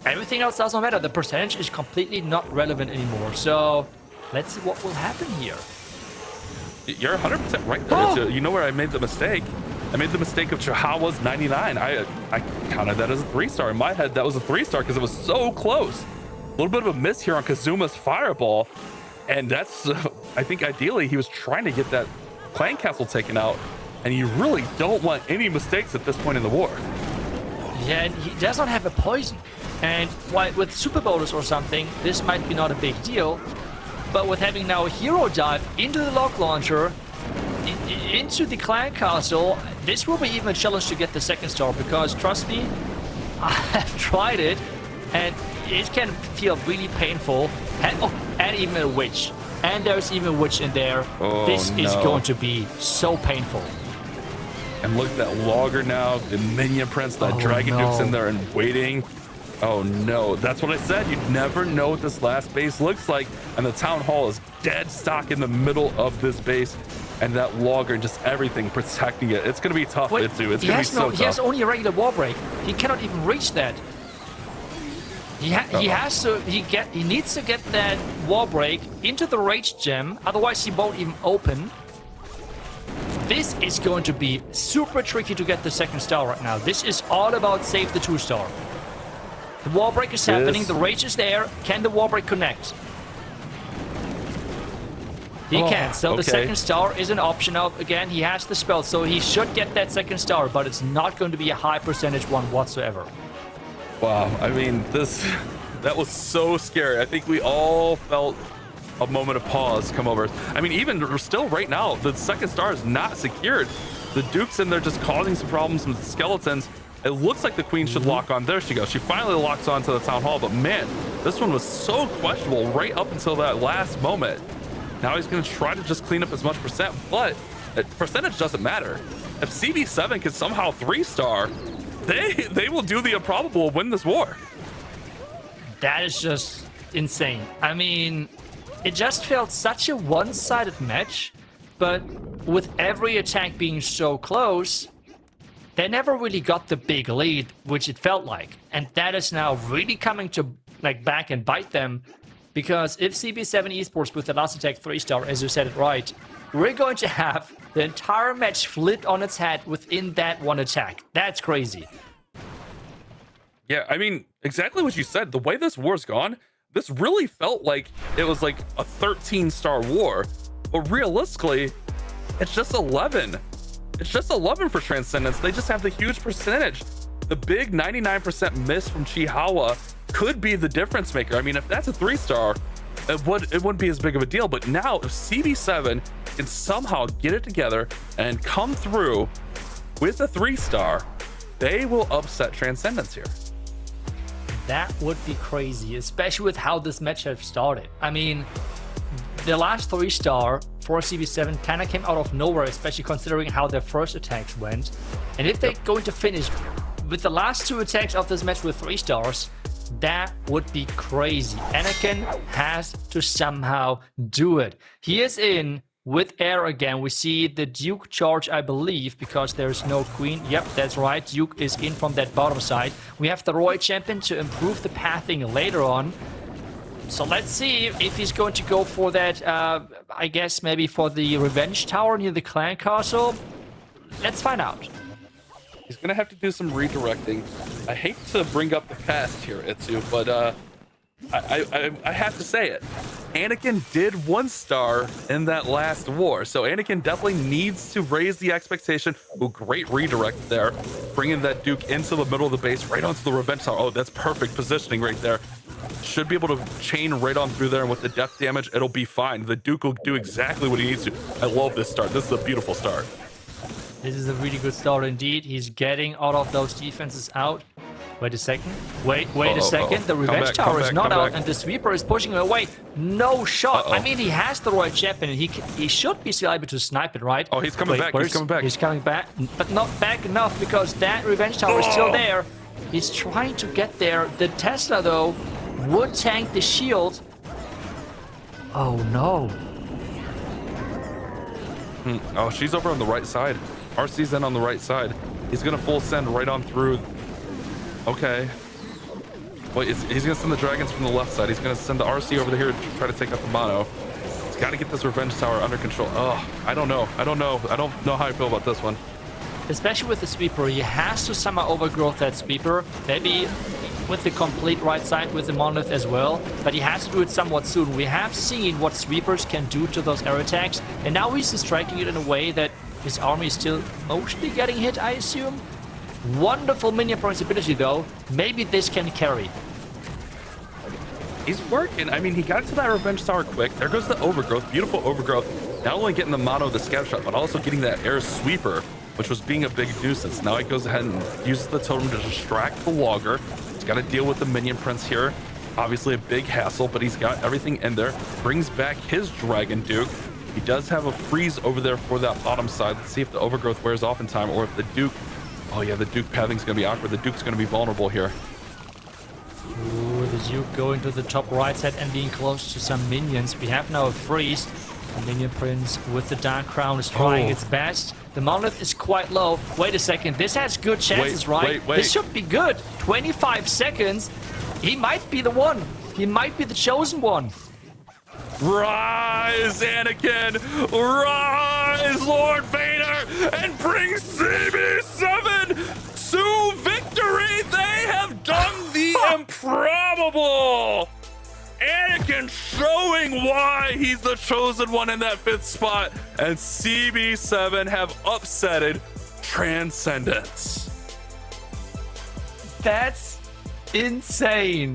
everything else doesn't matter. The percentage is completely not relevant anymore. So let's see what will happen here. You're 100% right there. Oh. You know where I made the mistake? I made the mistake of Chihuahua's 99. I counted that as a 3-star. In my head, that was a 3-star because it was so close. A little bit of a miss here on Kazuma's fireball. And that's, I think ideally he was trying to get that clan castle taken out. And you really don't want any mistakes at this point in the war. Yeah, and he does not have a poison. And with Super Bowlers or something, this might be not a big deal. But with having now a hero dive into the lock launcher, into the clan castle, this will be even a challenge to get the 2nd-star, because trust me, I have tried it and it can feel really painful. And even a witch. And there's even a witch in there. Oh, this is going to be so painful. And look at that logger now, the minion prince, that Dragon Duke's in there and waiting. Oh no, that's what I said. You never know what this last base looks like. And the town hall is dead stock in the middle of this base. And that logger, just everything protecting it. It's going to be tough, Itsu. It's going to be so tough. He has only a regular wall break. He cannot even reach that. He needs to get that wall break into the rage gem, otherwise he won't even open. This is going to be super tricky to get the second star right now. This is all about save the 2-star. The wall break is happening, the rage is there. Can the wall break connect? He can, so the second star is an option of, again, he has the spell, so he should get that second star, but it's not going to be a high percentage one whatsoever. Wow, I mean, that was so scary. I think we all felt a moment of pause come over. I mean, even still right now, the second star is not secured. The Duke's in there just causing some problems with the skeletons. It looks like the Queen should lock on. There she goes. She finally locks on to the Town Hall, but man, this one was so questionable right up until that last moment. Now he's going to try to just clean up as much percent, but percentage doesn't matter. If CB7 can somehow 3-star, they will do the improbable and win this war. That is just insane. I mean, it just felt such a one-sided match, but with every attack being so close, they never really got the big lead, which it felt like. And that is now really coming to back and bite them, because if CB7 Esports with the last attack 3-star, as you said it right, we're going to have the entire match flipped on its head within that one attack. That's crazy. Yeah, I mean, exactly what you said. The way this war's gone, this really felt like it was like a 13-star war. But realistically, it's just 11. It's just 11 for Transcendence. They just have the huge percentage. The big 99% miss from Chihawa could be the difference maker. I mean, if that's a 3-star, it wouldn't be as big of a deal. But now, if CB7 can somehow get it together and come through with a 3-star, they will upset Transcendence here. That would be crazy, especially with how this match has started. I mean, the last 3-star for CB7 kind of came out of nowhere, especially considering how their first attacks went. And if they're going to finish with the last 2 attacks of this match with 3 stars, that would be crazy. Anakin has to somehow do it. He is in with air again. We see the Duke charge, I believe, because there's no Queen. Yep, that's right. Duke is in from that bottom side. We have the Roy Champion to improve the pathing later on. So let's see if he's going to go for that, I guess maybe for the Revenge Tower near the Clan Castle. Let's find out. He's going to have to do some redirecting. I hate to bring up the past here, Itsu, but I have to say it. Anakin did 1-star in that last war, so Anakin definitely needs to raise the expectation. Oh, great redirect there. Bringing that Duke into the middle of the base, right onto the Revenge Tower. Oh, that's perfect positioning right there. Should be able to chain right on through there, and with the death damage, it'll be fine. The Duke will do exactly what he needs to. I love this start. This is a beautiful start. This is a really good start indeed. He's getting all of those defenses out. Wait a second. Wait a second. The Revenge Tower is not out, and the Sweeper is pushing him away. No shot. I mean, he has the Roy Champion, and he should be still able to snipe it, right? Oh, he's coming back. He's coming back. He's coming back, but not back enough, because that Revenge Tower is still there. He's trying to get there. The Tesla, though, would tank the shield. Oh, no. Oh, she's over on the right side. RC's in on the right side. He's going to full send right on through. Okay. Wait, he's going to send the dragons from the left side. He's going to send the RC over here to try to take out the mono. He's got to get this Revenge Tower under control. Oh, I don't know. I don't know how I feel about this one. Especially with the Sweeper, he has to somehow overgrowth that Sweeper. Maybe with the complete right side with the Monolith as well. But he has to do it somewhat soon. We have seen what Sweepers can do to those air attacks. And now he's striking it in a way that his army is still mostly getting hit, I assume. Wonderful minion points ability, though. Maybe this can carry. He's working. I mean, he got to that Revenge Tower quick. There goes the Overgrowth. Beautiful Overgrowth. Not only getting the mono, the scatter shot, but also getting that air sweeper, which was being a big nuisance. Now he goes ahead and uses the totem to distract the Logger. He's got to deal with the Minion Prince here. Obviously a big hassle, but he's got everything in there. Brings back his Dragon Duke. He does have a freeze over there for that bottom side. Let's see if the Overgrowth wears off in time, or if the Duke... Oh yeah, the Duke pathing's going to be awkward. The Duke's going to be vulnerable here. Ooh, the Duke going to the top right side and being close to some minions. We have now a freeze. The Minion Prince with the Dark Crown is trying its best. The Monolith is quite low. Wait a second, this has good chances, right? Wait. This should be good. 25 seconds. He might be the one. He might be the chosen one. Rise, Anakin! Rise, Lord Vader! And bring CB7 to victory! They have done the improbable! Anakin showing why he's the chosen one in that 5th spot, and CB7 have upsetted Transcendence. That's insane.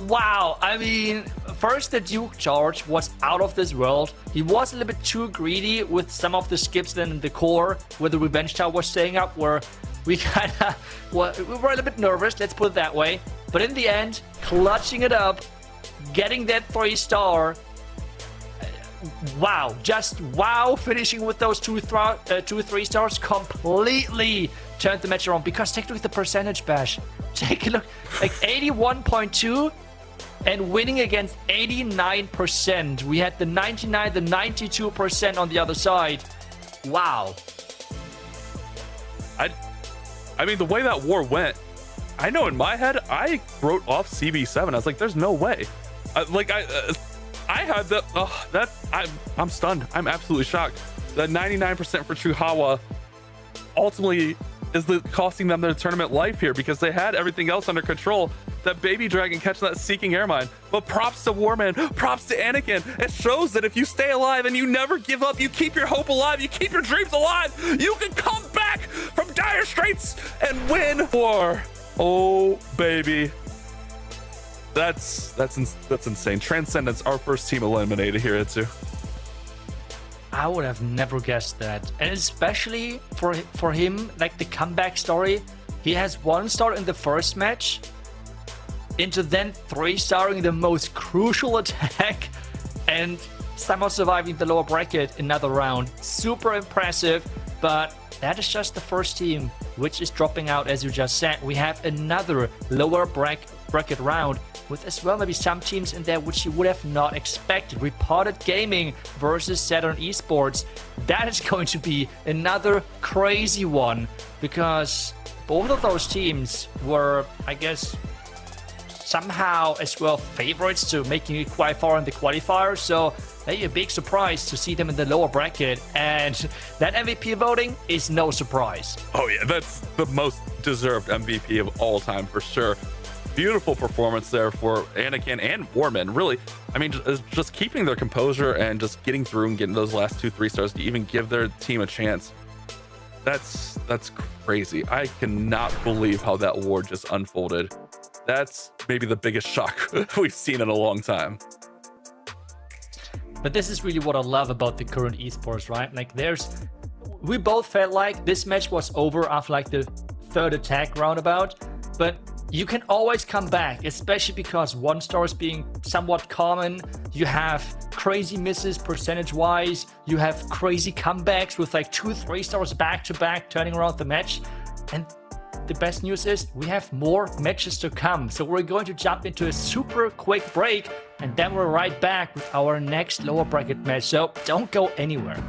Wow. I mean, first the Duke charge was out of this world. He was a little bit too greedy with some of the skips in the core where the Revenge Tower was staying up, where we we were a little bit nervous, let's put it that way. But in the end, clutching it up, getting that 3-star. Wow, just wow, finishing with those 3 stars completely turned the match around, because take a look at the percentage, Bash. Take a look, like 81.2 and winning against 89%. We had the 99, the 92% on the other side. Wow. I mean, the way that war went, I know in my head, I wrote off CB7. I was like, there's no way. I had that, I'm stunned. I'm absolutely shocked. The 99% for Chuhawa ultimately is costing them their tournament life here, because they had everything else under control. That baby dragon catching that Seeking Airmine. But props to Warman, props to Anakin. It shows that if you stay alive and you never give up, you keep your hope alive, you keep your dreams alive, you can come back from dire straits and win war. Oh, baby. That's insane. Transcendence, our first team eliminated here, Itsu. I would have never guessed that. And especially for him, like the comeback story, he has 1 star in the first match, into then 3-starring the most crucial attack, and somehow surviving the lower bracket another round. Super impressive, but that is just the first team, which is dropping out, as you just said. We have another lower bracket round, with as well maybe some teams in there which you would have not expected. Repotted Gaming versus Saturn Esports. That is going to be another crazy one, because both of those teams were, I guess, somehow as well favorites to making it quite far in the qualifier. So maybe a big surprise to see them in the lower bracket, and that MVP voting is no surprise. Oh yeah, that's the most deserved MVP of all time for sure. Beautiful performance there for Anakin and Warman. Really, I mean, just keeping their composure and just getting through and getting those last 2 3-stars to even give their team a chance. That's crazy. I cannot believe how that war just unfolded. That's maybe the biggest shock we've seen in a long time. But this is really what I love about the current esports, right? Like, we both felt like this match was over after like the 3rd attack roundabout, but you can always come back, especially because 1 star is being somewhat common. You have crazy misses percentage-wise. You have crazy comebacks with like 2 3-stars back-to-back turning around the match. And the best news is we have more matches to come. So we're going to jump into a super quick break, and then we're right back with our next lower bracket match. So don't go anywhere.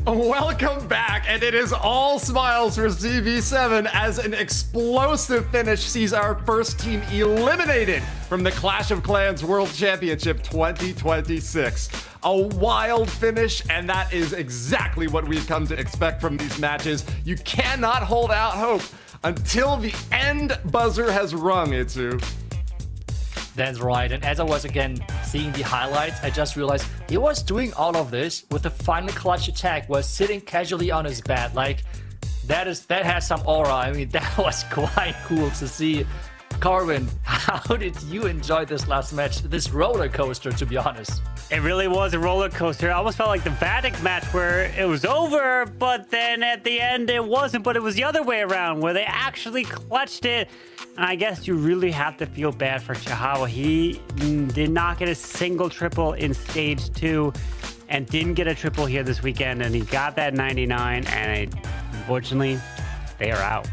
Welcome back, and it is all smiles for CB7 as an explosive finish sees our first team eliminated from the Clash of Clans World Championship 2026. A wild finish, and that is exactly what we've come to expect from these matches. You cannot hold out hope until the end buzzer has rung, Itsu. That's right, and as I was again seeing the highlights, I just realized he was doing all of this with the final clutch attack, was sitting casually on his bed. Like, that has some aura. I mean, that was quite cool to see. Carvin, how did you enjoy this last match? This roller coaster, to be honest. It really was a roller coaster. I almost felt like the Vatic match where it was over, but then at the end it wasn't, but it was the other way around where they actually clutched it. And I guess you really have to feel bad for Chihuahua. He did not get a single triple in stage 2 and didn't get a triple here this weekend, and he got that 99, and unfortunately, they are out.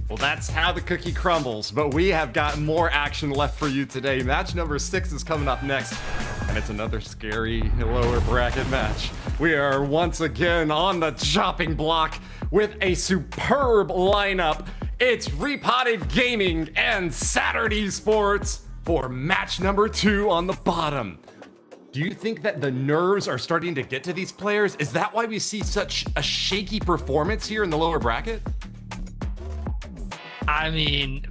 Well, that's how the cookie crumbles, but we have got more action left for you today. Match number 6 is coming up next, and it's another scary lower bracket match. We are once again on the chopping block with a superb lineup. It's Repotted Gaming and Saturn Esports for match number 2 on the bottom. Do you think that the nerves are starting to get to these players? Is that why we see such a shaky performance here in the lower bracket? I mean,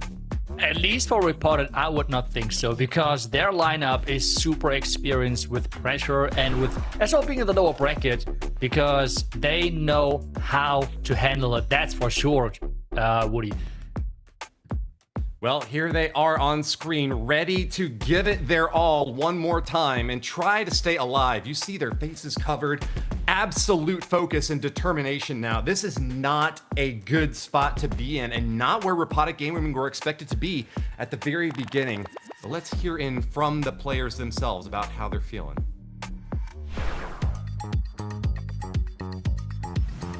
at least for Repotted, I would not think so, because their lineup is super experienced with pressure and with as well being in the lower bracket, because they know how to handle it. That's for sure, Woody. Well, here they are on screen, ready to give it their all one more time and try to stay alive. You see their faces covered. Absolute focus and determination now. This is not a good spot to be in, and not where Repotted Gaming were expected to be at the very beginning. But let's hear in from the players themselves about how they're feeling.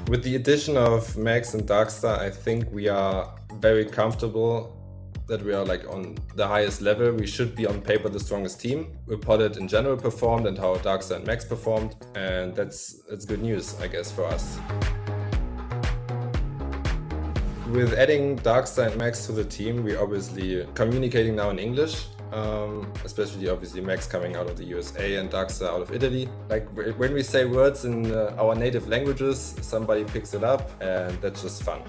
With the addition of Max and Darkstar, I think we are very comfortable that we are like on the highest level. We should be on paper the strongest team. Repotted in general performed and how Darkstar and Max performed, and that's good news, I guess, for us. With adding Darkstar and Max to the team, we're obviously communicating now in English, especially obviously Max coming out of the USA and Darkstar out of Italy. Like when we say words in our native languages, somebody picks it up, and that's just fun.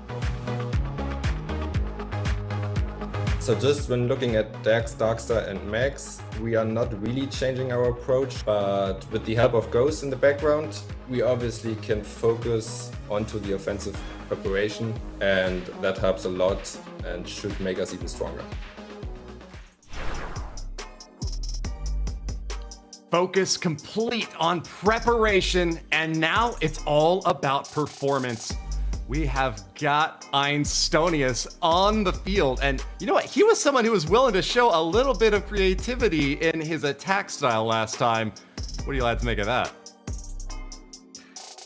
So just when looking at Dax, Darkstar and Max, we are not really changing our approach, but with the help of Ghost in the background, we obviously can focus onto the offensive preparation, and that helps a lot and should make us even stronger. Focus complete on preparation, and now it's all about performance. We have got Einstonius on the field, and you know what? He was someone who was willing to show a little bit of creativity in his attack style last time. What do you lads make of that?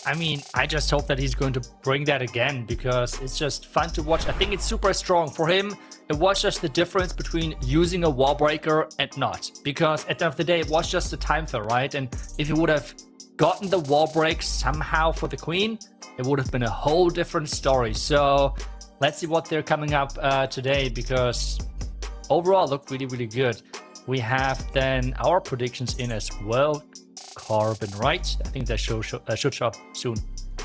I mean, I just hope that he's going to bring that again, because it's just fun to watch. I think it's super strong for him. It was just the difference between using a wall breaker and not, because at the end of the day, it was just a time fill, right? And if he would have gotten the wall break somehow for the queen, it would have been a whole different story. So let's see what they're coming up today, because overall look really, really good. We have then our predictions in as well. Carbon, right? I think that should show up soon.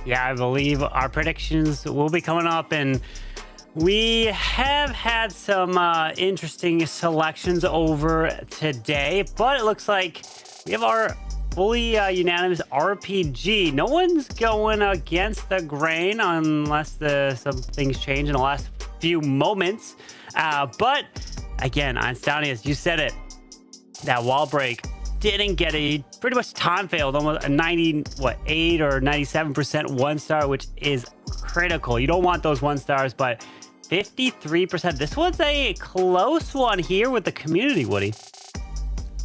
Yeah, I believe our predictions will be coming up, and we have had some interesting selections over today, but it looks like we have our fully unanimous RPG. No one's going against the grain unless some things change in the last few moments. But again, Einstonius, you said it. That wall break didn't get a pretty much time failed, almost a 98 or 97% 1-star, which is critical. You don't want those 1-stars, but 53%. This one's a close one here with the community, Woody.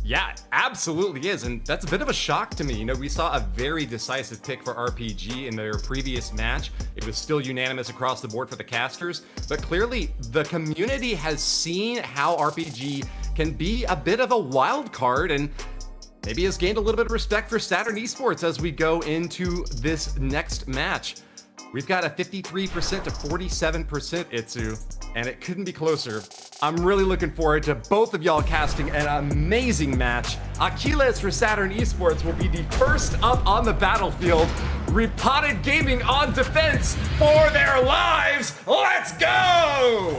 Yeah, absolutely is, and that's a bit of a shock to me. You know, we saw a very decisive pick for RPG in their previous match. It was still unanimous across the board for the casters, but clearly the community has seen how RPG can be a bit of a wild card, and maybe has gained a little bit of respect for Saturn Esports as we go into this next match. We've got a 53% to 47% Itzu, and it couldn't be closer. I'm really looking forward to both of y'all casting an amazing match. Achilles for Saturn Esports will be the first up on the battlefield. Repotted Gaming on defense for their lives. Let's go!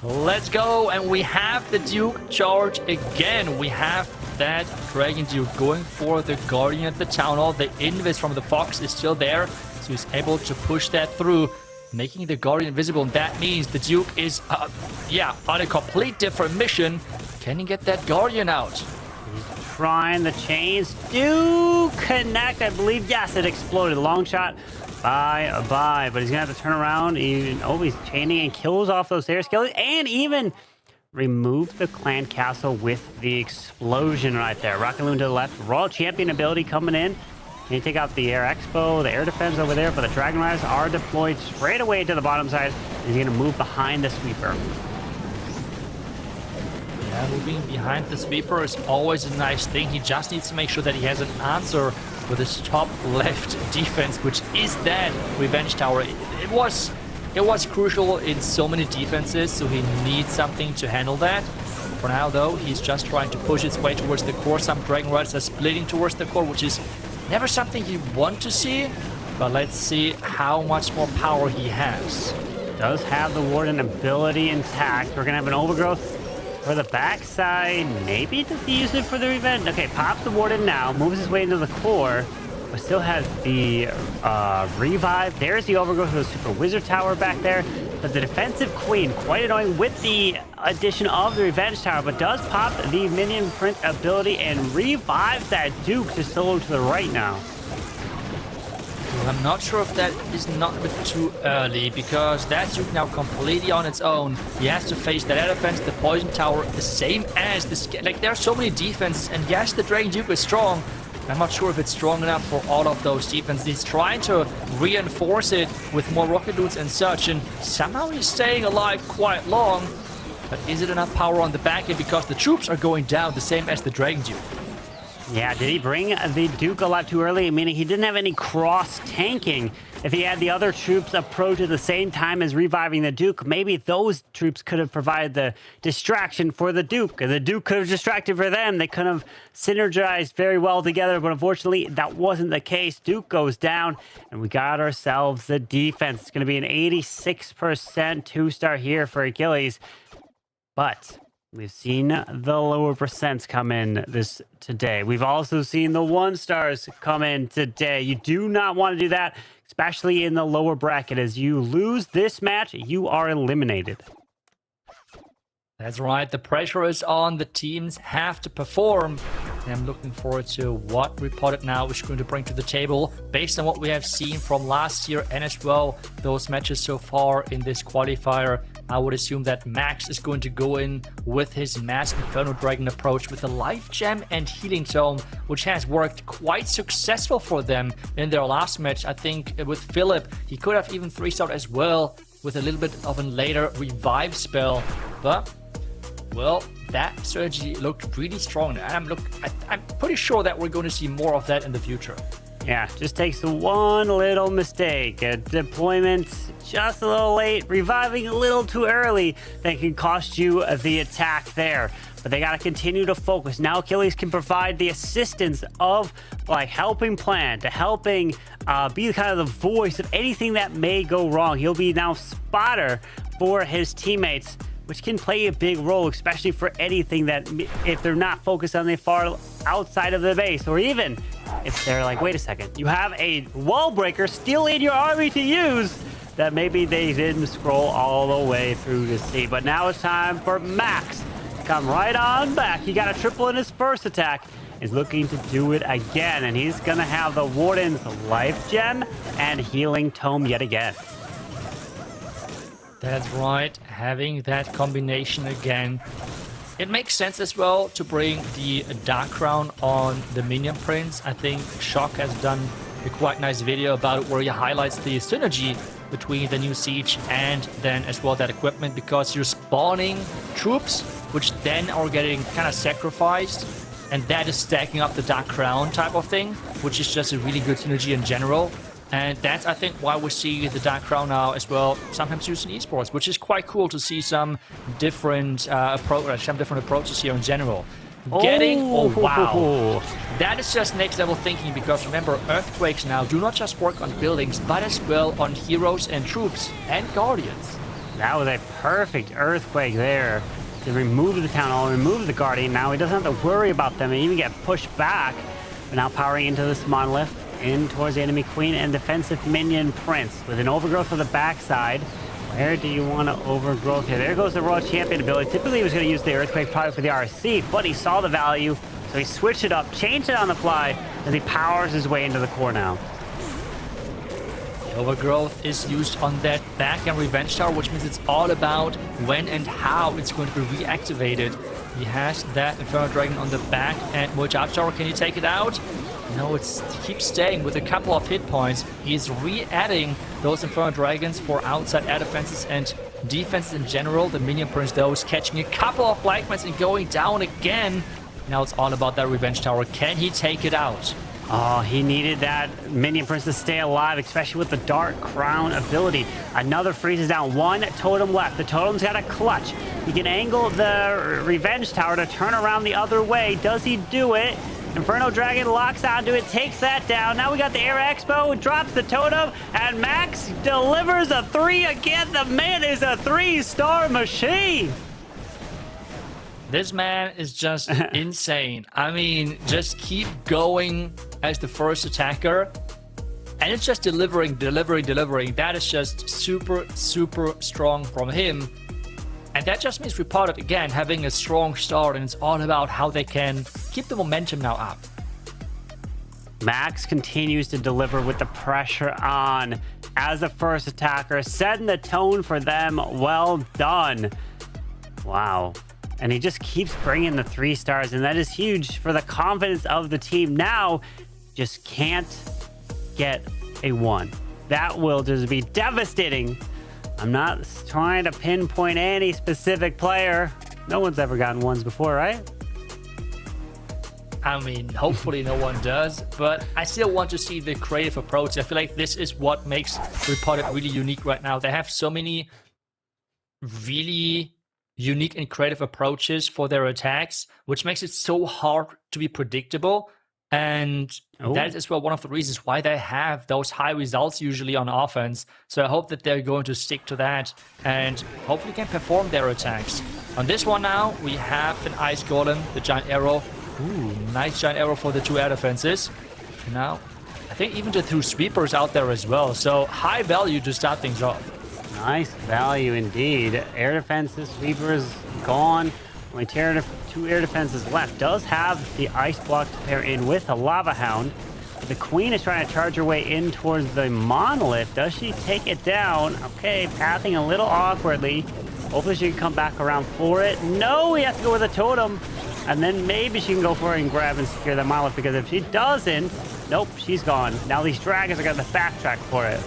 Let's go, and we have the Duke charge again. We have that Dragon Duke going for the Guardian at the Town Hall. The invis from the Fox is still there, so he's able to push that through, making the Guardian visible, and that means the Duke is, on a complete different mission. Can he get that Guardian out? He's trying the chains. Do connect, I believe. Yes, it exploded. Long shot. Bye. But he's going to have to turn around. He's chaining and kills off those air skeletons, and even remove the clan castle with the explosion right there. Rocket Loon to the left. Royal Champion ability coming in. Can you take out the Air Expo, the air defense over there, but the Dragon Riders are deployed straight away to the bottom side. He's going to move behind the sweeper. Yeah, moving behind the sweeper is always a nice thing. He just needs to make sure that he has an answer with his top left defense, which is that Revenge Tower. It was crucial in so many defenses, so he needs something to handle that. For now, though, he's just trying to push his way towards the core. Some Dragon Riders are splitting towards the core, which is never something you want to see, but let's see how much more power he has. Does have the Warden ability intact. We're going to have an overgrowth for the backside. Maybe does he use it for the Revenge? Okay, pops the Warden now, moves his way into the core, but still has the revive. There's the overgrowth of the Super Wizard Tower back there. But the defensive Queen, quite annoying with the addition of the Revenge Tower, but does pop the Minion Print ability and revives that Duke to solo to the right now. I'm not sure if that is not a bit too early, because that Duke now completely on its own. He has to face that air defense, the Poison Tower, the same as this. Like, there are so many defenses, and yes, the Dragon Duke is strong. I'm not sure if it's strong enough for all of those defenses. He's trying to reinforce it with more rocket dudes and such, and somehow he's staying alive quite long. But is it enough power on the back end, because the troops are going down the same as the Dragon Duke? Yeah, did he bring the Duke a lot too early? Meaning he didn't have any cross-tanking. If he had the other troops approach at the same time as reviving the Duke, maybe those troops could have provided the distraction for the Duke. And the Duke could have distracted for them. They could have synergized very well together, but unfortunately, that wasn't the case. Duke goes down, and we got ourselves the defense. It's going to be an 86% two-star here for Achilles. But we've seen the lower percents come in today. We've also seen the 1-stars come in today. You do not want to do that, especially in the lower bracket. As you lose this match, you are eliminated. That's right. The pressure is on. The teams have to perform. And I'm looking forward to what Repotted now is going to bring to the table based on what we have seen from last year, and as well those matches so far in this qualifier. I would assume that Max is going to go in with his Mass Inferno Dragon approach with the Life Gem and Healing Tome, which has worked quite successful for them in their last match. I think with Philip, he could have even 3-starred as well with a little bit of a later revive spell. But, well, that strategy looked really strong, and I'm pretty sure that we're going to see more of that in the future. Yeah, just takes one little mistake. A deployment just a little late, reviving a little too early, that can cost you the attack there. But they got to continue to focus. Now Achilles can provide the assistance of like helping plan, to helping be kind of the voice of anything that may go wrong. He'll be now spotter for his teammates, which can play a big role, especially for anything that if they're not focused on the far outside of the base, or even if they're like, wait a second, you have a wall breaker still in your army to use that maybe they didn't scroll all the way through to see. But now it's time for Max to come right on back. He got a triple in his first attack. He's looking to do it again, and he's gonna have the Warden's Life Gem and Healing Tome yet again. That's right, having that combination again. It makes sense as well to bring the Dark Crown on the Minion Prince. I think Shock has done a quite nice video about it where he highlights the synergy between the new Siege and then as well that equipment, because you're spawning troops which then are getting kind of sacrificed and that is stacking up the Dark Crown type of thing, which is just a really good synergy in general. And that's, I think, why we see the Dark Crown now as well, sometimes used in esports, which is quite cool to see some different approaches here in general. Oh wow, that is just next level thinking, because remember, earthquakes now do not just work on buildings, but as well on heroes and troops and guardians. That was a perfect earthquake there to remove the town hall, remove the guardian. Now he doesn't have to worry about them and even get pushed back. But now powering into this monolith, in towards the enemy queen and defensive minion prince with an overgrowth on the backside. Where do you want to overgrowth here? There goes the Royal Champion ability. Typically he was going to use the Earthquake probably for the RC, but he saw the value, so he switched it up, changed it on the fly as he powers his way into the core now. The overgrowth is used on that back and revenge tower, which means it's all about when and how it's going to be reactivated. He has that Inferno Dragon on the back, and mustache tower, can he take it out? No, it keeps staying with a couple of hit points. He's re-adding those Inferno Dragons for outside air defenses and defenses in general. The Minion Prince, though, is catching a couple of Black Mans and going down again. Now it's all about that Revenge Tower. Can he take it out? Oh, he needed that Minion Prince to stay alive, especially with the Dark Crown ability. Another freezes down. One totem left. The totem's got a clutch. He can angle the Revenge Tower to turn around the other way. Does he do it? Inferno Dragon locks onto it, takes that down. Now we got the Air Expo, drops the totem, and Max delivers a 3 again. The man is a 3-star machine. This man is just insane. I mean, just keep going as the first attacker. And it's just delivering. That is just super, super strong from him. And that just means Repotted, again, having a strong start, and it's all about how they can keep the momentum now up. Max continues to deliver with the pressure on as the first attacker, setting the tone for them. Well done. Wow. And he just keeps bringing the 3 stars, and that is huge for the confidence of the team. Now, just can't get a 1. That will just be devastating. I'm not trying to pinpoint any specific player. No one's ever gotten 1s before, right? I mean, hopefully no one does, but I still want to see the creative approach. I feel like this is what makes Repotted really unique right now. They have so many really unique and creative approaches for their attacks, which makes it so hard to be predictable. And that is as well one of the reasons why they have those high results usually on offense. So I hope that they're going to stick to that and hopefully can perform their attacks. On this one now, we have an Ice Golem, the Giant Arrow. Ooh, nice Giant Arrow for the 2 air defenses. Now, I think even the 2 sweepers out there as well. So high value to start things off. Nice value indeed. Air defenses, sweepers gone. Only 2 air defenses left. Does have the ice block to pair in with a lava hound. The queen is trying to charge her way in towards the monolith. Does she take it down? Okay, pathing a little awkwardly. Hopefully she can come back around for it. No, he has to go with a totem. And then maybe she can go for it and grab and secure the monolith, because if she doesn't, nope, she's gone. Now these dragons are going to backtrack for it.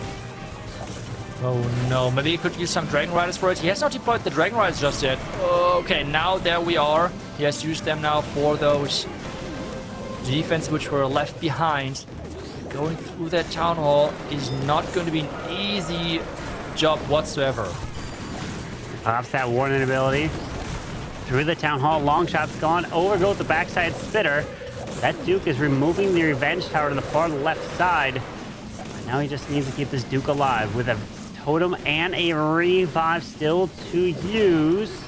Oh no, maybe he could use some Dragon Riders for it. He has not deployed the Dragon Riders just yet. Okay, now there we are. He has used them now for those defense which were left behind. Going through that town hall is not going to be an easy job whatsoever. Pops that warning ability. Through the town hall, long shot's gone. Over goes the backside spitter. That Duke is removing the Revenge Tower to the far left side. Now he just needs to keep this Duke alive with a totem and a revive still to use.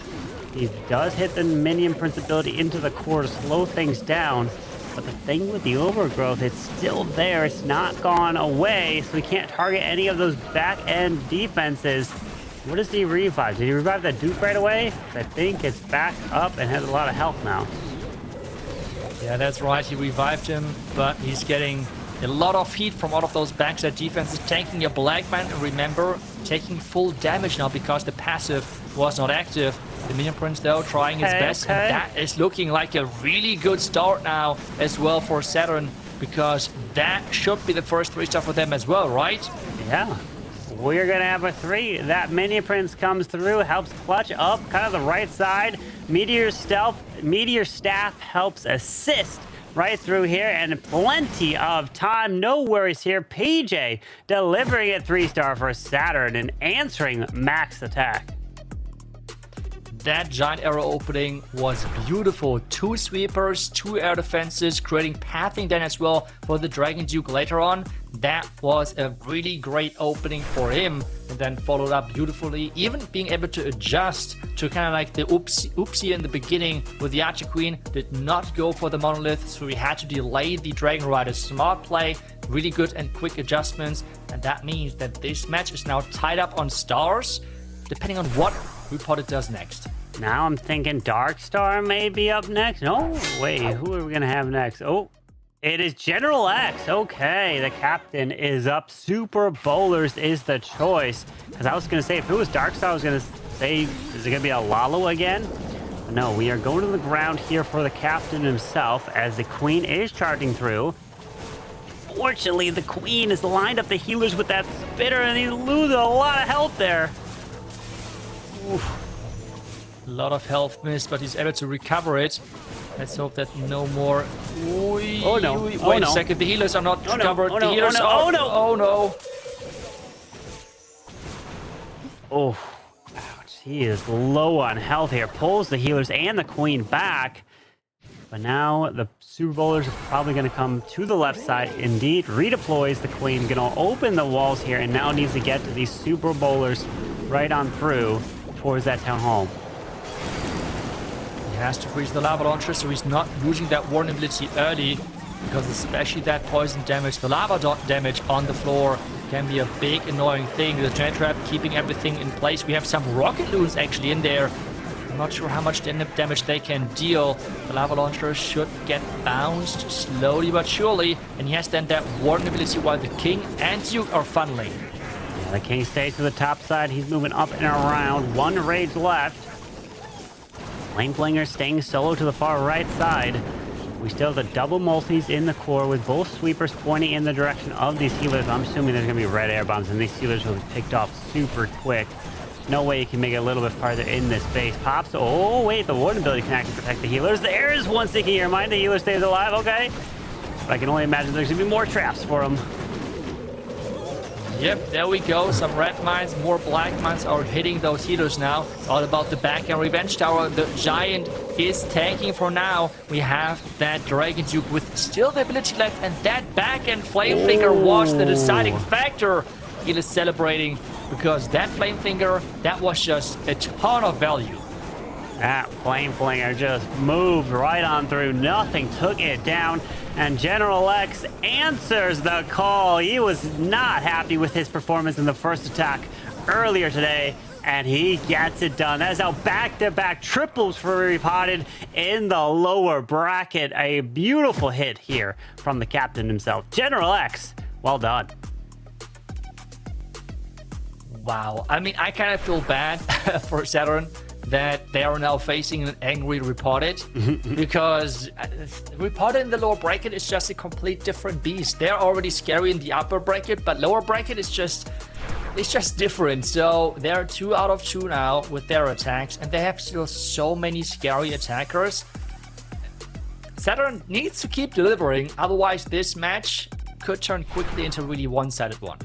He does hit the Minion Prince ability into the core to slow things down. But the thing with the overgrowth, it's still there. It's not gone away, so he can't target any of those back-end defenses. What does he revive? Did he revive that Duke right away? I think it's back up and has a lot of health now. Yeah, that's right. He revived him, but he's getting a lot of heat from all of those backside defenses, tanking a Black Man, and remember, taking full damage now because the passive was not active. The Minion Prince, though, trying his best, and that is looking like a really good start now as well for Saturn, because that should be the first 3-star for them as well, right? Yeah. we're gonna have a 3. That Mini Prince comes through, helps clutch up kind of the right side. Meteor Staff helps assist right through here, and plenty of time. No worries here. PJ delivering a 3-star for Saturn and answering max attack. That giant arrow opening was beautiful. 2 sweepers, 2 air defenses, creating pathing then as well for the Dragon Duke later on. That was a really great opening for him, and then followed up beautifully, even being able to adjust to kind of like the oopsie in the beginning with the Archer Queen. Did not go for the Monolith, so we had to delay the Dragon Rider. Smart play, really good and quick adjustments, and that means that this match is now tied up on stars, depending on what Repotted does next. Now I'm thinking Darkstar may be up next. No, wait, who are we gonna have next? Oh, it is General X. Okay, the captain is up. Super Bowlers is the choice. Because I was gonna say, if it was Darkstar, I was gonna say, is it gonna be a Lalo again? No, we are going to the ground here for the captain himself as the Queen is charging through. Fortunately, the Queen has lined up the healers with that spitter, and he's losing a lot of health there. Oof. A lot of health missed, but he's able to recover it. Let's hope that no more. Oh no! Wait a second, the healers are not covered. Oh the no! healers Oh no! Oh no! Oh, ouch! He is low on health here. Pulls the healers and the Queen back. But now the Super Bowlers are probably going to come to the left side. Indeed, redeploys the Queen. Going to open the walls here, and now needs to get to these Super Bowlers right on through towards that town hall. He has to freeze the lava launcher, so he's not using that vulnerability early, because especially that poison damage, the lava damage on the floor can be a big annoying thing. The Giant Trap keeping everything in place. We have some rocket loons actually in there. I'm not sure how much damage they can deal. The lava launcher should get bounced slowly but surely, and he has then that vulnerability while the King and Duke are funneling. Yeah, the King stays to the top side. He's moving up and around. 1 rage left. Flameflinger staying solo to the far right side. We still have the double multis in the core with both sweepers pointing in the direction of these healers. I'm assuming there's going to be red air bombs, and these healers will be picked off super quick. No way you can make it a little bit farther in this base. Pops. Oh, wait. The Warden ability can actually protect the healers. There is one sticking here. Mind the healer stays alive. Okay. But I can only imagine there's going to be more traps for him. Yep, there we go. Some red mines, more black mines are hitting those healers now. It's all about the back and revenge tower. The giant is tanking for now. We have that Dragon Duke with still the ability left, and that back end Flameflinger was the deciding factor. He is celebrating because that Flameflinger, that was just a ton of value. That Flameflinger just moved right on through. Nothing took it down. And General X answers the call. He was not happy with his performance in the first attack earlier today, and he gets it done. That's now back-to-back triples for Repotted in the lower bracket. A beautiful hit here from the captain himself. General X, well done. Wow. I mean, I kind of feel bad for Saturn that they are now facing an angry Repotted, because Repotted in the lower bracket is just a complete different beast. They're already scary in the upper bracket, but lower bracket is just different. So they're 2 out of 2 now with their attacks, and they have still so many scary attackers. Saturn needs to keep delivering, otherwise this match could turn quickly into a really one-sided one.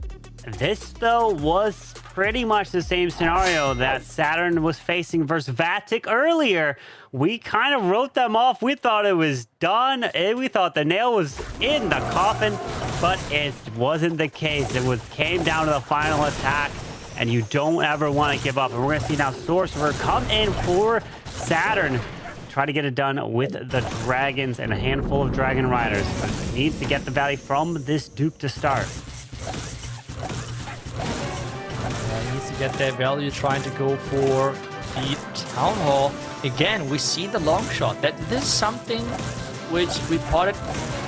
This, though, was pretty much the same scenario that Saturn was facing versus Vatic earlier. We kind of wrote them off. We thought it was done. We thought the nail was in the coffin, but it wasn't the case. It came down to the final attack, and you don't ever want to give up. And we're going to see now Sorcerer come in for Saturn. Try to get it done with the dragons and a handful of dragon riders. But it needs to get the value from this Duke to start. Needs to get that value, trying to go for the Town Hall. Again, we see the long shot. That this is something which Repotted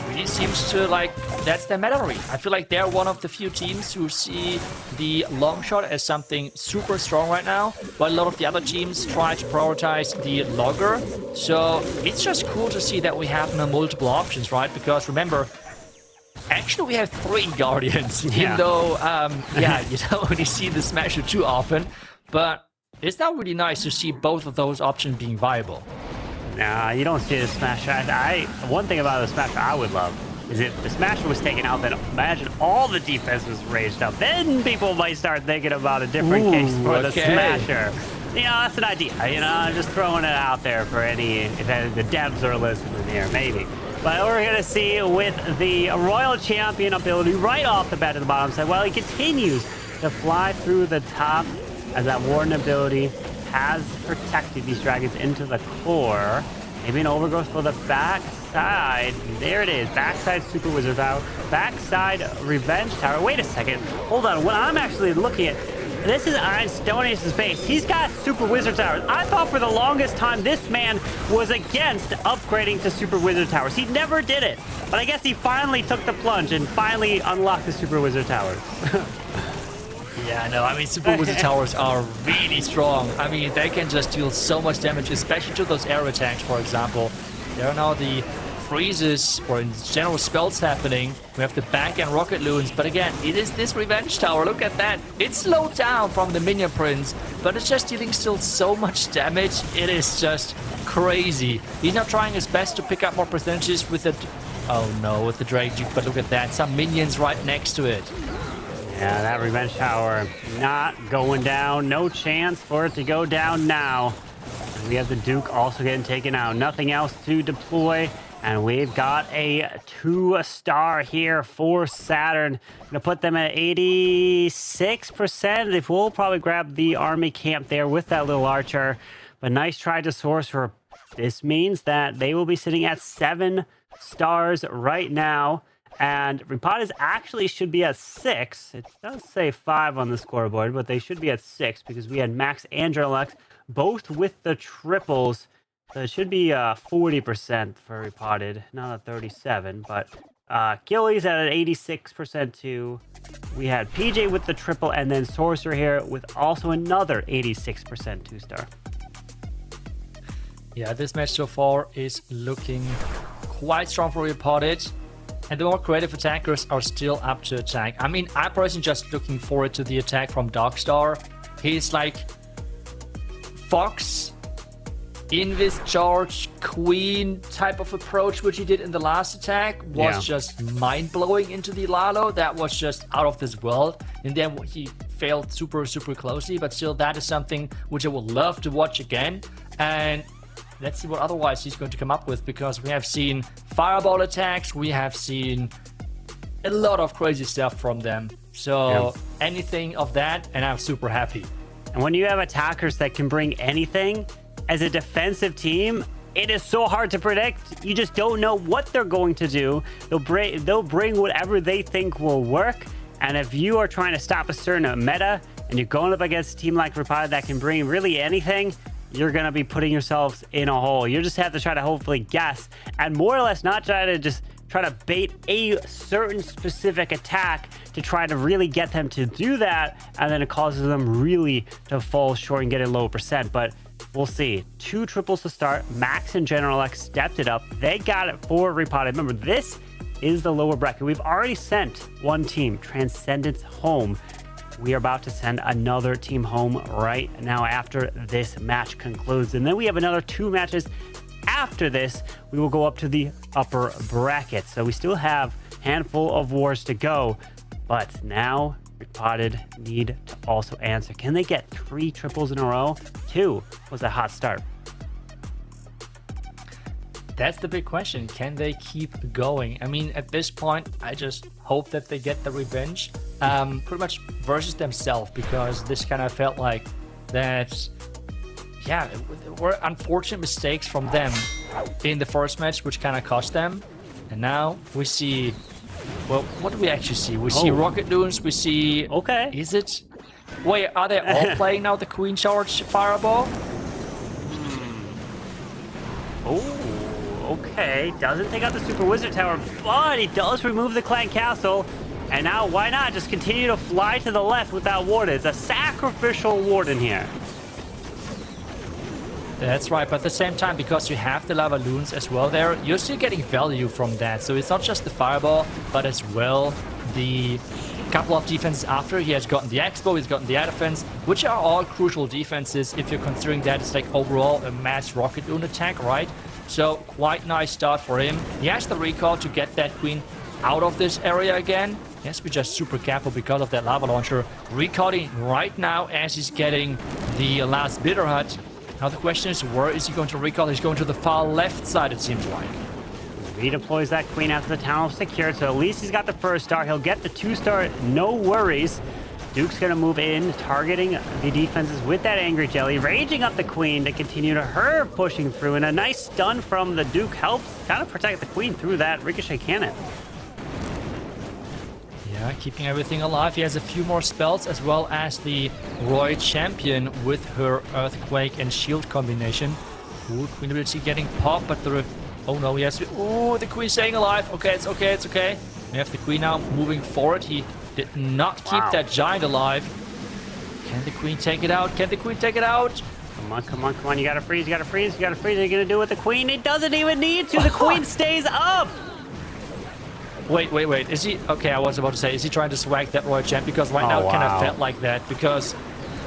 really seems to like. That's their meta read. I feel like they're one of the few teams who see the long shot as something super strong right now, while a lot of the other teams try to prioritize the logger. So it's just cool to see that we have now multiple options, right? Because remember, Actually, we have 3 Guardians, Yeah. even though, yeah, you don't really see the Smasher too often. But it's not really nice to see both of those options being viable. Nah, you don't see the Smasher. One thing about the Smasher I would love is if the Smasher was taken out, then imagine all the defense was raised up. Then people might start thinking about a different case for the Smasher. You know, that's an idea. You know, I'm just throwing it out there for if the devs are listening here, maybe. But we're going to see with the Royal Champion ability right off the bat at the bottom side, while he continues to fly through the top as that Warden ability has protected these dragons into the core. Maybe an overgrowth for the backside. There it is. Backside Super Wizard Tower. Backside Revenge Tower. Wait a second. Hold on. What I'm actually looking at, this is Iron Stonius' base. He's got Super Wizard Towers. I thought for the longest time this man was against upgrading to Super Wizard Towers. He never did it. But I guess he finally took the plunge and finally unlocked the Super Wizard Towers. Yeah, no, I mean, Super Wizard Towers are really strong. I mean, they can just deal so much damage, especially to those air attacks, for example. There are now the freezes, or in general spells happening. We have the back and rocket loons, but again, it is this Revenge Tower. Look at that. It's slowed down from the Minion Prince, but it's just dealing still so much damage. It is just crazy. He's now trying his best to pick up more percentages with the... Oh no, with the Drake Duke, but look at that. Some minions right next to it. Yeah, that Revenge Tower not going down. No chance for it to go down now. And we have the Duke also getting taken out. Nothing else to deploy. And we've got a 2-star here for Saturn. Gonna put them at 86%. If we'll probably grab the army camp there with that little archer. But nice try to Sorcerer. This means that they will be sitting at 7 stars right now. And Repotted actually should be at 6. It does say 5 on the scoreboard, but they should be at 6 because we had Max and Journal both with the triples. So it should be 40% for Repotted, not a 37. But Gilly's at an 86% too. We had PJ with the triple, and then Sorcerer here with also another 86% 2-star. Yeah, this match so far is looking quite strong for Repotted. And the more creative attackers are still up to attack. I mean, I'm personally just looking forward to the attack from Darkstar. He's like Fox, Invis Charge, Queen type of approach, which he did in the last attack, was just mind-blowing into the Lalo. That was just out of this world. And then he failed super, super closely, but still that is something which I would love to watch again. And let's see what otherwise he's going to come up with, because we have seen fireball attacks, we have seen a lot of crazy stuff from them. So anything of that, and I'm super happy. And when you have attackers that can bring anything, as a defensive team, it is so hard to predict. You just don't know what they're going to do. They'll bring whatever they think will work. And if you are trying to stop a certain meta, and you're going up against a team like Repotted that can bring really anything, you're going to be putting yourselves in a hole. You just have to try to hopefully guess and more or less not try to bait a certain specific attack to try to really get them to do that, and then it causes them really to fall short and get a low percent. But we'll see. 2 triples to start. Max and General X stepped it up. They got it for Repotted. Remember, this is the lower bracket. We've already sent one team, Transcendence, home. We are about to send another team home right now after this match concludes. And then we have another 2 matches after this. We will go up to the upper bracket. So we still have a handful of wars to go. But now Repotted need to also answer. Can they get 3 triples in a row? 2 was a hot start. That's the big question. Can they keep going? I mean, at this point, I just hope that they get the revenge. Pretty much versus themselves, because this kind of felt like that, yeah, it were unfortunate mistakes from them in the first match, which kind of cost them. And now we see, well, what do we actually see? We see Rocket Loons, we see... Okay. Is it? Wait, are they all playing now the Queen Charge Fireball? Oh, okay. Doesn't take out the Super Wizard Tower, but he does remove the Clan Castle. And now, why not just continue to fly to the left with that Warden? It's a sacrificial Warden here. That's right, but at the same time, because you have the lava loons as well there, you're still getting value from that. So it's not just the fireball, but as well the couple of defenses after. He has gotten the expo, he's gotten the air defense, which are all crucial defenses if you're considering that it's like overall a mass rocket loon attack, right? So quite nice start for him. He has the recall to get that queen out of this area again. He has to be just super careful because of that lava launcher. Recalling right now as he's getting the last bitter hut. Now the question is, where is he going to recall? He's going to the far left side, it seems like. Redeploys that queen after the town hall secured, so at least he's got the first star. He'll get the 2-star, no worries. Duke's gonna move in, targeting the defenses with that angry jelly, raging up the queen to continue to her pushing through, and a nice stun from the Duke helps kind of protect the queen through that ricochet cannon. Yeah, keeping everything alive. He has a few more spells, as well as the Roy Champion with her Earthquake and Shield combination. Ooh, Queen ability getting popped, but the... Oh no, yes. Ooh, the Queen staying alive. Okay, it's okay, it's okay. We have the Queen now moving forward. He did not keep that Giant alive. Can the Queen take it out? Can the Queen take it out? Come on, come on, come on. You gotta freeze, you gotta freeze, you gotta freeze. What are you gonna do with the Queen? He doesn't even need to. The Queen stays up. Wait. Is he... Okay, I was about to say, is he trying to swag that Royal Champ? Because right now it kind of felt like that. Because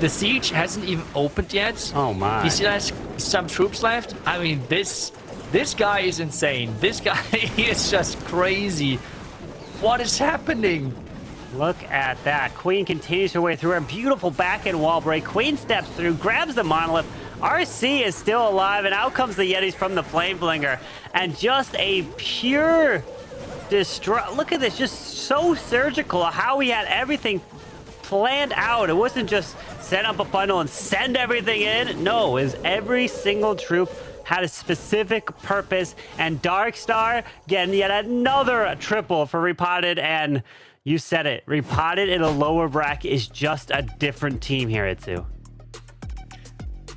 the siege hasn't even opened yet. Oh my. He still has some troops left. I mean, this guy is insane. This guy is just crazy. What is happening? Look at that. Queen continues her way through a beautiful back-end wall break. Queen steps through, grabs the monolith. RC is still alive, and out comes the Yetis from the Flame Flinger. And just a pure... Look at this, just so surgical how he had everything planned out. It wasn't just set up a funnel and send everything in. No, is every single troop had a specific purpose, and Darkstar getting yet another triple for Repotted, and you said it, Repotted in a lower bracket is just a different team here, Itsu.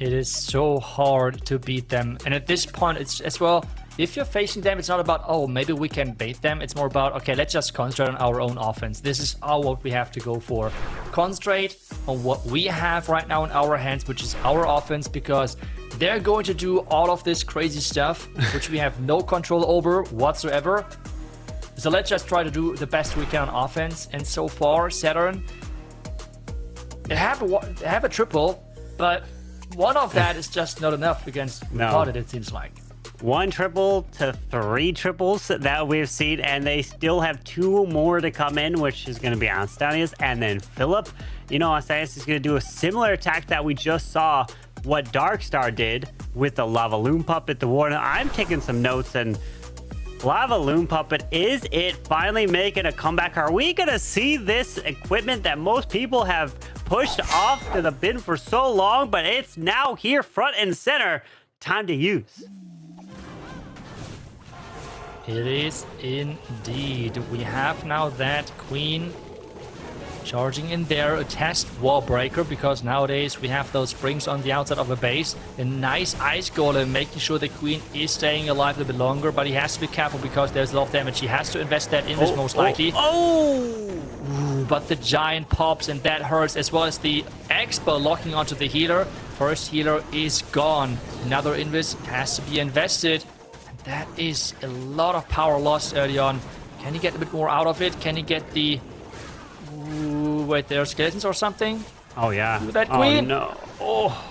It is so hard to beat them, and at this point it's as well, if you're facing them, it's not about, oh, maybe we can bait them. It's more about, okay, let's just concentrate on our own offense. This is what we have to go for. Concentrate on what we have right now in our hands, which is our offense, because they're going to do all of this crazy stuff, which we have no control over whatsoever. So let's just try to do the best we can on offense. And so far, Saturn, they have a triple, but one of that is just not enough against Repotted, it seems like. 1 triple to 3 triples that we've seen, and they still have 2 more to come in, which is going to be Anastasius and then Philip. You know, Anastasius is going to do a similar attack that we just saw what Darkstar did with the Lava Loon Puppet, the Warden. I'm taking some notes, and Lava Loon Puppet, is it finally making a comeback? Are we going to see this equipment that most people have pushed off to the bin for so long, but it's now here front and center? Time to use. It is indeed. We have now that Queen charging in there, a test wall breaker, because nowadays we have those springs on the outside of a base. A nice ice golem, making sure the Queen is staying alive a little bit longer, but he has to be careful because there's a lot of damage. He has to invest that in this most likely. Ooh, but the Giant pops, and that hurts, as well as the Expo locking onto the healer. First healer is gone. Another invis has to be invested. That is a lot of power lost early on. Can he get a bit more out of it? Can he get the... Ooh, wait, there are skeletons or something? Oh, yeah. That Queen? Oh, no. Oh.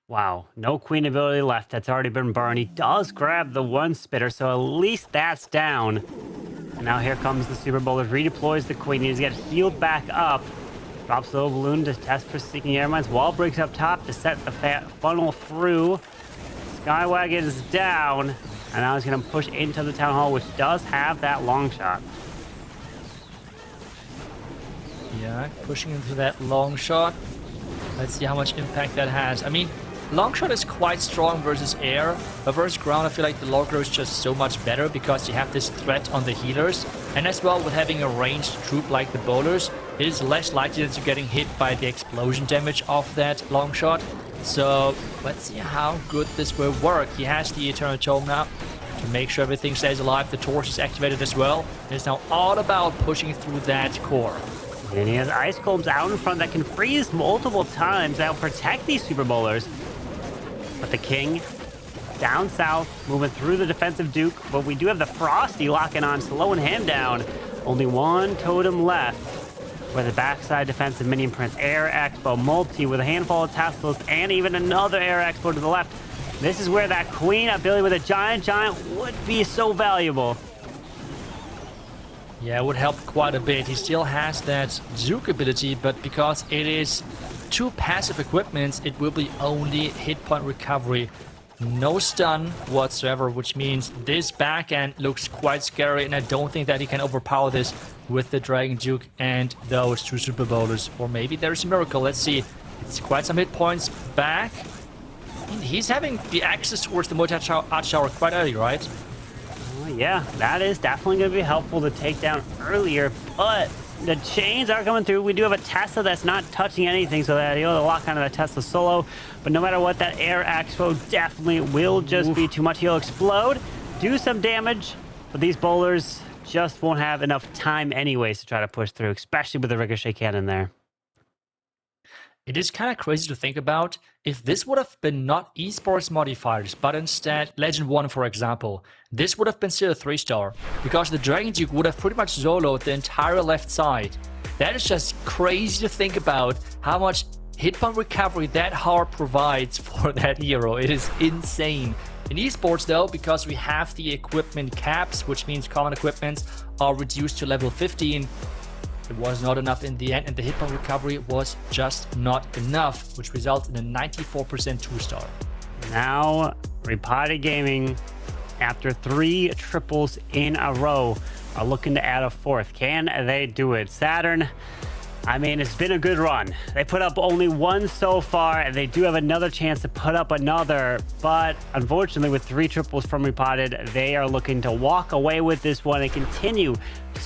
Wow. No Queen ability left. That's already been burned. He does grab the 1 spitter, so at least that's down. And now here comes the Super Bowler. Redeploys the Queen. He needs to get healed back up. Drops the little balloon to test for seeking air mines. Wall breaks up top to set the funnel through. Skywagon is down, and now he's going to push into the town hall, which does have that long shot. Yeah, pushing into that long shot. Let's see how much impact that has. I mean, long shot is quite strong versus air, but versus ground, I feel like the logger is just so much better because you have this threat on the healers. And as well, with having a ranged troop like the bowlers, it is less likely that you're getting hit by the explosion damage of that long shot. So let's see how good this will work. He has the Eternal Tome now to make sure everything stays alive. The torch is activated as well. It's now all about pushing through that core. And he has Ice Combs out in front that can freeze multiple times. That'll protect these Super Bowlers. But the king down south, moving through the defensive Duke. But we do have the Frosty locking on, slowing him down. Only one totem left. Where the backside defensive minion prince, Air Expo, multi with a handful of Teslas, and even another Air Expo to the left. This is where that queen ability with a giant would be so valuable. Yeah, it would help quite a bit. He still has that Juke ability, but because it is 2 passive equipments, it will be only hit point recovery. No stun whatsoever, which means this backhand looks quite scary, and I don't think that he can overpower this with the Dragon Duke and those 2 Super Bowlers. Or maybe there's a miracle. Let's see. It's quite some hit points back. And he's having the access towards the multi-arch tower quite early, right? Yeah, that is definitely going to be helpful to take down earlier, but the chains are coming through. We do have a Tesla that's not touching anything, so that he'll lock onto that Tesla solo. But no matter what, that Air Expo definitely will just be too much. He'll explode, do some damage, but these bowlers just won't have enough time anyways to try to push through, especially with the ricochet cannon there. It is kind of crazy to think about. If this would have been not esports modifiers, but instead Legend 1, for example, this would have been still a 3-star, because the Dragon Duke would have pretty much soloed the entire left side. That is just crazy to think about how much hit point recovery that Har provides for that hero. It is insane. In esports though, because we have the equipment caps, which means common equipments are reduced to level 15, it was not enough in the end, and the hit point recovery was just not enough, which results in a 94% 2-star. Now, Repotted Gaming, after 3 triples in a row, are looking to add a 4th. Can they do it? Saturn, I mean, it's been a good run. They put up only 1 so far, and they do have another chance to put up another. But unfortunately, with 3 triples from Repotted, they are looking to walk away with this one and continue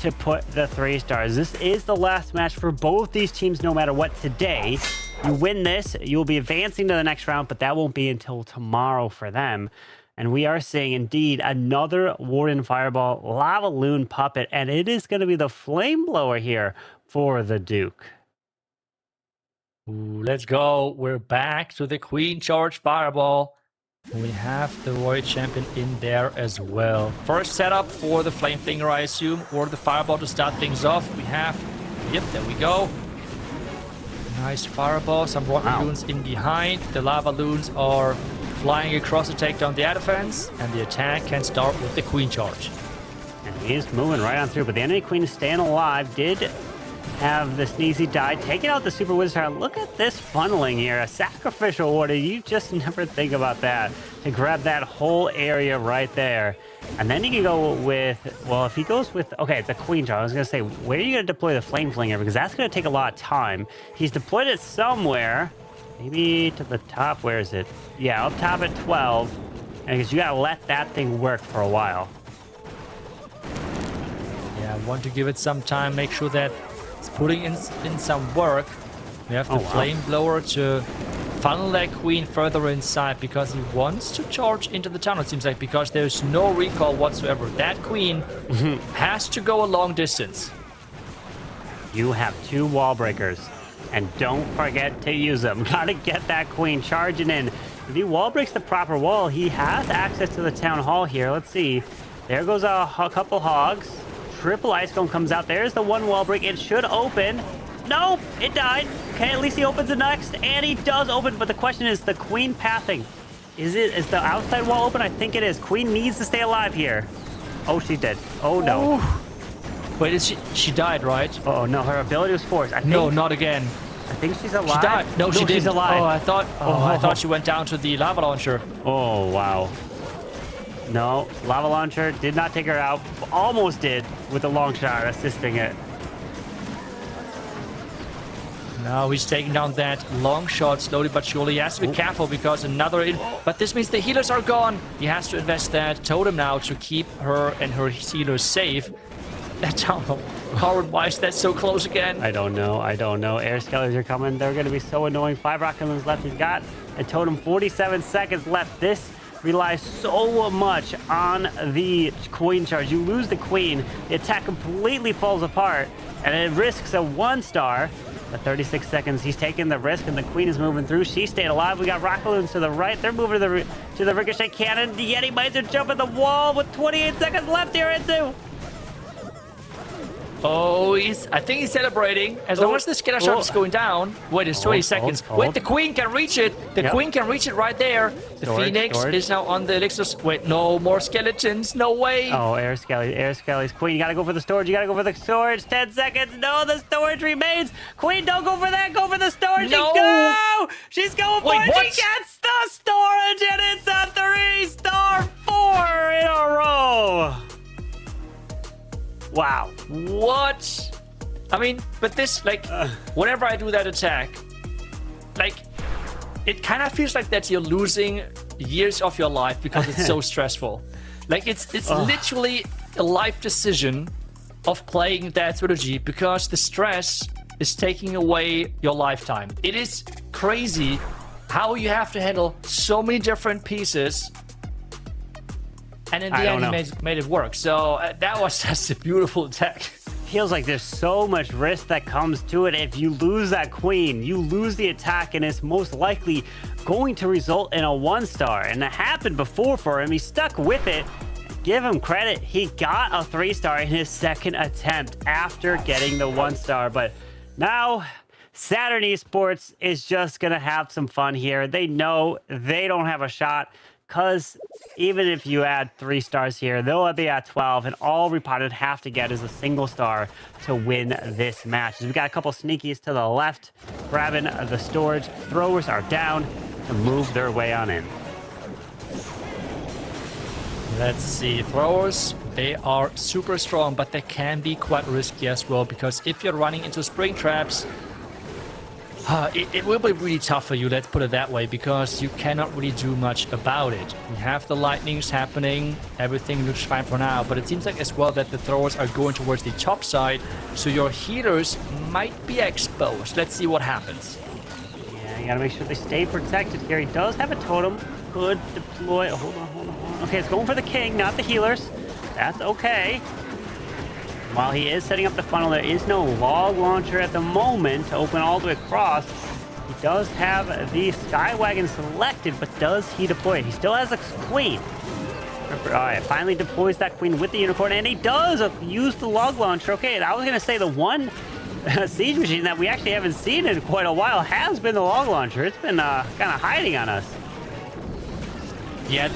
to put the 3 stars. This is the last match for both these teams, no matter what today. You win this, you'll be advancing to the next round, but that won't be until tomorrow for them. And we are seeing, indeed, another Warden Fireball Lava Loon Puppet, and it is going to be the Flame Blower here for the Duke. Ooh, let's go. We're back to the Queen Charge Fireball. We have the Warrior Champion in there as well. First setup for the Flame Flinger, I assume, or the Fireball to start things off. We have, yep, there we go. Nice Fireball, some Rock Loons in behind. The Lava Loons are flying across to take down the air defense, and the attack can start with the Queen Charge. And he's moving right on through, but the enemy Queen is staying alive. Did have the Sneezy die, taking out the Super Wizard. Look at this funneling here. A sacrificial order. You just never think about that. To grab that whole area right there. And then you can go with, well, if he goes with, okay, it's a Queen Charge. I was going to say, where are you going to deploy the Flame Flinger? Because that's going to take a lot of time. He's deployed it somewhere. Maybe to the top. Where is it? Yeah, up top at 12. And because you got to let that thing work for a while. Yeah, I want to give it some time. Make sure that it's putting in some work. We have the Flame Blower to funnel that Queen further inside because he wants to charge into the tunnel, it seems like, because there's no recall whatsoever. That Queen has to go a long distance. You have 2 wall breakers, and don't forget to use them. Gotta get that Queen charging in. If he wall breaks the proper wall, he has access to the town hall here. Let's see. There goes a couple hogs. Triple Ice Golem comes out. There's the 1 wall break. It should open. Nope, it died. Okay, at least he opens the next, and he does open. But the question is the Queen pathing. Is the outside wall open? I think it is. Queen needs to stay alive here. Oh, she did. Oh no. Wait, is she died, right? Oh no, her ability was forced. I think, no, not again. I think she's alive. She died. No, she didn't. She's alive. Oh, I thought she went down to the lava launcher. Oh wow. No, lava launcher did not take her out. Almost did with the long shot assisting it. Now he's taking down that long shot slowly but surely. He has to be careful because but this means the healers are gone. He has to invest that totem now to keep her and her healers safe. That tunnel. Why is that so close again? I don't know. Air skeletons are coming. They're going to be so annoying. 5 rocket loons left. He's got a totem. 47 seconds left. This relies so much on the Queen charge. You lose the Queen, the attack completely falls apart, and it risks a 1-star. The 36 seconds, he's taking the risk, and the Queen is moving through. She stayed alive. We got rocket balloons to the right. They're moving to the ricochet cannon. The Yeti mites are jumping the wall with 28 seconds left here, Enzu. Oh, I think he's celebrating. As long as the scatter shot is going down. Wait, it's 20 seconds. Wait, the Queen can reach it. The Queen can reach it right there. The Phoenix is now on the elixirs. Wait, no more skeletons. No way. Oh, Air Skelly's Queen. You gotta go for the storage. You gotta go for the storage. 10 seconds. No, the storage remains. Queen, don't go for that. Go for the storage. No. She's going for it. What? She gets the storage, and it's a 3-star 4 in a row. Wow. What? I mean, but this, like, whenever I do that attack, like, it kind of feels like that you're losing years of your life because it's so stressful. Like, it's literally a life decision of playing that strategy because the stress is taking away your lifetime. It is crazy how you have to handle so many different pieces. And in the end, he made it work. So that was just a beautiful attack. Feels like there's so much risk that comes to it. If you lose that Queen, you lose the attack, and it's most likely going to result in a 1-star. And it happened before for him. He stuck with it. Give him credit. He got a 3-star in his second attempt after getting the 1-star. But now Saturn Esports is just going to have some fun here. They know they don't have a shot. Because even if you add 3 stars here, they'll be at 12, and all Repotted have to get is a single star to win this match. We've got a couple sneakies to the left, grabbing the storage. Throwers are down to move their way on in. Let's see. Throwers, they are super strong, but they can be quite risky as well, because if you're running into spring traps, it will be really tough for you, let's put it that way, because you cannot really do much about it. You have the lightnings happening, everything looks fine for now, but it seems like as well that the throwers are going towards the top side, so your healers might be exposed. Let's see what happens. Yeah, you gotta make sure they stay protected here. He does have a totem. Could deploy. Hold on. Okay, it's going for the king, not the healers. That's okay. While he is setting up the funnel, there is no log launcher at the moment to open all the way across. He does have the Skywagon selected, but does he deploy it? He still has a Queen. All right, finally deploys that Queen with the Unicorn, and he does use the log launcher. Okay, I was going to say the one siege machine that we actually haven't seen in quite a while has been the log launcher. It's been kind of hiding on us. Yeah,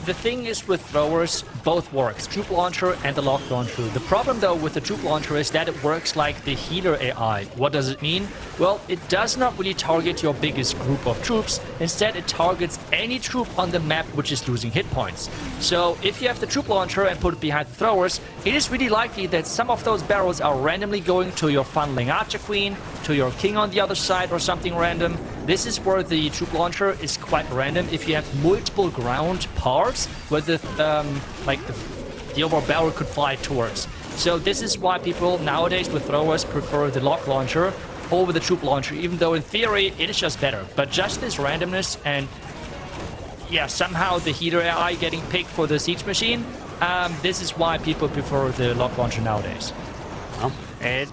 the thing is with throwers, both works, troop launcher and the log launcher. The problem though with the troop launcher is that it works like the healer AI. What does it mean? Well, it does not really target your biggest group of troops. Instead, it targets any troop on the map which is losing hit points. So if you have the troop launcher and put it behind the throwers, it is really likely that some of those barrels are randomly going to your funneling archer queen, to your king on the other side, or something random. This is where the troop launcher is quite random. If you have multiple ground parts where the overall barrel could fly towards. So this is why people nowadays with throwers prefer the log launcher over the troop launcher, even though in theory it is just better. But just this randomness and yeah, somehow the healer AI getting picked for the siege machine, this is why people prefer the log launcher nowadays. Well, it's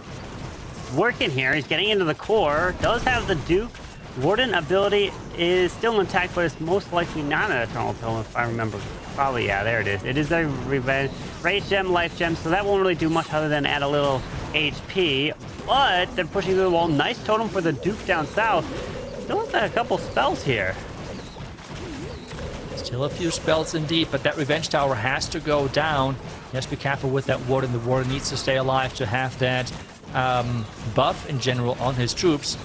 working here. He's getting into the core. Does have the Duke. Warden ability is still intact, but it's most likely not an Eternal Tome, if I remember. Probably, yeah, there it is. It is a revenge, Rage Gem, Life Gem, so that won't really do much other than add a little HP. But they're pushing through the wall. Nice totem for the Duke down south. Still has a couple spells here. Still a few spells indeed, but that Revenge Tower has to go down. Just be careful with that Warden. The Warden needs to stay alive to have that buff in general on his troops.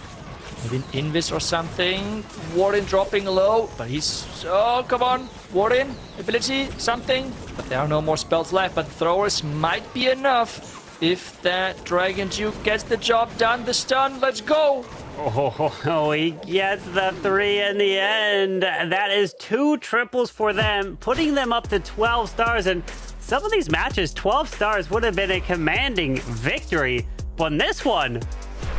Maybe an Invis or something. Warden dropping low, but he's... Oh, come on. Warden, ability, something. But there are no more spells left, but throwers might be enough. If that Dragon Duke gets the job done, the stun, let's go. Oh, he gets the 3 in the end. That is 2 triples for them, putting them up to 12 stars. And some of these matches, 12 stars would have been a commanding victory. But in this one,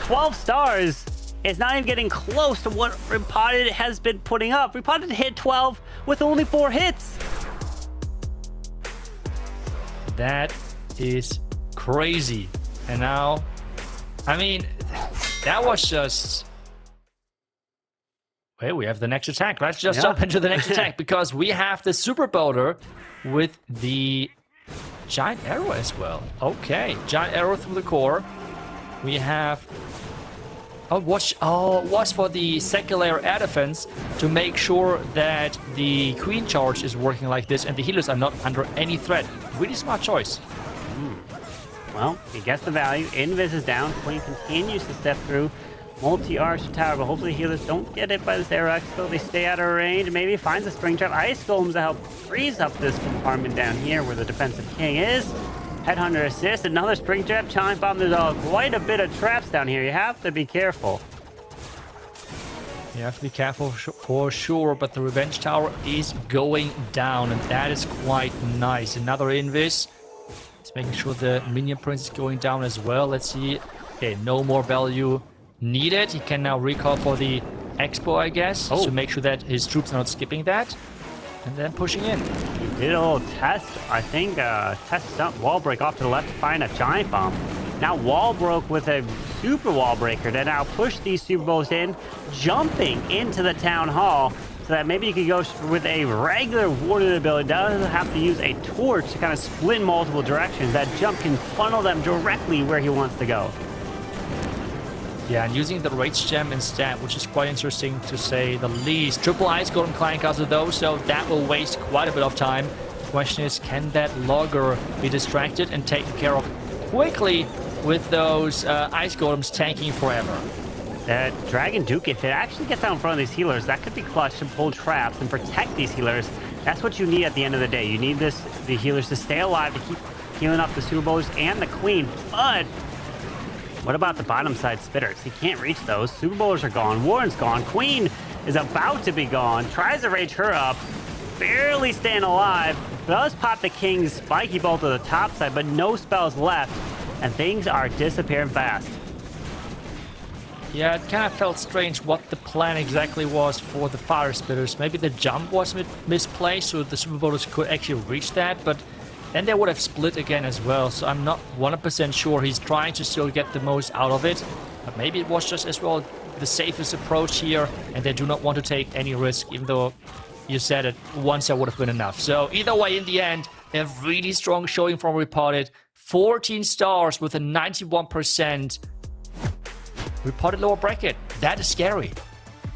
12 stars is not even getting close to what Repotted has been putting up. Repotted hit 12 with only 4 hits. That is crazy. And now, I mean, that was just... Wait, we have the next attack. Let's just jump into the next attack because we have the super boater with the giant arrow as well. Okay, giant arrow through the core. We have... watch for the second layer air defense to make sure that the queen charge is working like this and the healers are not under any threat. Really smart choice. Well, he gets the value. Invis is down. Queen continues to step through. Multi-arch tower, but hopefully healers don't get hit by this arrow expo. They stay out of range. Maybe finds a spring trap. Ice golems to help freeze up this compartment down here where the defensive king is. Headhunter assist, another spring trap, chime bomb. There's quite a bit of traps down here. You have to be careful. You have to be careful for sure, but the revenge tower is going down, and that is quite nice. Another invis. It's making sure the minion prince is going down as well. Let's see. Okay, no more value needed. He can now recall for the expo, I guess, to make sure that his troops are not skipping that. And then pushing in. He did a little test, I think, test stunt wall break off to the left to find a giant bomb. Now wall broke with a super wall breaker to now push these super bowls in, jumping into the town hall so that maybe you could go with a regular warded ability. Doesn't have to use a torch to kind of split in multiple directions. That jump can funnel them directly where he wants to go. Yeah, and using the Rage Gem instead, which is quite interesting to say the least. Triple Ice Golem Clan Castle though, so that will waste quite a bit of time. The question is, can that logger be distracted and taken care of quickly with those Ice Golems tanking forever? That Dragon Duke, if it actually gets out in front of these healers, that could be clutch to pull traps and protect these healers. That's what you need at the end of the day. You need the healers to stay alive, to keep healing up the Super Bowlers and the Queen, but what about the bottom side spitters? He can't reach those. Super Bowlers are gone. Warren's gone. Queen is about to be gone. Tries to rage her up. Barely staying alive. Does pop the King's spiky bolt to the top side, but no spells left. And things are disappearing fast. Yeah, it kind of felt strange what the plan exactly was for the fire spitters. Maybe the jump was misplaced so the Super Bowlers could actually reach that, but then they would have split again as well, so I'm not 100% sure. He's trying to still get the most out of it, but maybe it was just as well the safest approach here, and they do not want to take any risk, even though you said it once that would have been enough. So either way, in the end, a really strong showing from Repotted. 14 stars with a 91% Repotted lower bracket. That is scary.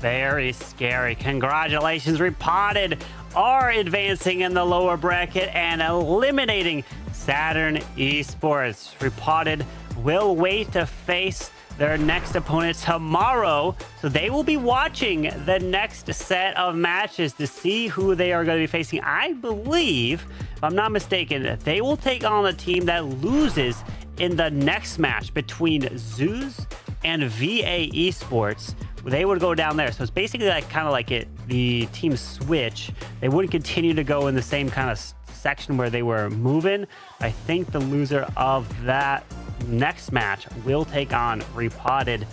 Very scary. Congratulations, Repotted are advancing in the lower bracket and eliminating Saturn Esports. Repotted will wait to face their next opponent tomorrow, so they will be watching the next set of matches to see who they are going to be facing. I believe, if I'm not mistaken, they will take on the team that loses in the next match between Zeus and VA Esports. They would go down there. So it's basically like kind of like the team switch. They wouldn't continue to go in the same kind of section where they were moving. I think the loser of that next match will take on Repotted,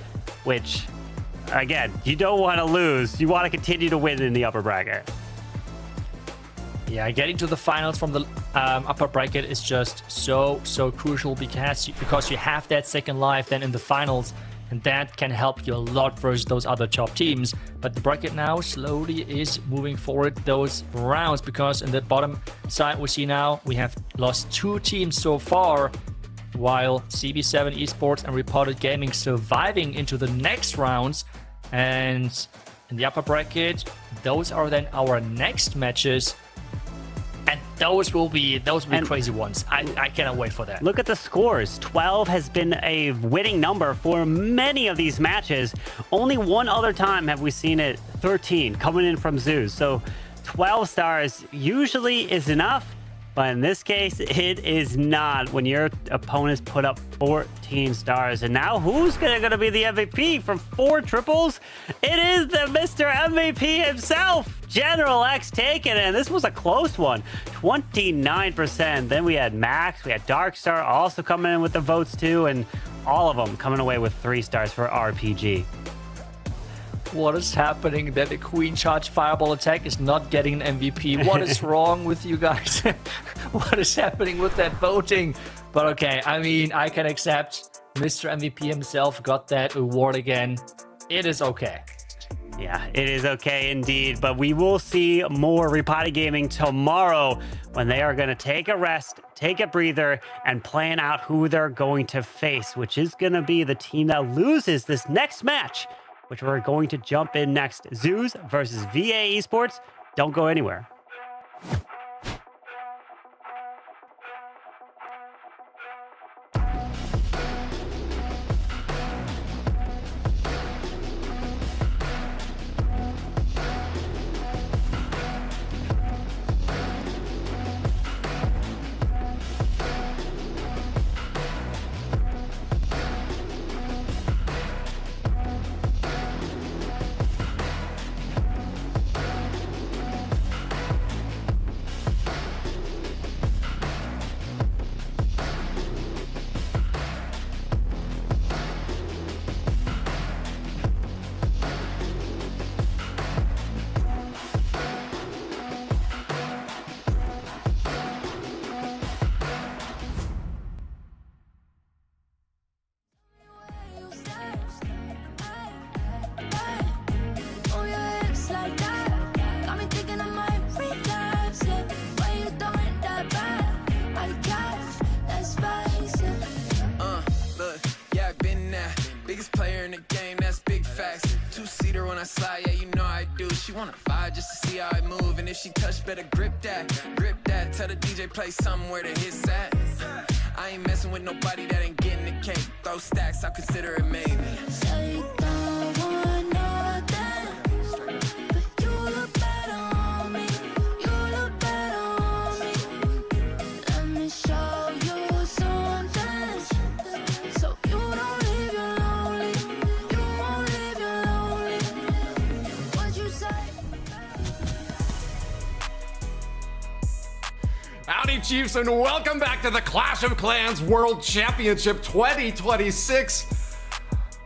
which, again, you don't want to lose. You want to continue to win in the upper bracket. Yeah, getting to the finals from the upper bracket is just so crucial because you have that second life then in the finals, and that can help you a lot versus those other top teams. But the bracket now slowly is moving forward those rounds, because in the bottom side we see now we have lost 2 teams so far, while CB7 Esports and Repotted Gaming surviving into the next rounds. And in the upper bracket, those are then our next matches. And those will be crazy ones. I cannot wait for that. Look at the scores. 12 has been a winning number for many of these matches. Only one other time have we seen it 13 coming in from Zeus. So 12 stars usually is enough, but in this case, it is not when your opponents put up 14 stars. And now who's going to be the MVP from 4 triples? It is the Mr. MVP himself, General X, taking it. And this was a close one, 29%. Then we had Max, we had Darkstar also coming in with the votes too, and all of them coming away with 3 stars for RPG. What is happening that the Queen Charge Fireball attack is not getting an MVP? What is wrong with you guys? What is happening with that voting? But okay, I mean, I can accept Mr. MVP himself got that award again. It is okay. Yeah, it is okay indeed, but we will see more Repotted Gaming tomorrow when they are going to take a rest, take a breather, and plan out who they're going to face, which is going to be the team that loses this next match, which we're going to jump in next. Zeus versus VA Esports. Don't go anywhere. Better grip that, tell the DJ play somewhere to hit that. I ain't messing with nobody that ain't getting the cake. Throw stacks, I'll consider it maybe. Say you don't want nothing, but you look better on me. You look better on me. Let me show you something, so you don't leave you lonely. You won't leave you lonely. What you say? Howdy, Chiefs, and welcome back to the Clash of Clans World Championship 2026.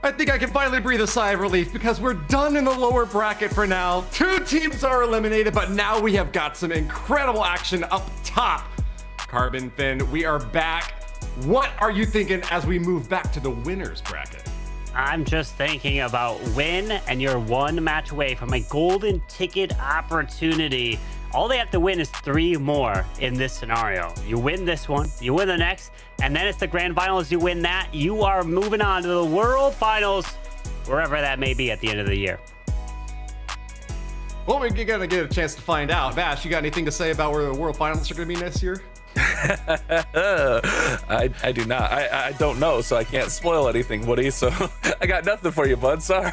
I think I can finally breathe a sigh of relief because we're done in the lower bracket for now. 2 teams are eliminated, but now we have got some incredible action up top. Carbon Finn, we are back. What are you thinking as we move back to the winners bracket? I'm just thinking about win, and you're 1 match away from a golden ticket opportunity. All they have to win is 3 more in this scenario. You win this one, you win the next, and then it's the grand finals. You win that, you are moving on to the world finals, wherever that may be at the end of the year. Well, we're gonna get a chance to find out. Bash, you got anything to say about where the world finals are gonna be next year? I do not. I don't know, so I can't spoil anything, Woody. So I got nothing for you, bud. Sorry.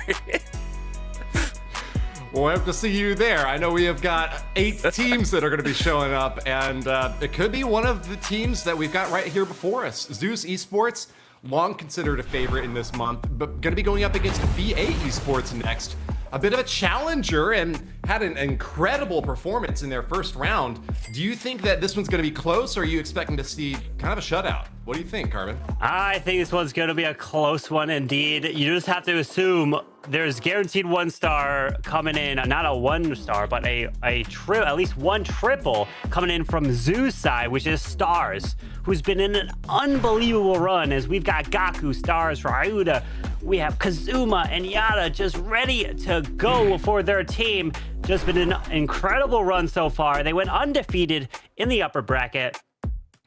We'll have to see you there. I know we have got 8 teams that are going to be showing up, and it could be one of the teams that we've got right here before us. Zeus Esports, long considered a favorite in this month, but going to be going up against VA Esports next. A bit of a challenger and had an incredible performance in their first round. Do you think that this one's going to be close, or are you expecting to see kind of a shutout? What do you think, Carbon? I think this one's going to be a close one indeed. You just have to assume there's guaranteed 1 star coming in, not a 1 star, but at least 1 triple coming in from Zeus side, which is Stars, who's been in an unbelievable run as we've got Gaku, Stars, Ryuda, we have Kazuma and Yada just ready to go for their team. Just been an incredible run so far. They went undefeated in the upper bracket.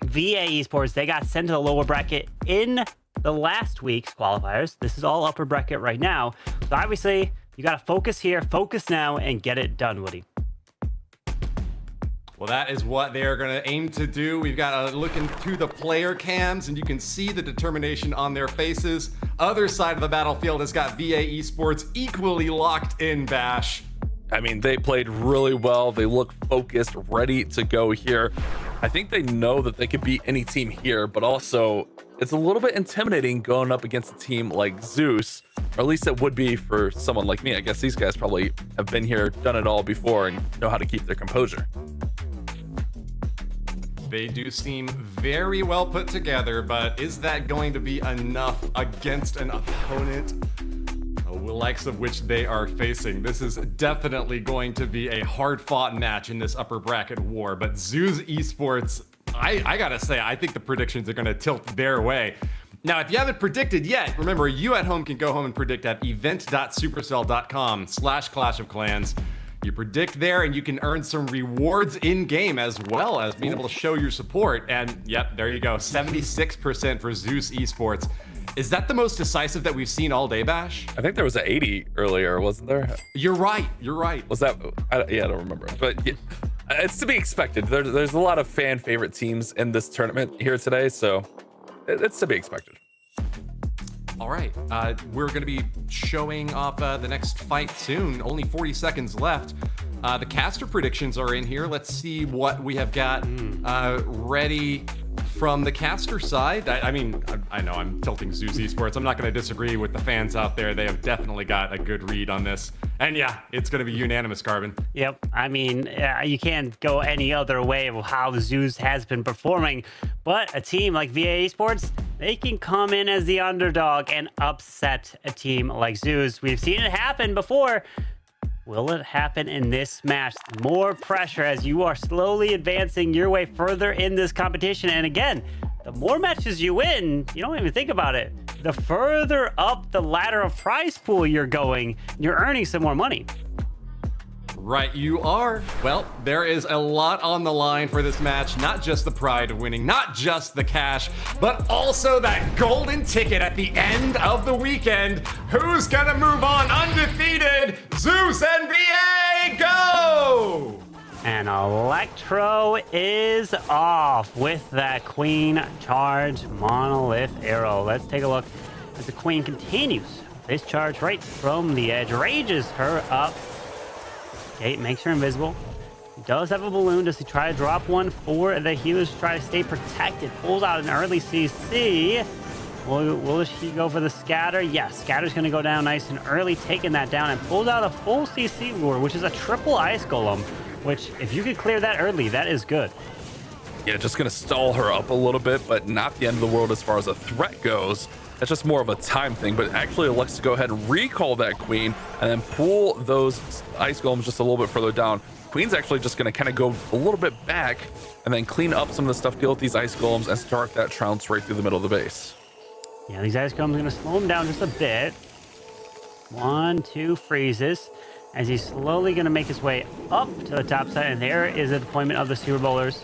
VA Esports, they got sent to the lower bracket in the last week's qualifiers. This is all upper bracket right now. So obviously, you got to focus here, focus now, and get it done, Woody. Well, that is what they're going to aim to do. We've got a look into the player cams, and you can see the determination on their faces. Other side of the battlefield has got VA Esports equally locked in, Bash. I mean, they played really well. They look focused, ready to go here. I think they know that they could beat any team here, but also it's a little bit intimidating going up against a team like Zeus, or at least it would be for someone like me. I guess these guys probably have been here, done it all before, and know how to keep their composure. They do seem very well put together, but is that going to be enough against an opponent the likes of which they are facing? This is definitely going to be a hard-fought match in this upper bracket war, but Zeus Esports, I gotta say, I think the predictions are gonna tilt their way. Now, if you haven't predicted yet, remember, you at home can go home and predict at event.supercell.com/Clash of Clans. You predict there, and you can earn some rewards in-game as well as being able to show your support. And yep, there you go, 76% for Zeus Esports. Is that the most decisive that we've seen all day, Bash? I think there was an 80 earlier, wasn't there? You're right. Was that? I don't remember. But yeah, it's to be expected. There's a lot of fan favorite teams in this tournament here today, so it's to be expected. All right, we're going to be showing off the next fight soon. Only 40 seconds left. The caster predictions are in here. Let's see what we have got ready from the caster side. I mean, I know I'm tilting Zeus Esports. I'm not going to disagree with the fans out there. They have definitely got a good read on this. And yeah, it's going to be unanimous, Carbon. Yep. I mean, you can't go any other way of how Zeus has been performing. But a team like VA Esports, they can come in as the underdog and upset a team like Zeus. We've seen it happen before. Will it happen in this match? More pressure as you are slowly advancing your way further in this competition. And again, the more matches you win, you don't even think about it, the further up the ladder of prize pool you're going, you're earning some more money. Right, you are. Well, there is a lot on the line for this match. Not just the pride of winning, not just the cash, but also that golden ticket at the end of the weekend. Who's gonna move on undefeated? Zeus and VA, go! And Electro is off with that Queen Charge Monolith Arrow. Let's take a look as the Queen continues this charge right from the edge, rages her up. Okay, makes her invisible. Does have a balloon. Does he try to drop one for the healers to try to stay protected? Pulls out an early CC. Will she go for the scatter? Yes, scatter's going to go down nice and early, taking that down, and pulls out a full CC lure, which is a triple ice golem, which if you could clear that early, that is good. Yeah, just going to stall her up a little bit, but not the end of the world as far as a threat goes. That's just more of a time thing, but actually elects to go ahead and recall that Queen and then pull those ice golems just a little bit further down. Queen's actually just going to kind of go a little bit back and then clean up some of the stuff, deal with these ice golems, and start that trounce right through the middle of the base. Yeah, these ice golems are going to slow him down just a bit. 1, 2 freezes as he's slowly going to make his way up to the top side, and there is a deployment of the Super Bowlers.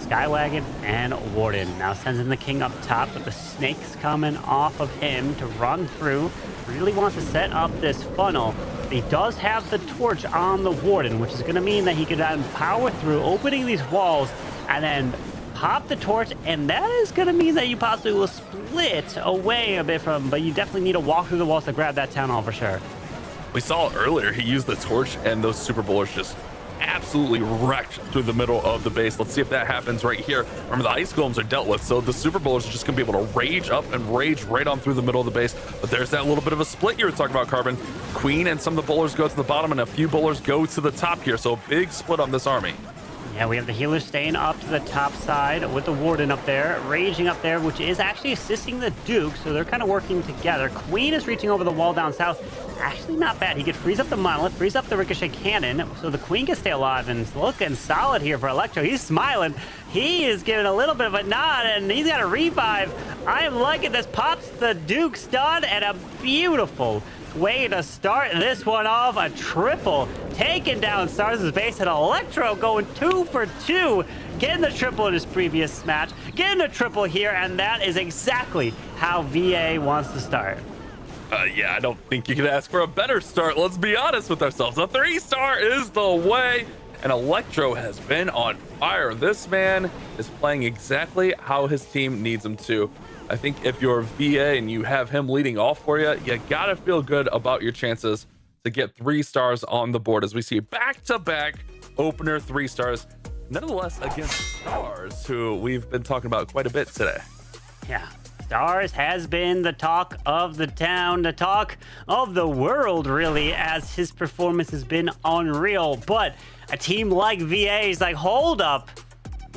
Skywagon and Warden now sends in the king up top, but the snakes coming off of him to run through. Really wants to set up this funnel. He does have the torch on the Warden, which is going to mean that he could then power through, opening these walls, and then pop the torch, and that is going to mean that you possibly will split away a bit from him, but you definitely need to walk through the walls to grab that town hall for sure. We saw earlier, he used the torch, and those Super Bowlers just absolutely wrecked through the middle of the base. Let's see if that happens right here. Remember, the ice golems are dealt with, so the Super Bowlers are just gonna be able to rage up and rage right on through the middle of the base. But there's that little bit of a split you were talking about, Carbon. Queen and some of the bowlers go to the bottom, and a few bowlers go to the top here, so a big split on this army. Yeah, we have the healers staying up to the top side with the Warden up there, raging up there, which is actually assisting the Duke, so they're kind of working together. Queen is reaching over the wall down south. Actually not bad. He could freeze up the monolith, freeze up the ricochet cannon, so the Queen can stay alive, and it's looking solid here for Electro. He's smiling. He is giving a little bit of a nod, and he's got a revive. I am liking this. Pops the Duke stun, and a beautiful way to start this one off. A triple taking down Stars' base, and Electro going 2 for 2, getting the triple in his previous match, getting a triple here, and that is exactly how VA wants to start. Yeah, I don't think you could ask for a better start. Let's be honest with ourselves. A 3-star is the way, and Electro has been on fire. This man is playing exactly how his team needs him to. I think if you're VA and you have him leading off for you, you gotta feel good about your chances to get 3 stars on the board, as we see back-to-back opener 3 stars, nonetheless against Stars, who we've been talking about quite a bit today. Yeah, Stars has been the talk of the town, the talk of the world, really, as his performance has been unreal. But a team like VA is like, hold up.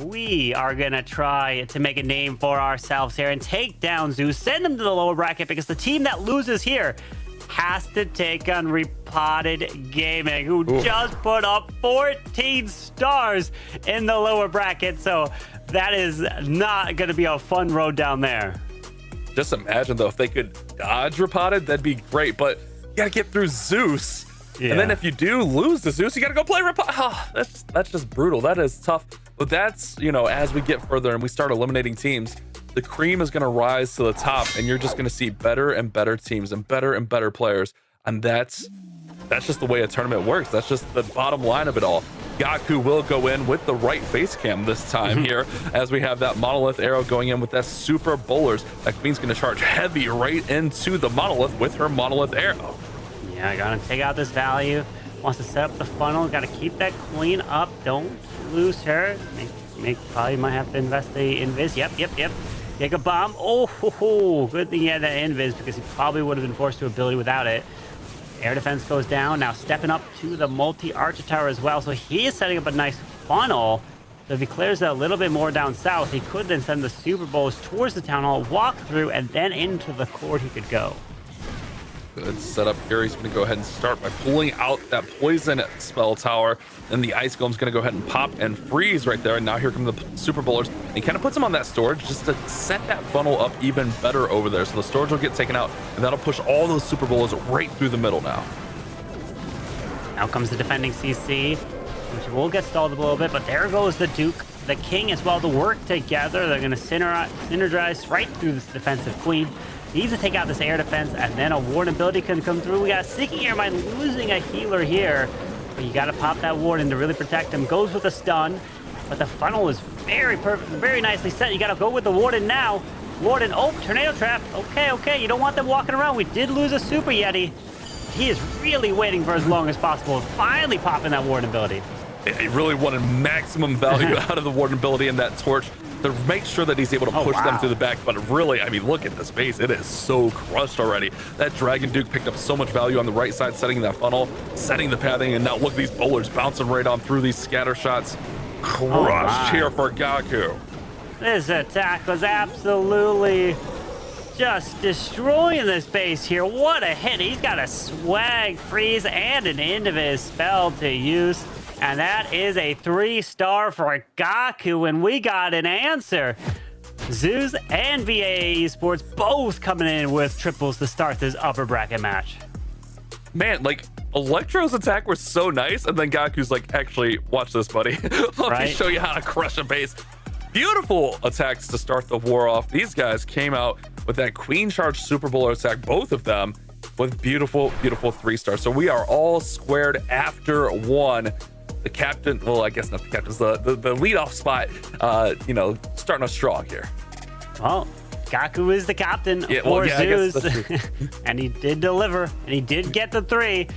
We are going to try to make a name for ourselves here and take down Zeus, send him to the lower bracket, because the team that loses here has to take on Repotted Gaming, who just put up 14 stars in the lower bracket. So that is not going to be a fun road down there. Just imagine though, if they could dodge Repotted, that'd be great. But you gotta get through Zeus. Yeah. And then if you do lose to Zeus, you gotta go play Repotted. Oh, that's just brutal. That is tough. But that's, you know, as we get further and we start eliminating teams, the cream is gonna rise to the top, and you're just gonna see better and better teams and better players. And that's just the way a tournament works. That's just the bottom line of it all. Gaku will go in with the right face cam this time here, as we have that monolith arrow going in with that super bowlers. That queen's gonna charge heavy right into the monolith with her monolith arrow. Yeah, gotta take out this value. Wants to set up the funnel. Gotta keep that queen up. Don't lose her. Probably might have to invest the invis. Yep. Take a bomb. Oh, good thing he had that invis, because he probably would have been forced to ability without it. Air defense goes down. Now stepping up to the multi-archer tower as well. So he is setting up a nice funnel. So if he clears that a little bit more down south, he could then send the Super Bowls towards the town hall, walk through, and then into the court he could go. Good setup here. He's going to go ahead and start by pulling out that poison spell tower. Then the ice golem's going to go ahead and pop and freeze right there. And now here come the super bowlers. He kind of puts them on that storage just to set that funnel up even better over there. So the storage will get taken out, and that'll push all those super bowlers right through the middle now. Now comes the defending CC, which will get stalled a little bit, but there goes the Duke, the King as well, to work together. They're going to synergize right through this defensive queen. Needs to take out this air defense, and then a ward ability can come through. We got Seeking Airmine losing a healer here, but you got to pop that ward in to really protect him. Goes with a stun, but the funnel is very perfect, very nicely set. You got to go with the warden now. Warden, oh, tornado trap. Okay, you don't want them walking around. We did lose a Super Yeti. He is really waiting for as long as possible, finally popping that warden ability. He really wanted maximum value out of the warden ability and that torch to make sure that he's able to push them through the back. But really, I mean, look at the space. It is so crushed already. That Dragon Duke picked up so much value on the right side, setting that funnel, setting the pathing, and now look at these bowlers bouncing right on through these scatter shots. Crushed here for Gaku. This attack was absolutely just destroying this base here. What a hit. He's got a swag freeze and an invis spell to use. And that is a 3-star for Gaku, and we got an answer. Zeus and VA Esports both coming in with triples to start this upper bracket match. Man, like, Electro's attack was so nice, and then Gaku's like, actually, watch this, buddy. Let me show you how to crush a base. Beautiful attacks to start the war off. These guys came out with that Queen Charge Super Bowler attack, both of them, with beautiful 3-stars. So we are all squared after one. The captain, well, I guess not the captain's the leadoff spot, you know, starting us strong here. Well, Gaku is the captain for Zeus, and he did deliver, and he did get the 3.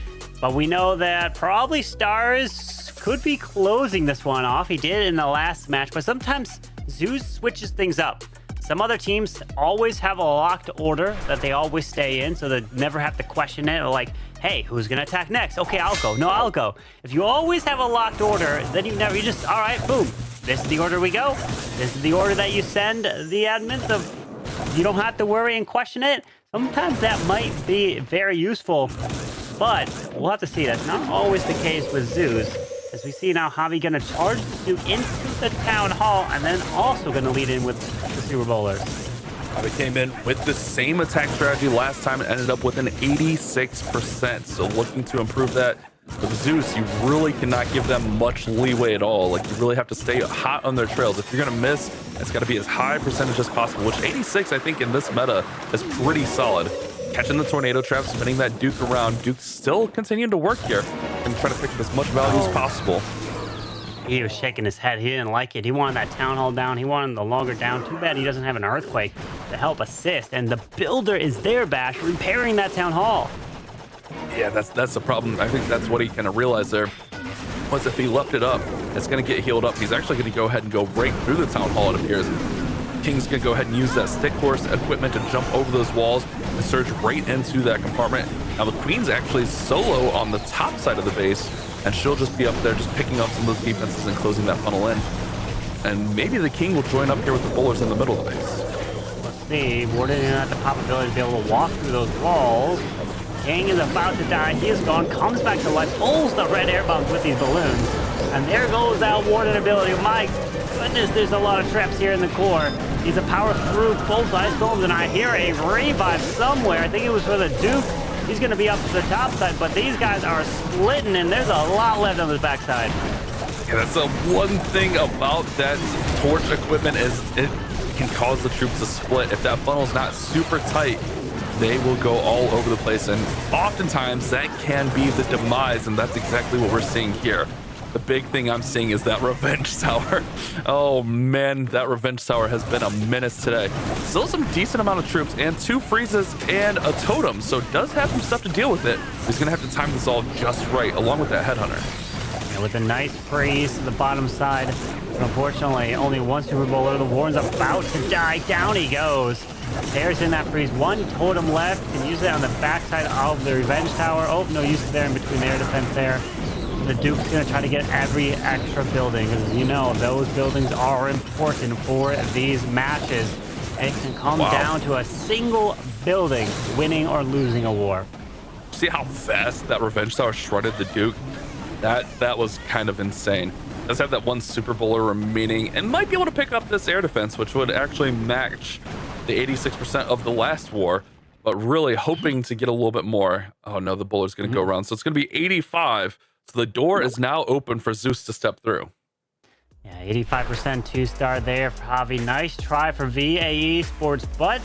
But we know that probably Stars could be closing this one off. He did in the last match, but sometimes Zeus switches things up. Some other teams always have a locked order that they always stay in, so they never have to question it, or like, hey, who's gonna attack next? Okay, I'll go. No, I'll go. If you always have a locked order, then you just, all right, boom. This is the order we go. This is the order that you send the admins of. You don't have to worry and question it. Sometimes that might be very useful, but we'll have to see. That's not always the case with Zeus. As we see now, Javi gonna charge the Duke into the town hall, and then also gonna lead in with the Super Bowlers. Javi came in with the same attack strategy last time and ended up with an 86%. So looking to improve that. With Zeus, you really cannot give them much leeway at all. Like, you really have to stay hot on their trails. If you're gonna miss, it's gotta be as high a percentage as possible, which 86, I think, in this meta is pretty solid. Catching the tornado trap, spinning that Duke around. Duke still continuing to work here and try to pick up as much value as possible. He was shaking his head. He didn't like it. He wanted that town hall down. He wanted the longer down. Too bad he doesn't have an earthquake to help assist. And the builder is there, Bash, repairing that town hall. Yeah, that's the problem. I think that's what he kind of realized there. Was if he left it up, it's going to get healed up. He's actually going to go ahead and go right through the town hall, it appears. King's going to go ahead and use that stick horse equipment to jump over those walls and surge right into that compartment. Now the Queen's actually solo on the top side of the base, and she'll just be up there just picking up some of those defenses and closing that funnel in. And maybe the King will join up here with the bowlers in the middle of the base. Let's see. Warden didn't have the probability to be able to walk through those walls. King is about to die. He is gone. Comes back to life. Pulls the red air bombs with these balloons. And there goes that warden ability. My goodness, there's a lot of traps here in the core. He's a power through both ice golems, and I hear a revive somewhere. I think it was for the Duke. He's going to be up to the top side, but these guys are splitting, and there's a lot left on the backside. Yeah, that's the one thing about that torch equipment is it can cause the troops to split. If that funnel's not super tight, they will go all over the place, and oftentimes that can be the demise, and that's exactly what we're seeing here. The big thing I'm seeing is that Revenge Tower. Oh man, that Revenge Tower has been a menace today. Still some decent amount of troops and 2 freezes and a totem, so does have some stuff to deal with it. He's gonna have to time this all just right, along with that Headhunter. Yeah, with a nice freeze to the bottom side, but unfortunately only one Super Bowler. The Warren's about to die. Down he goes. There's in that freeze. 1 totem left. Can use it on the backside of the Revenge Tower. Oh, no use there in between the air defense there. The Duke's going to try to get every extra building, because you know those buildings are important for these matches. It can come down to a single building winning or losing a war. See how fast that Revenge Tower shredded the Duke? That was kind of insane. Does have that 1 Super Bowler remaining and might be able to pick up this air defense, which would actually match the 86% of the last war, but really hoping to get a little bit more. Oh no, the Bowler's going to go around, so it's going to be 85. So the door is now open for Zeus to step through. Yeah, 85% 2-star there for Javi. Nice try for VA Esports, but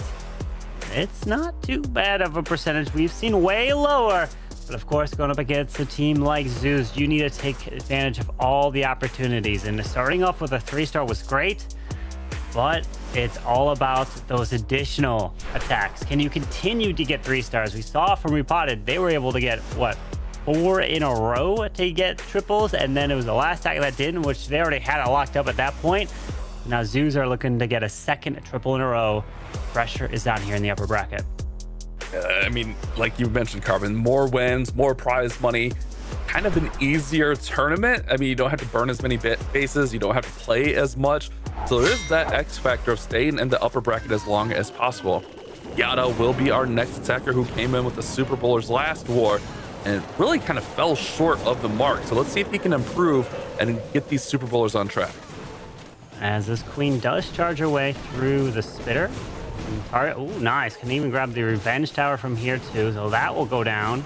it's not too bad of a percentage. We've seen way lower. But of course, going up against a team like Zeus, you need to take advantage of all the opportunities. And starting off with a 3-star was great, but it's all about those additional attacks. Can you continue to get 3 stars? We saw from Repotted, they were able to get, what, 4 in a row to get triples, and then it was the last attack that didn't, which they already had it locked up at that point. Now Zoos are looking to get a second triple in a row. Pressure is down here in the upper bracket. I mean, like you mentioned, Carbon, more wins, more prize money, kind of an easier tournament. I mean, you don't have to burn as many bases, you don't have to play as much. So there is that X factor of staying in the upper bracket as long as possible. Yada will be our next attacker, who came in with the Super Bowlers last war and really kind of fell short of the mark. So let's see if he can improve and get these Super Bowlers on track. As this Queen does charge her way through the Spitter. Oh, nice. Can even grab the Revenge Tower from here too, so that will go down.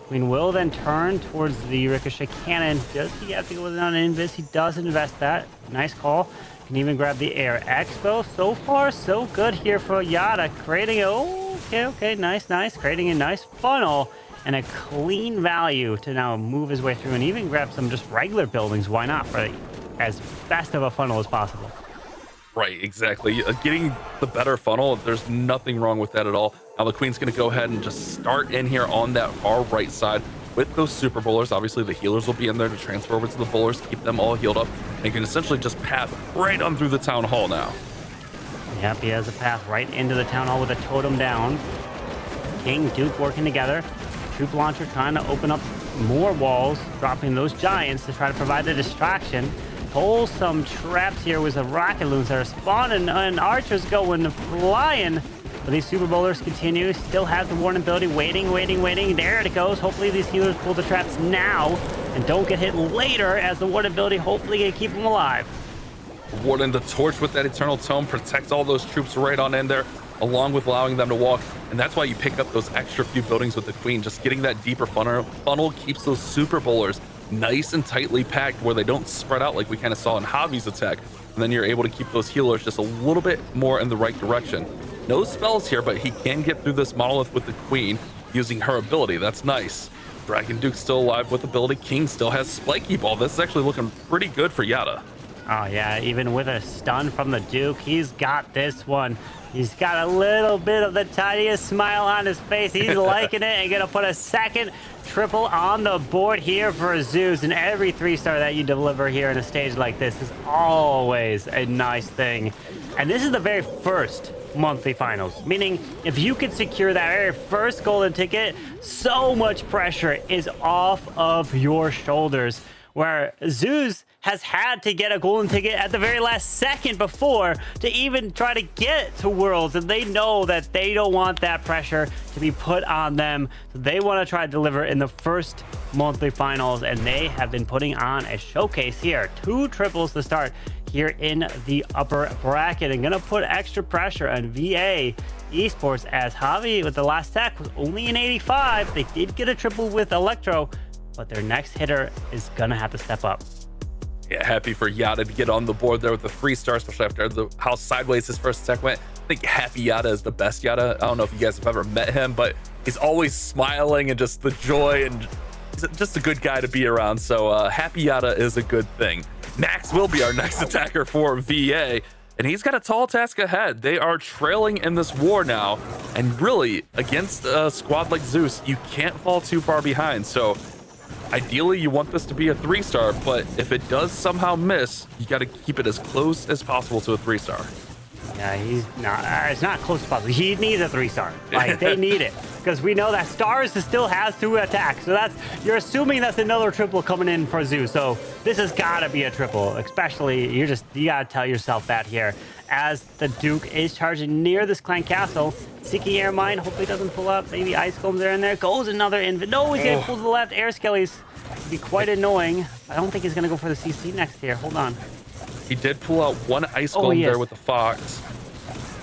Queen will then turn towards the Ricochet Cannon. Does he have to go down and invest? He does invest that. Nice call. Can even grab the Air Expo. So far, so good here for Yada. Creating a... Oh, okay, nice. Creating a nice funnel and a clean value to now move his way through and even grab some just regular buildings. Why not? For as fast of a funnel as possible. Right, exactly. Getting the better funnel, there's nothing wrong with that at all. Now the Queen's going to go ahead and just start in here on that far right side with those Super Bowlers. Obviously, the healers will be in there to transfer over to the bowlers, keep them all healed up. And you can essentially just path right on through the Town Hall now. Yep, he has a path right into the Town Hall with a totem down. King, Duke working together. Troop Launcher trying to open up more walls, dropping those giants to try to provide the distraction. Pull some traps here with the rocket loons that are spawning, and archers going flying. But these Super Bowlers continue. Still has the warning ability. Waiting. There it goes. Hopefully these healers pull the traps now and don't get hit later, as the warning ability hopefully can keep them alive. Warden the torch with that Eternal Tome protects all those troops right on in there, along with allowing them to walk. And that's why you pick up those extra few buildings with the Queen. Just getting that deeper funnel keeps those Super Bowlers nice and tightly packed, where they don't spread out like we kind of saw in Javi's attack. And then you're able to keep those healers just a little bit more in the right direction. No spells here, but he can get through this monolith with the Queen using her ability. That's nice. Dragon Duke's still alive with ability. King still has Spiky Ball. This is actually looking pretty good for Yada. Oh yeah, even with a stun from the Duke, he's got this one. He's got a little bit of the tiniest smile on his face. He's liking it and gonna put a second triple on the board here for Zeus. And every 3-star that you deliver here in a stage like this is always a nice thing. And this is the very first monthly finals, meaning if you could secure that very first golden ticket, so much pressure is off of your shoulders. where Zeus has had to get a golden ticket at the very last second before to even try to get to Worlds, and they know that they don't want that pressure to be put on them. So they want to try to deliver in the first monthly finals, and they have been putting on a showcase here. 2 triples to start here in the upper bracket, and gonna put extra pressure on VA Esports, as Javi with the last stack was only an 85. They did get a triple with Electro, but their next hitter is gonna have to step up. Yeah, happy for Yada to get on the board there with the 3-star, especially after how sideways his first attack went. I think Happy Yada is the best Yada. I don't know if you guys have ever met him, but he's always smiling and just the joy, and he's just a good guy to be around. So Happy Yada is a good thing. Max will be our next attacker for VA, and he's got a tall task ahead. They are trailing in this war now, and really, against a squad like Zeus, you can't fall too far behind. So ideally, you want this to be a 3-star, but if it does somehow miss, you got to keep it as close as possible to a 3-star. Yeah, he's not. It's not close to possible. He needs a 3-star. Like, they need it, because we know that Stars still has 2 attacks. So you're assuming that's another triple coming in for Zeus. So this has got to be a triple. Especially, you got to tell yourself that here, as the Duke is charging near this clan castle, seeking air mine. Hopefully, it doesn't pull up. Maybe ice combs there, and there goes another inv. No, he's gonna pull to the left. Air skellies would be quite annoying. I don't think he's gonna go for the CC next here. Hold on. He did pull out 1 ice golem there with the Fox.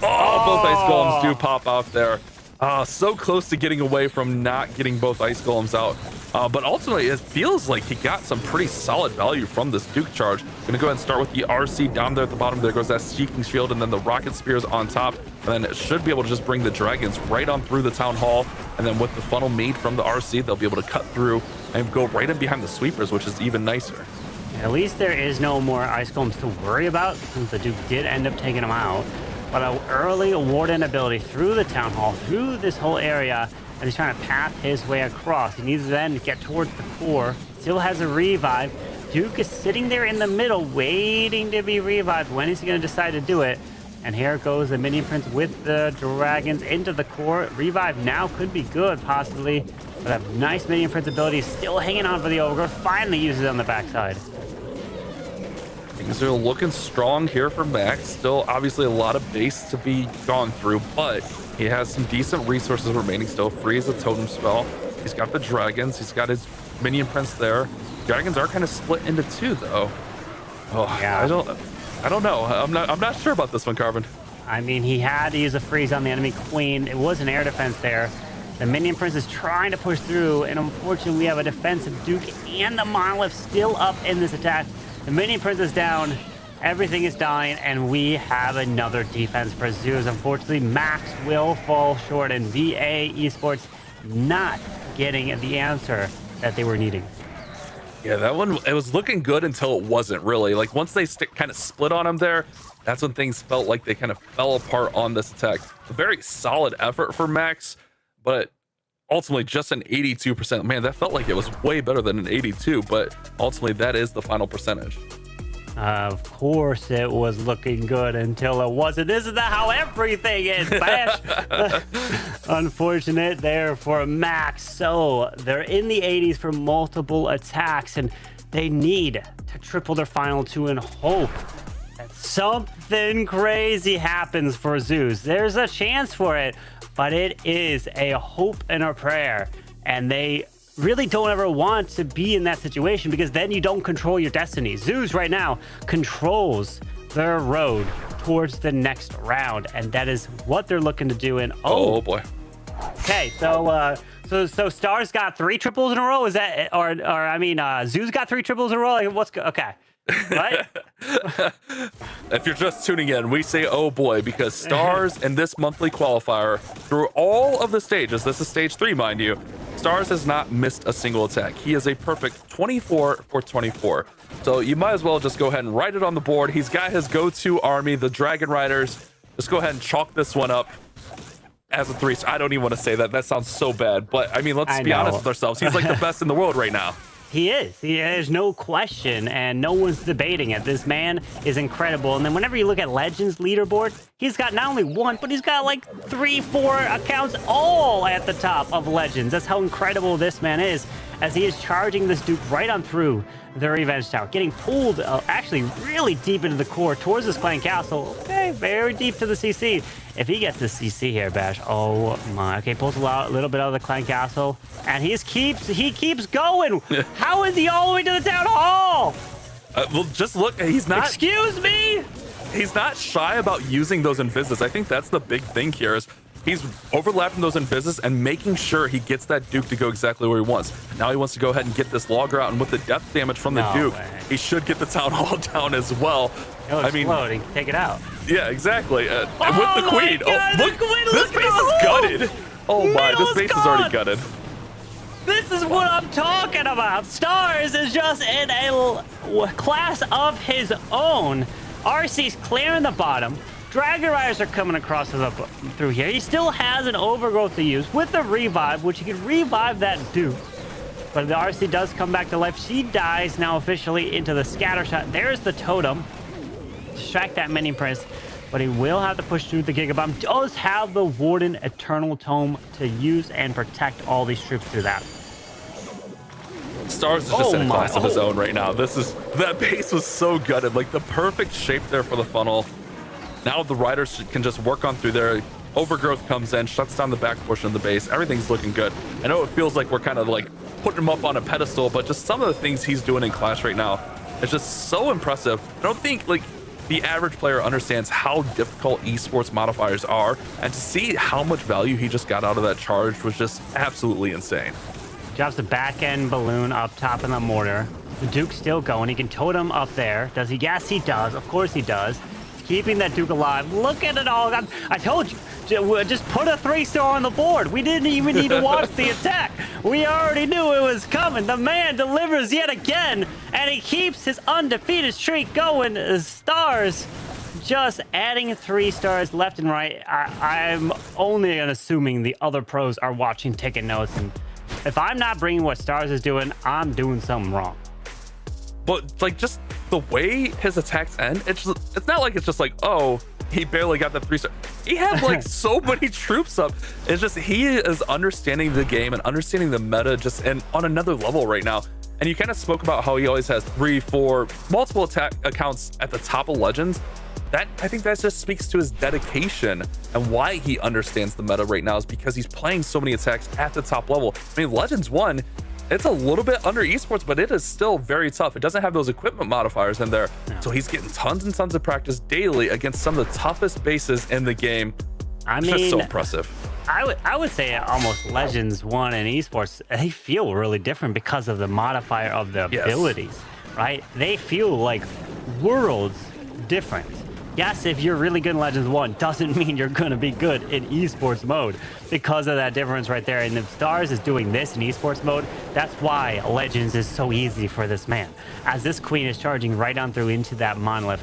Oh, both ice golems do pop out there. So close to getting away from not getting both ice golems out. But ultimately, it feels like he got some pretty solid value from this Duke charge. Gonna go ahead and start with the RC down there at the bottom. There goes that Seeking Shield, and then the Rocket Spears on top. And then it should be able to just bring the Dragons right on through the Town Hall. And then with the funnel made from the RC, they'll be able to cut through and go right in behind the Sweepers, which is even nicer. At least there is no more ice golems to worry about, since the Duke did end up taking them out. But an early Warden ability through the Town Hall, through this whole area, and he's trying to path his way across. He needs then to get towards the core. Still has a revive. Duke is sitting there in the middle, waiting to be revived. When is he going to decide to do it? And here goes the Minion Prince with the Dragons into the core. Revive now could be good, possibly. But a nice Minion Prince ability, still hanging on for the Overgrowth. Finally uses it on the backside. Things are looking strong here for Max. Still, obviously, a lot of base to be gone through, but he has some decent resources remaining still. Freeze a totem spell. He's got the Dragons. He's got his Minion Prince there. Dragons are kind of split into 2, though. Oh, yeah. I don't know. I'm not sure about this one, Carvin. I mean, he had to use a freeze on the enemy queen. It was an air defense there. The Minion Prince is trying to push through, and unfortunately, we have a defensive Duke and the Monolith still up in this attack. The Minion Prince is down, everything is dying, and we have another defense for Zeus. Unfortunately, Max will fall short, and VA Esports not getting the answer that they were needing. Yeah, that one, it was looking good until it wasn't really. Like, once they kind of split on him there, that's when things felt like they kind of fell apart on this attack. A very solid effort for Max, but ultimately just an 82%. Man, that felt like it was way better than an 82, but ultimately that is the final percentage. Of course it was looking good until it wasn't. Isn't that how everything is, Bash? Unfortunate there for Max. So they're in the 80s for multiple attacks, and they need to triple their final 2 and hope that something crazy happens for Zeus. There's a chance for it, but it is a hope and a prayer, and they really don't ever want to be in that situation, because then you don't control your destiny. Zeus right now controls their road towards the next round, and that is what they're looking to do. And oh boy. Okay, so Stars got 3 triples in a row. Is that, or I mean, Zeus got 3 triples in a row? Like, what's okay? What? If you're just tuning in, we say oh boy, because Stars in this monthly qualifier, through all of the stages, this is stage 3, mind you, Stars has not missed a single attack. He is a perfect 24 for 24. So you might as well just go ahead and write it on the board. He's got his go-to army, the Dragon Riders. Just go ahead and chalk this one up as a 3-star. I don't even want to say that. That sounds so bad. But I mean, let's be honest with ourselves. He's like the best in the world right now. He is. There's no question, and no one's debating it. This man is incredible. And then whenever you look at Legends leaderboard, he's got not only 1, but he's got like 3, 4 accounts all at the top of Legends. That's how incredible this man is. as he is charging this Duke right on through the Revenge Tower, getting pulled actually really deep into the core towards this Clan Castle. Okay, very deep to the CC. If he gets the CC here, Bash, oh my. Okay, pulls a little bit out of the Clan Castle, and he keeps going. How is he all the way to the Town Hall? Well, just look, he's not... Excuse me? He's not shy about using those invises. I think that's the big thing here is he's overlapping those invises and making sure he gets that Duke to go exactly where he wants. Now he wants to go ahead and get this Logger out, and with the death damage from the Duke, he should get the Town Hall down as well. He'll explode and take it out. Yeah, exactly. With the my Queen. God, look, this base is gutted. Oh my, this base is already gutted. This is what I'm talking about. Stars is just in a class of his own. RC's clearing the bottom. Dragon Riders are coming across through here. He still has an Overgrowth to use with the revive, which he can revive that Duke. But the RC does come back to life. She dies now officially into the scatter shot. There's the totem. Distract that Mini Prince. But he will have to push through the Gigabomb. Does have the Warden Eternal Tome to use and protect all these troops through that. Stars is just in a class of his own right now. That base was so gutted. Like the perfect shape there for the funnel. Now the Riders can just work on through there. Overgrowth comes in, shuts down the back portion of the base. Everything's looking good. I know it feels like we're kind of like putting him up on a pedestal, but just some of the things he's doing in Clash right now is just so impressive. I don't think like the average player understands how difficult esports modifiers are, and to see how much value he just got out of that charge was just absolutely insane. Drops the back end balloon up top in the mortar. The Duke's still going. He can totem up there. Does he? Yes, he does. Of course he does. He's keeping that Duke alive. Look at it all. I told you. Just put a 3-star on the board. We didn't even need to watch the attack. We already knew it was coming. The man delivers yet again, and he keeps his undefeated streak going. Stars just adding 3 stars left and right. I'm only assuming the other pros are watching, taking notes, and if I'm not bringing what Stars is doing, I'm doing something wrong. But like just the way his attacks end, it's not like it's just like, oh, he barely got the 3-star. He had like so many troops up. It's just he is understanding the game and understanding the meta just and on another level right now. And you kind of spoke about how he always has 3, 4, multiple attack accounts at the top of Legends. That I think that just speaks to his dedication and why he understands the meta right now is because he's playing so many attacks at the top level. I mean, Legends 1, it's a little bit under esports, but it is still very tough. It doesn't have those equipment modifiers in there. No. So he's getting tons and tons of practice daily against some of the toughest bases in the game. It's just so impressive. I would say almost Legends 1 and esports, they feel really different because of the modifier of the abilities, right? They feel like worlds different. Yes, if you're really good in Legends 1, doesn't mean you're going to be good in esports mode because of that difference right there. And if Stars is doing this in esports mode, that's why Legends is so easy for this man. As this Queen is charging right on through into that Monolith,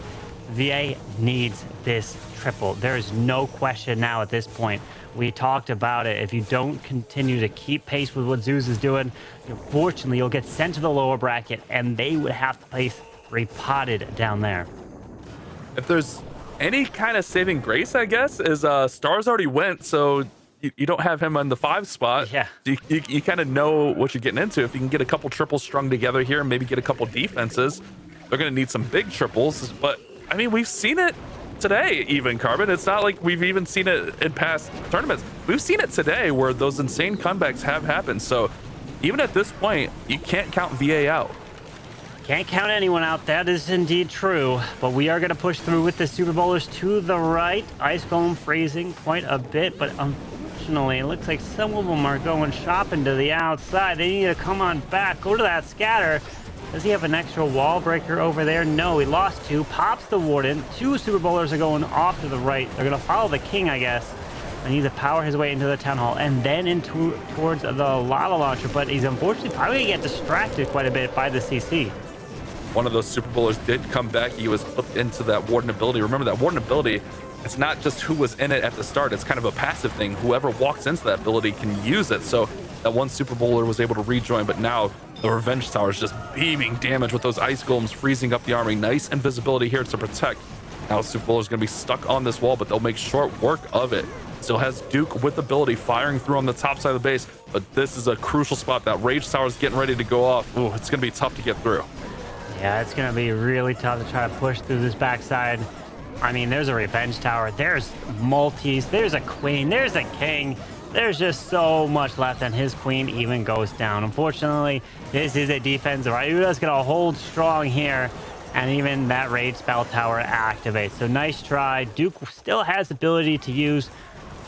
VA needs this triple. There is no question now at this point. We talked about it. If you don't continue to keep pace with what Zeus is doing, unfortunately, you'll get sent to the lower bracket, and they would have to place Repotted down there. If there's any kind of saving grace, I guess, is Stars already went, so you don't have him on the 5 spot. Yeah. You kind of know what you're getting into. If you can get a couple triples strung together here and maybe get a couple defenses, they're going to need some big triples. But, I mean, we've seen it today, even, Carbon. It's not like we've even seen it in past tournaments. We've seen it today where those insane comebacks have happened. So, even at this point, you can't count VA out. Can't count anyone out. That is indeed true. But we are going to push through with the Super Bowlers to the right. Ice Golem freezing quite a bit, but unfortunately, it looks like some of them are going shopping to the outside. They need to come on back. Go to that scatter. Does he have an extra wall breaker over there? No, he lost 2. Pops the Warden. 2 Super Bowlers are going off to the right. They're going to follow the King, I guess. And he's to power his way into the Town Hall and then into towards the lava launcher. But he's unfortunately probably going to get distracted quite a bit by the CC. One of those Super Bowlers did come back. He was hooked into that Warden ability. Remember, that Warden ability, it's not just who was in it at the start. It's kind of a passive thing. Whoever walks into that ability can use it. So that one Super Bowler was able to rejoin, but now the Revenge Tower is just beaming damage with those Ice Golems freezing up the army. Nice invisibility here to protect. Now Super Bowler is going to be stuck on this wall, but they'll make short work of it. Still has Duke with ability firing through on the top side of the base, but this is a crucial spot. That Rage Tower is getting ready to go off. Ooh, it's going to be tough to get through. Yeah, it's going to be really tough to try to push through this backside. I mean, there's a Revenge Tower, there's multis, there's a queen, there's a king. There's just so much left, and his queen even goes down. Unfortunately, this is a defense. Ryuta's going to hold strong here, and even that Rage Spell Tower activates. So nice try. Duke still has ability to use,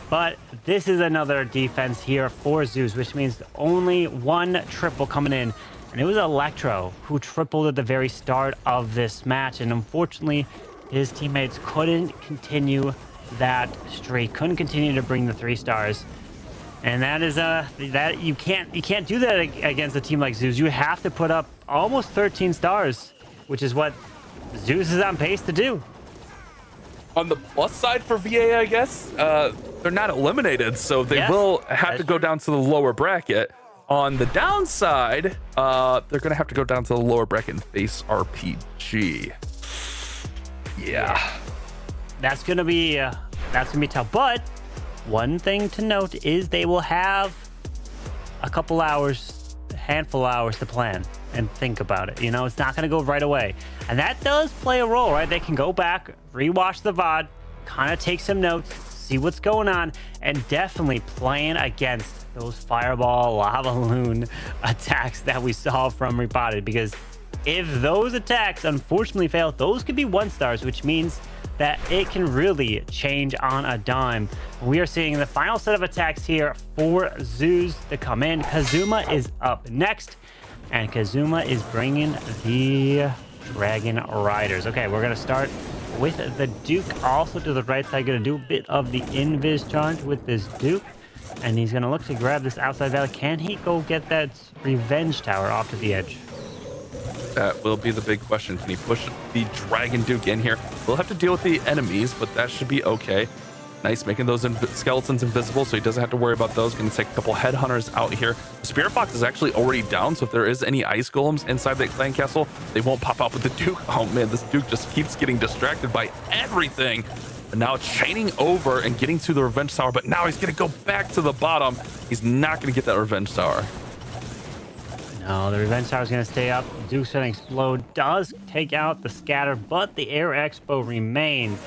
but this is another defense here for Zeus, which means only one triple coming in. And it was Electro who tripled at the very start of this match, and unfortunately, his teammates couldn't continue that streak, couldn't continue to bring the 3 stars. And that is that you can't do that against a team like Zeus. You have to put up almost 13 stars, which is what Zeus is on pace to do. On the plus side for VA, I guess, they're not eliminated, so they will have to go down to the lower bracket. On the downside, they're going to have to go down to the lower bracket and face RPG. Yeah. That's gonna be tough. But one thing to note is they will have a handful of hours to plan and think about it. You know, it's not gonna go right away, and that does play a role, right? They can go back, rewatch the VOD, kind of take some notes, see what's going on, and definitely playing against those fireball lava loon attacks that we saw from Repotted, because if those attacks unfortunately fail, those could be 1 stars, which means that it can really change on a dime. We are seeing the final set of attacks here for Zeus to come in. Kazuma is up next, and Kazuma is bringing the Dragon Riders. Okay, we're going to start with the Duke also to the right side. Going to do a bit of the invis charge with this Duke, and he's going to look to grab this outside valley. Can he go get that Revenge Tower off to the edge? That will be the big question. Can he push the Dragon Duke in here? We'll have to deal with the enemies, but that should be okay. Nice, making those skeletons invisible, so he doesn't have to worry about those. Going to take a couple headhunters out here. The Spirit Fox is actually already down, so if there is any ice golems inside that clan castle, they won't pop out with the Duke. Oh man, this Duke just keeps getting distracted by everything. And now chaining over and getting to the Revenge Tower, but now he's going to go back to the bottom. He's not going to get that Revenge Tower. No, the Revenge Tower is going to stay up. Duke's going to explode. Does take out the scatter, but the Air Expo remains.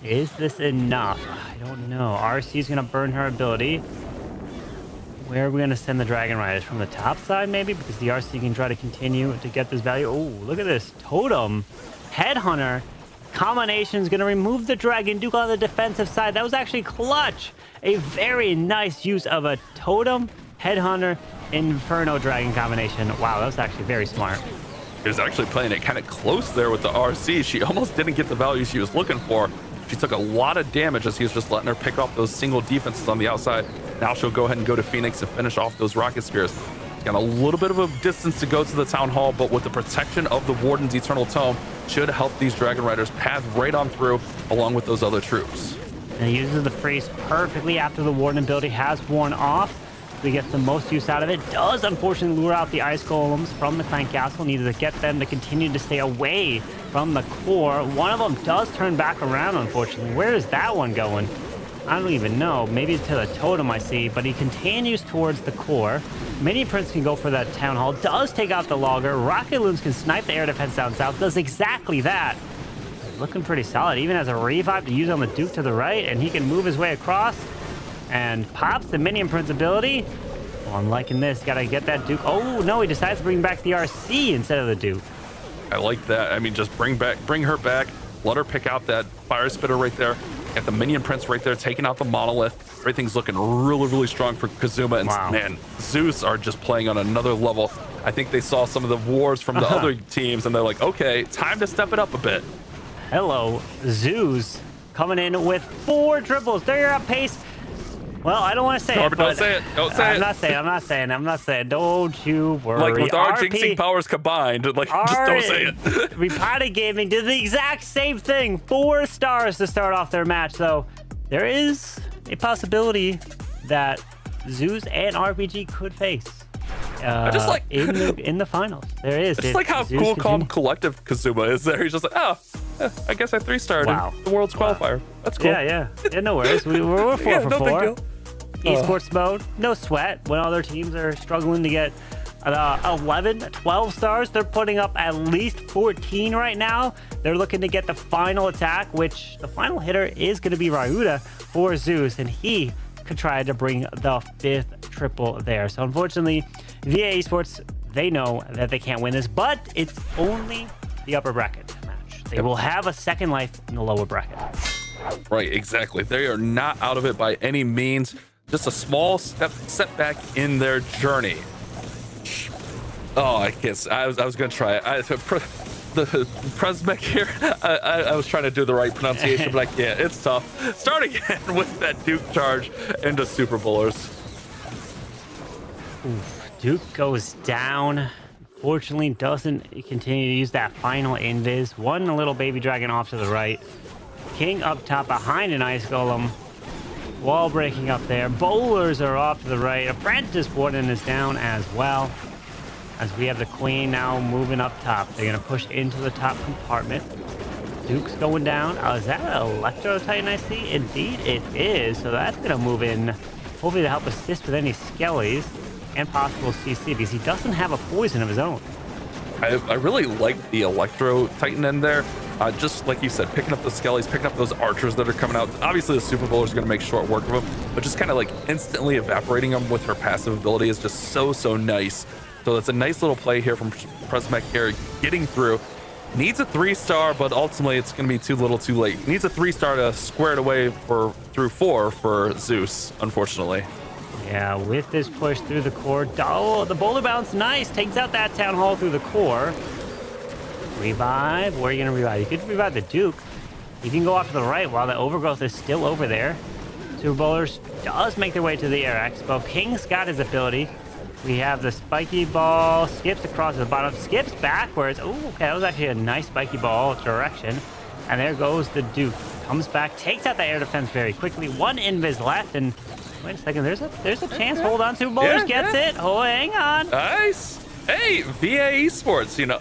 Is this enough? I don't know. RC is going to burn her ability. Where are we going to send the Dragon Riders? From the top side, maybe? Because the RC can try to continue to get this value. Oh, look at this. Totem. Headhunter. Combination is going to remove the Dragon Duke on the defensive side. That was actually clutch. A very nice use of a Totem, Headhunter, Inferno Dragon combination. Wow, that was actually very smart. He was actually playing it kind of close there with the RC. She almost didn't get the value she was looking for. She took a lot of damage as he was just letting her pick off those single defenses on the outside. Now she'll go ahead and go to Phoenix and finish off those rocket spears. She's got a little bit of a distance to go to the town hall, but with the protection of the Warden's Eternal Tome, should help these Dragon Riders path right on through along with those other troops. And he uses the freeze perfectly after the Warden ability has worn off. We get the most use out of it. Does unfortunately lure out the ice golems from the clan castle. Needs to get them to continue to stay away from the core. One of them does turn back around, unfortunately. Where is that one going? I don't even know. Maybe to the totem I see, but he continues towards the core. Mini Prince can go for that town hall. Does take out the logger. Rocket Loons can snipe the air defense down south. Does exactly that. Looking pretty solid. Even has a revive to use on the Duke to the right, and he can move his way across. And pops the Minion Prince ability. Well, I'm liking this. Gotta get that Duke. Oh, no, he decides to bring back the RC instead of the Duke. I like that. I mean, just bring her back. Let her pick out that Fire Spitter right there. Got the Minion Prince right there, taking out the Monolith. Everything's looking really, really strong for Kazuma. And man, Zeus are just playing on another level. I think they saw some of the wars from the other teams, and they're like, okay, time to step it up a bit. Hello, Zeus coming in with 4 triples. They're up pace. Well, I don't want to say it, but don't say it. Don't say it. I'm not saying. Don't you worry. Like with our jinxing powers combined, like just don't say it. Repotted Gaming did the exact same thing. 4 stars to start off their match. So there is a possibility that Zeus and RPG could face I just like in the finals. There is. It's like how cool, calm, collective Kazuma is there. He's just like, oh, I guess I 3-starred in the world's qualifier. That's cool. Yeah, no worries. We're 4 for no 4. big deal. Esports mode, no sweat. When other teams are struggling to get 11, 12 stars, they're putting up at least 14 right now. They're looking to get the final attack, which the final hitter is going to be Ryuta for Zeus, and he could try to bring the 5th triple there. So unfortunately, VA Esports, they know that they can't win this, but it's only the upper bracket match. They will have a second life in the lower bracket. Right, exactly. They are not out of it by any means. Just a small setback in their journey. Oh, I can't. I was gonna try it. The Presmec here. I was trying to do the right pronunciation, but I can't. It's tough. Start again with that Duke charge into Super Bowlers. Oof, Duke goes down. Fortunately, doesn't continue to use that final invis. One little baby dragon off to the right. King up top behind an ice golem. Wall breaking up there. Bowlers are off to the right. Apprentice Warden is down as well. As we have the Queen now moving up top. They're going to push into the top compartment. Duke's going down. Is that an Electro Titan I see? Indeed it is. So that's going to move in, hopefully to help assist with any skellies and possible CC, because he doesn't have a poison of his own. I really like the Electro Titan in there. Just like you said, picking up the skellies, picking up those archers that are coming out. Obviously, the Super Bowler is going to make short work of them, but just kind of like instantly evaporating them with her passive ability is just so nice. So that's a nice little play here from Presmec here, getting through. Needs a 3-star, but ultimately it's going to be too little too late. Needs a 3-star to square it away through 4 for Zeus, unfortunately. Yeah, with this push through the core, the boulder bounce, nice, takes out that town hall through the core. Revive, where are you going to revive? You could revive the Duke. You can go off to the right while the overgrowth is still over there. Super Bowlers does make their way to the Air Expo. King's got his ability. We have the spiky ball, skips across the bottom, skips backwards. Oh, okay, that was actually a nice spiky ball direction. And there goes the Duke. Comes back, takes out the air defense very quickly. One invis left, and wait a second, there's a chance. Hold on, Super Bowlers gets it. Oh, hang on. Nice. Hey, VA Esports, you know,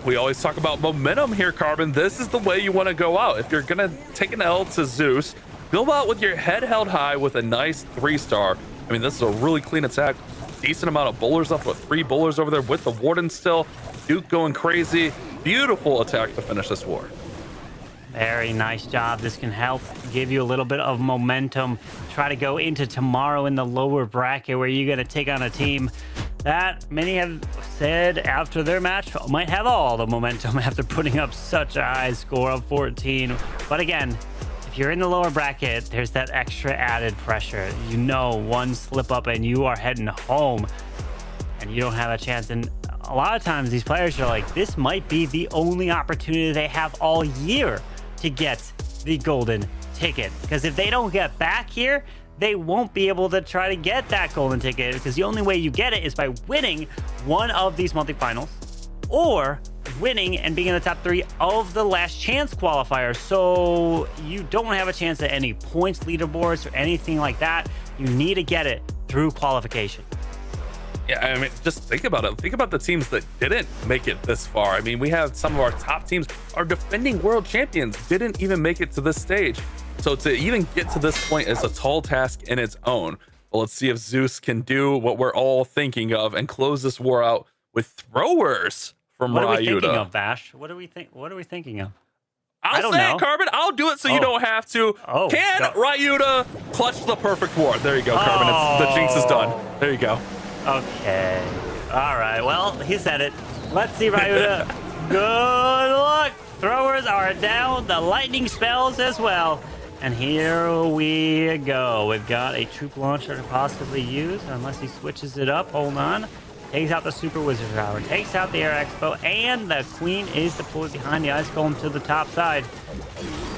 we always talk about momentum here, Carbon. This is the way you want to go out. If you're going to take an L to Zeus, go out with your head held high with a nice 3-star. I mean, this is a really clean attack. Decent amount of bowlers up with 3 bowlers over there with the Warden still. Duke going crazy. Beautiful attack to finish this war. Very nice job. This can help give you a little bit of momentum. Try to go into tomorrow in the lower bracket where you're going to take on a team that many have said after their match might have all the momentum after putting up such a high score of 14. But again, if you're in the lower bracket, there's that extra added pressure. You know, one slip up and you are heading home and you don't have a chance. And a lot of times these players are like, this might be the only opportunity they have all year to get the golden ticket. Because if they don't get back here, they won't be able to try to get that golden ticket, because the only way you get it is by winning one of these monthly finals or winning and being in the top 3 of the last chance qualifier. So you don't have a chance at any points leaderboards or anything like that. You need to get it through qualification. Yeah, I mean, just think about it. Think about the teams that didn't make it this far. I mean, we have some of our top teams, our defending world champions, didn't even make it to this stage. So to even get to this point is a tall task in its own. Well, let's see if Zeus can do what we're all thinking of and close this war out with throwers from Ryuta. What are we thinking of, Bash? What are we thinking of? I'll say it, Carbon. I'll do it so you don't have to. Can Ryuta clutch the perfect war? There you go, Carbon. The jinx is done. There you go. Okay. All right. Well, he said it. Let's see, Ryuta. Good luck. Throwers are down. The lightning spells as well. And here we go. We've got a troop launcher to possibly use, unless he switches it up. Hold on. Takes out the Super Wizard Tower. Takes out the Air Expo. And the Queen is deployed behind the Ice Golem to the top side.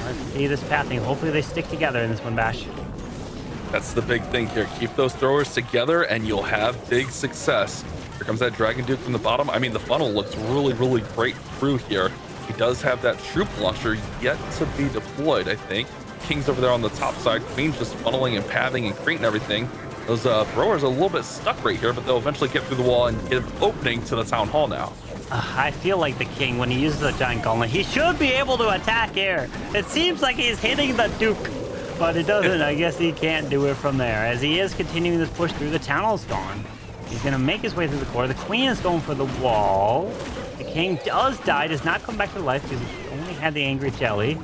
Let's see this pathing. Hopefully they stick together in this one, Bash. That's the big thing here. Keep those throwers together and you'll have big success. Here comes that Dragon Duke from the bottom. I mean, the funnel looks really, really great through here. He does have that troop launcher yet to be deployed, I think. King's over there on the top side. Queen's just funneling and pathing and creating everything. Those throwers are a little bit stuck right here, but they'll eventually get through the wall and give opening to the Town Hall now. I feel like the king, when he uses the giant gauntlet, he should be able to attack here. It seems like he's hitting the Duke, but it doesn't. I guess he can't do it from there. As he is continuing this push through, the Town Hall's gone. He's going to make his way through the core. The queen is going for the wall. The king does die, does not come back to life because he only had the angry jelly.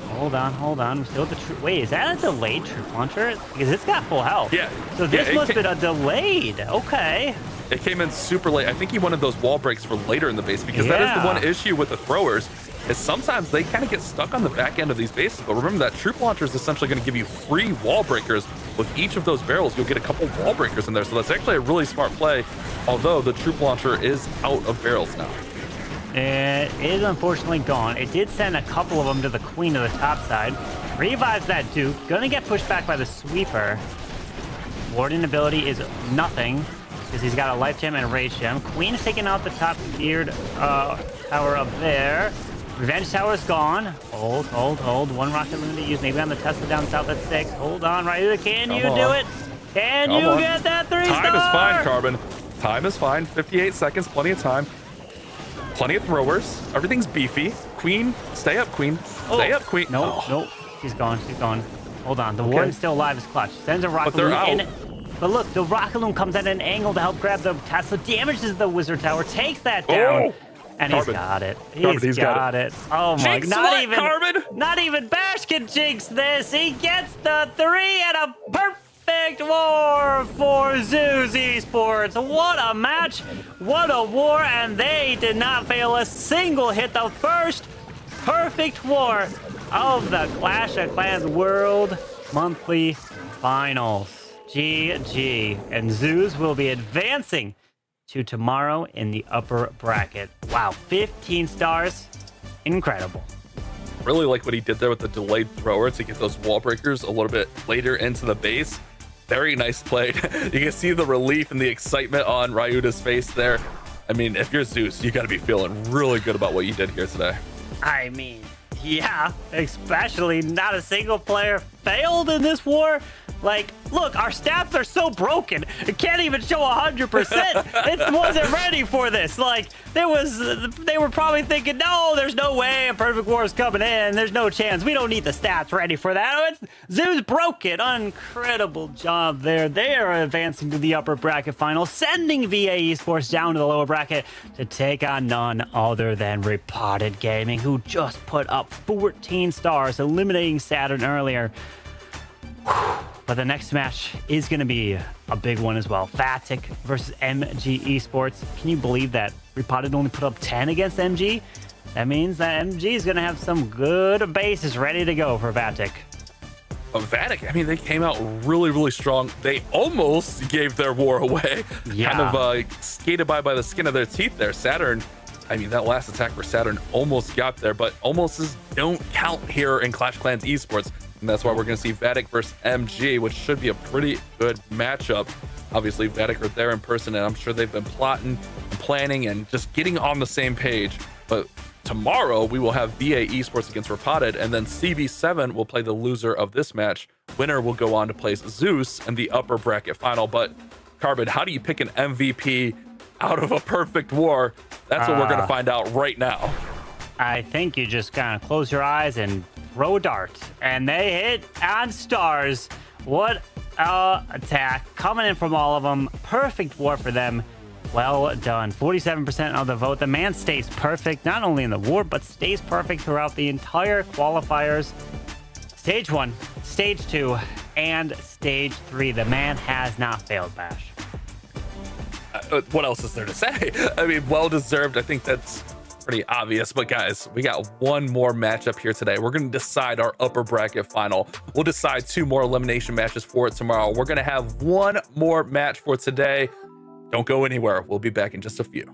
Hold on. We still have the troop. Wait, is that a delayed troop launcher? Because it's got full health. Yeah. So this must have been a delayed. Okay. It came in super late. I think he wanted those wall breaks for later in the base because that is the one issue with the throwers is sometimes they kind of get stuck on the back end of these bases. But remember that troop launcher is essentially going to give you free wall breakers. With each of those barrels, you'll get a couple wall breakers in there. So that's actually a really smart play, although the troop launcher is out of barrels now. It is unfortunately gone. It did send a couple of them to the queen of the top side. Revives that Duke. Gonna get pushed back by the sweeper. Warding ability is nothing because he's got a life gem and a rage gem. Queen is taking out the top tiered tower up there. Revenge tower is gone. Hold. One rocket limit to use. Maybe on the Tesla down south at 6. Hold on, right? Can you do it? Can you get that 3-star? Time is fine, Carbon. Time is fine. 58 seconds, plenty of time. Plenty of throwers. Everything's beefy. Queen, stay up, Queen. Stay up, Queen. Nope. She's gone. Hold on. The warden's still alive is clutch. Sends a rocket loom in. But look, the rocket loom comes at an angle to help grab the Tesla. Damages the wizard tower. Takes that down. And Carbon. He's got it. He's got it. Oh my! Carbon? Not even Bash can jinx this. He gets the 3 and a perfect war for Zeus Esports. What a match! What a war! And they did not fail a single hit. The first perfect war of the Clash of Clans World Monthly Finals. GG. And Zeus will be advancing to tomorrow in the upper bracket. Wow, 15 stars. Incredible. Really like what he did there with the delayed thrower to get those wall breakers a little bit later into the base. Very nice play. You can see the relief and the excitement on Ryuta's face there. I mean, if you're Zeus, you got to be feeling really good about what you did here today. I mean, yeah, especially not a single player failed in this war. Like, look, our stats are so broken. It can't even show 100%. It wasn't ready for this. Like, they were probably thinking, no, there's no way a perfect war is coming in. There's no chance. We don't need the stats ready for that. Zeus broke it. Incredible job there. They are advancing to the upper bracket final, sending VA Esports down to the lower bracket to take on none other than Repotted Gaming, who just put up 14 stars, eliminating Saturn earlier. But the next match is going to be a big one as well. Vatic versus MG Esports. Can you believe that Repotted only put up 10 against MG? That means that MG is going to have some good bases ready to go for Vatic. Vatic, I mean, they came out really, really strong. They almost gave their war away. Yeah. Kind of skated by the skin of their teeth there. Saturn, I mean, that last attack for Saturn almost got there, but almost don't count here in Clash Clans Esports. And that's why we're going to see Vatic versus MG, which should be a pretty good matchup. Obviously, Vatic are there in person, and I'm sure they've been plotting and planning and just getting on the same page. But tomorrow, we will have VA Esports against Repotted, and then CB7 will play the loser of this match. Winner will go on to place Zeus in the upper bracket final. But, Carbon, how do you pick an MVP out of a perfect war? That's what we're going to find out right now. I think you just kind of close your eyes and throw a dart, and they hit on stars. What attack coming in from all of them. Perfect war for them. Well done. 47% of the vote. The man stays perfect, not only in the war, but stays perfect throughout the entire qualifiers. Stage 1, Stage 2, and Stage 3. The man has not failed, Bash. What else is there to say? I mean, well-deserved. I think that's pretty obvious. But guys, we got one more matchup here today. We're going to decide our upper bracket final. We'll decide 2 more elimination matches for it tomorrow. We're going to have one more match for today. Don't go anywhere. We'll be back in just a few.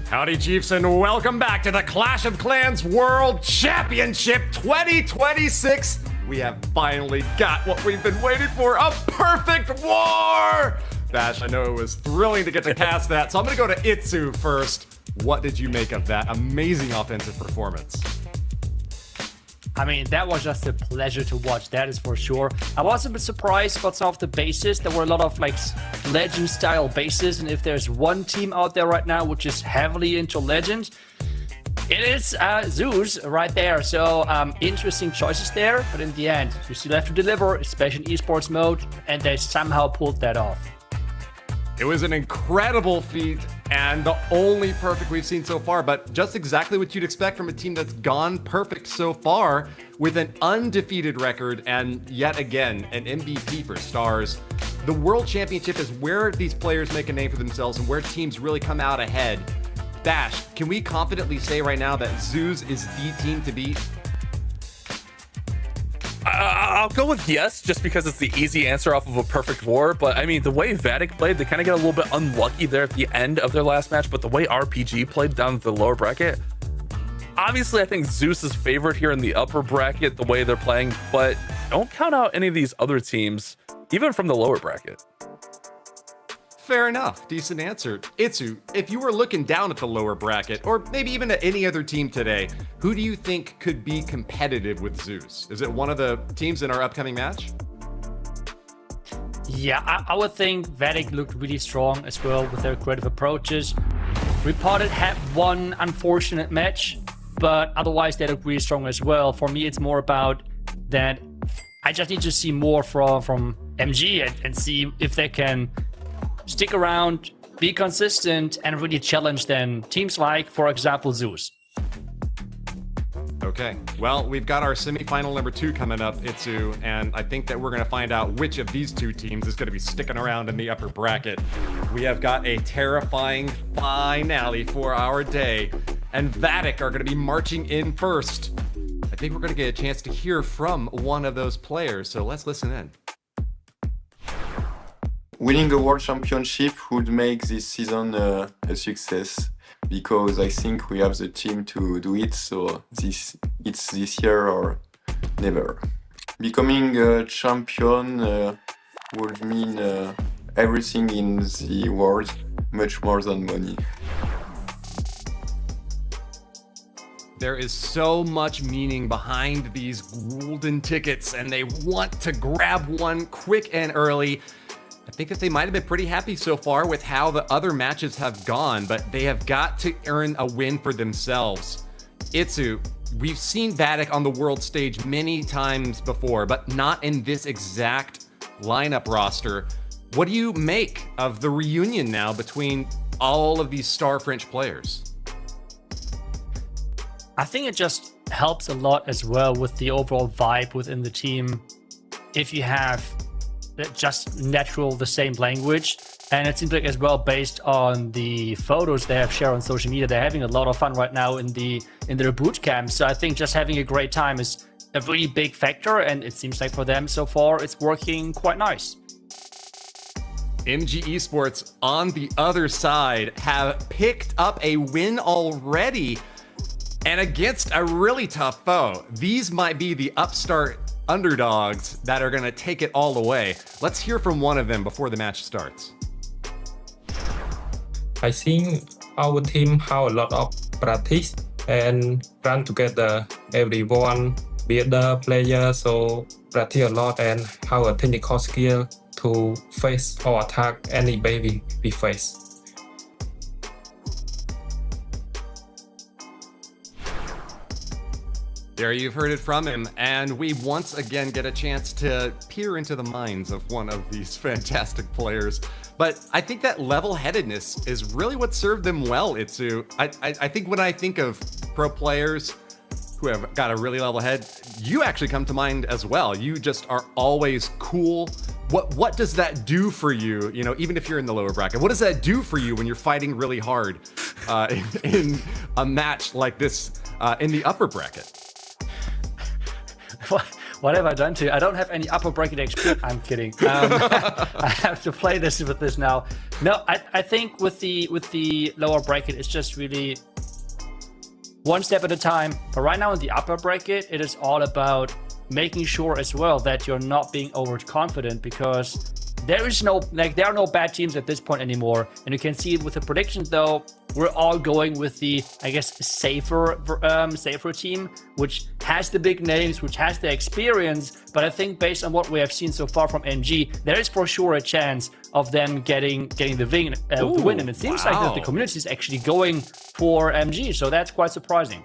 Howdy, Chiefs, and welcome back to the Clash of Clans World Championship 2026. We have finally got what we've been waiting for, a perfect war! Bash, I know it was thrilling to get to cast that, so I'm going to go to Itsu first. What did you make of that amazing offensive performance? I mean, that was just a pleasure to watch, that is for sure. I was a bit surprised about some of the bases. There were a lot of like legend-style bases, and if there's one team out there right now which is heavily into legend, it is Zeus right there. So interesting choices there, but in the end, you still have to deliver, especially in esports mode, and they somehow pulled that off. It was an incredible feat and the only perfect we've seen so far, but just exactly what you'd expect from a team that's gone perfect so far with an undefeated record and yet again, an MVP for Stars. The World Championship is where these players make a name for themselves and where teams really come out ahead. Bash, can we confidently say right now that Zeus is the team to beat? I'll go with yes, just because it's the easy answer off of a perfect war. But I mean, the way Vatic played, they kind of get a little bit unlucky there at the end of their last match. But the way RPG played down at the lower bracket, obviously, I think Zeus is favored here in the upper bracket, the way they're playing. But don't count out any of these other teams, even from the lower bracket. Fair enough. Decent answer. Itsu, if you were looking down at the lower bracket, or maybe even at any other team today, who do you think could be competitive with Zeus? Is it one of the teams in our upcoming match? Yeah, I would think Vatic looked really strong as well with their creative approaches. Repotted had one unfortunate match, but otherwise they look really strong as well. For me, it's more about that I just need to see more from MG and see if they can stick around, be consistent, and really challenge then teams like, for example, Zeus. Okay, well, we've got our semifinal number 2 coming up, Itsu, and I think that we're going to find out which of these two teams is going to be sticking around in the upper bracket. We have got a terrifying finale for our day, and Vatic are going to be marching in first. I think we're going to get a chance to hear from one of those players, so let's listen in. Winning a world championship would make this season a success because I think we have the team to do it. So it's this year or never. Becoming a champion would mean everything in the world, much more than money. There is so much meaning behind these golden tickets, and they want to grab one quick and early. I think that they might have been pretty happy so far with how the other matches have gone, but they have got to earn a win for themselves. Itsu, we've seen Vatic on the world stage many times before, but not in this exact lineup roster. What do you make of the reunion now between all of these star French players? I think it just helps a lot as well with the overall vibe within the team if you have just natural the same language. And it seems like as well, based on the photos they have shared on social media, they're having a lot of fun right now in their boot camp. So I think just having a great time is a really big factor, and it seems like for them so far it's working quite nice. MG Esports on the other side have picked up a win already, and against a really tough foe. These might be the upstart underdogs that are going to take it all away. Let's hear from one of them before the match starts. I think our team have a lot of practice and run together. Everyone be the player, so practice a lot and have a technical skill to face or attack any base we face. There you've heard it from him, and we once again get a chance to peer into the minds of one of these fantastic players. But I think that level-headedness is really what served them well, Itsu. I think when I think of pro players who have got a really level head, you actually come to mind as well. You just are always cool. What does that do for you? You know, even if you're in the lower bracket, what does that do for you when you're fighting really hard in a match like this in the upper bracket? What have I done to you? I don't have any upper bracket XP. I'm kidding. I have to play this with this now. No, I think with the lower bracket, it's just really one step at a time. But right now in the upper bracket, it is all about making sure as well that you're not being overconfident, because there are no bad teams at this point anymore. And you can see with the predictions though, we're all going with the, I guess, safer team, which has the big names, which has the experience. But I think based on what we have seen so far from MG, there is for sure a chance of them getting the win. And it seems like that the community is actually going for MG. So that's quite surprising.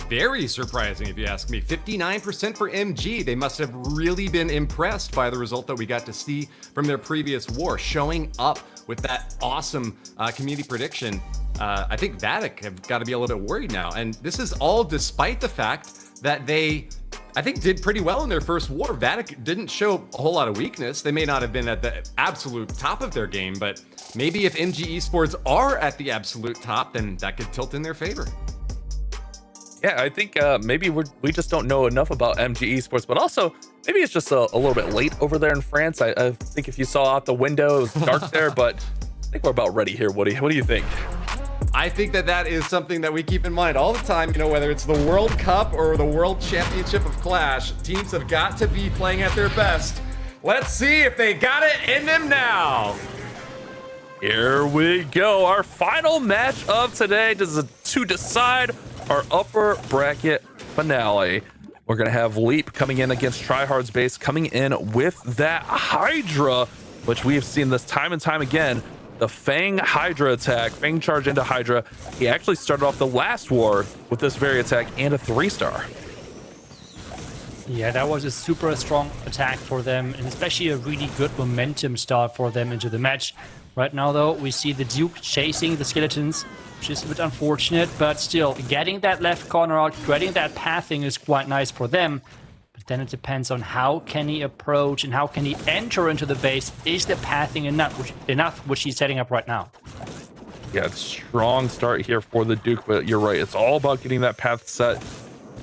Very surprising, if you ask me. 59% for MG. They must have really been impressed by the result that we got to see from their previous war, showing up with that awesome community prediction. I think Vatic have got to be a little bit worried now. And this is all despite the fact that they, I think, did pretty well in their first war. Vatic didn't show a whole lot of weakness. They may not have been at the absolute top of their game, but maybe if MG Esports are at the absolute top, then that could tilt in their favor. Yeah, I think maybe we just don't know enough about MG Esports, but also maybe it's just a little bit late over there in France. I think if you saw out the window, it was dark there, but I think we're about ready here, Woody. What do you think? I think that is something that we keep in mind all the time. You know, whether it's the World Cup or the World Championship of Clash, teams have got to be playing at their best. Let's see if they got it in them now. Here we go. Our final match of today to decide our upper bracket finale. We're going to have Leap coming in against Tryhard's base, coming in with that Hydra, which we have seen this time and time again. The Fang Hydra attack, Fang charge into Hydra. He actually started off the last war with this very attack and a 3-star. Yeah, that was a super strong attack for them, and especially a really good momentum start for them into the match. Right now, though, we see the Duke chasing the skeletons, which is a bit unfortunate, but still, getting that left corner out, getting that pathing is quite nice for them. But then it depends on how can he approach and how can he enter into the base. Is the pathing enough which he's setting up right now? Yeah, strong start here for the Duke, but you're right. It's all about getting that path set.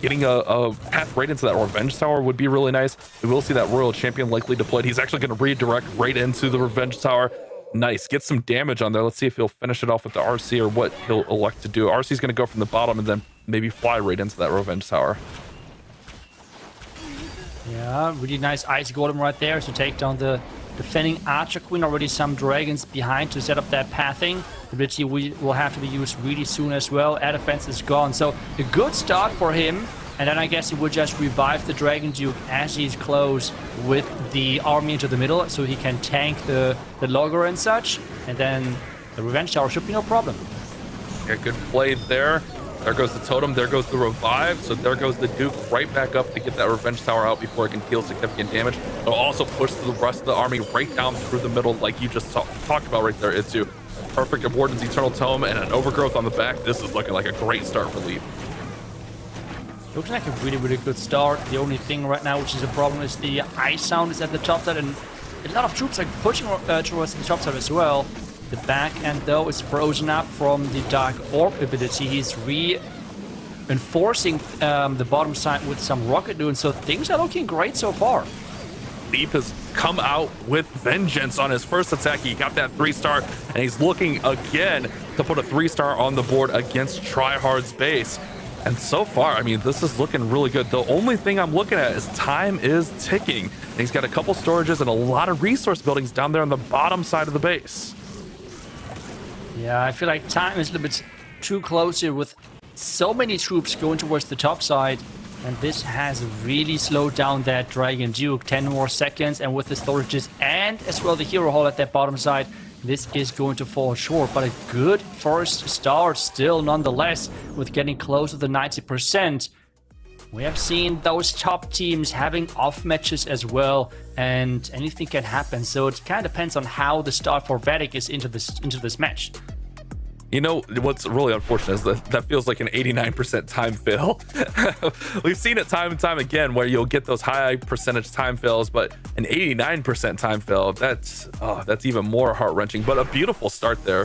Getting a path right into that Revenge Tower would be really nice. We will see that Royal Champion likely deployed. He's actually going to redirect right into the Revenge Tower. Nice, get some damage on there. Let's see if he'll finish it off with the RC or what he'll elect to do. RC's going to go from the bottom and then maybe fly right into that Revenge Tower. Yeah, really nice Ice Golem right there to take down the defending Archer Queen. Already some dragons behind to set up that pathing. The ability will have to be used really soon as well. Air defense is gone, so a good start for him. And then I guess he will just revive the Dragon Duke as he's close with the army into the middle, so he can tank the Logger and such. And then the Revenge Tower should be no problem. Yeah, good play there. There goes the Totem, there goes the Revive, so there goes the Duke right back up to get that Revenge Tower out before it can deal significant damage. It'll also push the rest of the army right down through the middle like you just talked about right there, Itsu. Perfect Abordance Eternal Tome and an Overgrowth on the back. This is looking like a great start for Leap. Looks like a really, really good start. The only thing right now, which is a problem, is the ice sound is at the top side, and a lot of troops are pushing towards the top side as well. The back end, though, is frozen up from the Dark Orb ability. He's reinforcing the bottom side with some Rocket Dune, so things are looking great so far. Leap has come out with vengeance on his first attack. He got that 3-star, and he's looking again to put a 3-star on the board against Tryhard's base. And so far, I mean, this is looking really good. The only thing I'm looking at is time is ticking. And he's got a couple storages and a lot of resource buildings down there on the bottom side of the base. Yeah, I feel like time is a little bit too close here with so many troops going towards the top side. And this has really slowed down that Dragon Duke. 10 more seconds, and with the storages and as well the Hero Hall at that bottom side, this is going to fall short, but a good first start still nonetheless with getting close to the 90%. We have seen those top teams having off matches as well, and anything can happen. So it kind of depends on how the start for Vatic is into this match. You know, what's really unfortunate is that feels like an 89% time fail. We've seen it time and time again where you'll get those high percentage time fails, but an 89% time fail, that's even more heart-wrenching. But a beautiful start there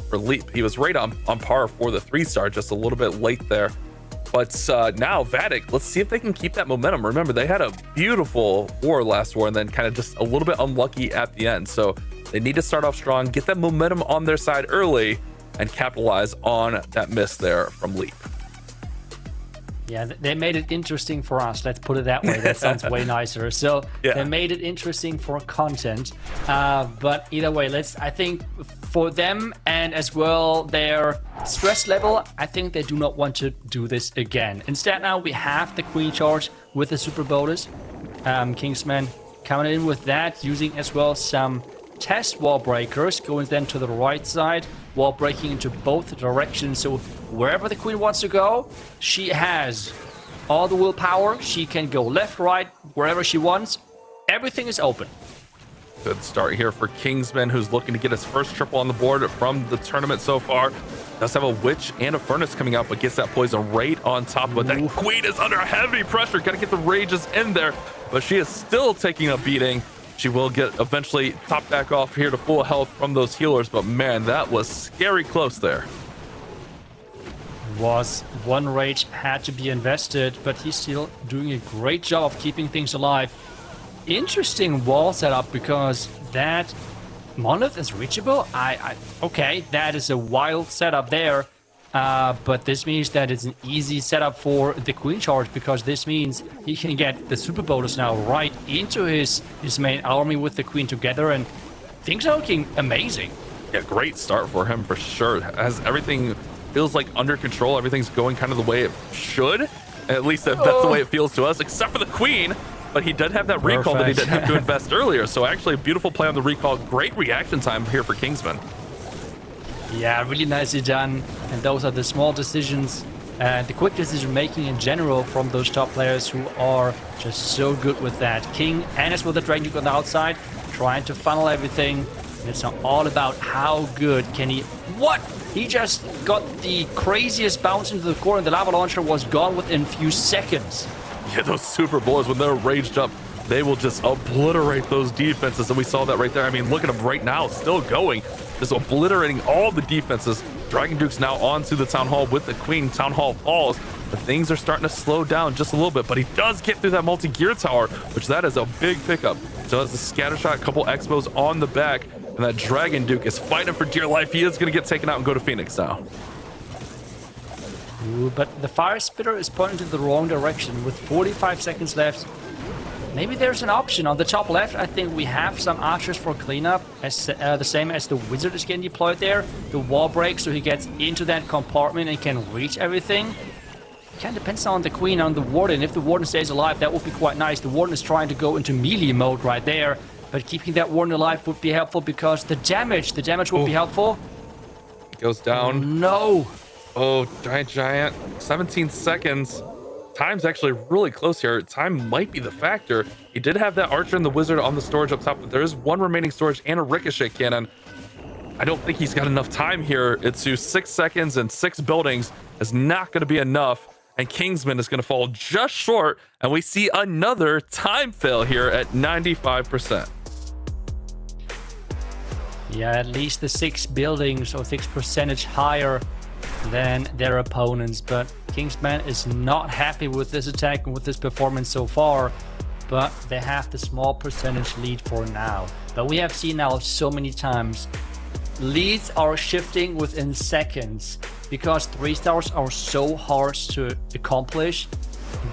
for Leap. He was right on par for the 3-star, just a little bit late there. But now Vatic, let's see if they can keep that momentum. Remember, they had a beautiful war last war and then kind of just a little bit unlucky at the end. So they need to start off strong, get that momentum on their side early, and capitalize on that miss there from Leap. Yeah, they made it interesting for us. Let's put it that way. That sounds way nicer. So they made it interesting for content. But either way, I think for them and as well their stress level, I think they do not want to do this again. Instead, now we have the Queen Charge with the Super Bonus. Kingsman coming in with that, using as well some test wall breakers, going then to the right side, wall breaking into both directions. So wherever the Queen wants to go, she has all the willpower. She can go left, right, wherever she wants. Everything is open. Good start here for Kingsman, who's looking to get his first triple on the board from the tournament so far. Does have a Witch and a Furnace coming out, but gets that poison right on top of it. That Queen is under heavy pressure. Got to get the rages in there, but she is still taking a beating. She will get eventually top back off here to full health from those healers, but man, that was scary close there. Was one rage had to be invested, but he's still doing a great job of keeping things alive. Interesting wall setup, because that Monolith is reachable. Okay, that is a wild setup there. But this means that it's an easy setup for the Queen Charge, because this means he can get the Super Bonus now right into his main army with the Queen together, and things are looking amazing. Yeah, great start for him for sure. As everything feels like under control, everything's going kind of the way it should. At least that's the way it feels to us, except for the Queen. But he did have that recall that he didn't have to invest earlier. So actually a beautiful play on the recall. Great reaction time here for Kingsman. Yeah, really nicely done. And those are the small decisions and the quick decision making in general from those top players who are just so good with that. King and as well the Dragon Duke on the outside, trying to funnel everything. And it's not all about how good can he... What? He just got the craziest bounce into the core, and the lava launcher was gone within a few seconds. Yeah, those super boys, when they're raged up, they will just obliterate those defenses, and we saw that right there. I mean, look at him right now, still going, just obliterating all the defenses. Dragon Duke's now onto the Town Hall with the Queen. Town Hall falls, but things are starting to slow down just a little bit, but he does get through that multi-gear tower, which that is a big pickup. So has the scatter shot, a couple expos on the back, and that Dragon Duke is fighting for dear life. He is going to get taken out and go to Phoenix now. Ooh, but the Fire Spitter is pointing to the wrong direction with 45 seconds left. Maybe there's an option. On the top left, I think we have some archers for cleanup, as the same as the Wizard is getting deployed there. The wall break, so he gets into that compartment and can reach everything. Kind of depends on the Queen, on the Warden. If the Warden stays alive, that would be quite nice. The Warden is trying to go into melee mode right there, but keeping that Warden alive would be helpful because the damage would be helpful. Goes down. No. Oh, giant. 17 seconds. Time's actually really close here. Time might be the factor. He did have that Archer and the Wizard on the storage up top, but there is one remaining storage and a Ricochet cannon. I don't think he's got enough time here. It's 6 seconds and 6 buildings is not going to be enough. And Kingsman is going to fall just short. And we see another time fail here at 95%. Yeah, at least the 6 buildings or 6% higher than their opponents, but Kingsman is not happy with this attack and with this performance so far, but they have the small percentage lead for now. But we have seen now so many times leads are shifting within seconds because 3 stars are so hard to accomplish.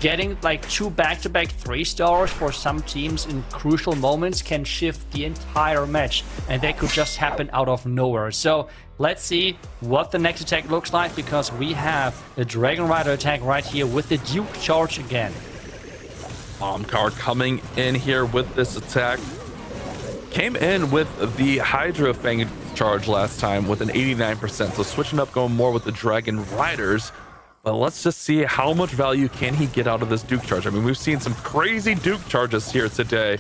Getting like 2 back-to-back 3 stars for some teams in crucial moments can shift the entire match, and that could just happen out of nowhere. So let's see what the next attack looks like, because we have the Dragon Rider attack right here with the Duke charge again. Bomb card coming in here with this attack. Came in with the Hydra Fang charge last time with an 89%, so switching up, going more with the Dragon Riders. But let's just see how much value can he get out of this Duke charge. I mean, we've seen some crazy Duke charges here today,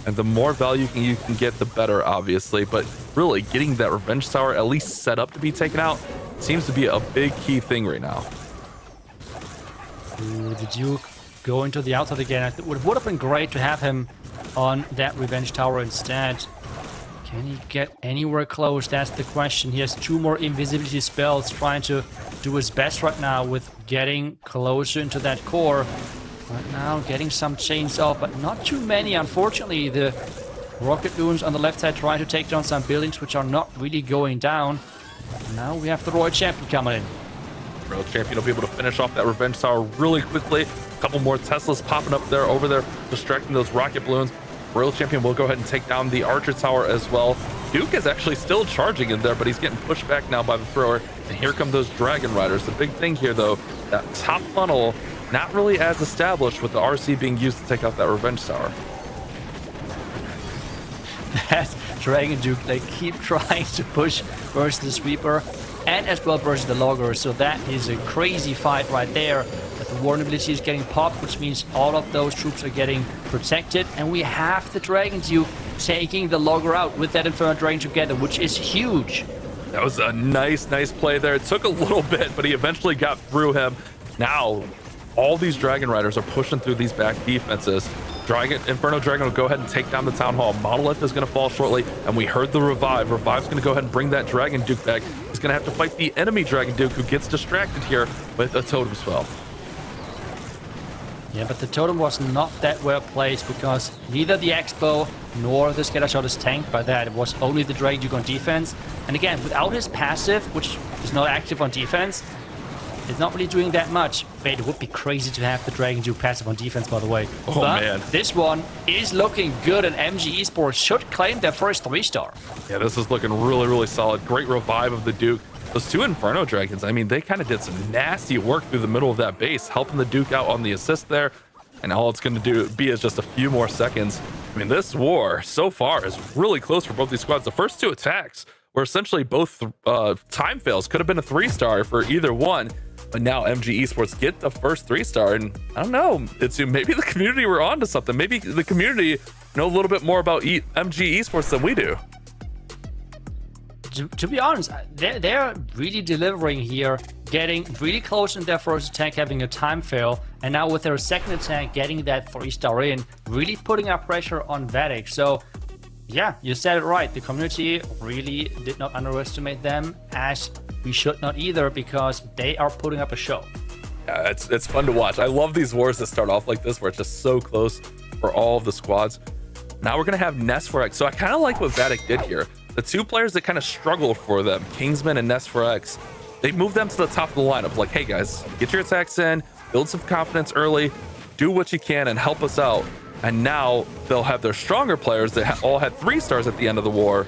and the more value you can get, the better, obviously. But really, getting that Revenge Tower at least set up to be taken out seems to be a big key thing right now. Ooh, the Duke going to the outside again. It would have been great to have him on that Revenge Tower instead. Can he get anywhere close? That's the question. He has 2 more invisibility spells, trying to do his best right now with getting closer into that core. Right now, getting some chains off, but not too many. Unfortunately, the rocket loons on the left side trying to take down some buildings, which are not really going down. Now we have the Royal Champion coming in. Royal Champion will be able to finish off that Revenge Tower really quickly. A couple more Teslas popping up there, over there, distracting those rocket balloons. Royal Champion will go ahead and take down the Archer Tower as well. Duke is actually still charging in there, but he's getting pushed back now by the thrower. And here come those Dragon Riders. The big thing here, though, that top funnel, not really as established with the RC being used to take out that Revenge Tower. That Dragon Duke, they keep trying to push versus the Sweeper and as well versus the Logger. So that is a crazy fight right there. But the vulnerability is getting popped, which means all of those troops are getting protected. And we have the Dragon Duke taking the Logger out with that Inferno Dragon together, which is huge. That was a nice play there. It took a little bit, but he eventually got through him. Now, all these Dragon Riders are pushing through these back defenses. Inferno Dragon will go ahead and take down the Town Hall. Monolith is going to fall shortly, and we heard the Revive. Revive's going to go ahead and bring that Dragon Duke back. He's going to have to fight the enemy Dragon Duke, who gets distracted here with a Totem Spell. Yeah, but the Totem was not that well placed because neither the X-Bow nor the Scatter Shot is tanked by that. It was only the Dragon Duke on defense. And again, without his passive, which is not active on defense, it's not really doing that much. Wait, it would be crazy to have the Dragon Duke passive on defense, by the way. Oh, but man. This one is looking good, and MG Esports should claim their first 3-star. Yeah, this is looking really solid. Great Revive of the Duke. Those 2 Inferno Dragons, I mean, they kind of did some nasty work through the middle of that base, helping the Duke out on the assist there. And all it's going to be is just a few more seconds. I mean, this war so far is really close for both these squads. The first 2 attacks were essentially both time fails. Could have been a 3-star for either one. But now MG Esports get the first 3-star, and I don't know, it's maybe the community were onto something. Maybe the community know a little bit more about MG Esports than we do. To be honest, they're really delivering here, getting really close in their first attack, having a time fail, and now with their second attack, getting that 3-star in, really putting up pressure on Vatic. So yeah, you said it right. The community really did not underestimate them, as we should not either, because they are putting up a show. Yeah, it's fun to watch. I love these wars that start off like this, where it's just so close for all of the squads. Now we're going to have Nest4X. So I kind of like what Vatic did here. The 2 players that kind of struggle for them, Kingsman and Nest4X, they moved them to the top of the lineup. Like, hey guys, get your attacks in, build some confidence early, do what you can and help us out. And now they'll have their stronger players that all had 3-stars at the end of the war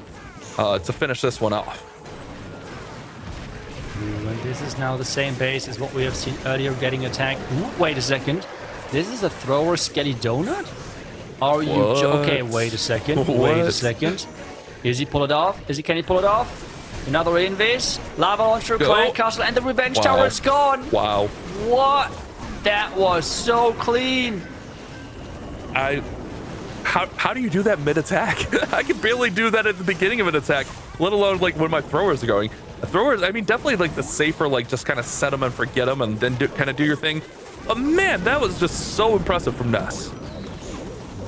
to finish this one off. And this is now the same base as what we have seen earlier, getting attacked. Ooh, wait a second. This is a thrower Skelly Donut? Are you okay, wait a second. Wait a second. Is he pull it off? Can he pull it off? Another invis. Lava launcher, Clan Castle, and the Revenge Tower is gone. Wow. What? That was so clean. How do you do that mid-attack? I can barely do that at the beginning of an attack, let alone like when my throwers are going. The throwers, I mean, definitely like the safer, like just kind of set them and forget them and then kind of do your thing. But man, that was just so impressive from Ness.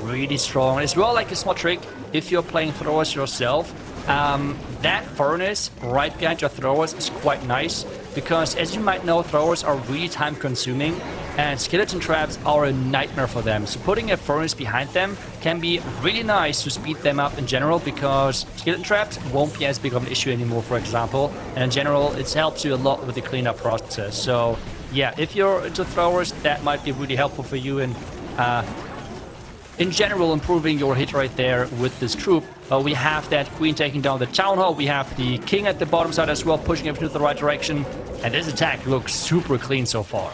Really strong. As well, like a small trick, if you're playing throwers yourself, that furnace right behind your throwers is quite nice, because as you might know, throwers are really time consuming and skeleton traps are a nightmare for them. So putting a furnace behind them can be really nice to speed them up in general, because skeleton traps won't be as big of an issue anymore, for example. And in general, it helps you a lot with the cleanup process. So yeah, if you're into throwers, that might be really helpful for you in general, improving your hit rate there with this troop. We have that Queen taking down the Town Hall. We have the King at the bottom side as well, pushing everything to the right direction. And this attack looks super clean so far.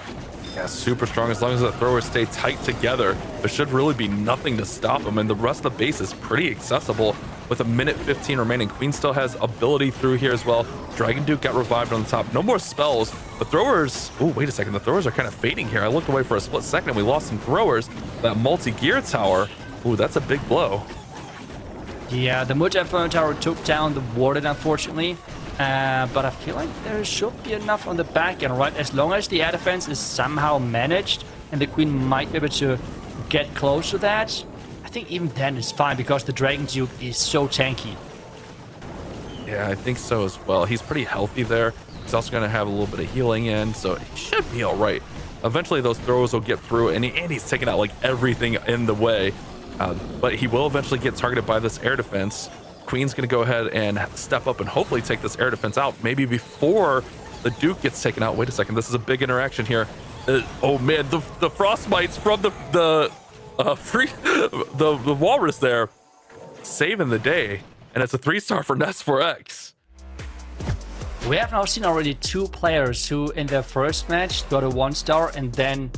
Yeah, super strong. As long as the throwers stay tight together, there should really be nothing to stop them. And the rest of the base is pretty accessible with 1:15 remaining. Queen still has ability through here as well. Dragon Duke got revived on the top. No more spells. The throwers... Oh, wait a second. The throwers are kind of fading here. I looked away for a split second and we lost some throwers. That multi-gear tower. Ooh, that's a big blow. Yeah, the multi-inferno tower took down the warden, unfortunately. But I feel like there should be enough on the back end, right? As long as the air defense is somehow managed and the Queen might be able to get close to that, I think even then it's fine, because the Dragon Duke is so tanky. Yeah, I think so as well. He's pretty healthy there. He's also going to have a little bit of healing in, so he should be all right. Eventually, those throws will get through, and he's taking out like everything in the way. But he will eventually get targeted by this air defense. Queen's going to go ahead and step up and hopefully take this air defense out, maybe before the Duke gets taken out. Wait a second, this is a big interaction here. Oh man, the frostbites from the walrus there, saving the day, and it's a 3-star for Nest4X. We have now seen already 2 players who in their first match got a 1-star and then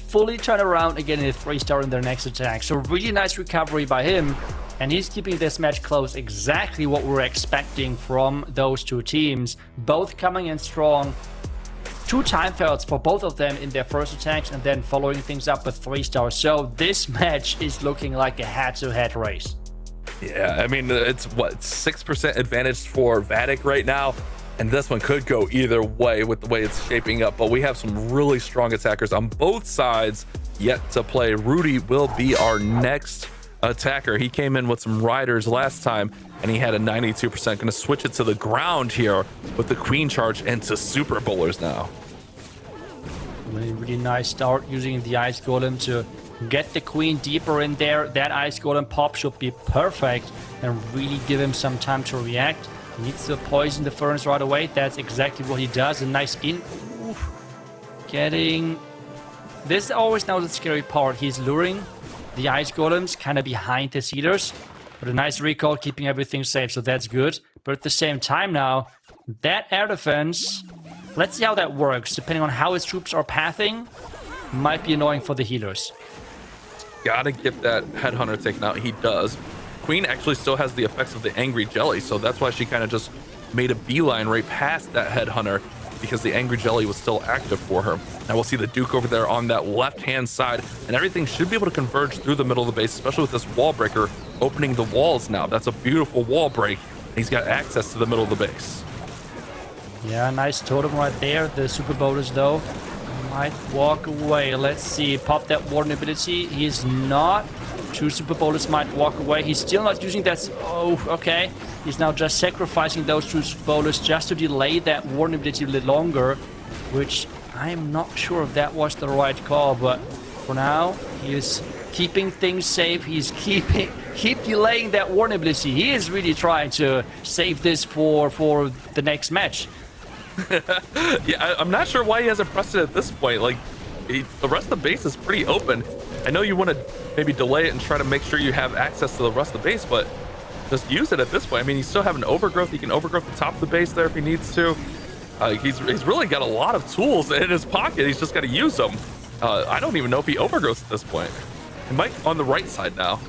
fully turn around again in a 3-star in their next attack. So really nice recovery by him, and he's keeping this match close, exactly what we're expecting from those 2 teams. Both coming in strong. 2 time fails for both of them in their first attacks and then following things up with 3 stars. So this match is looking like a head-to-head race. Yeah, I mean, it's what, 6% advantage for Vatic right now, and this one could go either way with the way it's shaping up, but we have some really strong attackers on both sides yet to play. Rudy will be our next attacker. He came in with some riders last time, and he had a 92%. Going to switch it to the ground here with the Queen charge into Super Bowlers now. Really nice start using the Ice Golem to get the Queen deeper in there. That Ice Golem pop should be perfect and really give him some time to react. He needs to poison the furnace right away. That's exactly what he does. A nice in... Oof. Getting... This is always now the scary part. He's luring the Ice Golems kind of behind the Seeders. But a nice recall, keeping everything safe, so that's good. But at the same time now, that air defense... Let's see how that works. Depending on how his troops are pathing, might be annoying for the healers. Gotta get that Headhunter taken out. He does. Queen actually still has the effects of the Angry Jelly, so that's why she kind of just made a beeline right past that Headhunter, because the Angry Jelly was still active for her. Now we'll see the Duke over there on that left-hand side, and everything should be able to converge through the middle of the base, especially with this wall breaker opening the walls now. That's a beautiful wall break. He's got access to the middle of the base. Yeah, nice totem right there. The Super Bowlers, though, might walk away. Let's see. Pop that Warden ability. He's not. 2 Super Bowlers might walk away. He's still not using that. Oh, okay. He's now just sacrificing those 2 Super Bowlers just to delay that Warden ability a little longer, which I'm not sure if that was the right call, but for now, he is keeping things safe. He's keep delaying that Warden ability. He is really trying to save this for the next match. Yeah, I'm not sure why he hasn't pressed it at this point. Like, the rest of the base is pretty open. I know you want to maybe delay it and try to make sure you have access to the rest of the base, but just use it at this point. I mean, you still have an overgrowth. He can overgrowth the top of the base there if he needs to. He's really got a lot of tools in his pocket. He's just got to use them. I don't even know if he overgrowths at this point. He might on the right side now.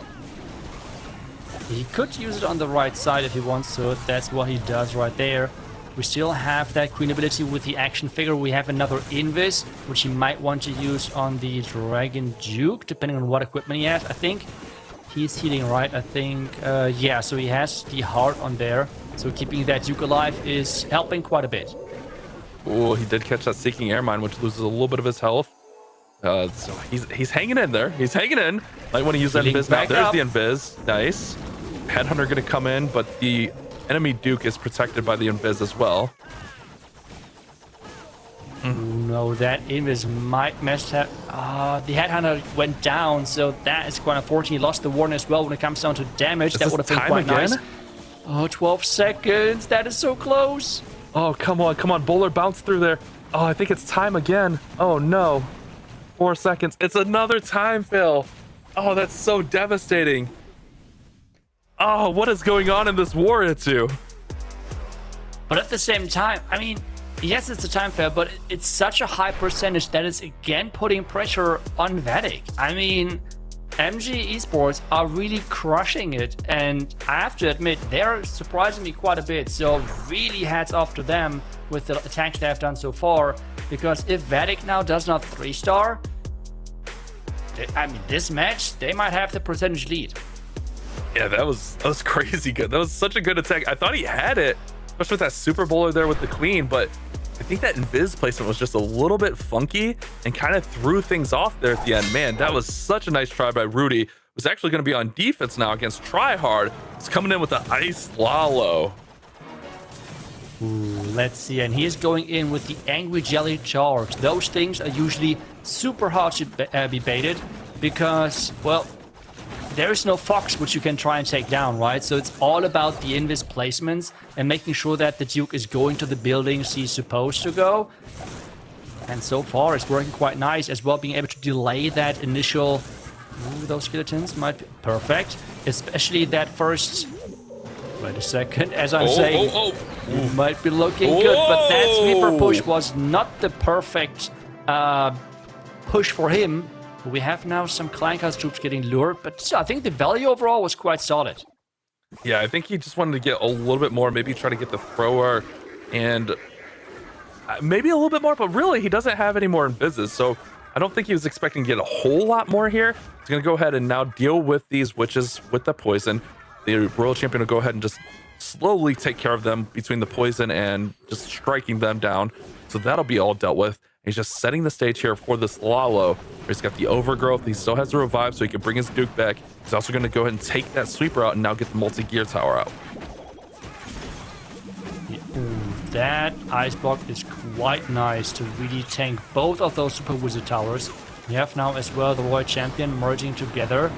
He could use it on the right side if he wants to. That's what he does right there. We still have that Queen ability with the action figure. We have another Invis, which he might want to use on the Dragon Duke, depending on what equipment he has. I think he's healing, right? I think, yeah, so he has the heart on there. So keeping that Duke alive is helping quite a bit. Oh, he did catch that Seeking Air Mine, which loses a little bit of his health. So he's hanging in there. He's hanging in. Might want to use that Invis now. There's the Invis. Nice. Headhunter gonna come in, but the enemy Duke is protected by the Invis as well. No, that Invis might mess up. The Headhunter went down, so that is quite unfortunate. He lost the Warden as well when it comes down to damage. That would have been quite nice. Oh, 12 seconds. That is so close. Oh, come on, come on. Bowler bounced through there. Oh, I think it's time again. Oh, no. 4 seconds. It's another time fail. Oh, that's so devastating. Oh, what is going on in this war, Itsu? But at the same time, I mean, yes, it's a time fail, but it's such a high percentage that it's again putting pressure on Vatic. I mean, MG Esports are really crushing it, and I have to admit, they're surprising me quite a bit. So really hats off to them with the attacks they have done so far, because if Vatic now does not 3-star, I mean, this match, they might have the percentage lead. Yeah, that was crazy good. That was such a good attack. I thought he had it, especially with that Super Bowler there with the Queen, but I think that Invis placement was just a little bit funky and kind of threw things off there at the end. Man, that was such a nice try by Rudy. Was actually going to be on defense now against Tryhard. He's coming in with the Ice Lalo. Ooh, let's see, and he's going in with the Angry Jelly Charge. Those things are usually super hard to be baited because, well, there is no fox which you can try and take down, right? So it's all about the invis placements and making sure that the Duke is going to the buildings he's supposed to go. And so far, it's working quite nice as well, being able to delay that initial... Ooh, those skeletons might be perfect, especially that first... Wait a second, as I'm saying, it might be looking good, but that sweeper push was not the perfect push for him. We have now some Clankhouse troops getting lured, but I think the value overall was quite solid. Yeah, I think he just wanted to get a little bit more, maybe try to get the thrower, and maybe a little bit more, but really he doesn't have any more invises, so I don't think he was expecting to get a whole lot more here. He's going to go ahead and now deal with these witches with the poison. The Royal Champion will go ahead and just slowly take care of them between the poison and just striking them down. So that'll be all dealt with. He's just setting the stage here for this Lalo. He's got the overgrowth. He still has the revive, so he can bring his Duke back. He's also going to go ahead and take that sweeper out and now get the multi-gear tower out. Ooh, that ice block is quite nice to really tank both of those Super Wizard towers. You have now as well the Royal Champion merging together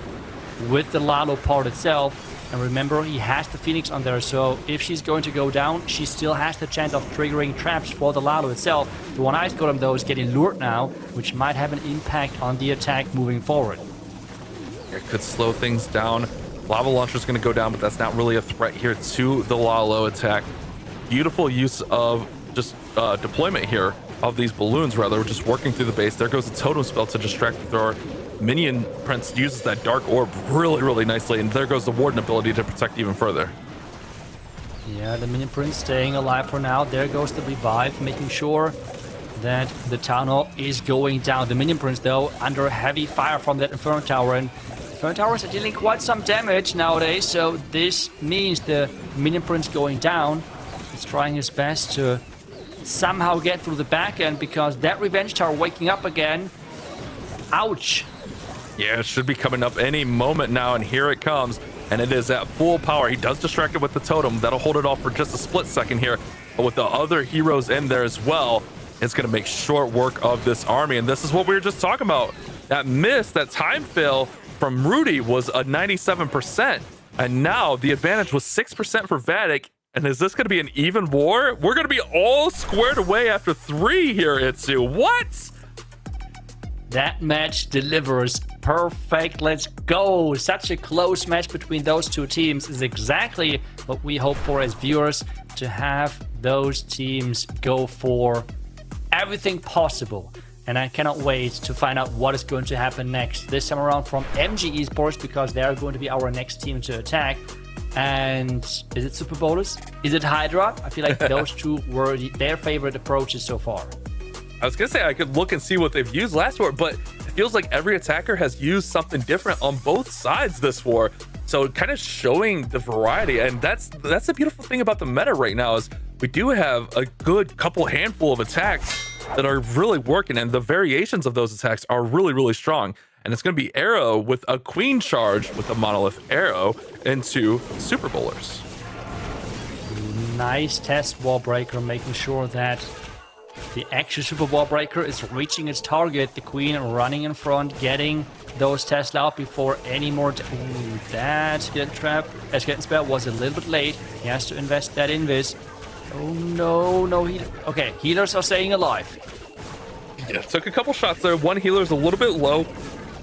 with the Lalo part itself. And remember, he has the Phoenix on there, so if she's going to go down, she still has the chance of triggering traps for the Lalo itself. The one Ice Golem, though, is getting lured now, which might have an impact on the attack moving forward. It could slow things down. Lava Launcher's going to go down, but that's not really a threat here to the Lalo attack. Beautiful use of just deployment here of these balloons, rather, just working through the base. There goes the Totem Spell to distract the thrower. Minion Prince uses that Dark Orb really nicely, and there goes the Warden ability to protect even further. Yeah, the Minion Prince staying alive for now. There goes the revive, making sure that the Town Hall is going down. The Minion Prince, though, under heavy fire from that Inferno Tower, and Inferno Towers are dealing quite some damage nowadays, so this means the Minion Prince going down. He's trying his best to somehow get through the back end because that Revenge Tower waking up again. Ouch. Yeah, it should be coming up any moment now, and here it comes. And it is at full power. He does distract it with the totem. That'll hold it off for just a split second here. But with the other heroes in there as well, it's going to make short work of this army. And this is what we were just talking about. That miss, that time fail from Rudy was a 97%. And now the advantage was 6% for Vatic. And is this going to be an even war? We're going to be all squared away after 3 here, Itsu. What? That match delivers. Perfect. Let's go. Such a close match between those two teams is exactly what we hope for as viewers, to have those teams go for everything possible. And I cannot wait to find out what is going to happen next. This time around from MG Esports, because they are going to be our next team to attack. And is it Super Bowlers? Is it Hydra? I feel like those two were their favorite approaches so far. I was gonna say I could look and see what they've used last war, but it feels like every attacker has used something different on both sides this war. So kind of showing the variety, and that's the beautiful thing about the meta right now, is we do have a good handful of attacks that are really working, and the variations of those attacks are really strong. And it's going to be Arrow with a Queen charge with the Monolith Arrow into Super Bowlers. Nice test wall breaker, making sure that the actual Super Wall Breaker is reaching its target. The Queen running in front, getting those Tesla out before any more... Ooh, that Skeleton Trap, Skeleton Spell was a little bit late. He has to invest that invis. Oh no, okay, healers are staying alive. Yeah, took a couple shots there. One healer's a little bit low,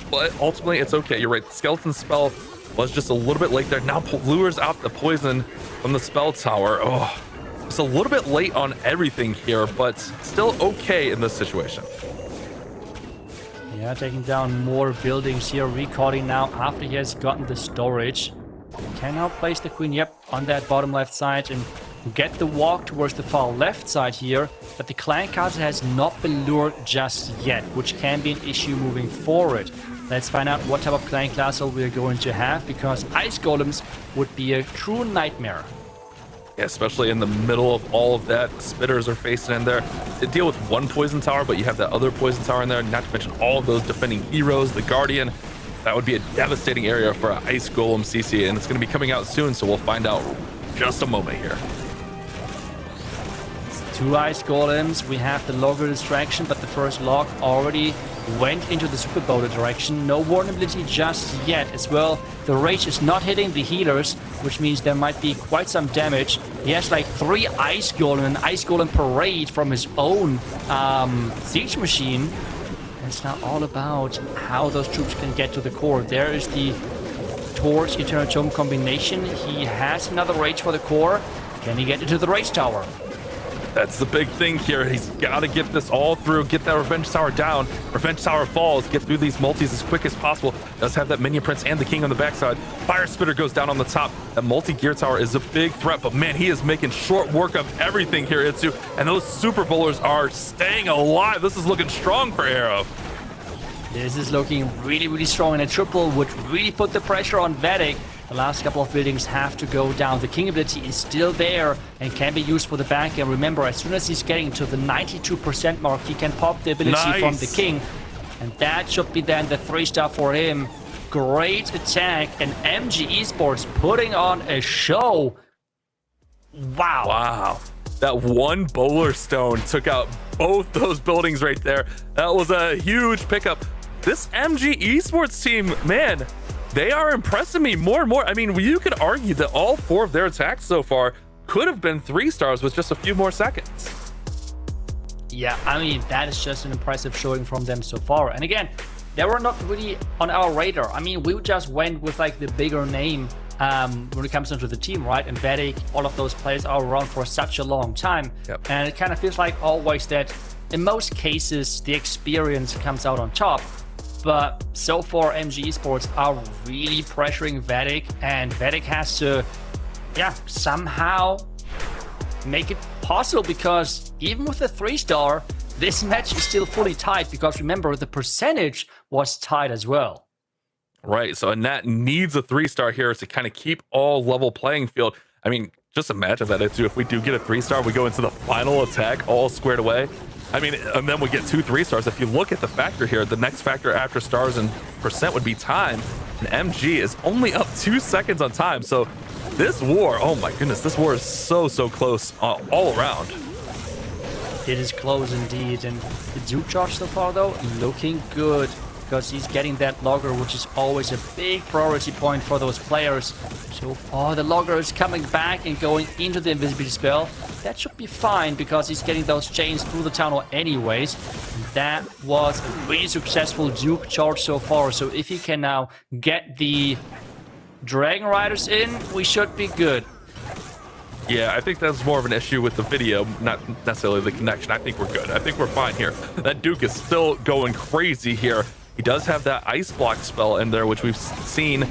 but ultimately it's okay. You're right, the Skeleton Spell was just a little bit late there. Now lures out the poison from the Spell Tower. Oh, it's a little bit late on everything here, but still okay in this situation. Yeah, taking down more buildings here, recalling now after he has gotten the storage. He can now place the Queen, on that bottom left side and get the walk towards the far left side here. But the Clan Castle has not been lured just yet, which can be an issue moving forward. Let's find out what type of Clan Castle we're going to have, because Ice Golems would be a true nightmare. Yeah, especially in the middle of all of that. Spitters are facing in there. They deal with one poison tower, but you have that other poison tower in there, not to mention all of those defending heroes, the Guardian. That would be a devastating area for an Ice Golem CC, and it's going to be coming out soon, so we'll find out in just a moment here. 2 ice golems. We have the logger distraction, but the first log already went into the super boulder direction. No vulnerability just yet as well. The rage is not hitting the healers, which means there might be quite some damage. He has like 3 ice golem, an ice golem parade from his own siege machine. And it's now all about how those troops can get to the core. There is the Torch Eternal Tome combination. He has another rage for the core. Can he get into the rage tower? That's the big thing here. He's got to get this all through, get that Revenge Tower down. Revenge Tower falls, get through these multis as quick as possible. Does have that Minion Prince and the King on the backside. Fire Spitter goes down on the top. That multi-gear tower is a big threat, but man, he is making short work of everything here, Itsu. And those Super Bowlers are staying alive. This is looking strong for Arrow. This is looking really, really strong, and a triple would really put the pressure on Vatic. The last couple of buildings have to go down. The King ability is still there and can be used for the back. And remember, as soon as he's getting to the 92% mark, he can pop the ability from the King. And that should be then the 3-star for him. Great attack, and MG Esports putting on a show. Wow. Wow. That one bowler stone took out both those buildings right there. That was a huge pickup. This MG Esports team, man, they are impressing me more and more. I mean, you could argue that all 4 of their attacks so far could have been 3 stars with just a few more seconds. Yeah, I mean, that is just an impressive showing from them so far. And again, they were not really on our radar. I mean, we just went with like the bigger name when it comes into the team, right? And Vatic, all of those players are around for such a long time. Yep. And it kind of feels like always that in most cases, the experience comes out on top. But so far, MG Esports are really pressuring Vatic, and Vatic has to, somehow make it possible, because even with a 3-star, this match is still fully tied, because remember, the percentage was tied as well. Right, so Nat needs a 3-star here to kind of keep all level playing field. I mean, just imagine that if we do get a 3-star, we go into the final attack all squared away. I mean, and then we get 2 3-stars. If you look at the factor here, the next factor after stars and percent would be time. And MG is only up 2 seconds on time. So this war, oh my goodness, this war is so close all around. It is close indeed. And the Duke charge so far, though, looking good, because he's getting that logger, which is always a big priority point for those players. So, the logger is coming back and going into the invisibility spell. That should be fine, because he's getting those chains through the tunnel anyways. And that was a really successful Duke charge so far. So if he can now get the Dragon Riders in, we should be good. Yeah, I think that's more of an issue with the video, not necessarily the connection. I think we're good. I think we're fine here. That Duke is still going crazy here. He does have that ice block spell in there, which we've seen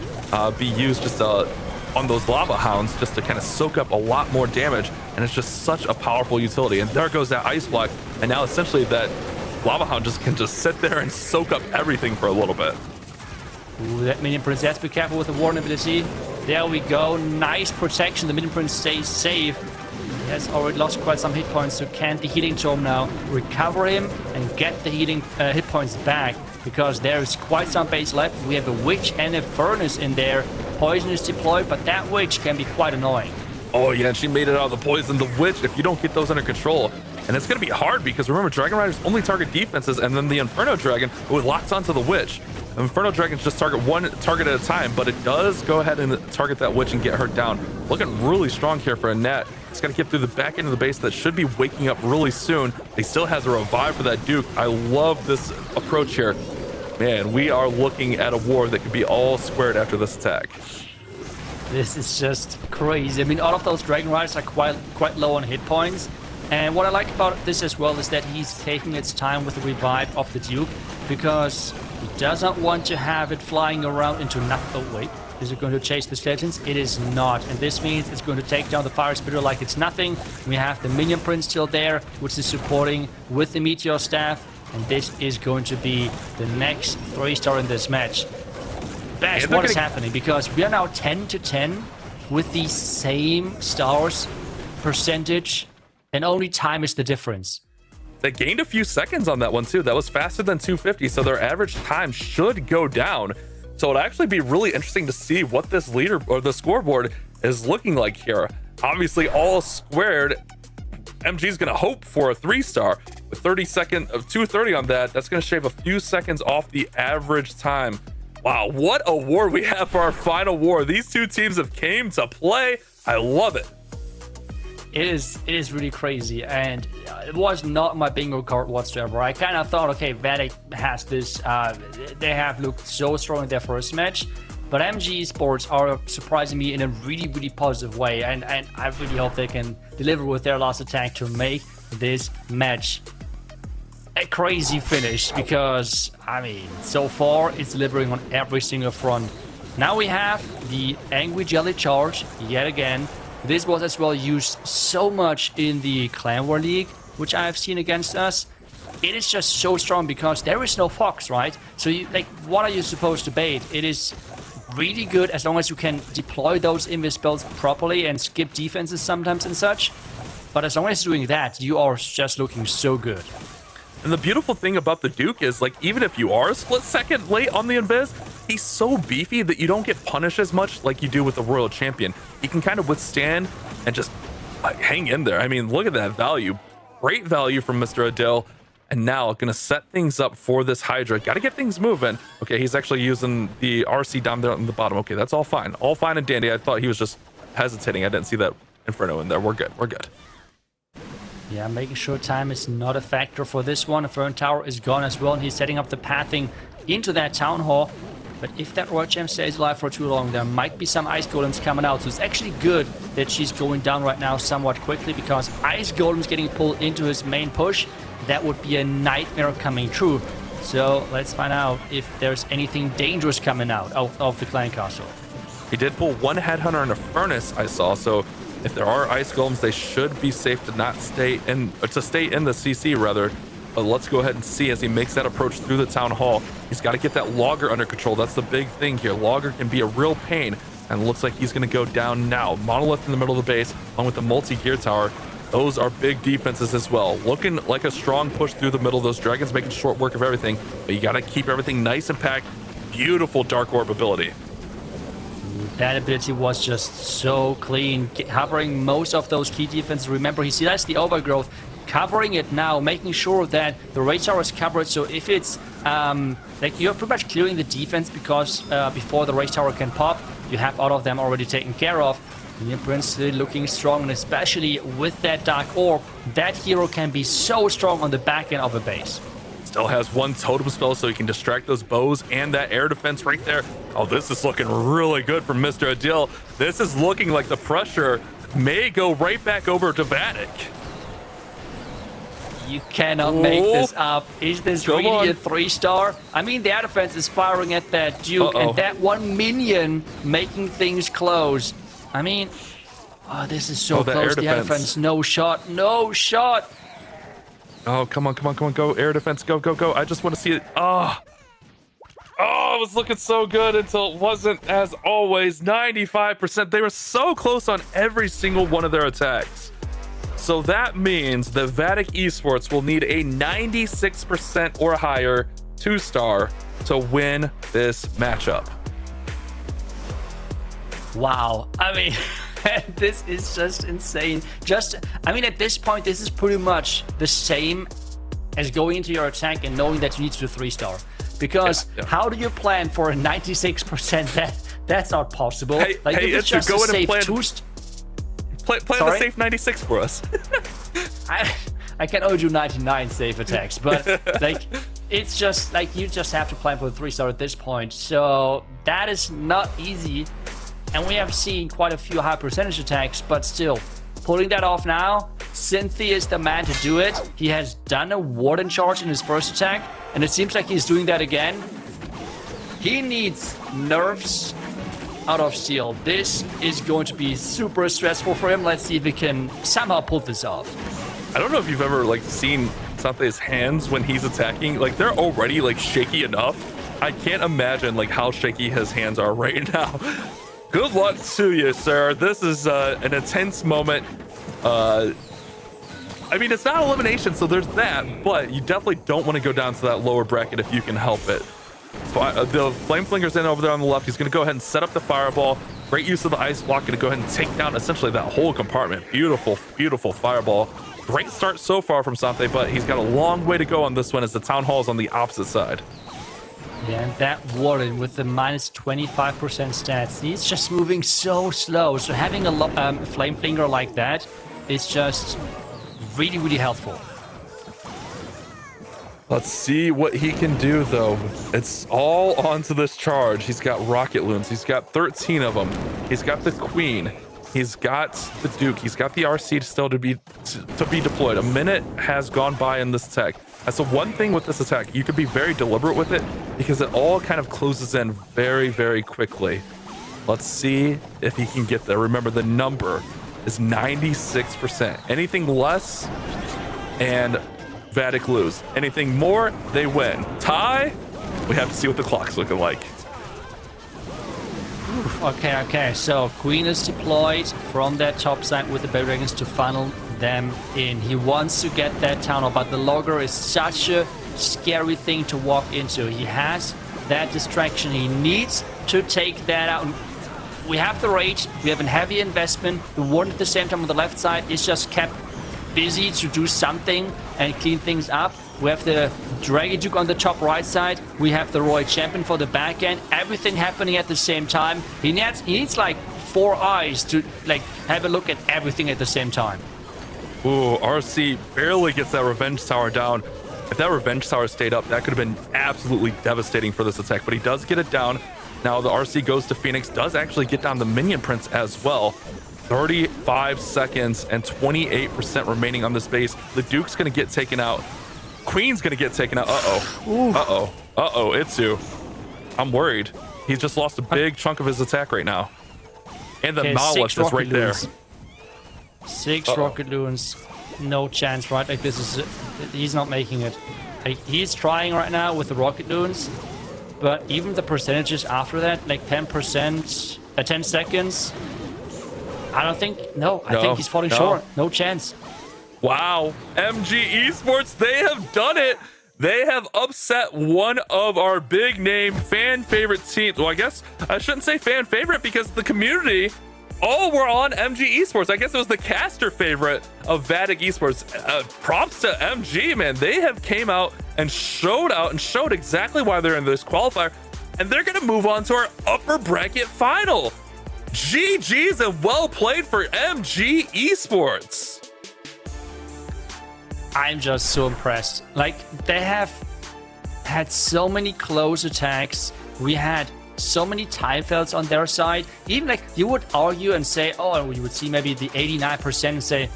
be used just on those lava hounds, just to kind of soak up a lot more damage. And it's just such a powerful utility. And there goes that ice block. And now essentially that lava hound can just sit there and soak up everything for a little bit. Ooh, that Minion Prince has to be careful with the Warden ability. There we go. Nice protection. The Minion Prince stays safe. He has already lost quite some hit points, so can the Healing Tome now recover him and get the healing hit points back? Because there is quite some base left. We have a Witch and a Furnace in there. Poison is deployed, but that Witch can be quite annoying. Oh yeah, and she made it out of the poison. The Witch, if you don't get those under control, and it's going to be hard, because remember, Dragon Riders only target defenses, and then the Inferno Dragon, who locks onto the Witch. Inferno Dragons just target one target at a time, but it does go ahead and target that Witch and get her down. Looking really strong here for a Nat. He's got to get through the back end of the base that should be waking up really soon. He still has a revive for that Duke. I love this approach here. Man, we are looking at a war that could be all squared after this attack. This is just crazy. I mean, all of those Dragon Riders are quite low on hit points. And what I like about this as well is that he's taking its time with the revive of the Duke, because he doesn't want to have it flying around into nothing. Oh, wait. Is it going to chase the skeletons? It is not. And this means it's going to take down the Fire Spitter like it's nothing. We have the Minion Prince still there, which is supporting with the Meteor Staff. And this is going to be the next 3-star in this match. Bash, what is happening? Because we are now 10-10 with the same stars percentage, and only time is the difference. They gained a few seconds on that one too. That was faster than 250, so their average time should go down. So it'll actually be really interesting to see what this leader or the scoreboard is looking like here. Obviously all squared. MG's gonna hope for a 3-star with 230 on that. That's gonna shave a few seconds off the average time. Wow, what a war we have for our final war. These two teams have came to play. I love it. It is really crazy, and it was not my bingo card whatsoever. I kind of thought, okay, Vatic has this, they have looked so strong in their first match, but MG Esports are surprising me in a really, really positive way, and I really hope they can deliver with their last attack to make this match a crazy finish, because, I mean, so far it's delivering on every single front. Now we have the Angry Jelly Charge yet again. This was as well used so much in the Clan War League, which I have seen against us. It is just so strong because there is no Fox, right? So, what are you supposed to bait? It is really good as long as you can deploy those invis spells properly and skip defenses sometimes and such. But as long as you're doing that, you are just looking so good. And the beautiful thing about the Duke is, like, even if you are a split second late on the invis, he's so beefy that you don't get punished as much like you do with the Royal Champion. He can kind of withstand and just hang in there. I mean, look at that value. Great value from Mr. Adil. And now gonna set things up for this Hydra. Gotta get things moving. Okay, he's actually using the RC down there on the bottom. Okay, that's all fine. All fine and dandy. I thought he was just hesitating. I didn't see that Inferno in there. We're good. We're good. Yeah, making sure time is not a factor for this one. Fern Tower is gone as well, and he's setting up the pathing into that Town Hall. But if that Royal Gem stays alive for too long, there might be some Ice Golems coming out. So it's actually good that she's going down right now somewhat quickly, because Ice Golems getting pulled into his main push, that would be a nightmare coming true. So let's find out if there's anything dangerous coming out of the Clan Castle. He did pull one Headhunter and a Furnace, I saw, so if there are Ice Golems, they should be safe to not stay in, to stay in the CC rather. But let's go ahead and see as he makes that approach through the Town Hall. He's got to get that Logger under control. That's the big thing here. Logger can be a real pain, and it looks like he's going to go down now. Monolith in the middle of the base, along with the multi-gear tower. Those are big defenses as well. Looking like a strong push through the middle. Those Dragons making short work of everything, but you got to keep everything nice and packed. Beautiful Dark Orb ability. That ability was just so clean, covering most of those key defenses. Remember, he still has the overgrowth, covering it now, making sure that the Rage Tower is covered. So if it's like you're pretty much clearing the defense, because before the Rage Tower can pop, you have all of them already taken care of. And Prince still looking strong, and especially with that Dark Orb, that hero can be so strong on the back end of a base. Still has one totem spell, so he can distract those bows and that air defense right there. Oh, this is looking really good from Mr. Adil. This is looking like the pressure may go right back over to Vatic. You cannot make this up. Is this really a 3-star? I mean, the air defense is firing at that Duke, and that one minion making things close. I mean, this is so close. The air defense, no shot, no shot. Oh, come on, come on, come on, go. Air defense, go, go, go. I just want to see it. Oh, it was looking so good until it wasn't, as always. 95%. They were so close on every single one of their attacks. So that means that Vatic Esports will need a 96% or higher 2-star to win this matchup. Wow. I mean, this is just insane. I mean, at this point, this is pretty much the same as going into your attack and knowing that you need to do 3-star. Because how do you plan for a 96%? That's not possible. Hey, like, hey, if it's just go a ahead and safe plan the safe 96 for us. I can only do 99 safe attacks, but like, it's just like you just have to plan for the 3-star at this point. So that is not easy. And we have seen quite a few high percentage attacks, but still, pulling that off now, Cynthia is the man to do it. He has done a Warden charge in his first attack, and it seems like he's doing that again. He needs nerfs out of steel. This is going to be super stressful for him. Let's see if he can somehow pull this off. I don't know if you've ever like seen Sante's hands when he's attacking. Like, they're already like shaky enough. I can't imagine like how shaky his hands are right now. Good luck to you, sir. This is an intense moment. I mean, it's not elimination, so there's that, but you definitely don't want to go down to that lower bracket if you can help it. The Flame Flinger's in over there on the left. He's going to go ahead and set up the Fireball. Great use of the Ice Block. Going to go ahead and take down essentially that whole compartment. Beautiful, beautiful Fireball. Great start so far from Sante, but he's got a long way to go on this one as the Town Hall is on the opposite side. Yeah, and that Warden with the minus 25% stats, he's just moving so slow. So having a Flame Flinger like that is just really, really helpful. Let's see what he can do, though. It's all onto this charge. He's got Rocket Loons. He's got 13 of them. He's got the Queen. He's got the Duke. He's got the RC still to be deployed. A minute has gone by in this attack. That's the one thing with this attack. You could be very deliberate with it because it all kind of closes in very, very quickly. Let's see if he can get there. Remember, the number is 96%. Anything less, and Vatic lose. Anything more, they win. Tie, we have to see what the clock's looking like. Okay. So Queen is deployed from that top side with the Barbarians to funnel them in. He wants to get that town hall, but the logger is such a scary thing to walk into. He has that distraction. He needs to take that out. We have the rage. We have a heavy investment. The one at the same time on the left side is just kept busy to do something and clean things up. We have the Dragon Duke on the top right side. We have the Royal Champion for the back end. Everything happening at the same time. He needs like 4 eyes to like have a look at everything at the same time. Ooh, RC barely gets that Revenge Tower down. If that Revenge Tower stayed up, that could have been absolutely devastating for this attack, but he does get it down. Now the RC goes to Phoenix, does actually get down the Minion Prince as well. 35 seconds and 28% remaining on this base. The Duke's gonna get taken out. Queen's gonna get taken out. Uh-oh, Itsu. I'm worried. He's just lost a big chunk of his attack right now. And the knowledge is right there. 6 Rocket Loons. No chance, right? Like this is, he's not making it. Like, he's trying right now with the Rocket Loons, but even the percentages after that, like 10%, 10 seconds, I think he's falling short. No chance. Wow. MG Esports, they have done it. They have upset one of our big name fan favorite teams. Well, I guess I shouldn't say fan favorite because the community all were on MG Esports. I guess it was the caster favorite of Vatic Esports. Props to MG, man. They have came out and showed exactly why they're in this qualifier. And they're going to move on to our upper bracket final. GG's and well played for MG Esports. I'm just so impressed. Like, they have had so many close attacks. We had so many time fails on their side. Even like you would argue and say, oh, you would see maybe the 89% and say,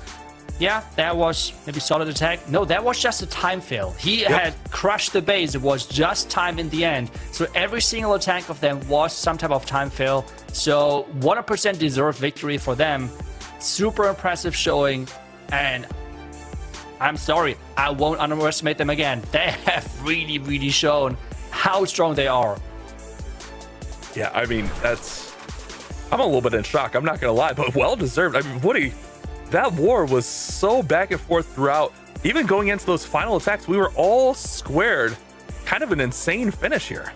yeah, that was maybe solid attack. No, that was just a time fail. He had crushed the base. It was just time in the end. So every single attack of them was some type of time fail. So 100% deserved victory for them. Super impressive showing. And I'm sorry, I won't underestimate them again. They have really, really shown how strong they are. Yeah, I mean, I'm a little bit in shock. I'm not going to lie, but well deserved. I mean, Woody, that war was so back and forth throughout. Even going into those final attacks, we were all squared. Kind of an insane finish here.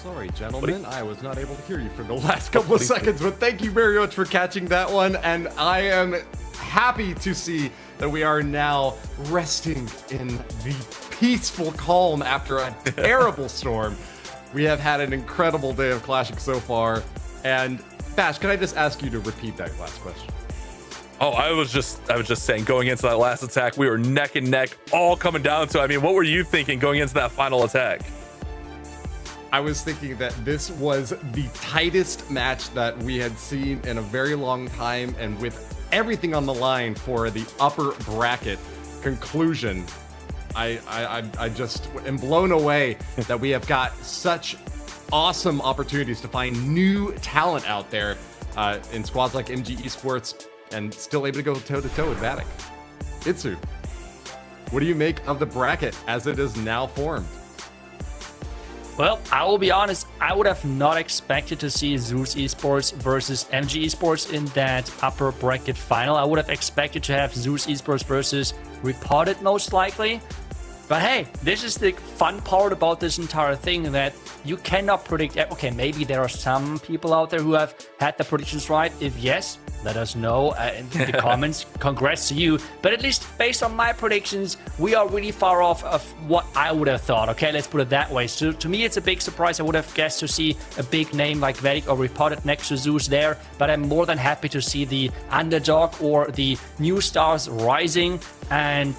Sorry, gentlemen, I was not able to hear you for the last couple of seconds, but thank you very much for catching that one. And I am happy to see that we are now resting in the peaceful calm after a terrible storm. We have had an incredible day of clashing so far. And Bash, can I just ask you to repeat that last question? Oh, I was just saying, going into that last attack, we were neck and neck, all coming down to. I mean, what were you thinking going into that final attack? I was thinking that this was the tightest match that we had seen in a very long time, and with everything on the line for the upper bracket conclusion, I just am blown away that we have got such awesome opportunities to find new talent out there in squads like MG Esports, and still able to go toe-to-toe with Vatic. Itsu, what do you make of the bracket as it is now formed? Well, I will be honest, I would have not expected to see Zeus Esports versus MG Esports in that upper bracket final. I would have expected to have Zeus Esports versus Repotted most likely. But hey, this is the fun part about this entire thing, that you cannot predict. Okay, maybe there are some people out there who have had the predictions right. If yes, let us know in the comments. Congrats to you. But at least based on my predictions, we are really far off of what I would have thought. Okay, let's put it that way. So to me, it's a big surprise. I would have guessed to see a big name like Vatic or Repotted next to Zeus there. But I'm more than happy to see the underdog or the new stars rising. And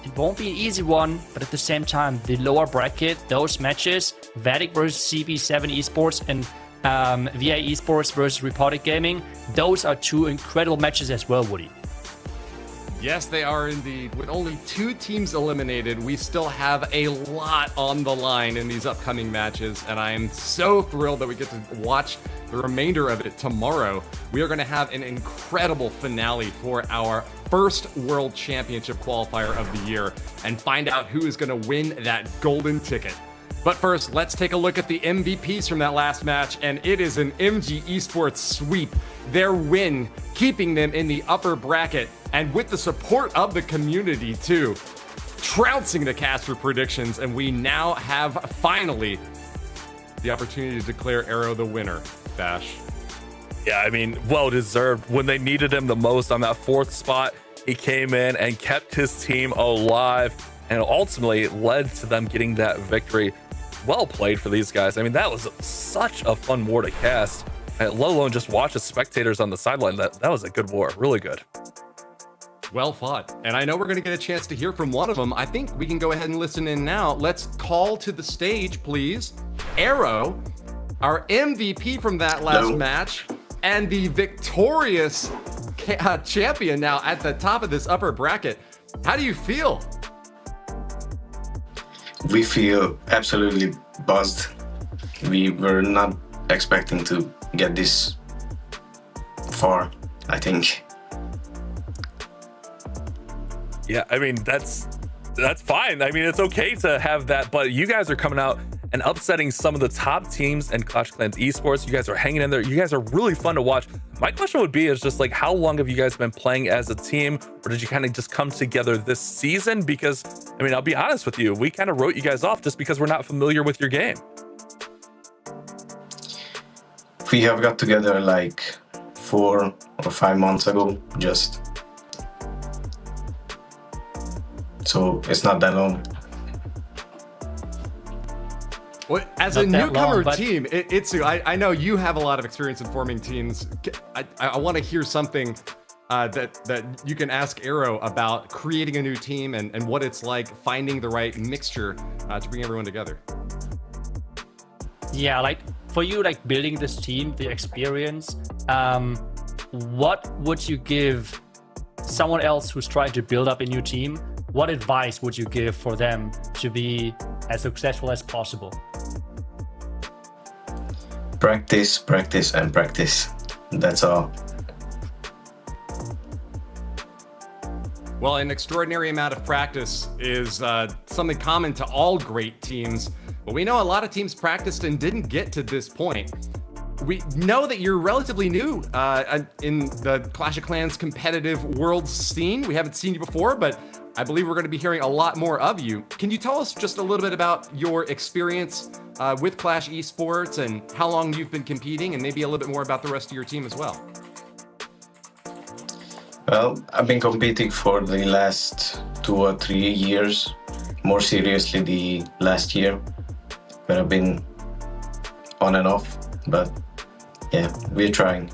it won't be an easy one, but at the same time, the lower bracket, those matches, Vatic versus CB7 Esports and VA Esports versus Repotted Gaming, those are two incredible matches as well, Woody. Yes, they are indeed. With only 2 teams eliminated, we still have a lot on the line in these upcoming matches, and I am so thrilled that we get to watch the remainder of it tomorrow. We are going to have an incredible finale for our first World Championship qualifier of the year and find out who is going to win that golden ticket. But first, let's take a look at the MVPs from that last match, and it is an MG Esports sweep. Their win, keeping them in the upper bracket, and with the support of the community too, trouncing the caster predictions, and we now have finally the opportunity to declare Arrow the winner. Bash. Yeah, I mean, well deserved. When they needed him the most on that 4th spot, he came in and kept his team alive and ultimately led to them getting that victory. Well played for these guys. I mean, that was such a fun war to cast, and let alone just watch the spectators on the sideline. That was a good war, really good. Well fought. And I know we're going to get a chance to hear from one of them. I think we can go ahead and listen in now. Let's call to the stage, please, Arrow, our MVP from that last match, and the victorious champion now at the top of this upper bracket. How do you feel? We feel absolutely buzzed. We were not expecting to get this far, I think. Yeah, I mean, that's fine. I mean, it's okay to have that, but you guys are coming out and upsetting some of the top teams in Clash of Clans esports. You guys are hanging in there. You guys are really fun to watch. My question would be is just like, how long have you guys been playing as a team, or did you kind of just come together this season? Because, I mean, I'll be honest with you, we kind of wrote you guys off just because we're not familiar with your game. We have got together like 4 or 5 months ago, just. So it's not that long. Well, as a newcomer team, Itsu, I know you have a lot of experience in forming teams. I want to hear something that you can ask Arrow about creating a new team and what it's like finding the right mixture to bring everyone together. Yeah, like for you, like building this team, the experience, what would you give someone else who's trying to build up a new team? What advice would you give for them to be as successful as possible? Practice, practice, and practice. That's all. Well, an extraordinary amount of practice is something common to all great teams, but we know a lot of teams practiced and didn't get to this point. We know that you're relatively new in the Clash of Clans competitive world scene. We haven't seen you before, but I believe we're going to be hearing a lot more of you. Can you tell us just a little bit about your experience with Clash Esports and how long you've been competing, and maybe a little bit more about the rest of your team as well? Well, I've been competing for the last 2 or 3 years, more seriously the last year, but I've been on and off, but yeah, we're trying.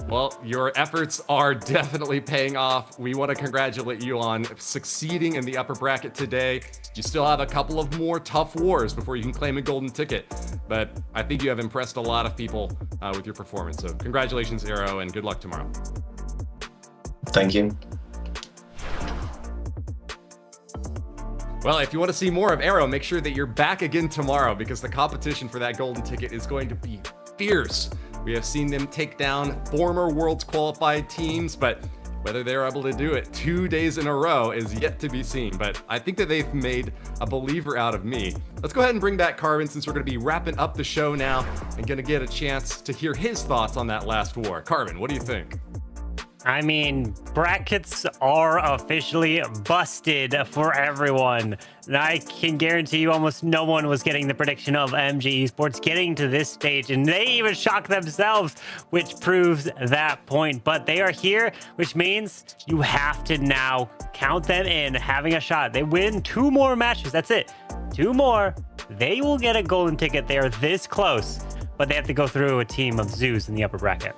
Well, your efforts are definitely paying off. We want to congratulate you on succeeding in the upper bracket today. You still have a couple of more tough wars before you can claim a golden ticket, but I think you have impressed a lot of people with your performance. So congratulations, Arrow, and good luck tomorrow. Thank you. Well, if you want to see more of Arrow, make sure that you're back again tomorrow, because the competition for that golden ticket is going to be fierce. We have seen them take down former Worlds qualified teams, but whether they're able to do it 2 days in a row is yet to be seen. But I think that they've made a believer out of me. Let's go ahead and bring back Carbon, since we're going to be wrapping up the show now and going to get a chance to hear his thoughts on that last war. Carbon, what do you think? I mean, brackets are officially busted for everyone. And I can guarantee you almost no one was getting the prediction of MG Esports getting to this stage, and they even shocked themselves, which proves that point. But they are here, which means you have to now count them in, having a shot. They win 2 more matches. That's it. 2 more. They will get a golden ticket. They are this close, but they have to go through a team of Zeus in the upper bracket.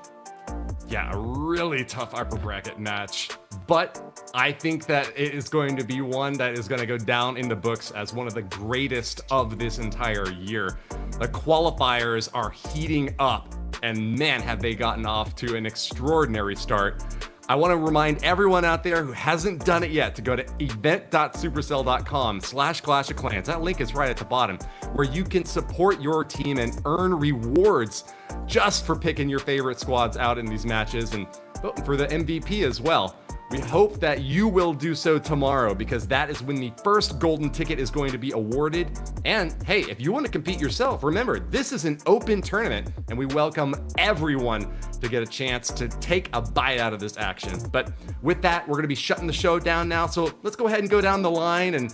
Yeah, a really tough upper bracket match, but I think that it is going to be one that is going to go down in the books as one of the greatest of this entire year. The qualifiers are heating up, and man, have they gotten off to an extraordinary start. I want to remind everyone out there who hasn't done it yet to go to event.supercell.com/clash-of-clans. That link is right at the bottom, where you can support your team and earn rewards just for picking your favorite squads out in these matches and voting for the MVP as well. We hope that you will do so tomorrow, because that is when the first golden ticket is going to be awarded. And hey, if you want to compete yourself, remember, this is an open tournament and we welcome everyone to get a chance to take a bite out of this action. But with that, we're going to be shutting the show down now. So let's go ahead and go down the line and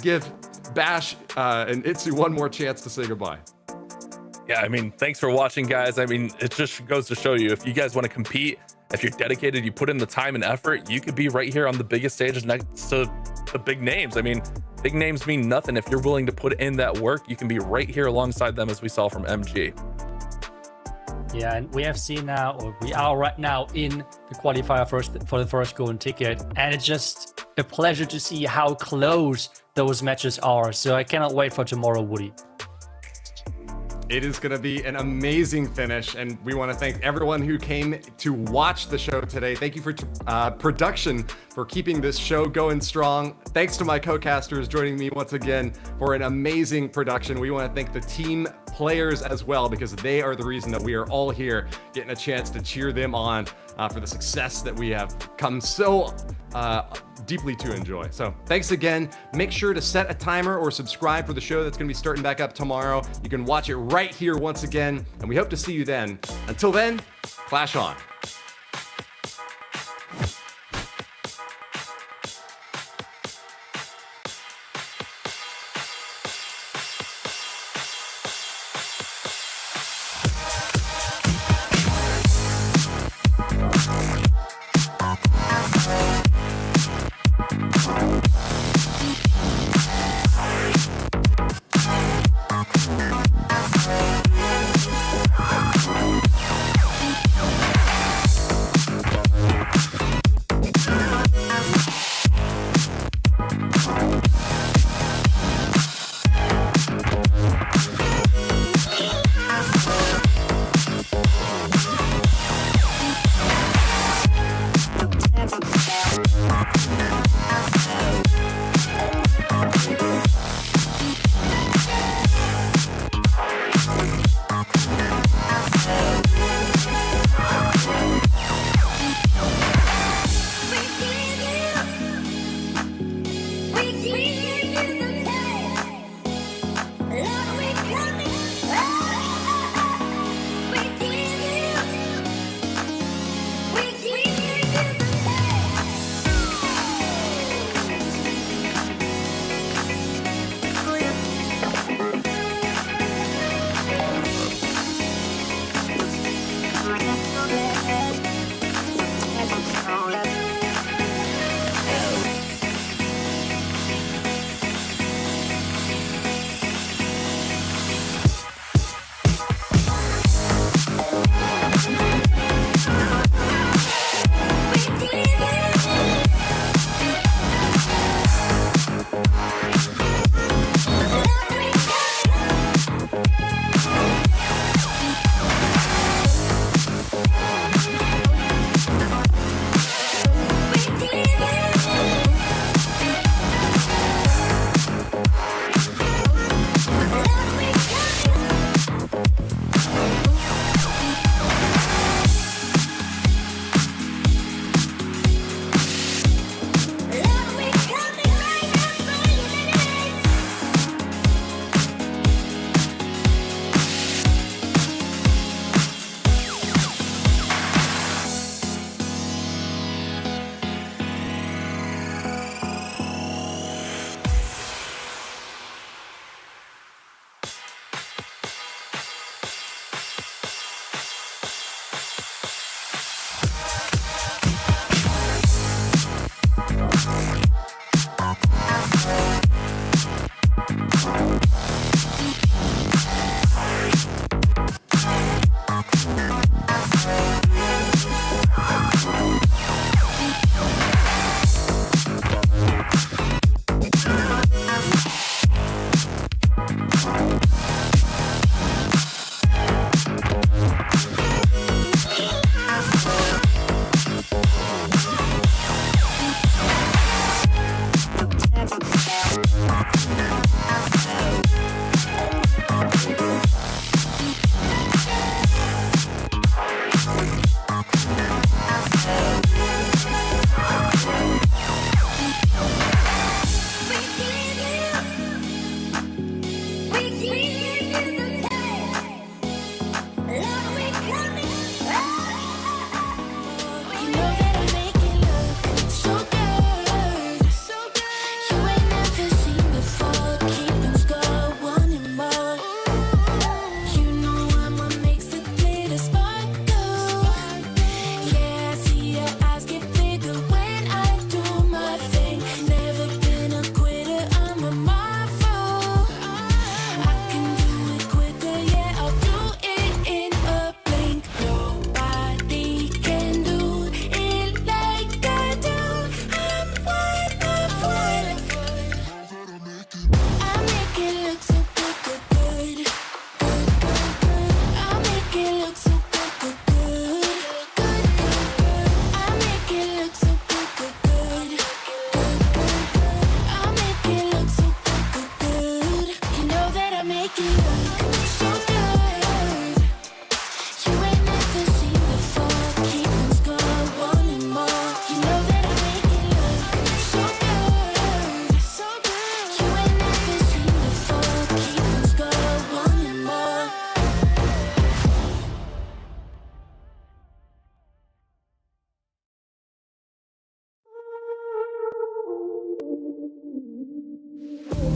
give Bash and Itsu one more chance to say goodbye. Yeah, I mean, thanks for watching, guys. I mean, it just goes to show you, if you guys want to compete, if you're dedicated, you put in the time and effort, you could be right here on the biggest stage next to the big names. I mean, big names mean nothing. If you're willing to put in that work, you can be right here alongside them, as we saw from MG. Yeah, and we have seen now, or we are right now in the qualifier for the first golden ticket, and it's just a pleasure to see how close those matches are. So I cannot wait for tomorrow, Woody. It is going to be an amazing finish, and we want to thank everyone who came to watch the show today. Thank you for production for keeping this show going strong. Thanks to my co-casters joining me once again for an amazing production. We want to thank the team players as well, because they are the reason that we are all here, getting a chance to cheer them on for the success that we have come so deeply to enjoy. So thanks again. Make sure to set a timer or subscribe for the show that's going to be starting back up tomorrow. You can watch it right here once again, and we hope to see you then. Until then, clash on. We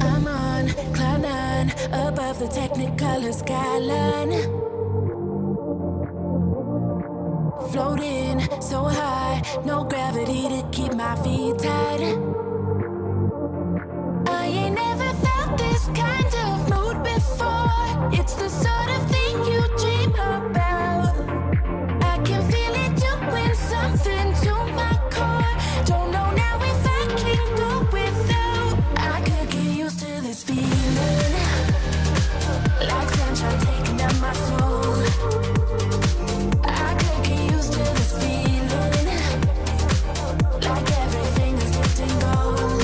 I'm on cloud nine, above the technicolor skyline. Floating so high, no gravity to keep my feet tight. I ain't never felt this kind of mood before. It's the sort of thing you dream about. I can feel it doing something to my core. Don't know now if I can go without. I could get used to this feeling, like sunshine taking down my soul. I could get used to this feeling, like everything is lit in gold.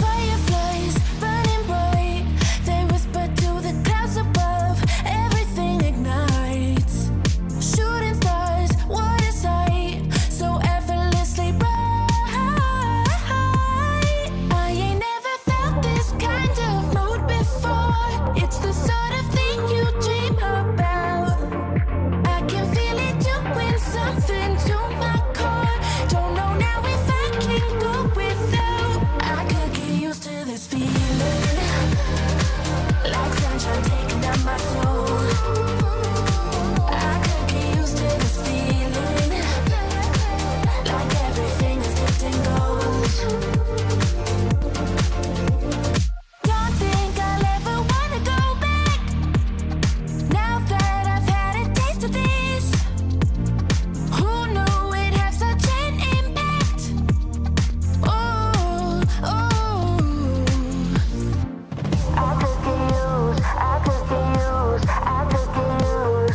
Fireflies burning bright, they whisper to the clouds above. Everything ignites. Shooting stars, what a sight, so effortlessly bright. I ain't never felt this kind of mood before. It's the sort of thing you dream about. I can feel it doing something to my core. Don't know now if I can go without. I could get used to this feeling, like sunshine taking down my soul. I could get used to this feeling, like everything is dipped in gold. Don't think I'll ever wanna go back, now that I've had a taste of this. Who knew it'd have such an impact? Oh, oh. I could get used to this feeling. I could get used.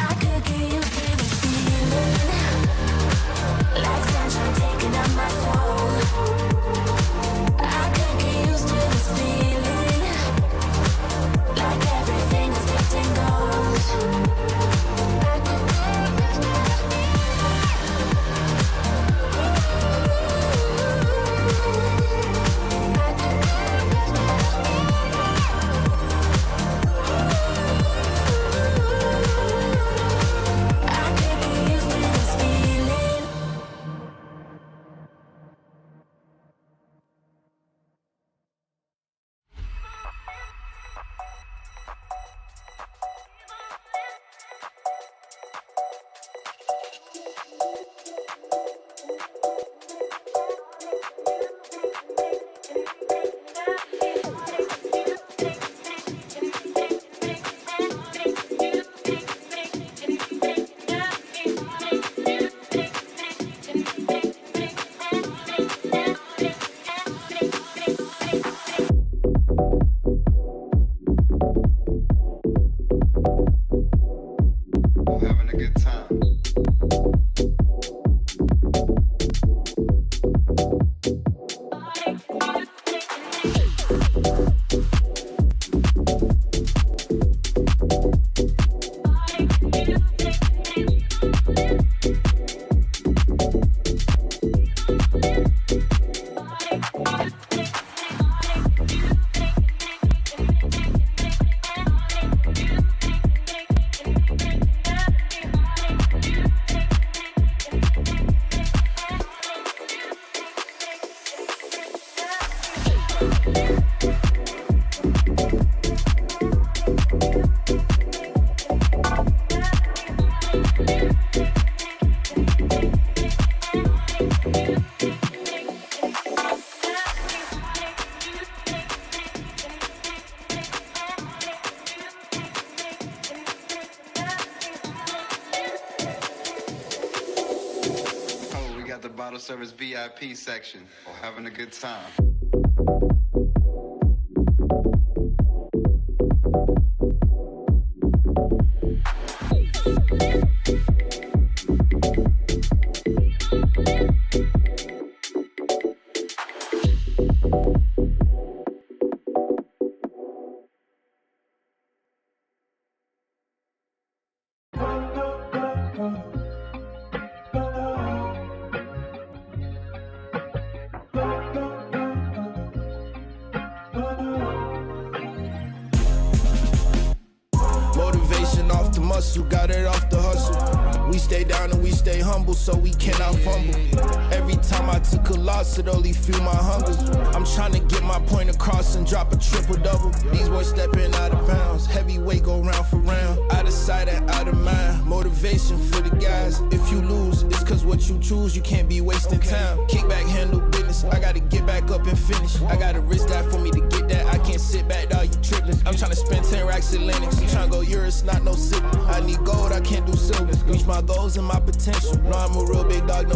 I could get used to this feeling, like sunshine taking down my soul. I could get used to this feeling, like everything is dipped in gold. bottle service VIP section or having a good time. muscle, got it off the hustle. We stay down and we stay humble, so we cannot fumble. Every time I took a loss, it only fueled my hunger. I'm trying to get my point across and drop a triple-double. These boys stepping out of bounds, heavyweight go round for round. Out of sight and out of mind, motivation for the guys. If you lose, it's cause what you choose, you can't be wasting time. Kick back, handle business, I gotta get back up and finish. I gotta risk that for me to get that, I can't sit back, dog, you tripping. I'm trying to spend 10 racks in Linux, I'm trying to go euros, not no sip. I need gold, I can't do silver. Reach my goals and my potential, no, I'm a real big dog, no